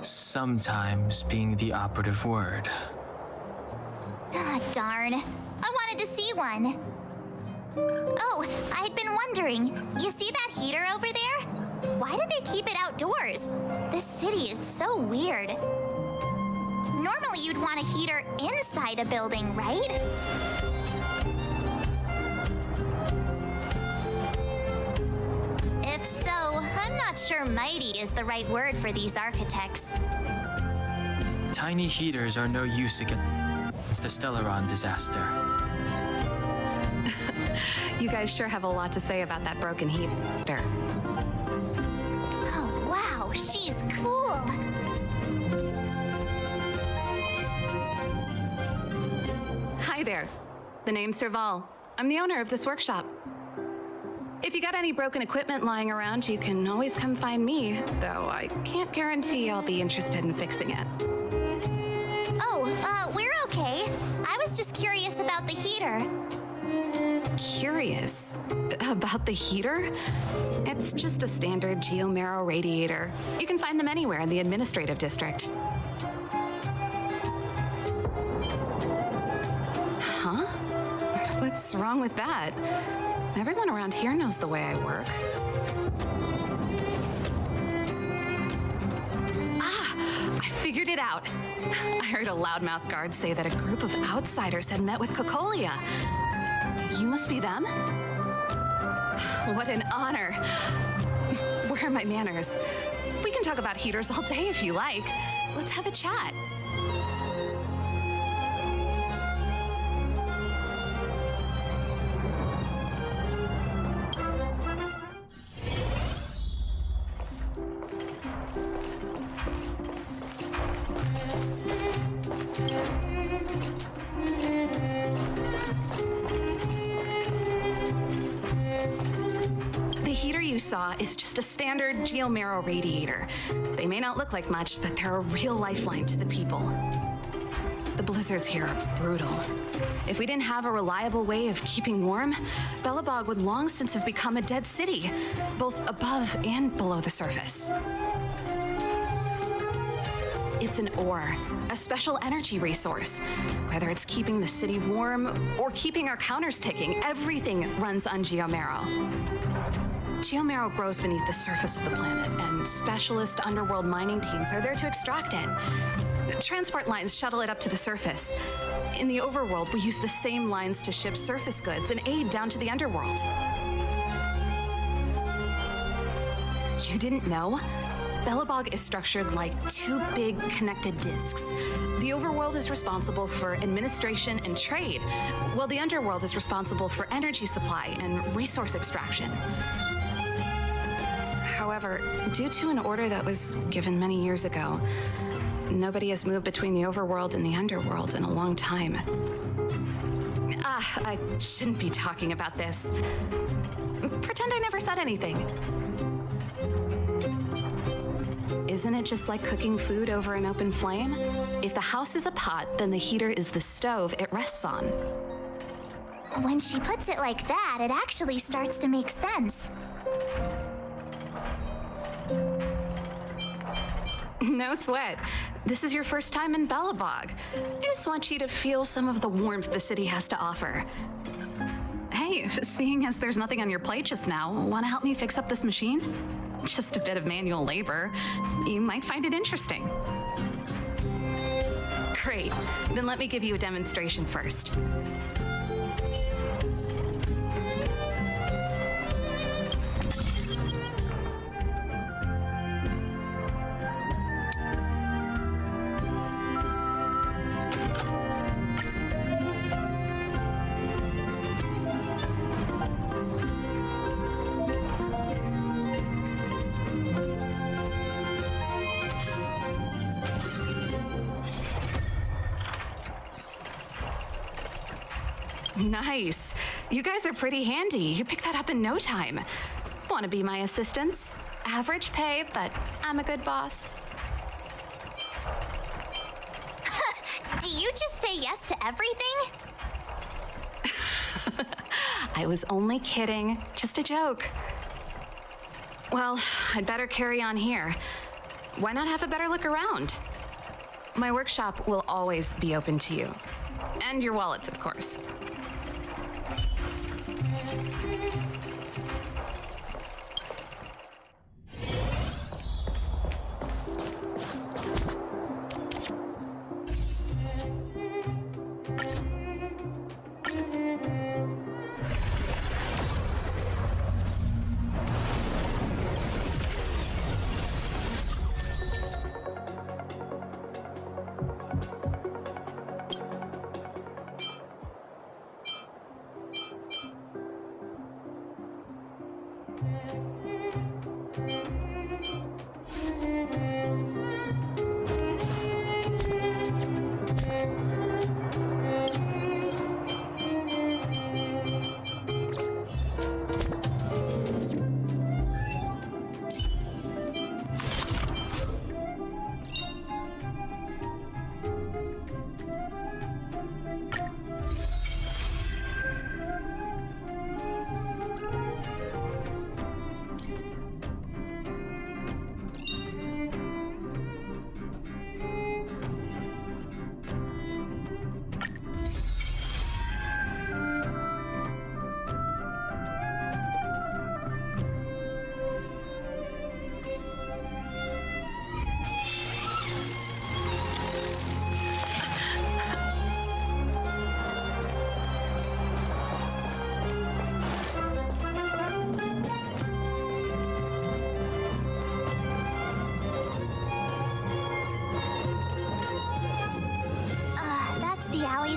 Sometimes being the operative word. Ah, darn. I wanted to see one. Oh, I'd been wondering. You see that heater over there? Why do they keep it outdoors? This city is so weird. Normally you'd want a heater inside a building, right? If so, I'm not sure mighty is the right word for these architects. Tiny heaters are no use against the Stellaron disaster. You guys sure have a lot to say about that broken heater. Oh, wow, she's cool. Hi there. The name's Serval. I'm the owner of this workshop. If you got any broken equipment lying around, you can always come find me, though I can't guarantee I'll be interested in fixing it. Oh, we're okay. I was just curious about the heater. Curious? About the heater? It's just a standard geomarrow radiator. You can find them anywhere in the administrative district. Huh? What's wrong with that? Everyone around here knows the way I work. Ah, I figured it out. I heard a loudmouth guard say that a group of outsiders had met with Cocolia. You must be them? What an honor. Where are my manners? We can talk about heaters all day if you like. Let's have a chat. You saw is just a standard geomarrow radiator. They may not look like much, but they're a real lifeline to the people. The blizzards here are brutal. If we didn't have a reliable way of keeping warm, Belobog would long since have become a dead city, both above and below the surface. It's an ore, a special energy resource. Whether it's keeping the city warm or keeping our counters ticking, everything runs on geomarrow. Geomarrow grows beneath the surface of the planet, and specialist underworld mining teams are there to extract it. Transport lines shuttle it up to the surface. In the overworld, we use the same lines to ship surface goods and aid down to the underworld. You didn't know? Belobog is structured like two big connected disks. The overworld is responsible for administration and trade, while the underworld is responsible for energy supply and resource extraction. However, due to an order that was given many years ago, nobody has moved between the overworld and the underworld in a long time. I shouldn't be talking about this. Pretend I never said anything. Isn't it just like cooking food over an open flame? If the house is a pot, then the heater is the stove it rests on. When she puts it like that, it actually starts to make sense. No sweat. This is your first time in Belobog. I just want you to feel some of the warmth the city has to offer. Hey, seeing as there's nothing on your plate just now, want to help me fix up this machine? Just a bit of manual labor. You might find it interesting. Great. Then let me give you a demonstration first. Nice. You guys are pretty handy. You picked that up in no time. Want to be my assistants? Average pay, but I'm a good boss. Do you just say yes to everything? I was only kidding. Just a joke. Well, I'd better carry on here. Why not have a better look around? My workshop will always be open to you. And your wallets, of course.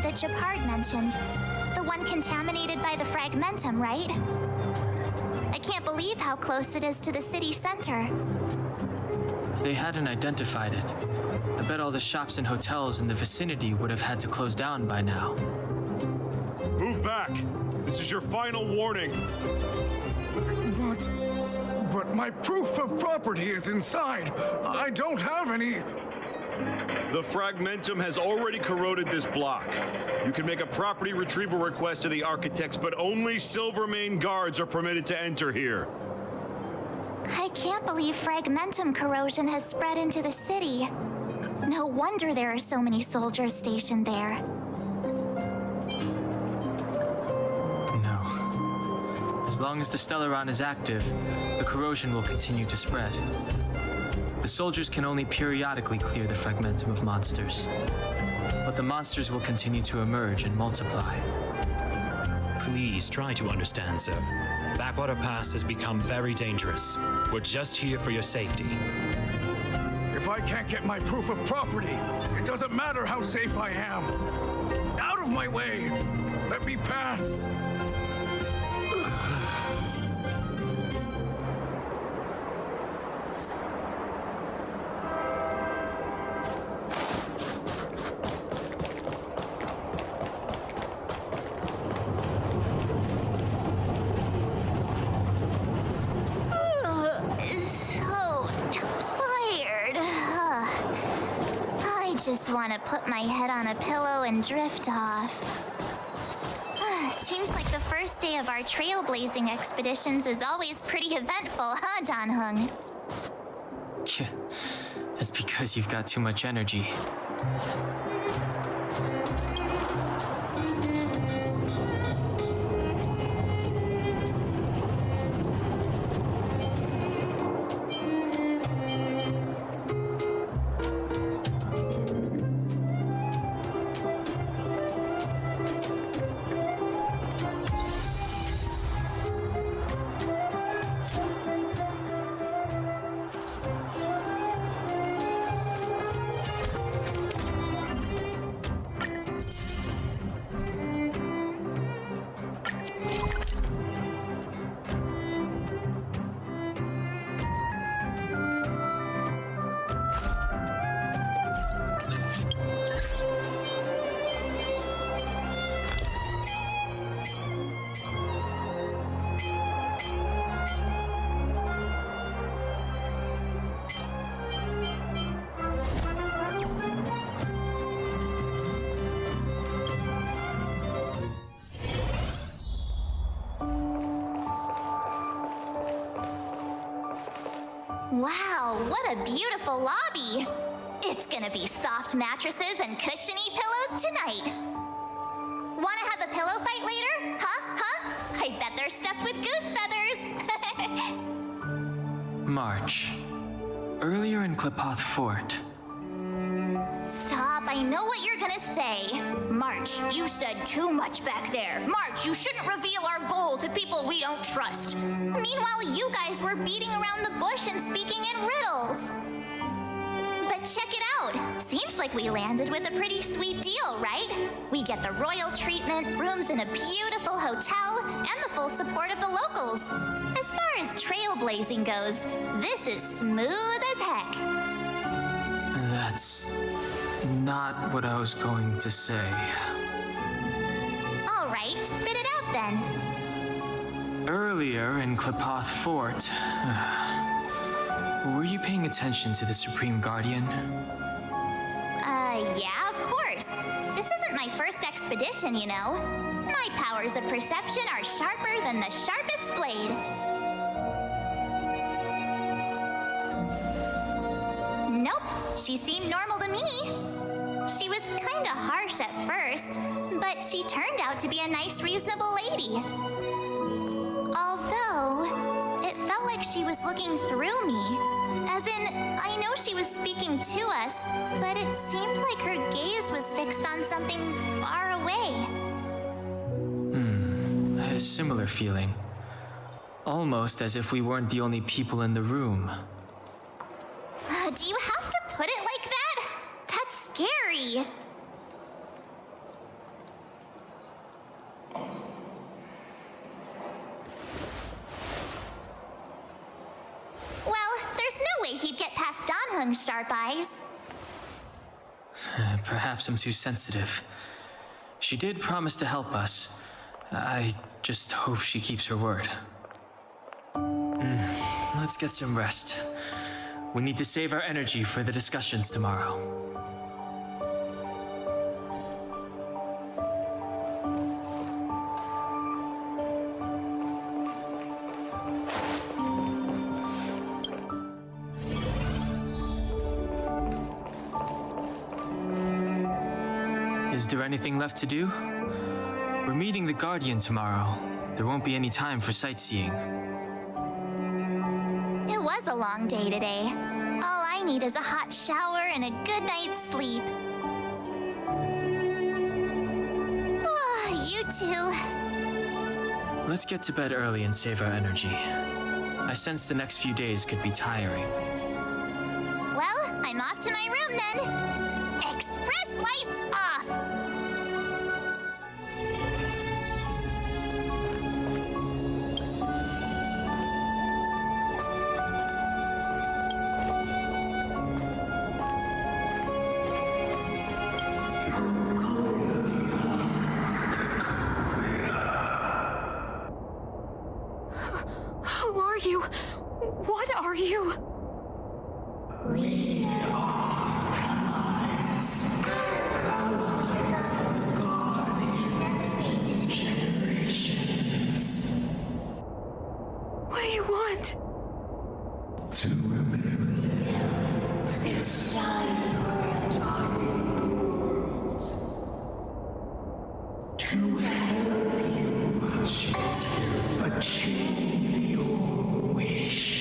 that Japard mentioned. The one contaminated by the fragmentum, right? I can't believe how close it is to the city center. If they hadn't identified it, I bet all the shops and hotels in the vicinity would have had to close down by now. Move back! This is your final warning! But my proof of property is inside. I don't have any. The fragmentum has already corroded this block. You can make a property retrieval request to the architects, but only Silvermane guards are permitted to enter here. I can't believe fragmentum corrosion has spread into the city. No wonder there are so many soldiers stationed there. As long as the Stellaron is active, the corrosion will continue to spread. The soldiers can only periodically clear the fragmentum of monsters, but the monsters will continue to emerge and multiply. Please try to understand, sir. Backwater Pass has become very dangerous. We're just here for your safety. If I can't get my proof of property, it doesn't matter how safe I am. Out of my way! Let me pass! Just want to put my head on a pillow and drift off. Seems like the first day of our trailblazing expeditions is always pretty eventful, huh, Danhung? That's because you've got too much energy. Wow, what a beautiful lobby! It's gonna be soft mattresses and cushiony pillows tonight. Wanna have a pillow fight later? Huh? I bet they're stuffed with goose feathers! March. Earlier in Klipoth Fort. Stop, I know what you're gonna say. March, you said too much back there. March, you shouldn't reveal our goal to people we don't trust. Meanwhile, you guys were beating around the bush and speaking in riddles. But check it out. Seems like we landed with a pretty sweet deal, right? We get the royal treatment, rooms in a beautiful hotel, and the full support of the locals. As far as trailblazing goes, this is smooth as heck. That's not what I was going to say. All right, spit it out then. Earlier in Klipoth Fort, were you paying attention to the Supreme Guardian? Yeah, of course. This isn't my first expedition, you know. My powers of perception are sharper than the sharpest blade. Nope, she seemed normal to me. She was kinda harsh at first, but she turned out to be a nice, reasonable lady. Although, it felt like she was looking through me. As in, I know she was speaking to us, but it seemed like her gaze was fixed on something far away. I had a similar feeling. Almost as if we weren't the only people in the room. Do you have to put it like that? That's scary. them sharp eyes. Perhaps I'm too sensitive. She did promise to help us. I just hope she keeps her word. Let's get some rest. We need to save our energy for the discussions tomorrow. Is there anything left to do? We're meeting the Guardian tomorrow. There won't be any time for sightseeing. It was a long day today. All I need is a hot shower and a good night's sleep. You too. Let's get to bed early and save our energy. I sense the next few days could be tiring. Well, I'm off to my room then. Express lights off! Who are you? What are you? We are allies. The Guardians, generations. What do you want? To eliminate its time to help you achieve your wish.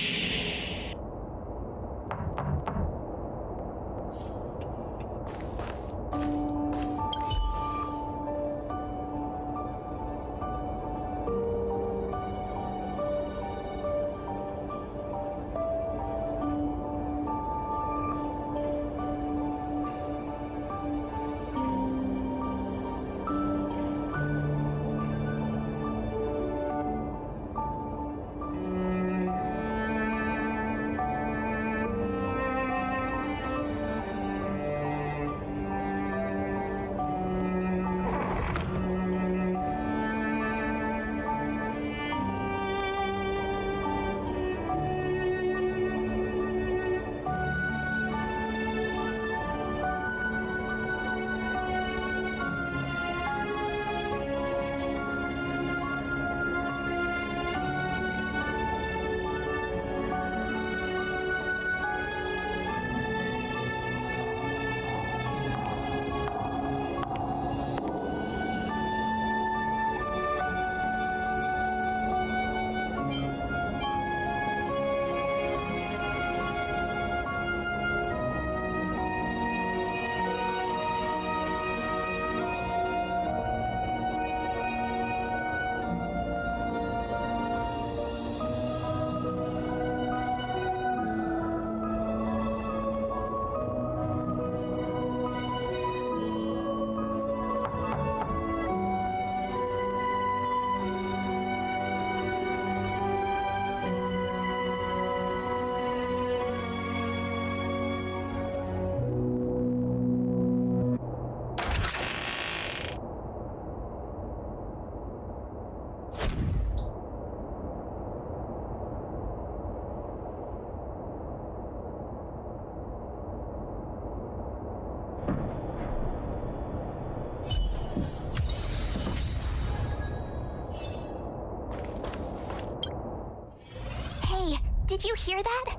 Did you hear that?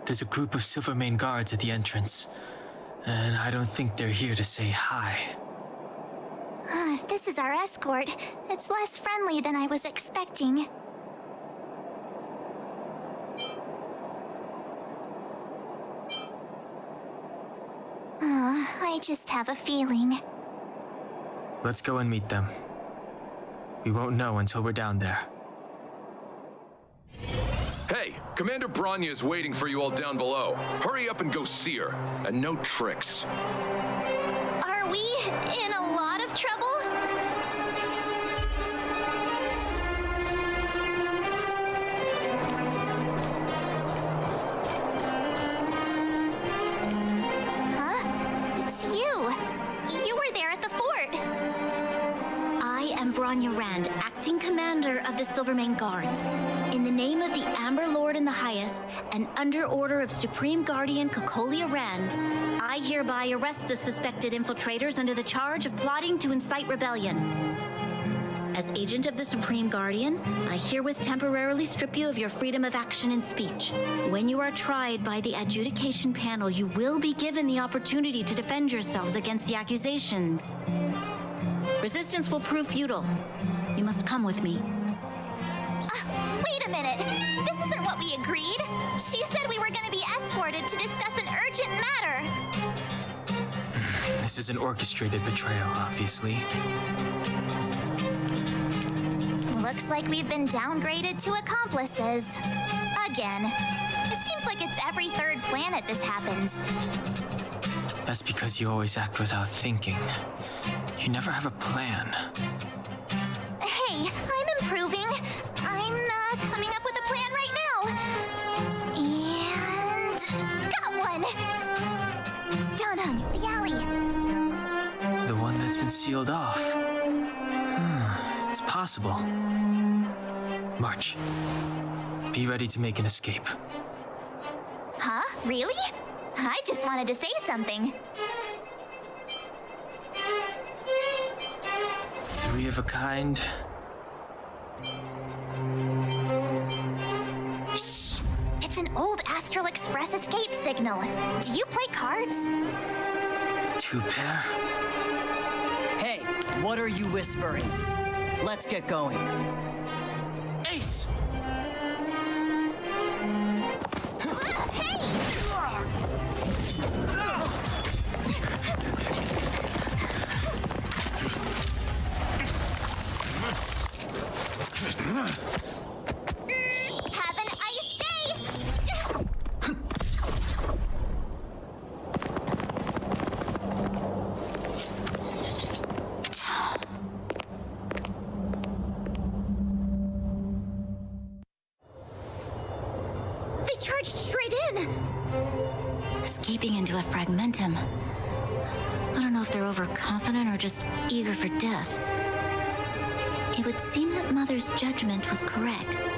There's a group of Silvermane guards at the entrance, and I don't think they're here to say hi. If this is our escort, it's less friendly than I was expecting. I just have a feeling. Let's go and meet them. We won't know until we're down there. Hey, Commander Branya is waiting for you all down below. Hurry up and go see her. And no tricks. Are we in a lot of trouble? am Bronya Rand, acting commander of the Silvermane Guards. In the name of the Amber Lord in the Highest, and under order of Supreme Guardian Cocolia Rand, I hereby arrest the suspected infiltrators under the charge of plotting to incite rebellion. As agent of the Supreme Guardian, I herewith temporarily strip you of your freedom of action and speech. When you are tried by the adjudication panel, you will be given the opportunity to defend yourselves against the accusations. Resistance will prove futile. You must come with me. Wait a minute. This isn't what we agreed. She said we were going to be escorted to discuss an urgent matter. This is an orchestrated betrayal, obviously. Looks like we've been downgraded to accomplices. Again. It seems like it's every third planet this happens. That's because you always act without thinking. You never have a plan. Hey, I'm improving. I'm coming up with a plan right now. And... got one! Donhung, the alley. The one that's been sealed off. It's possible. March. Be ready to make an escape. Huh? Really? I just wanted to say something. Three of a kind. Shh! It's an old Astral Express escape signal. Do you play cards? Two pair? Hey, what are you whispering? Let's get going. Ace! Have an ice day! They charged straight in! Escaping into a fragmentum. I don't know if they're overconfident or just eager for death. It would seem that Mother's judgment was correct.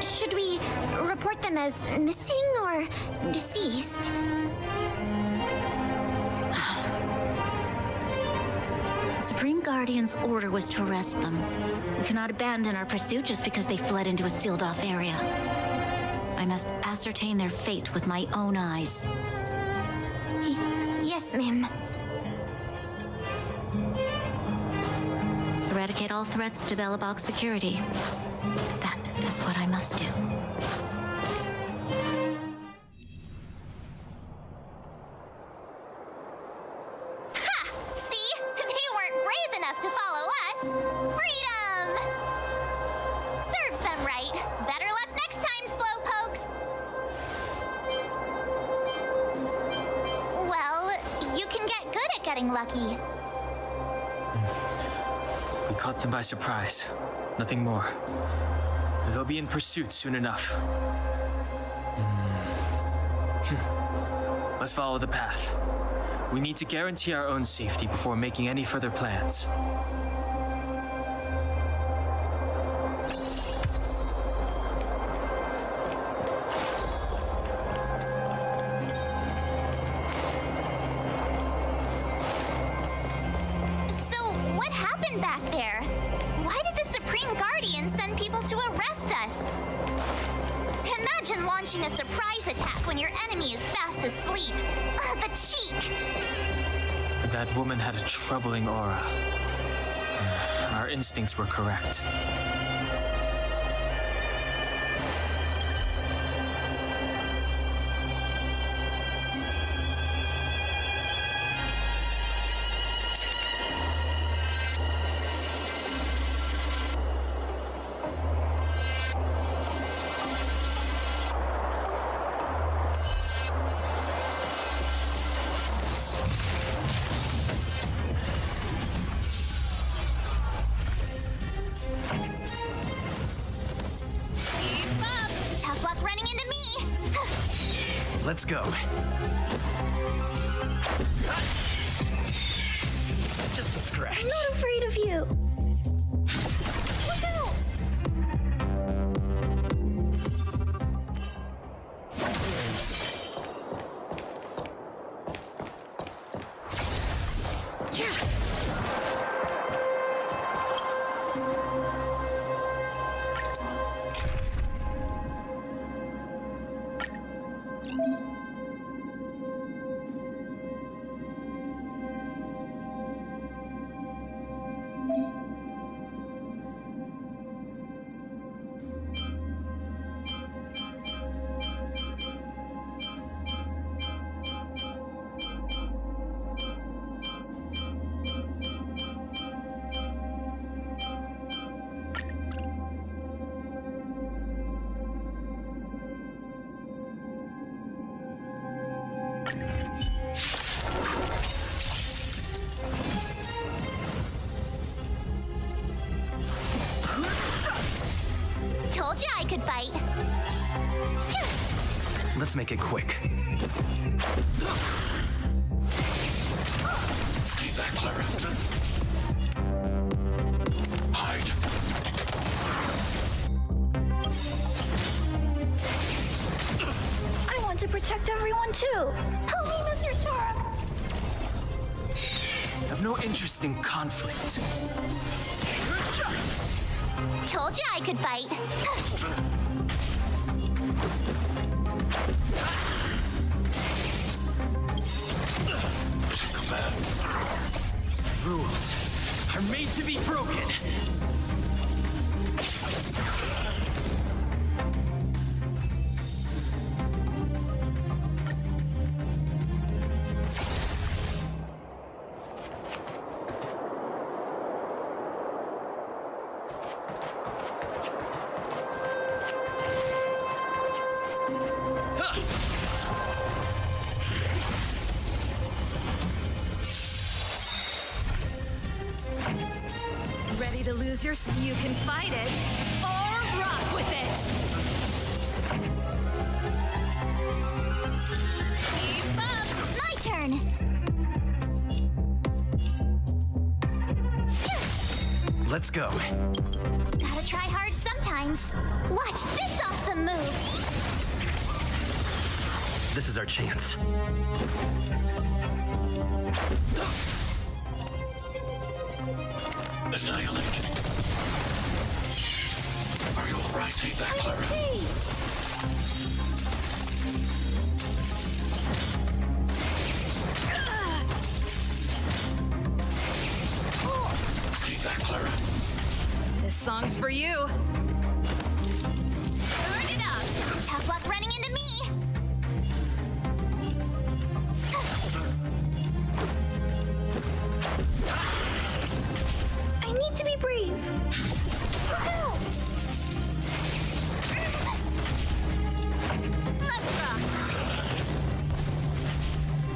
Should we report them as missing or deceased? The Supreme Guardian's order was to arrest them. We cannot abandon our pursuit just because they fled into a sealed-off area. I must ascertain their fate with my own eyes. Yes, ma'am. Eradicate all threats to Belobog's security. That is what I must do. Ha! See? They weren't brave enough to follow us. Freedom! Serves them right. Better luck next time, slowpokes. Well, you can get good at getting lucky. We caught them by surprise. Nothing more. They'll be in pursuit soon enough. Let's follow the path. We need to guarantee our own safety before making any further plans. So, what happened back there? Why did the Supreme Guardian send people to arrest us? Imagine launching a surprise attack when your enemy is fast asleep. The cheek! That woman had a troubling aura. Our instincts were correct. Tough luck running into me! Let's go. Just a scratch. I'm not afraid of you. Told you I could fight. Let's make it quick. Stay back, Clara. Hide. I want to protect everyone too. Help me, Mr. Sora. I have no interest in conflict. Told you I could fight. Mission command. Rules are made to be broken. Ready to lose your... You can fight it, or rock with it! Keep up! My turn! Let's go. Gotta try hard sometimes. Watch this awesome move! This is our chance. Annihilate. Are you alright? Stay back, Clara. Stay back, Clara. This song's for you. Turn it up! Tough luck running into me! I need to be brave. Let's rock!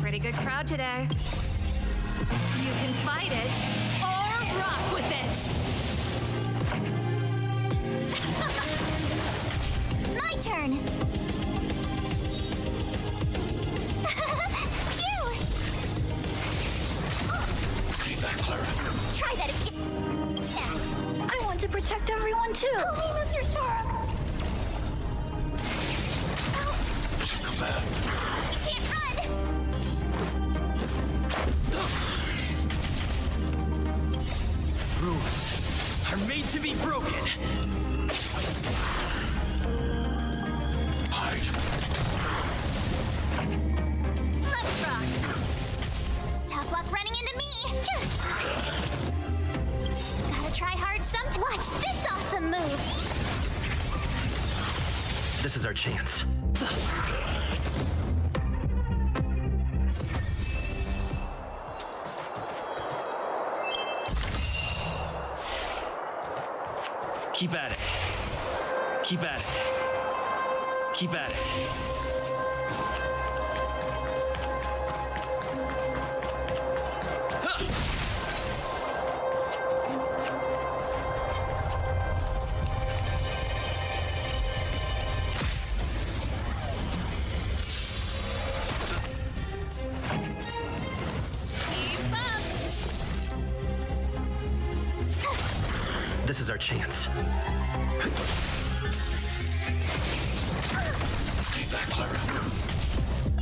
Pretty good crowd today. You can fight it, or rock with it! My turn! Phew! Stay back, Clara. Try that again! I want to protect everyone too. Help me, Mr. Sora. Mission command. You can't run! Rules are made to be broken. Hide. Let's rock! Tough luck running into me! Gotta try hard sometimes. Watch this awesome move! This is our chance. Keep at it. Keep at it. Keep at it. Keep up! This is our chance. Stay back, Clara.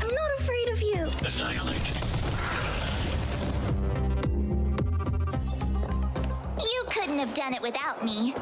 I'm not afraid of you. Annihilate. You couldn't have done it without me.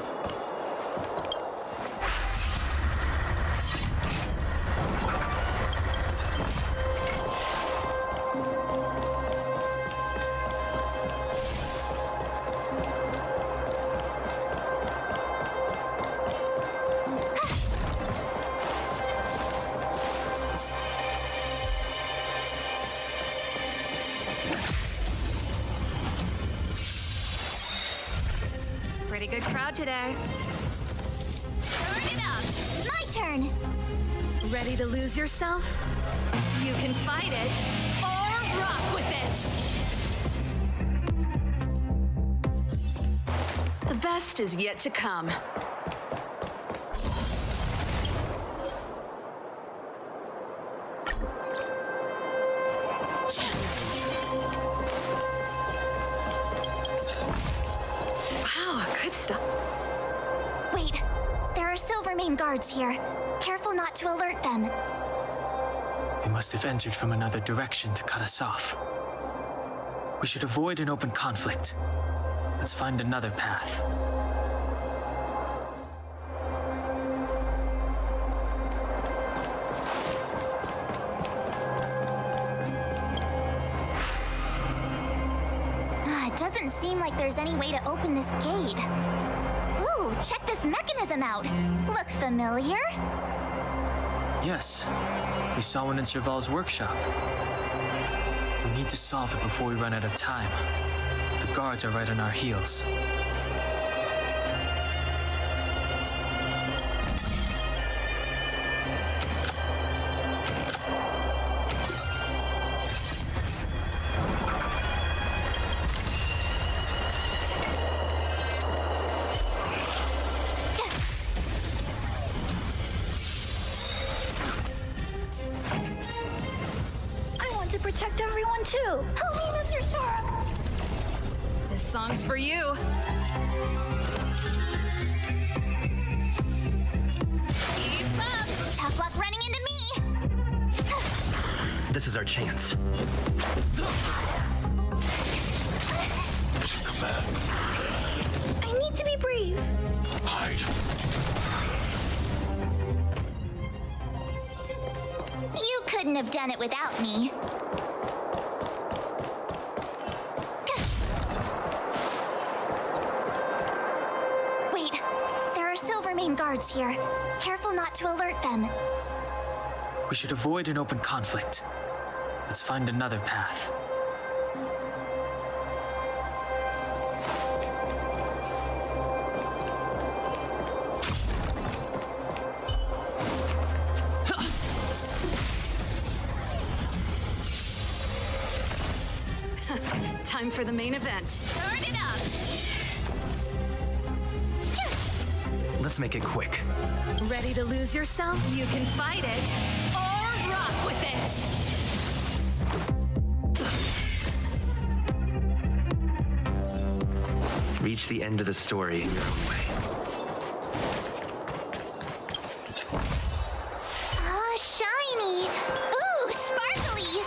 Pretty good crowd today. Turn it up! My turn! Ready to lose yourself? You can fight it, or rock with it! The best is yet to come. Good stuff. Wait, there are Silvermane guards here. Careful not to alert them. They must have entered from another direction to cut us off. We should avoid an open conflict. Let's find another path. It doesn't seem like there's any way to open this gate. Ooh, check this mechanism out. Look familiar? Yes, we saw one in Serval's workshop. We need to solve it before we run out of time. The guards are right on our heels. Protect everyone too. Help me, Mr. Storm. This song's for you. Keep up. Tough luck running into me. This is our chance. Mission command. I need to be brave. Hide. You couldn't have done it without me. Wait, there are Silvermane guards here. Careful not to alert them. We should avoid an open conflict. Let's find another path. Time for the main event. Turn it up. Let's make it quick. Ready to lose yourself? You can fight it or rock with it. Reach the end of the story in your own way. Ah, shiny. Ooh, sparkly.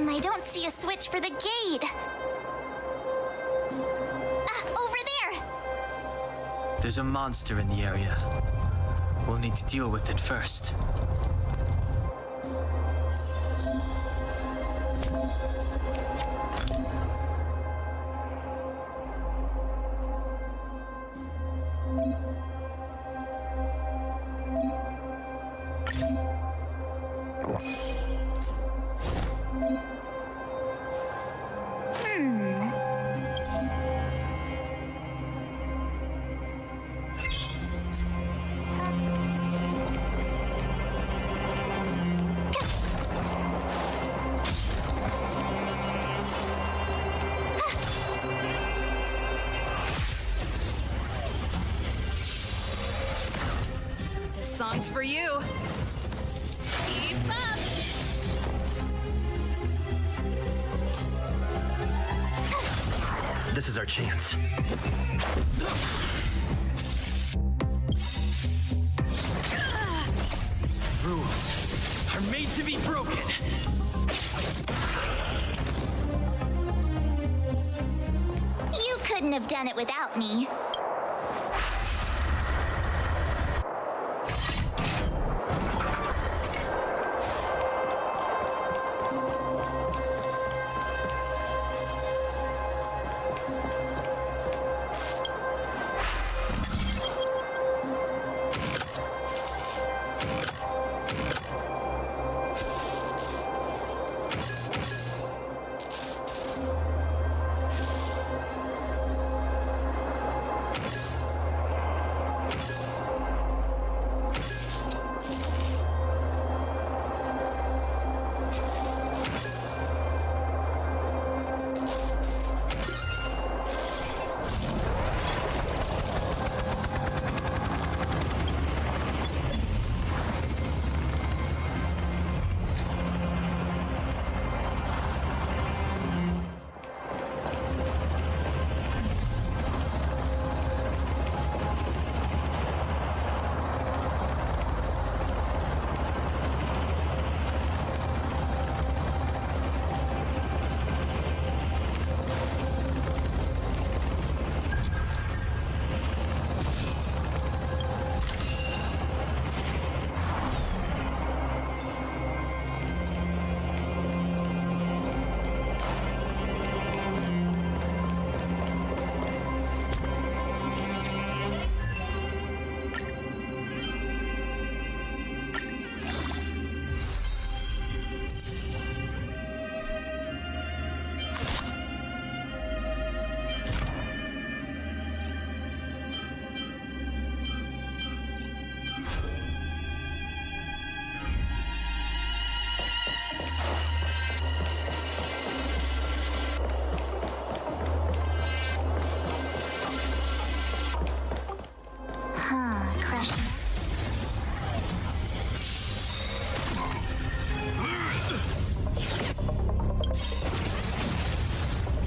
I don't see a switch for the gate. Over there. There's a monster in the area. We'll need to deal with it first. Song's for you. Keep up. This is our chance. Rules are made to be broken. You couldn't have done it without me.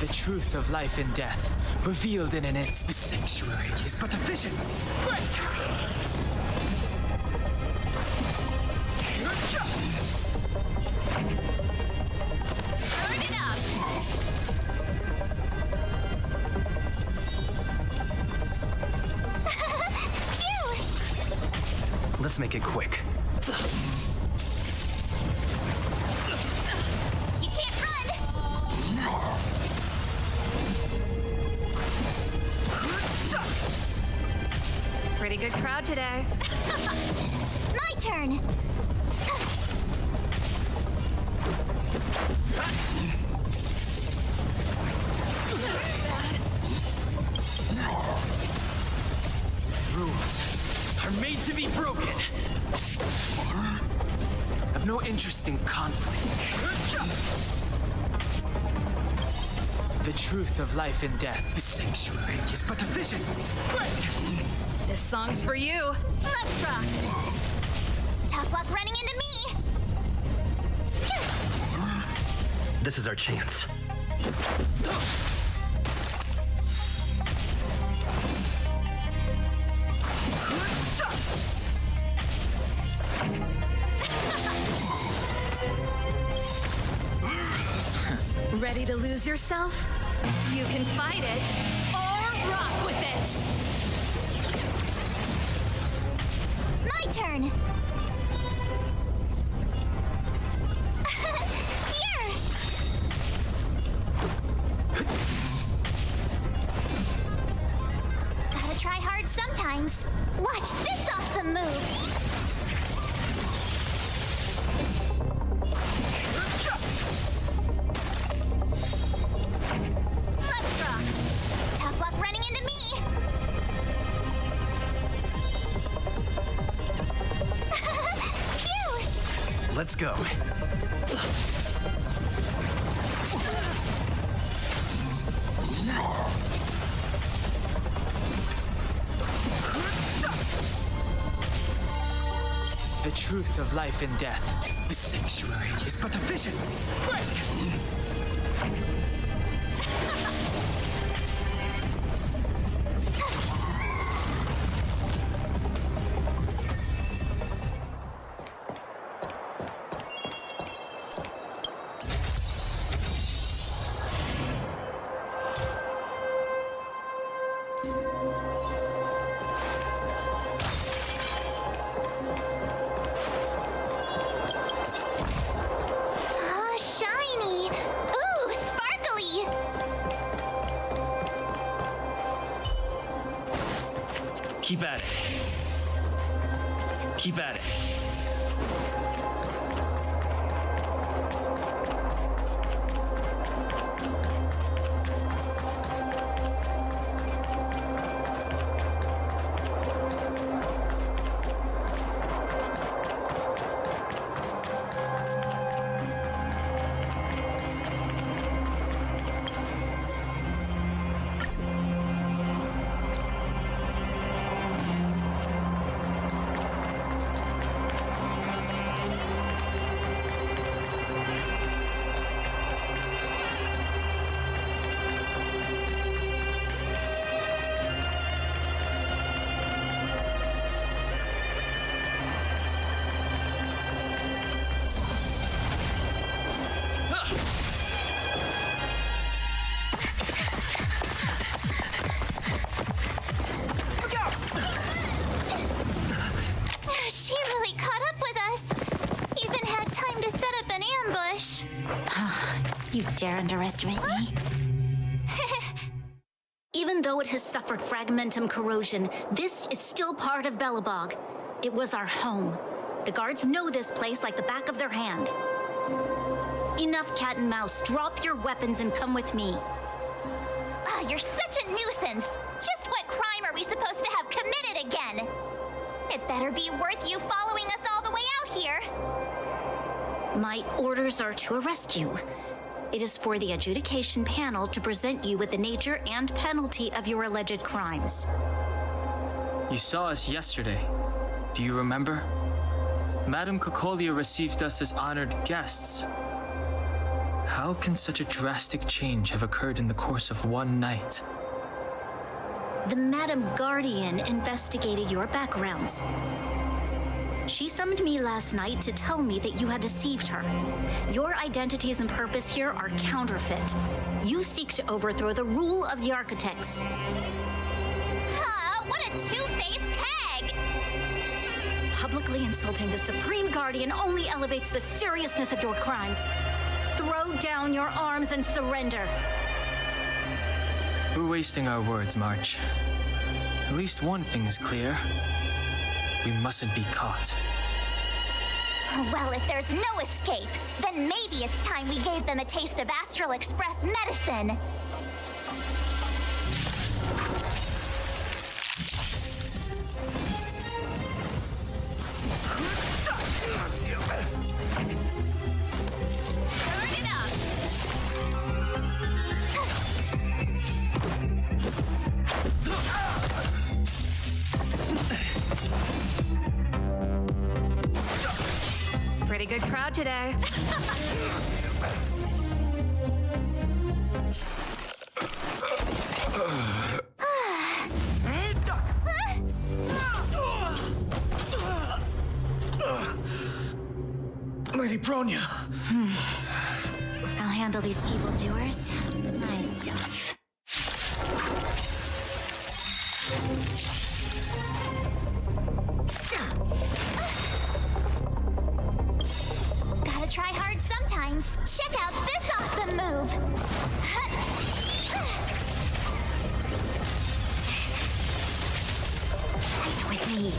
The truth of life and death, revealed in an instant. The sanctuary is but a vision. Break! Turn it up! Phew! Let's make it quick. You can't run! Pretty good crowd today. My turn! Rules are made to be broken. I've no interest in conflict. The truth of life and death. The sanctuary is but a vision. Break! This song's for you. Let's rock! Tough luck running into me! This is our chance. Ready to lose yourself? You can fight it or rock with it. My turn! Here! Gotta try hard sometimes. Watch this awesome move! Let's rock! Tough luck running into me! Phew! Let's go. The truth of life and death. The sanctuary is but a vision. Break! Ah, shiny! Ooh, sparkly! Keep at it. Keep at it. She really caught up with us. Even had time to set up an ambush. You dare underestimate me? Even though it has suffered fragmentum corrosion, this is still part of Belobog. It was our home. The guards know this place like the back of their hand. Enough cat and mouse. Drop your weapons and come with me. Ah, you're such a nuisance. Just what crime are we supposed to have committed again? It better be worth you following us all the way out here. My orders are to arrest you. It is for the adjudication panel to present you with the nature and penalty of your alleged crimes. You saw us yesterday. Do you remember? Madame Cocolia received us as honored guests. How can such a drastic change have occurred in the course of one night? The Madam Guardian investigated your backgrounds. She summoned me last night to tell me that you had deceived her. Your identities and purpose here are counterfeit. You seek to overthrow the rule of the Architects. Huh, what a two-faced hag! Publicly insulting the Supreme Guardian only elevates the seriousness of your crimes. Throw down your arms and surrender. We're wasting our words, March. At least one thing is clear. We mustn't be caught. Well, if there's no escape, then maybe it's time we gave them a taste of Astral Express medicine. Turn it up! Pretty good crowd today. Lady Bronya. I'll handle these evildoers myself. Gotta try hard sometimes. Check out this awesome move! Fight with me.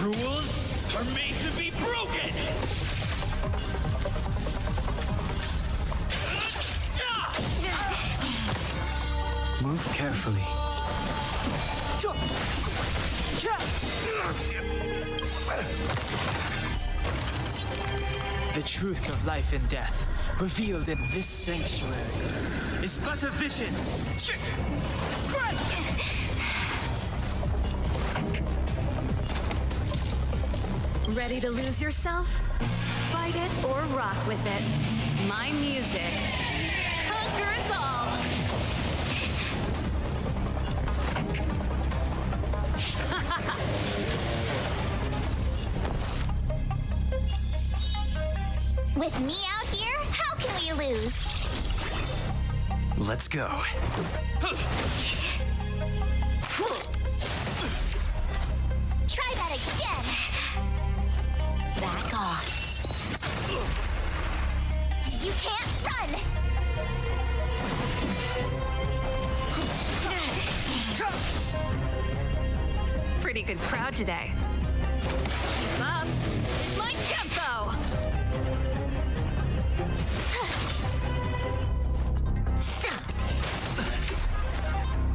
Rules are made to be broken! Move carefully. The truth of life and death, revealed in this sanctuary, is but a vision. Ready to lose yourself? Fight it or rock with it. My music. Conquer us all! With me out here, how can we lose? Let's go. Try that again! Back off. You can't run! Pretty good crowd today. Keep up. My tempo!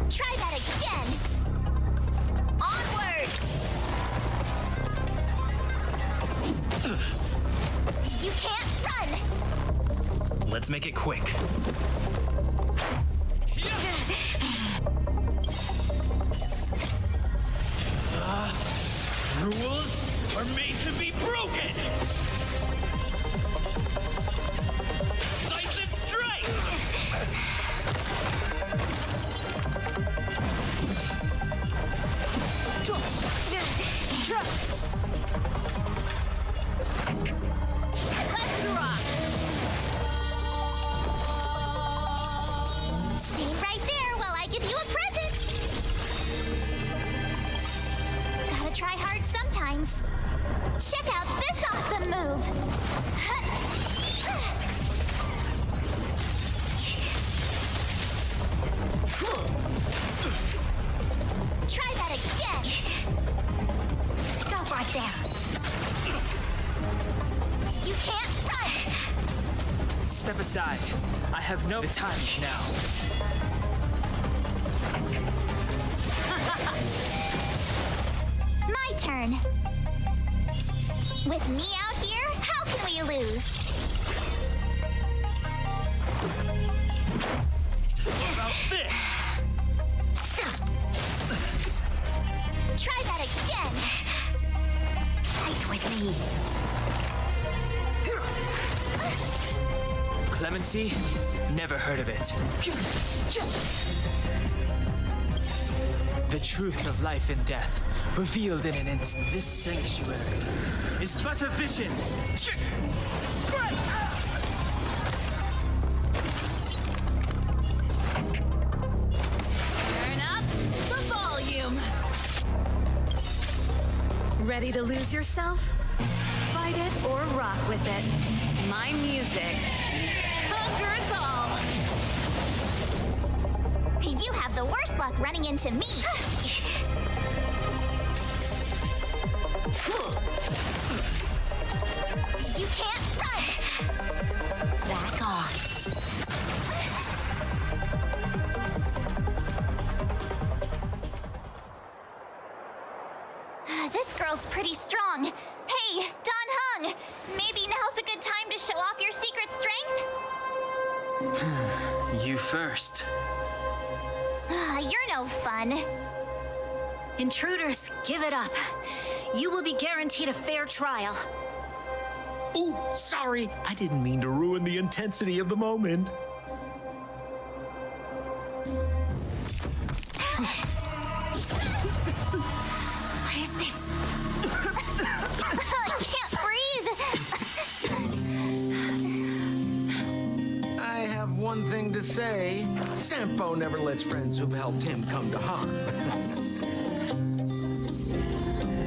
Try that again! Onward! You can't run! Let's make it quick. Rules are made to be broken! Slice and strike! Let's rock! Stay right there while I give you a present! Gotta try hard sometimes. Check out this awesome move! Try that again! Stop right there! You can't run! Step aside. I have no time now. My turn. With me out here, how can we lose? What about this? Try that again. Fight with me. Clemency? Never heard of it. The truth of life and death, revealed in an instant. This sanctuary is but a vision. Turn up the volume. Ready to lose yourself? Fight it or rock with it. My music conquers all. You have the worst luck running into me. You can't run. Back off. This girl's pretty strong. Hey, Don Hung, maybe now's a good time to show off your secret strength? You first. You're no fun. Intruders, give it up. You will be guaranteed a fair trial. Ooh, sorry. I didn't mean to ruin the intensity of the moment. What is this? I can't breathe. I have one thing to say. Sampo never lets friends who've helped him come to harm.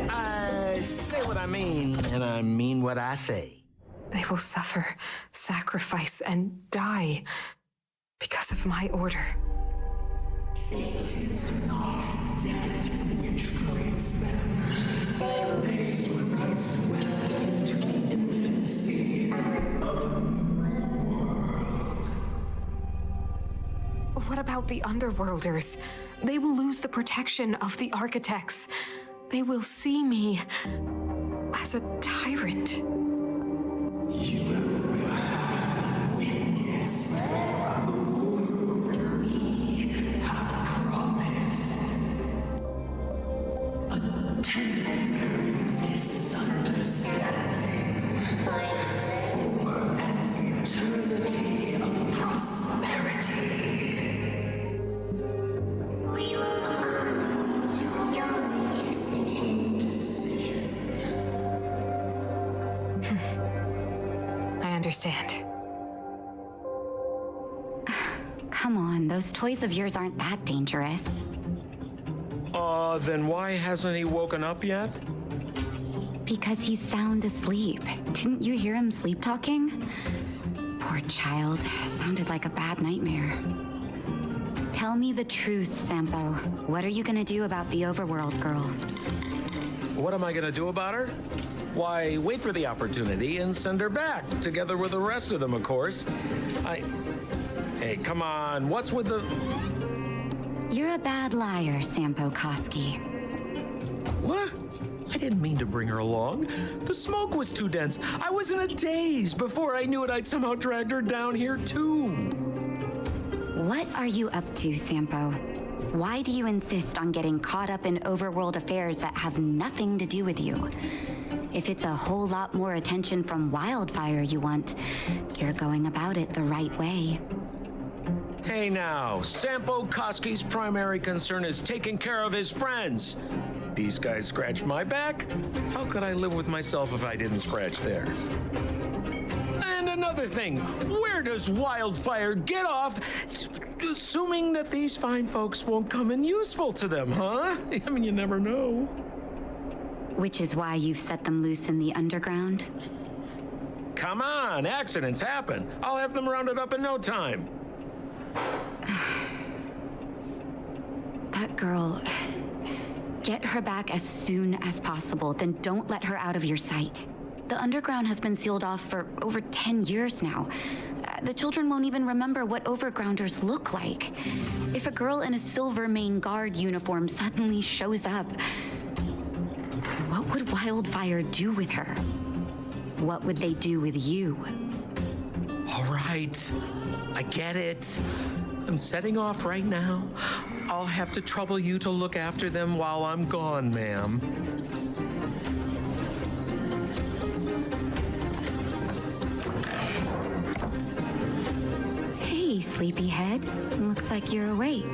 I say what I mean, and I mean what I say. They will suffer, sacrifice, and die because of my order. It is not death which creates them. They should be swept into the infancy of a new world. What about the Underworlders? They will lose the protection of the Architects. They will see me as a tyrant. You have witnessed the world we have promised. A temporary misunderstanding for an eternity of prosperity. We will honor your decision. I understand. Come on, those toys of yours aren't that dangerous. Then why hasn't he woken up yet? Because he's sound asleep. Didn't you hear him sleep talking? Poor child. Sounded like a bad nightmare. Tell me the truth, Sampo. What are you gonna do about the overworld girl? What am I gonna do about her? Why, wait for the opportunity and send her back, together with the rest of them, of course. Hey, come on, what's with the... You're a bad liar, Sampo Koski. What? I didn't mean to bring her along. The smoke was too dense. I was in a daze. Before I knew it, I'd somehow dragged her down here, too. What are you up to, Sampo? Why do you insist on getting caught up in overworld affairs that have nothing to do with you? If it's a whole lot more attention from Wildfire you want, you're going about it the right way. Hey now, Sampo Koski's primary concern is taking care of his friends. These guys scratched my back. How could I live with myself if I didn't scratch theirs? And another thing, where does Wildfire get off assuming that these fine folks won't come in useful to them, huh? I mean, you never know. Which is why you've set them loose in the underground? Come on, accidents happen. I'll have them rounded up in no time. That girl, get her back as soon as possible, then don't let her out of your sight. The underground has been sealed off for over 10 years now. The children won't even remember what overgrounders look like. If a girl in a Silvermane Guard uniform suddenly shows up, what would Wildfire do with her? What would they do with you? All right, I get it. I'm setting off right now. I'll have to trouble you to look after them while I'm gone, ma'am. sleepyhead. Looks like you're awake.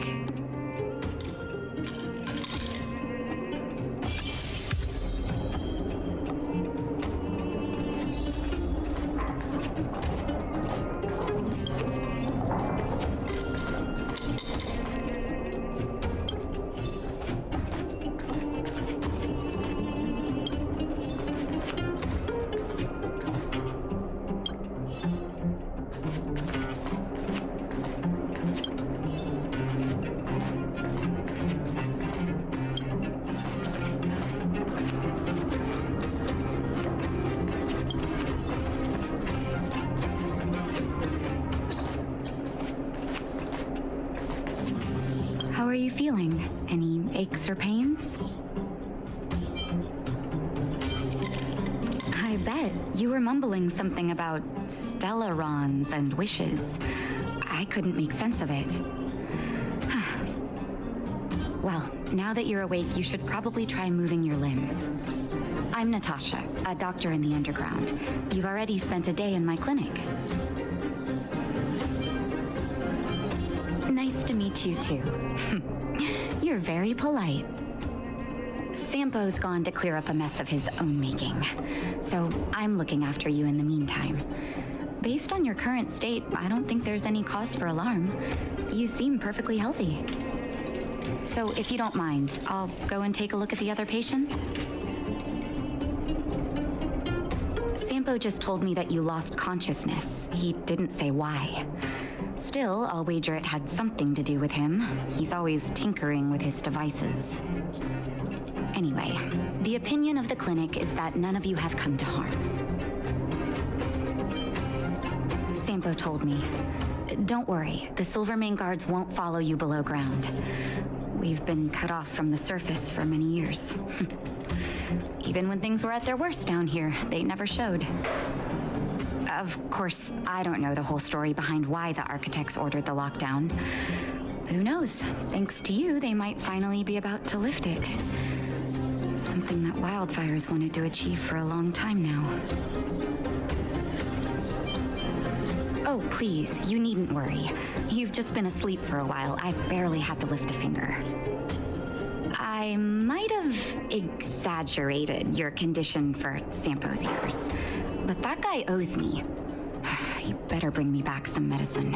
How are you feeling? Any aches or pains? I bet you were mumbling something about stellarons and wishes. I couldn't make sense of it. Well, now that you're awake, you should probably try moving your limbs. I'm Natasha, a doctor in the underground. You've already spent a day in my clinic. Nice to meet you, too. You're very polite. Sampo's gone to clear up a mess of his own making, so I'm looking after you in the meantime. Based on your current state, I don't think there's any cause for alarm. You seem perfectly healthy. So if you don't mind, I'll go and take a look at the other patients. Sampo just told me that you lost consciousness. He didn't say why. Still, I'll wager it had something to do with him. He's always tinkering with his devices. Anyway, the opinion of the clinic is that none of you have come to harm. Sampo told me. Don't worry, the Silvermane guards won't follow you below ground. We've been cut off from the surface for many years. Even when things were at their worst down here, they never showed. Of course, I don't know the whole story behind why the architects ordered the lockdown. Who knows? Thanks to you, they might finally be about to lift it. Something that wildfires wanted to achieve for a long time now. Oh, please, you needn't worry. You've just been asleep for a while. I barely had to lift a finger. I might have exaggerated your condition for Sampo's years, but that guy owes me. You better bring me back some medicine.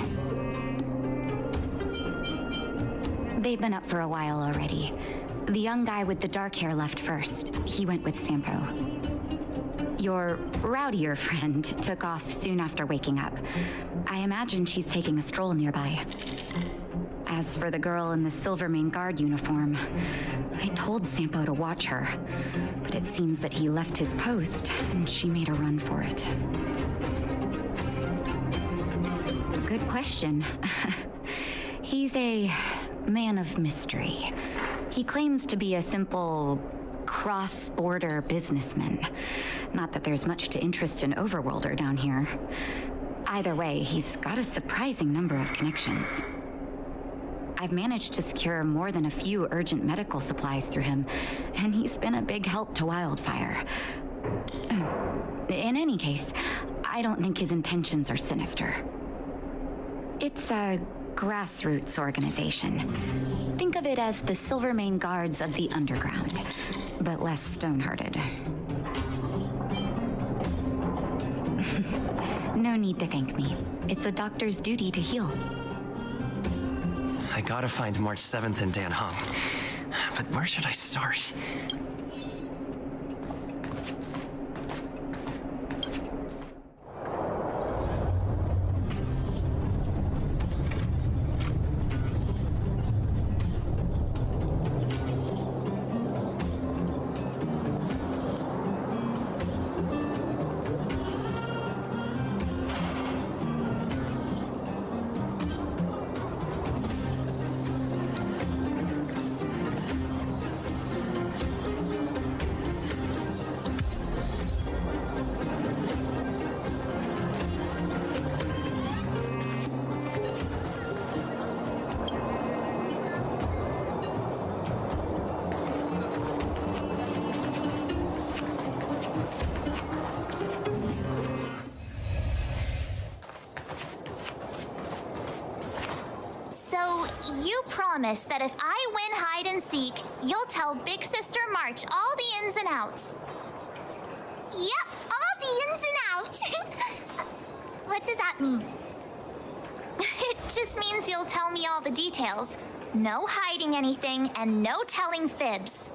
They've been up for a while already. The young guy with the dark hair left first. He went with Sampo. Your rowdier friend took off soon after waking up. I imagine she's taking a stroll nearby. As for the girl in the Silvermane guard uniform, I told Sampo to watch her, but it seems that he left his post and she made a run for it. Good question. He's a man of mystery. He claims to be a simple cross-border businessman. Not that there's much to interest an overworlder down here. Either way, he's got a surprising number of connections. I've managed to secure more than a few urgent medical supplies through him, and he's been a big help to Wildfire. In any case, I don't think his intentions are sinister. It's a grassroots organization. Think of it as the Silvermane Guards of the Underground, but less stone-hearted. No need to thank me. It's a doctor's duty to heal. I gotta find March 7th in Dan Hung. But where should I start? You promise that if I win hide and seek, you'll tell Big Sister March all the ins and outs. Yep, all the ins and outs. What does that mean? It just means you'll tell me all the details. No hiding anything and no telling fibs.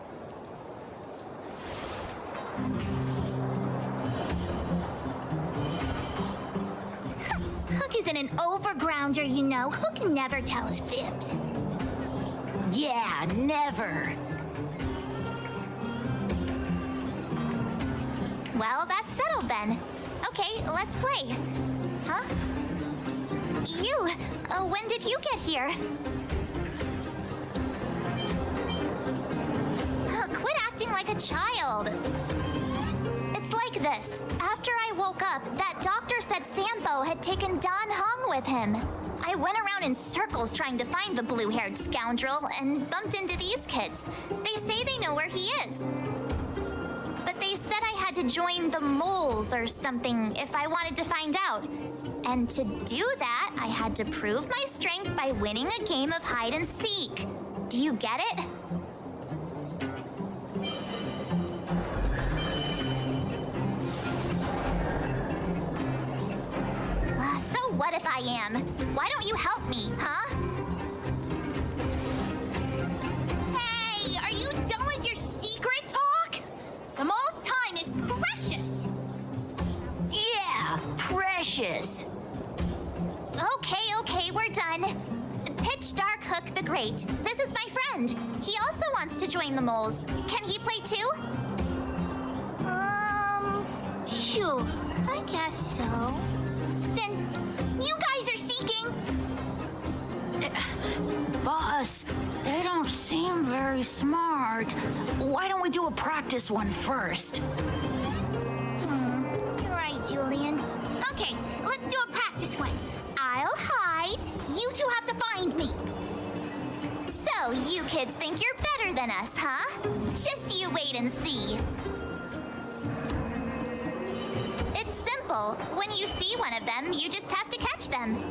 Hook isn't an overgrounder, you know. Hook never tells fibs. Yeah, never. Well, that's settled then. Okay, let's play. Huh? You, when did you get here? Quit acting like a child. It's like this. After I woke up, that doctor said Sampo had taken Don Hong with him. I went around in circles trying to find the blue-haired scoundrel and bumped into these kids. They say they know where he is. But they said I had to join the moles or something if I wanted to find out. And to do that, I had to prove my strength by winning a game of hide and seek. Do you get it? So what if I am? Why don't you help me, huh? Hey, are you done with your secret talk? The most time is precious. Yeah, precious. Okay, we're done. Pitch Dark Hook the Great. This is my friend. He also wants to join the moles. Can he play too? Sure, I guess so. Then you guys are seeking. Boss, they don't seem very smart. Why don't we do a practice one first? You're right, Julian. Okay, let's do a practice one. I'll hide. You two have to find me. So, you kids think you're better than us, huh? Just you wait and see. It's simple. When you see one of them, you just have to catch them.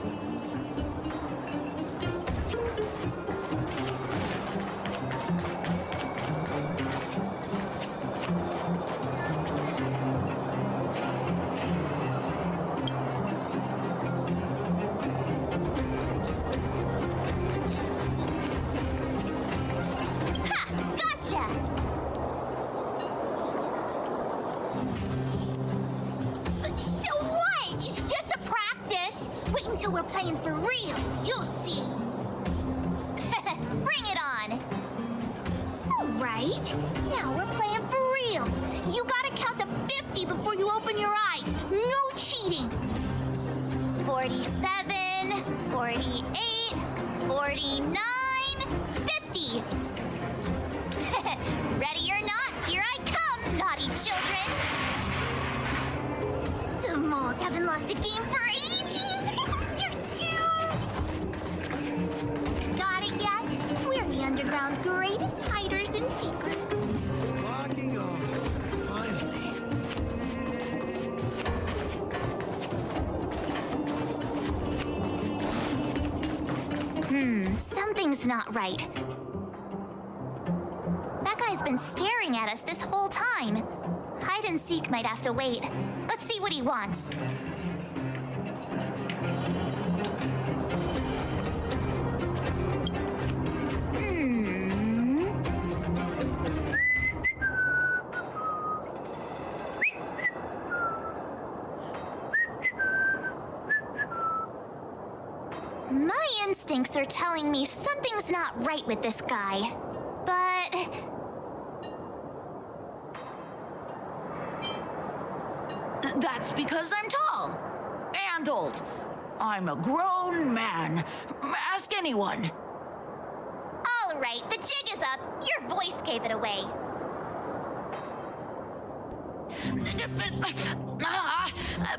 Until we're playing for real, you'll see. Bring it on. All right, now we're playing for real. You gotta count to 50 before you open your eyes. No cheating. 47, 48, 49, 50. Ready or not, here I come, naughty children. The moles haven't lost a game for ages. Got it yet? We're the underground's greatest hiders and seekers. Locking on. Finally. Something's not right. That guy's been staring at us this whole time. Hide and seek might have to wait. Let's see what he wants. My instincts are telling me something's not right with this guy. But... That's because I'm tall. And old. I'm a grown man. Ask anyone. All right, the jig is up. Your voice gave it away.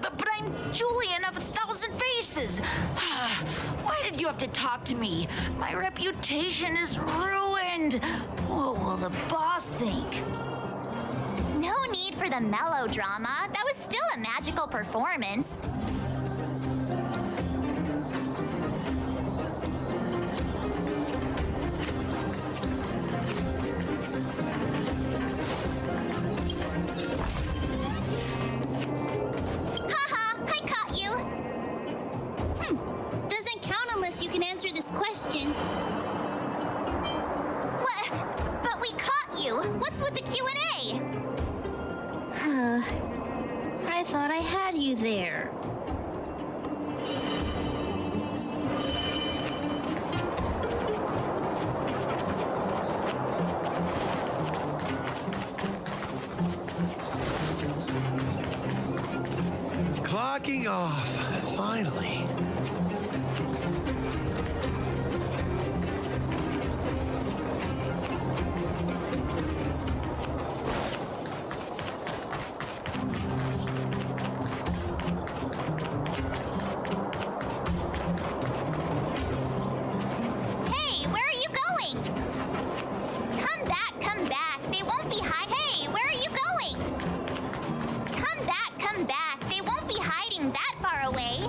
But I'm Julian of 1,000 Faces. Why did you have to talk to me? My reputation is ruined. What will the boss think? No need for the melodrama. That was still a magical performance. Haha, I caught you. Doesn't count unless you can answer this question. What? But we caught you. What's with the Q&A? I thought I had you there. Clocking off, finally. Hey, where are you going? Come back, come back. They won't be hiding. Hey, where are you going? Come back, come back. They won't be hiding that far away.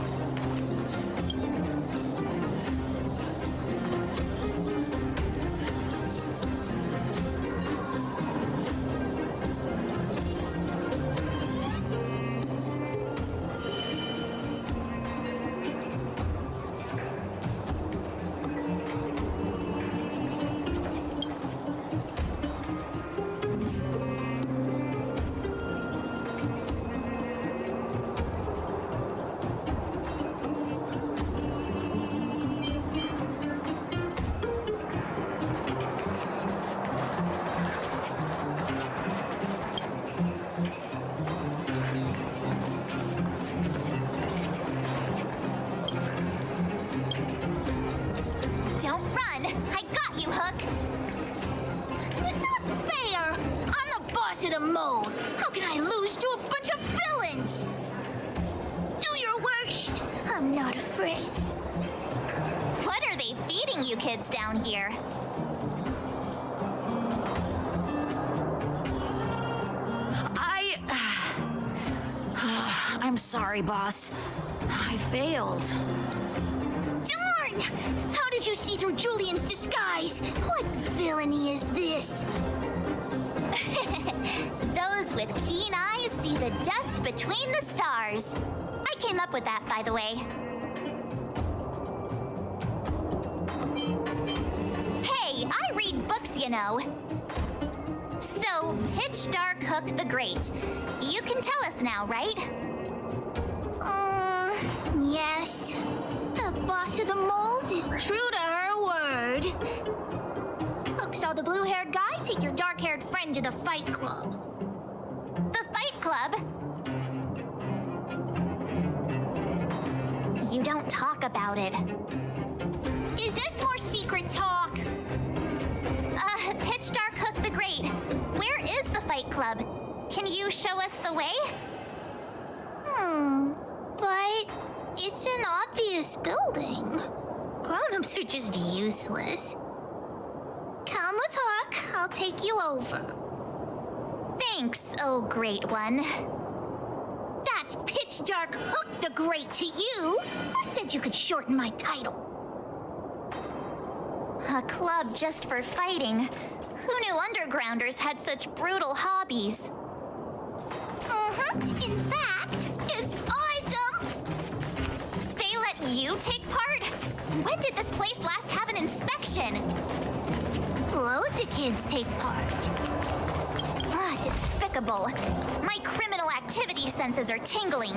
Don't run! I got you, Hook! Not fair! I'm the boss of the moles! How can I lose to a bunch of villains? Do your worst! I'm not afraid. What are they feeding you kids down here? I'm sorry, boss. I failed. Darn! How did you see through Julian's disguise? What villainy is this? Those with keen eyes see the dust between the stars. I came up with that, by the way. Hey, I read books, you know. So, Pitch Dark Hook the Great. You can tell us now, right? Yes. The boss of the moles is true to her word. Hook saw the blue-haired guy take your dark-haired friend to the fight club. The fight club? You don't talk about it. Is this more secret talk? Pitch Dark Hook the Great. Where is the fight club? Can you show us the way? But it's an obvious building. Grown-ups are just useless. Come with Hook. I'll take you over. Thanks, oh great one. That's Pitch Dark Hook the Great to you. Who said you could shorten my title? A club just for fighting. Who knew undergrounders had such brutal hobbies? In fact, it's awesome! They let you take part? When did this place last have an inspection? Loads of kids take part. Despicable. My criminal activity senses are tingling.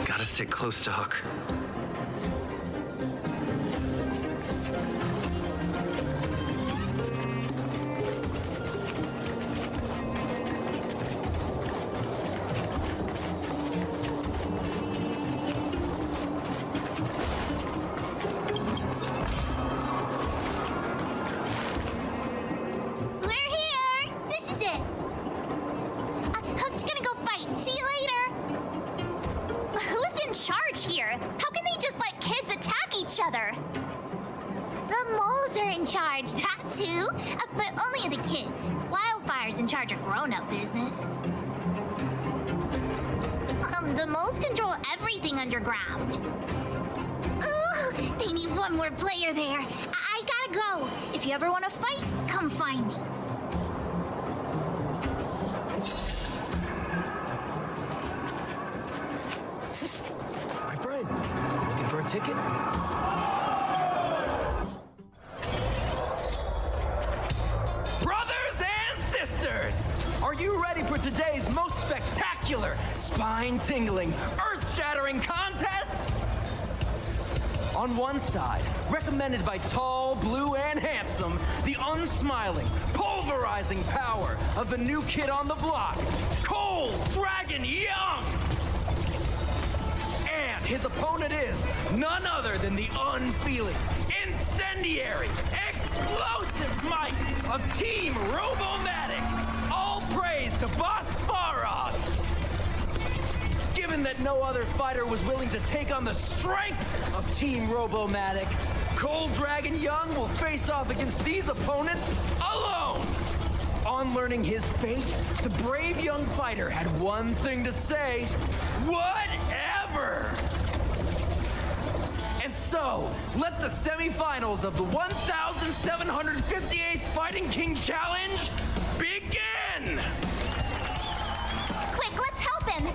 Gotta stay close to Hook. We're here! This is it! Hook's gonna go fight. See you later! Who's in charge here? How can they just let kids attack each other? The moles are in charge, that's who. But only the kids. Wildfire's in charge of grown-up business. The moles control everything underground. They need one more player there. I gotta go. If you ever want to fight, come find me. My friend, looking for a ticket? Brothers and sisters, are you ready for today's most spectacular, spine-tingling, earth-shattering contest? On one side, recommended by tall, blue, and handsome, the unsmiling, pulverizing power of the new kid on the block, Cold Dragon Young! And his opponent is none other than the unfeeling, incendiary, explosive might of Team Robomatic. All praise to Boss Svarog. Given that no other fighter was willing to take on the strength of Team Robomatic, Cold Dragon Young will face off against these opponents alone. On learning his fate, the brave young fighter had one thing to say: whatever! And so, let the semifinals of the 1758th Fighting King Challenge begin! Quick, let's help him.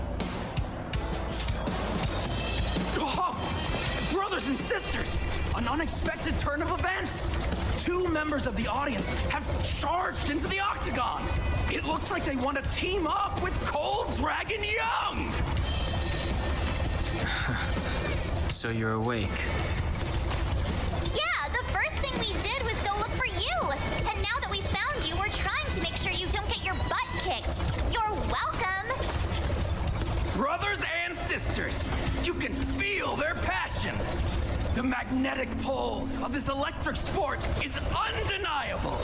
Oh, brothers and sisters, an unexpected turn of events. Two members of the audience have charged into the octagon. It looks like they want to team up with Cold Dragon Young. So you're awake. Yeah, the first thing we did was go look for you. And now that we found you, we're trying to make sure you don't get your butt kicked. You're welcome. Brothers and sisters, you can feel their passion. The magnetic pull of this electric sport is undeniable.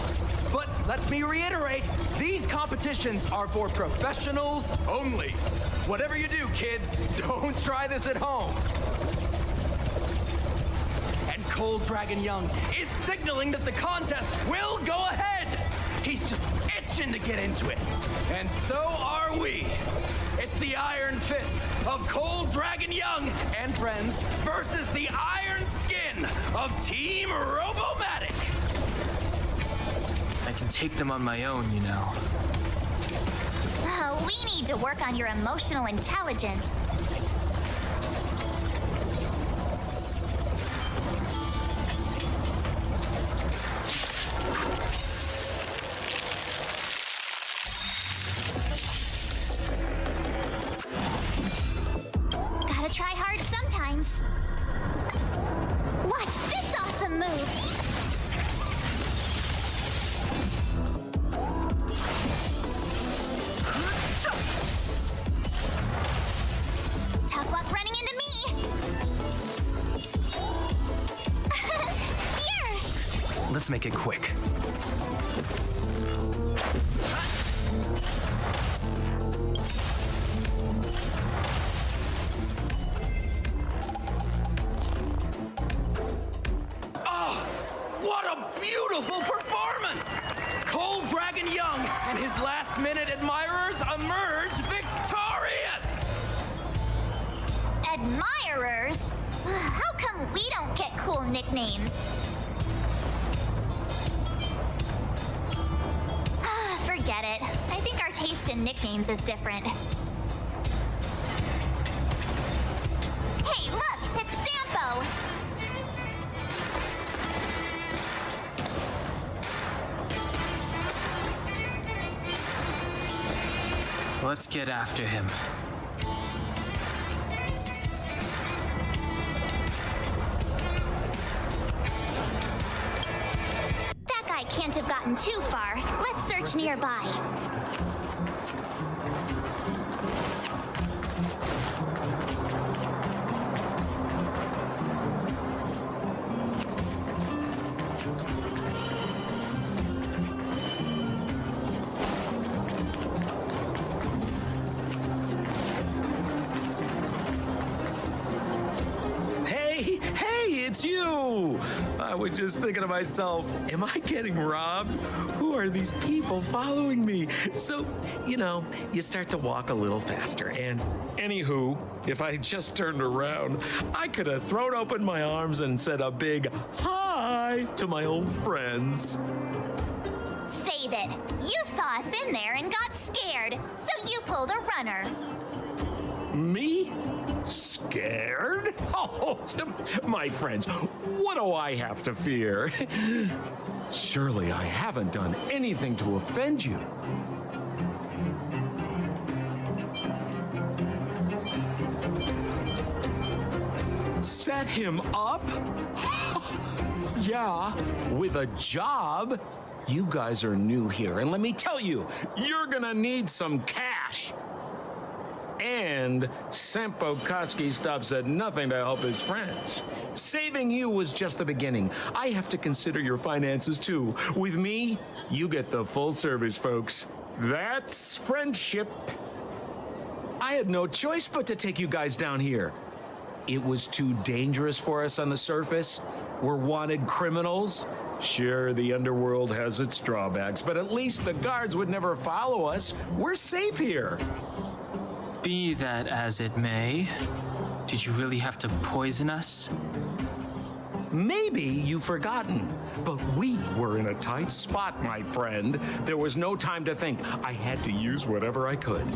But let me reiterate, these competitions are for professionals only. Whatever you do, kids, don't try this at home. And Cold Dragon Young is signaling that the contest will go ahead. He's just itching to get into it. And so are we. It's the Iron Fist of Cold Dragon Young and friends versus the Iron Skin of Team Robomatic. I can take them on my own, you know. Oh, we need to work on your emotional intelligence. Gotta try hard sometimes. Watch this awesome move! Tough luck running into me! Here! Let's make it quick. What a beautiful performance! Cold Dragon Young and his last-minute admirers emerge victorious! Admirers? How come we don't get cool nicknames? Forget it. I think our taste in nicknames is different. Hey, look! It's Sampo! Let's get after him. That guy can't have gotten too far. Let's search nearby. Hey, it's you! was just thinking to myself, am I getting robbed? Who are these people following me? So, you start to walk a little faster. And anywho, if I just turned around, I could have thrown open my arms and said a big hi to my old friends. Save it. You saw us in there and got scared, so you pulled a runner. Me? Scared? Oh, my friends, what do I have to fear? Surely I haven't done anything to offend you. Set him up? Yeah, with a job. You guys are new here, and let me tell you, you're gonna need some cash. And Sempo Koski stops at nothing to help his friends. Saving you was just the beginning. I have to consider your finances too. With me, you get the full service, folks. That's friendship. I had no choice but to take you guys down here. It was too dangerous for us on the surface. We're wanted criminals. Sure, the underworld has its drawbacks, but at least the guards would never follow us. We're safe here. Be that as it may, did you really have to poison us? Maybe you've forgotten, but we were in a tight spot, my friend. There was no time to think. I had to use whatever I could.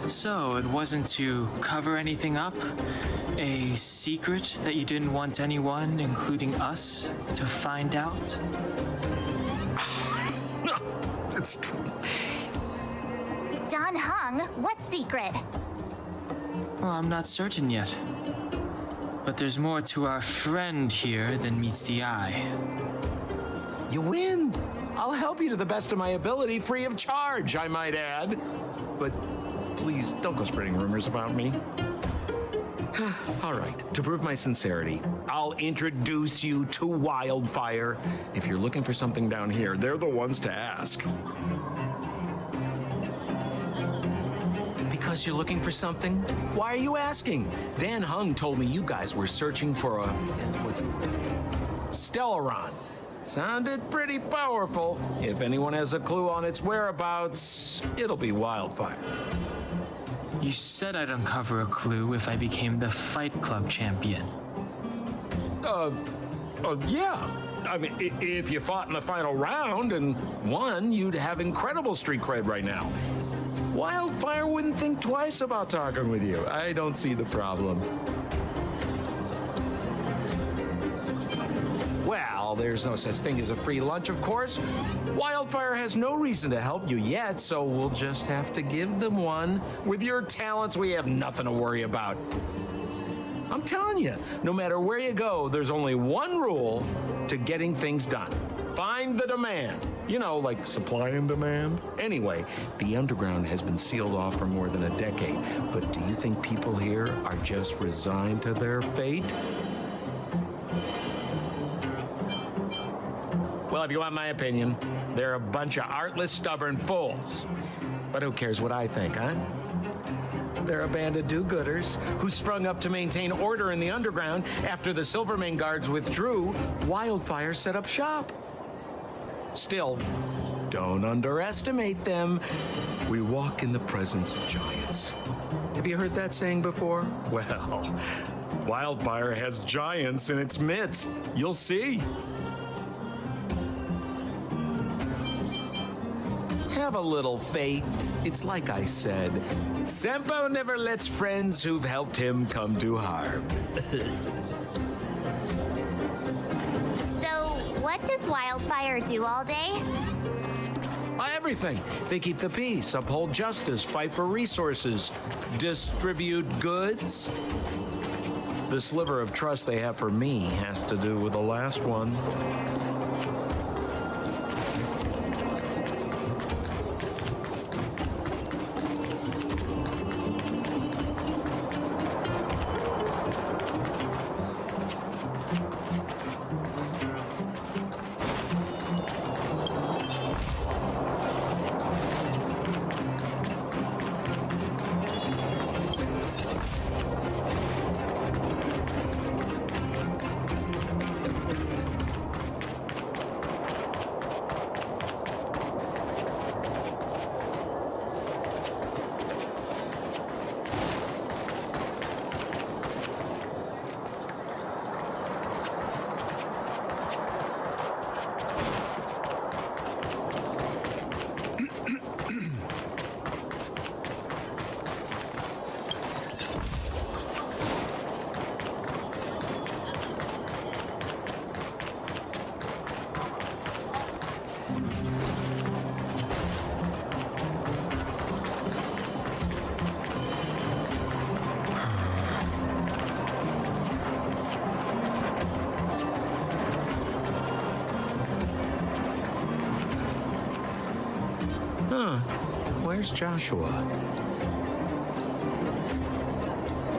So it wasn't to cover anything up? A secret that you didn't want anyone, including us, to find out? No, it's... Don Hung, what secret? Well, I'm not certain yet. But there's more to our friend here than meets the eye. You win. I'll help you to the best of my ability, free of charge, I might add. But please, don't go spreading rumors about me. All right, to prove my sincerity, I'll introduce you to Wildfire. If you're looking for something down here, they're the ones to ask. Because you're looking for something? Why are you asking? Dan Hung told me you guys were searching for a... what's the word? Stellaron. Sounded pretty powerful. If anyone has a clue on its whereabouts, it'll be Wildfire. You said I'd uncover a clue if I became the Fight Club champion. Yeah. I mean, if you fought in the final round and won, you'd have incredible street cred right now. Wildfire wouldn't think twice about talking with you. I don't see the problem. Well, there's no such thing as a free lunch, of course. Wildfire has no reason to help you yet, so we'll just have to give them one. With your talents, we have nothing to worry about. I'm telling you, no matter where you go, there's only one rule to getting things done. Find the demand. You know, like supply and demand. Anyway, the underground has been sealed off for more than a decade. But do you think people here are just resigned to their fate? Well, if you want my opinion, they're a bunch of artless, stubborn fools. But who cares what I think, huh? They're a band of do-gooders who sprung up to maintain order in the underground. After the Silvermane guards withdrew, Wildfire set up shop. Still, don't underestimate them. We walk in the presence of giants. Have you heard that saying before? Well, Wildfire has giants in its midst. You'll see. Have a little faith. It's like I said, Sempo never lets friends who've helped him come to harm. So, what does Wildfire do all day? Everything. They keep the peace, uphold justice, fight for resources, distribute goods. The sliver of trust they have for me has to do with the last one. Huh. Where's Joshua?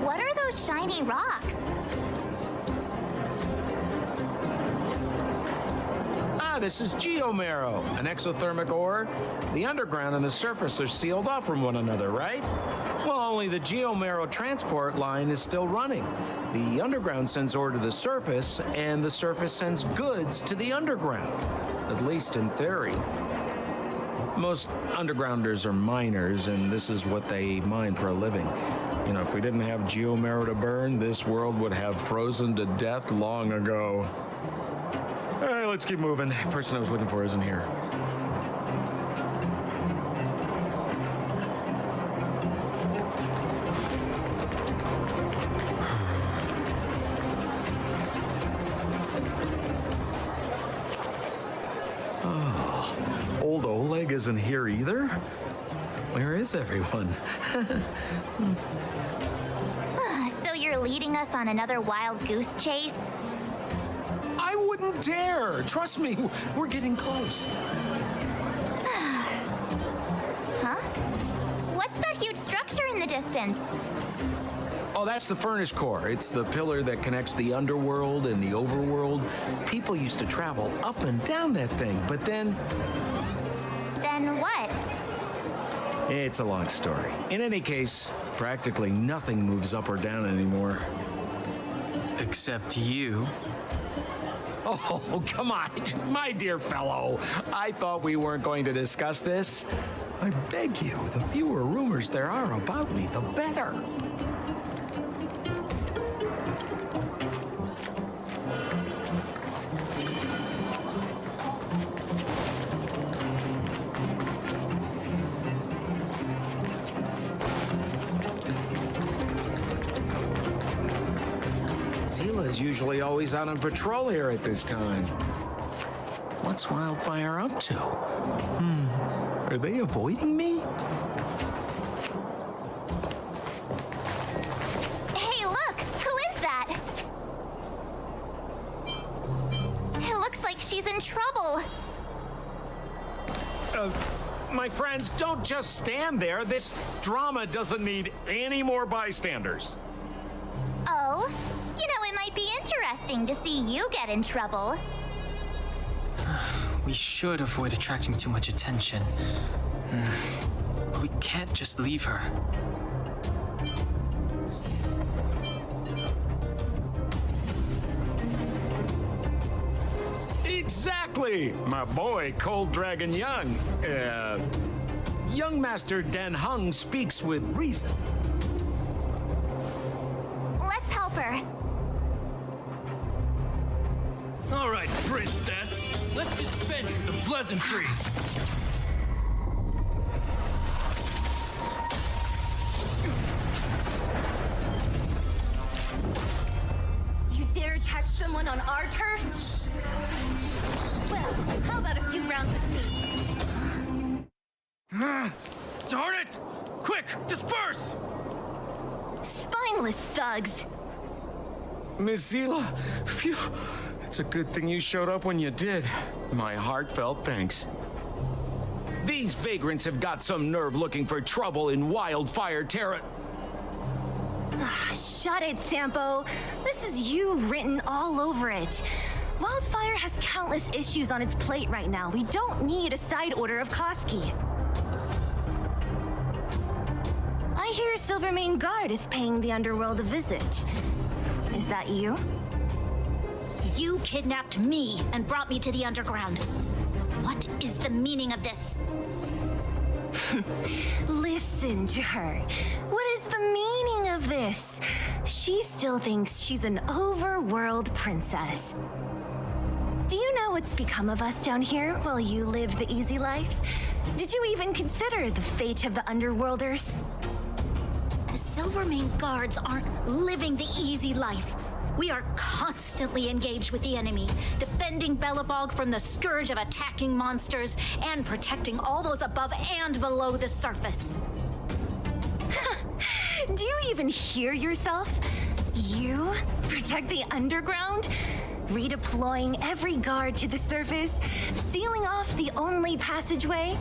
What are those shiny rocks? Ah, this is geomarrow, an exothermic ore. The underground and the surface are sealed off from one another, right? Well, only the geomarrow transport line is still running. The underground sends ore to the surface, and the surface sends goods to the underground. At least in theory. Most undergrounders are miners, and this is what they mine for a living. You know, if we didn't have geomarrow to burn, this world would have frozen to death long ago. All right, let's keep moving. The person I was looking for isn't here. Oh, old Oleg isn't here either? Where is everyone? So you're leading us on another wild goose chase? I wouldn't dare. Trust me, we're getting close. Huh? What's that huge structure in the distance? Oh, that's the furnace core. It's the pillar that connects the underworld and the overworld. People used to travel up and down that thing, but then... Then what? It's a long story. In any case, practically nothing moves up or down anymore. Except you. Oh, come on, my dear fellow. I thought we weren't going to discuss this. I beg you, the fewer rumors there are about me, the better. Zila's usually always out on patrol here at this time. What's Wildfire up to? Are they avoiding me? Hey, look! Who is that? It looks like she's in trouble. My friends, don't just stand there. This drama doesn't need any more bystanders. Oh? You know, it might be interesting to see you get in trouble. We should avoid attracting too much attention. We can't just leave her. Exactly! My boy, Cold Dragon Young. Young Master Dan Hung speaks with reason. Let's help her. All right, princess. Let's dispense with the pleasantries. You dare attack someone on our turf? Well, how about a few rounds with me? Darn it! Quick, disperse! Spineless thugs! Miss Zila, phew. It's a good thing you showed up when you did. My heartfelt thanks. These vagrants have got some nerve looking for trouble in Wildfire Terra. Shut it, Sampo. This is you written all over it. Wildfire has countless issues on its plate right now. We don't need a side order of Koski. I hear Silvermane Guard is paying the underworld a visit. Is that you? You kidnapped me and brought me to the underground. What is the meaning of this? Listen to her. What is the meaning of this? She still thinks she's an overworld princess. Do you know what's become of us down here while you live the easy life? Did you even consider the fate of the underworlders? The Silvermane Guards aren't living the easy life. We are constantly engaged with the enemy, defending Belobog from the scourge of attacking monsters and protecting all those above and below the surface. Do you even hear yourself? You protect the underground? Redeploying every guard to the surface? Sealing off the only passageway?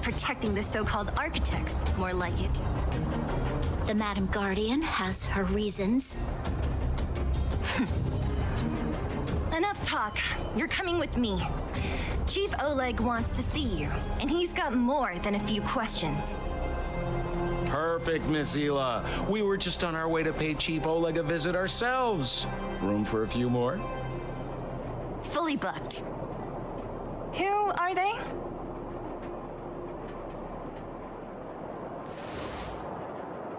protecting the so-called architects, more like it. The Madam Guardian has her reasons. Enough talk. You're coming with me. Chief Oleg wants to see you, and he's got more than a few questions. Perfect, Miss Hila. We were just on our way to pay Chief Oleg a visit ourselves. Room for a few more? Fully booked. Who are they?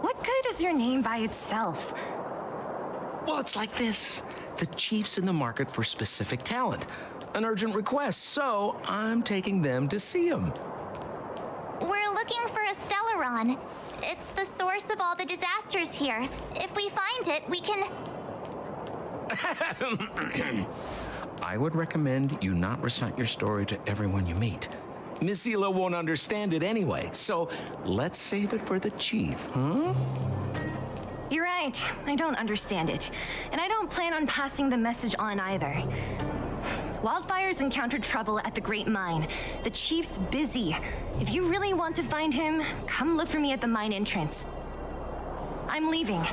What good is your name by itself? Well, it's like this. The chief's in the market for specific talent. An urgent request, so I'm taking them to see him. We're looking for a Stellaron. It's the source of all the disasters here. If we find it, we can... I would recommend you not recite your story to everyone you meet. Miss Hila won't understand it anyway, so let's save it for the chief, huh? You're right. I don't understand it. And I don't plan on passing the message on either. Wildfire's encountered trouble at the Great Mine. The chief's busy. If you really want to find him, come look for me at the mine entrance. I'm leaving.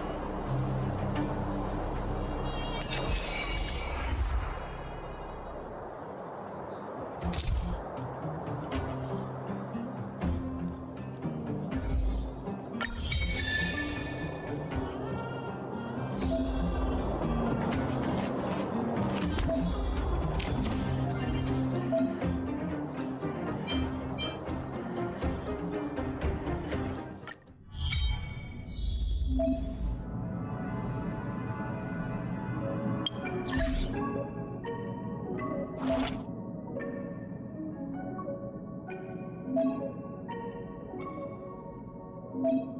you.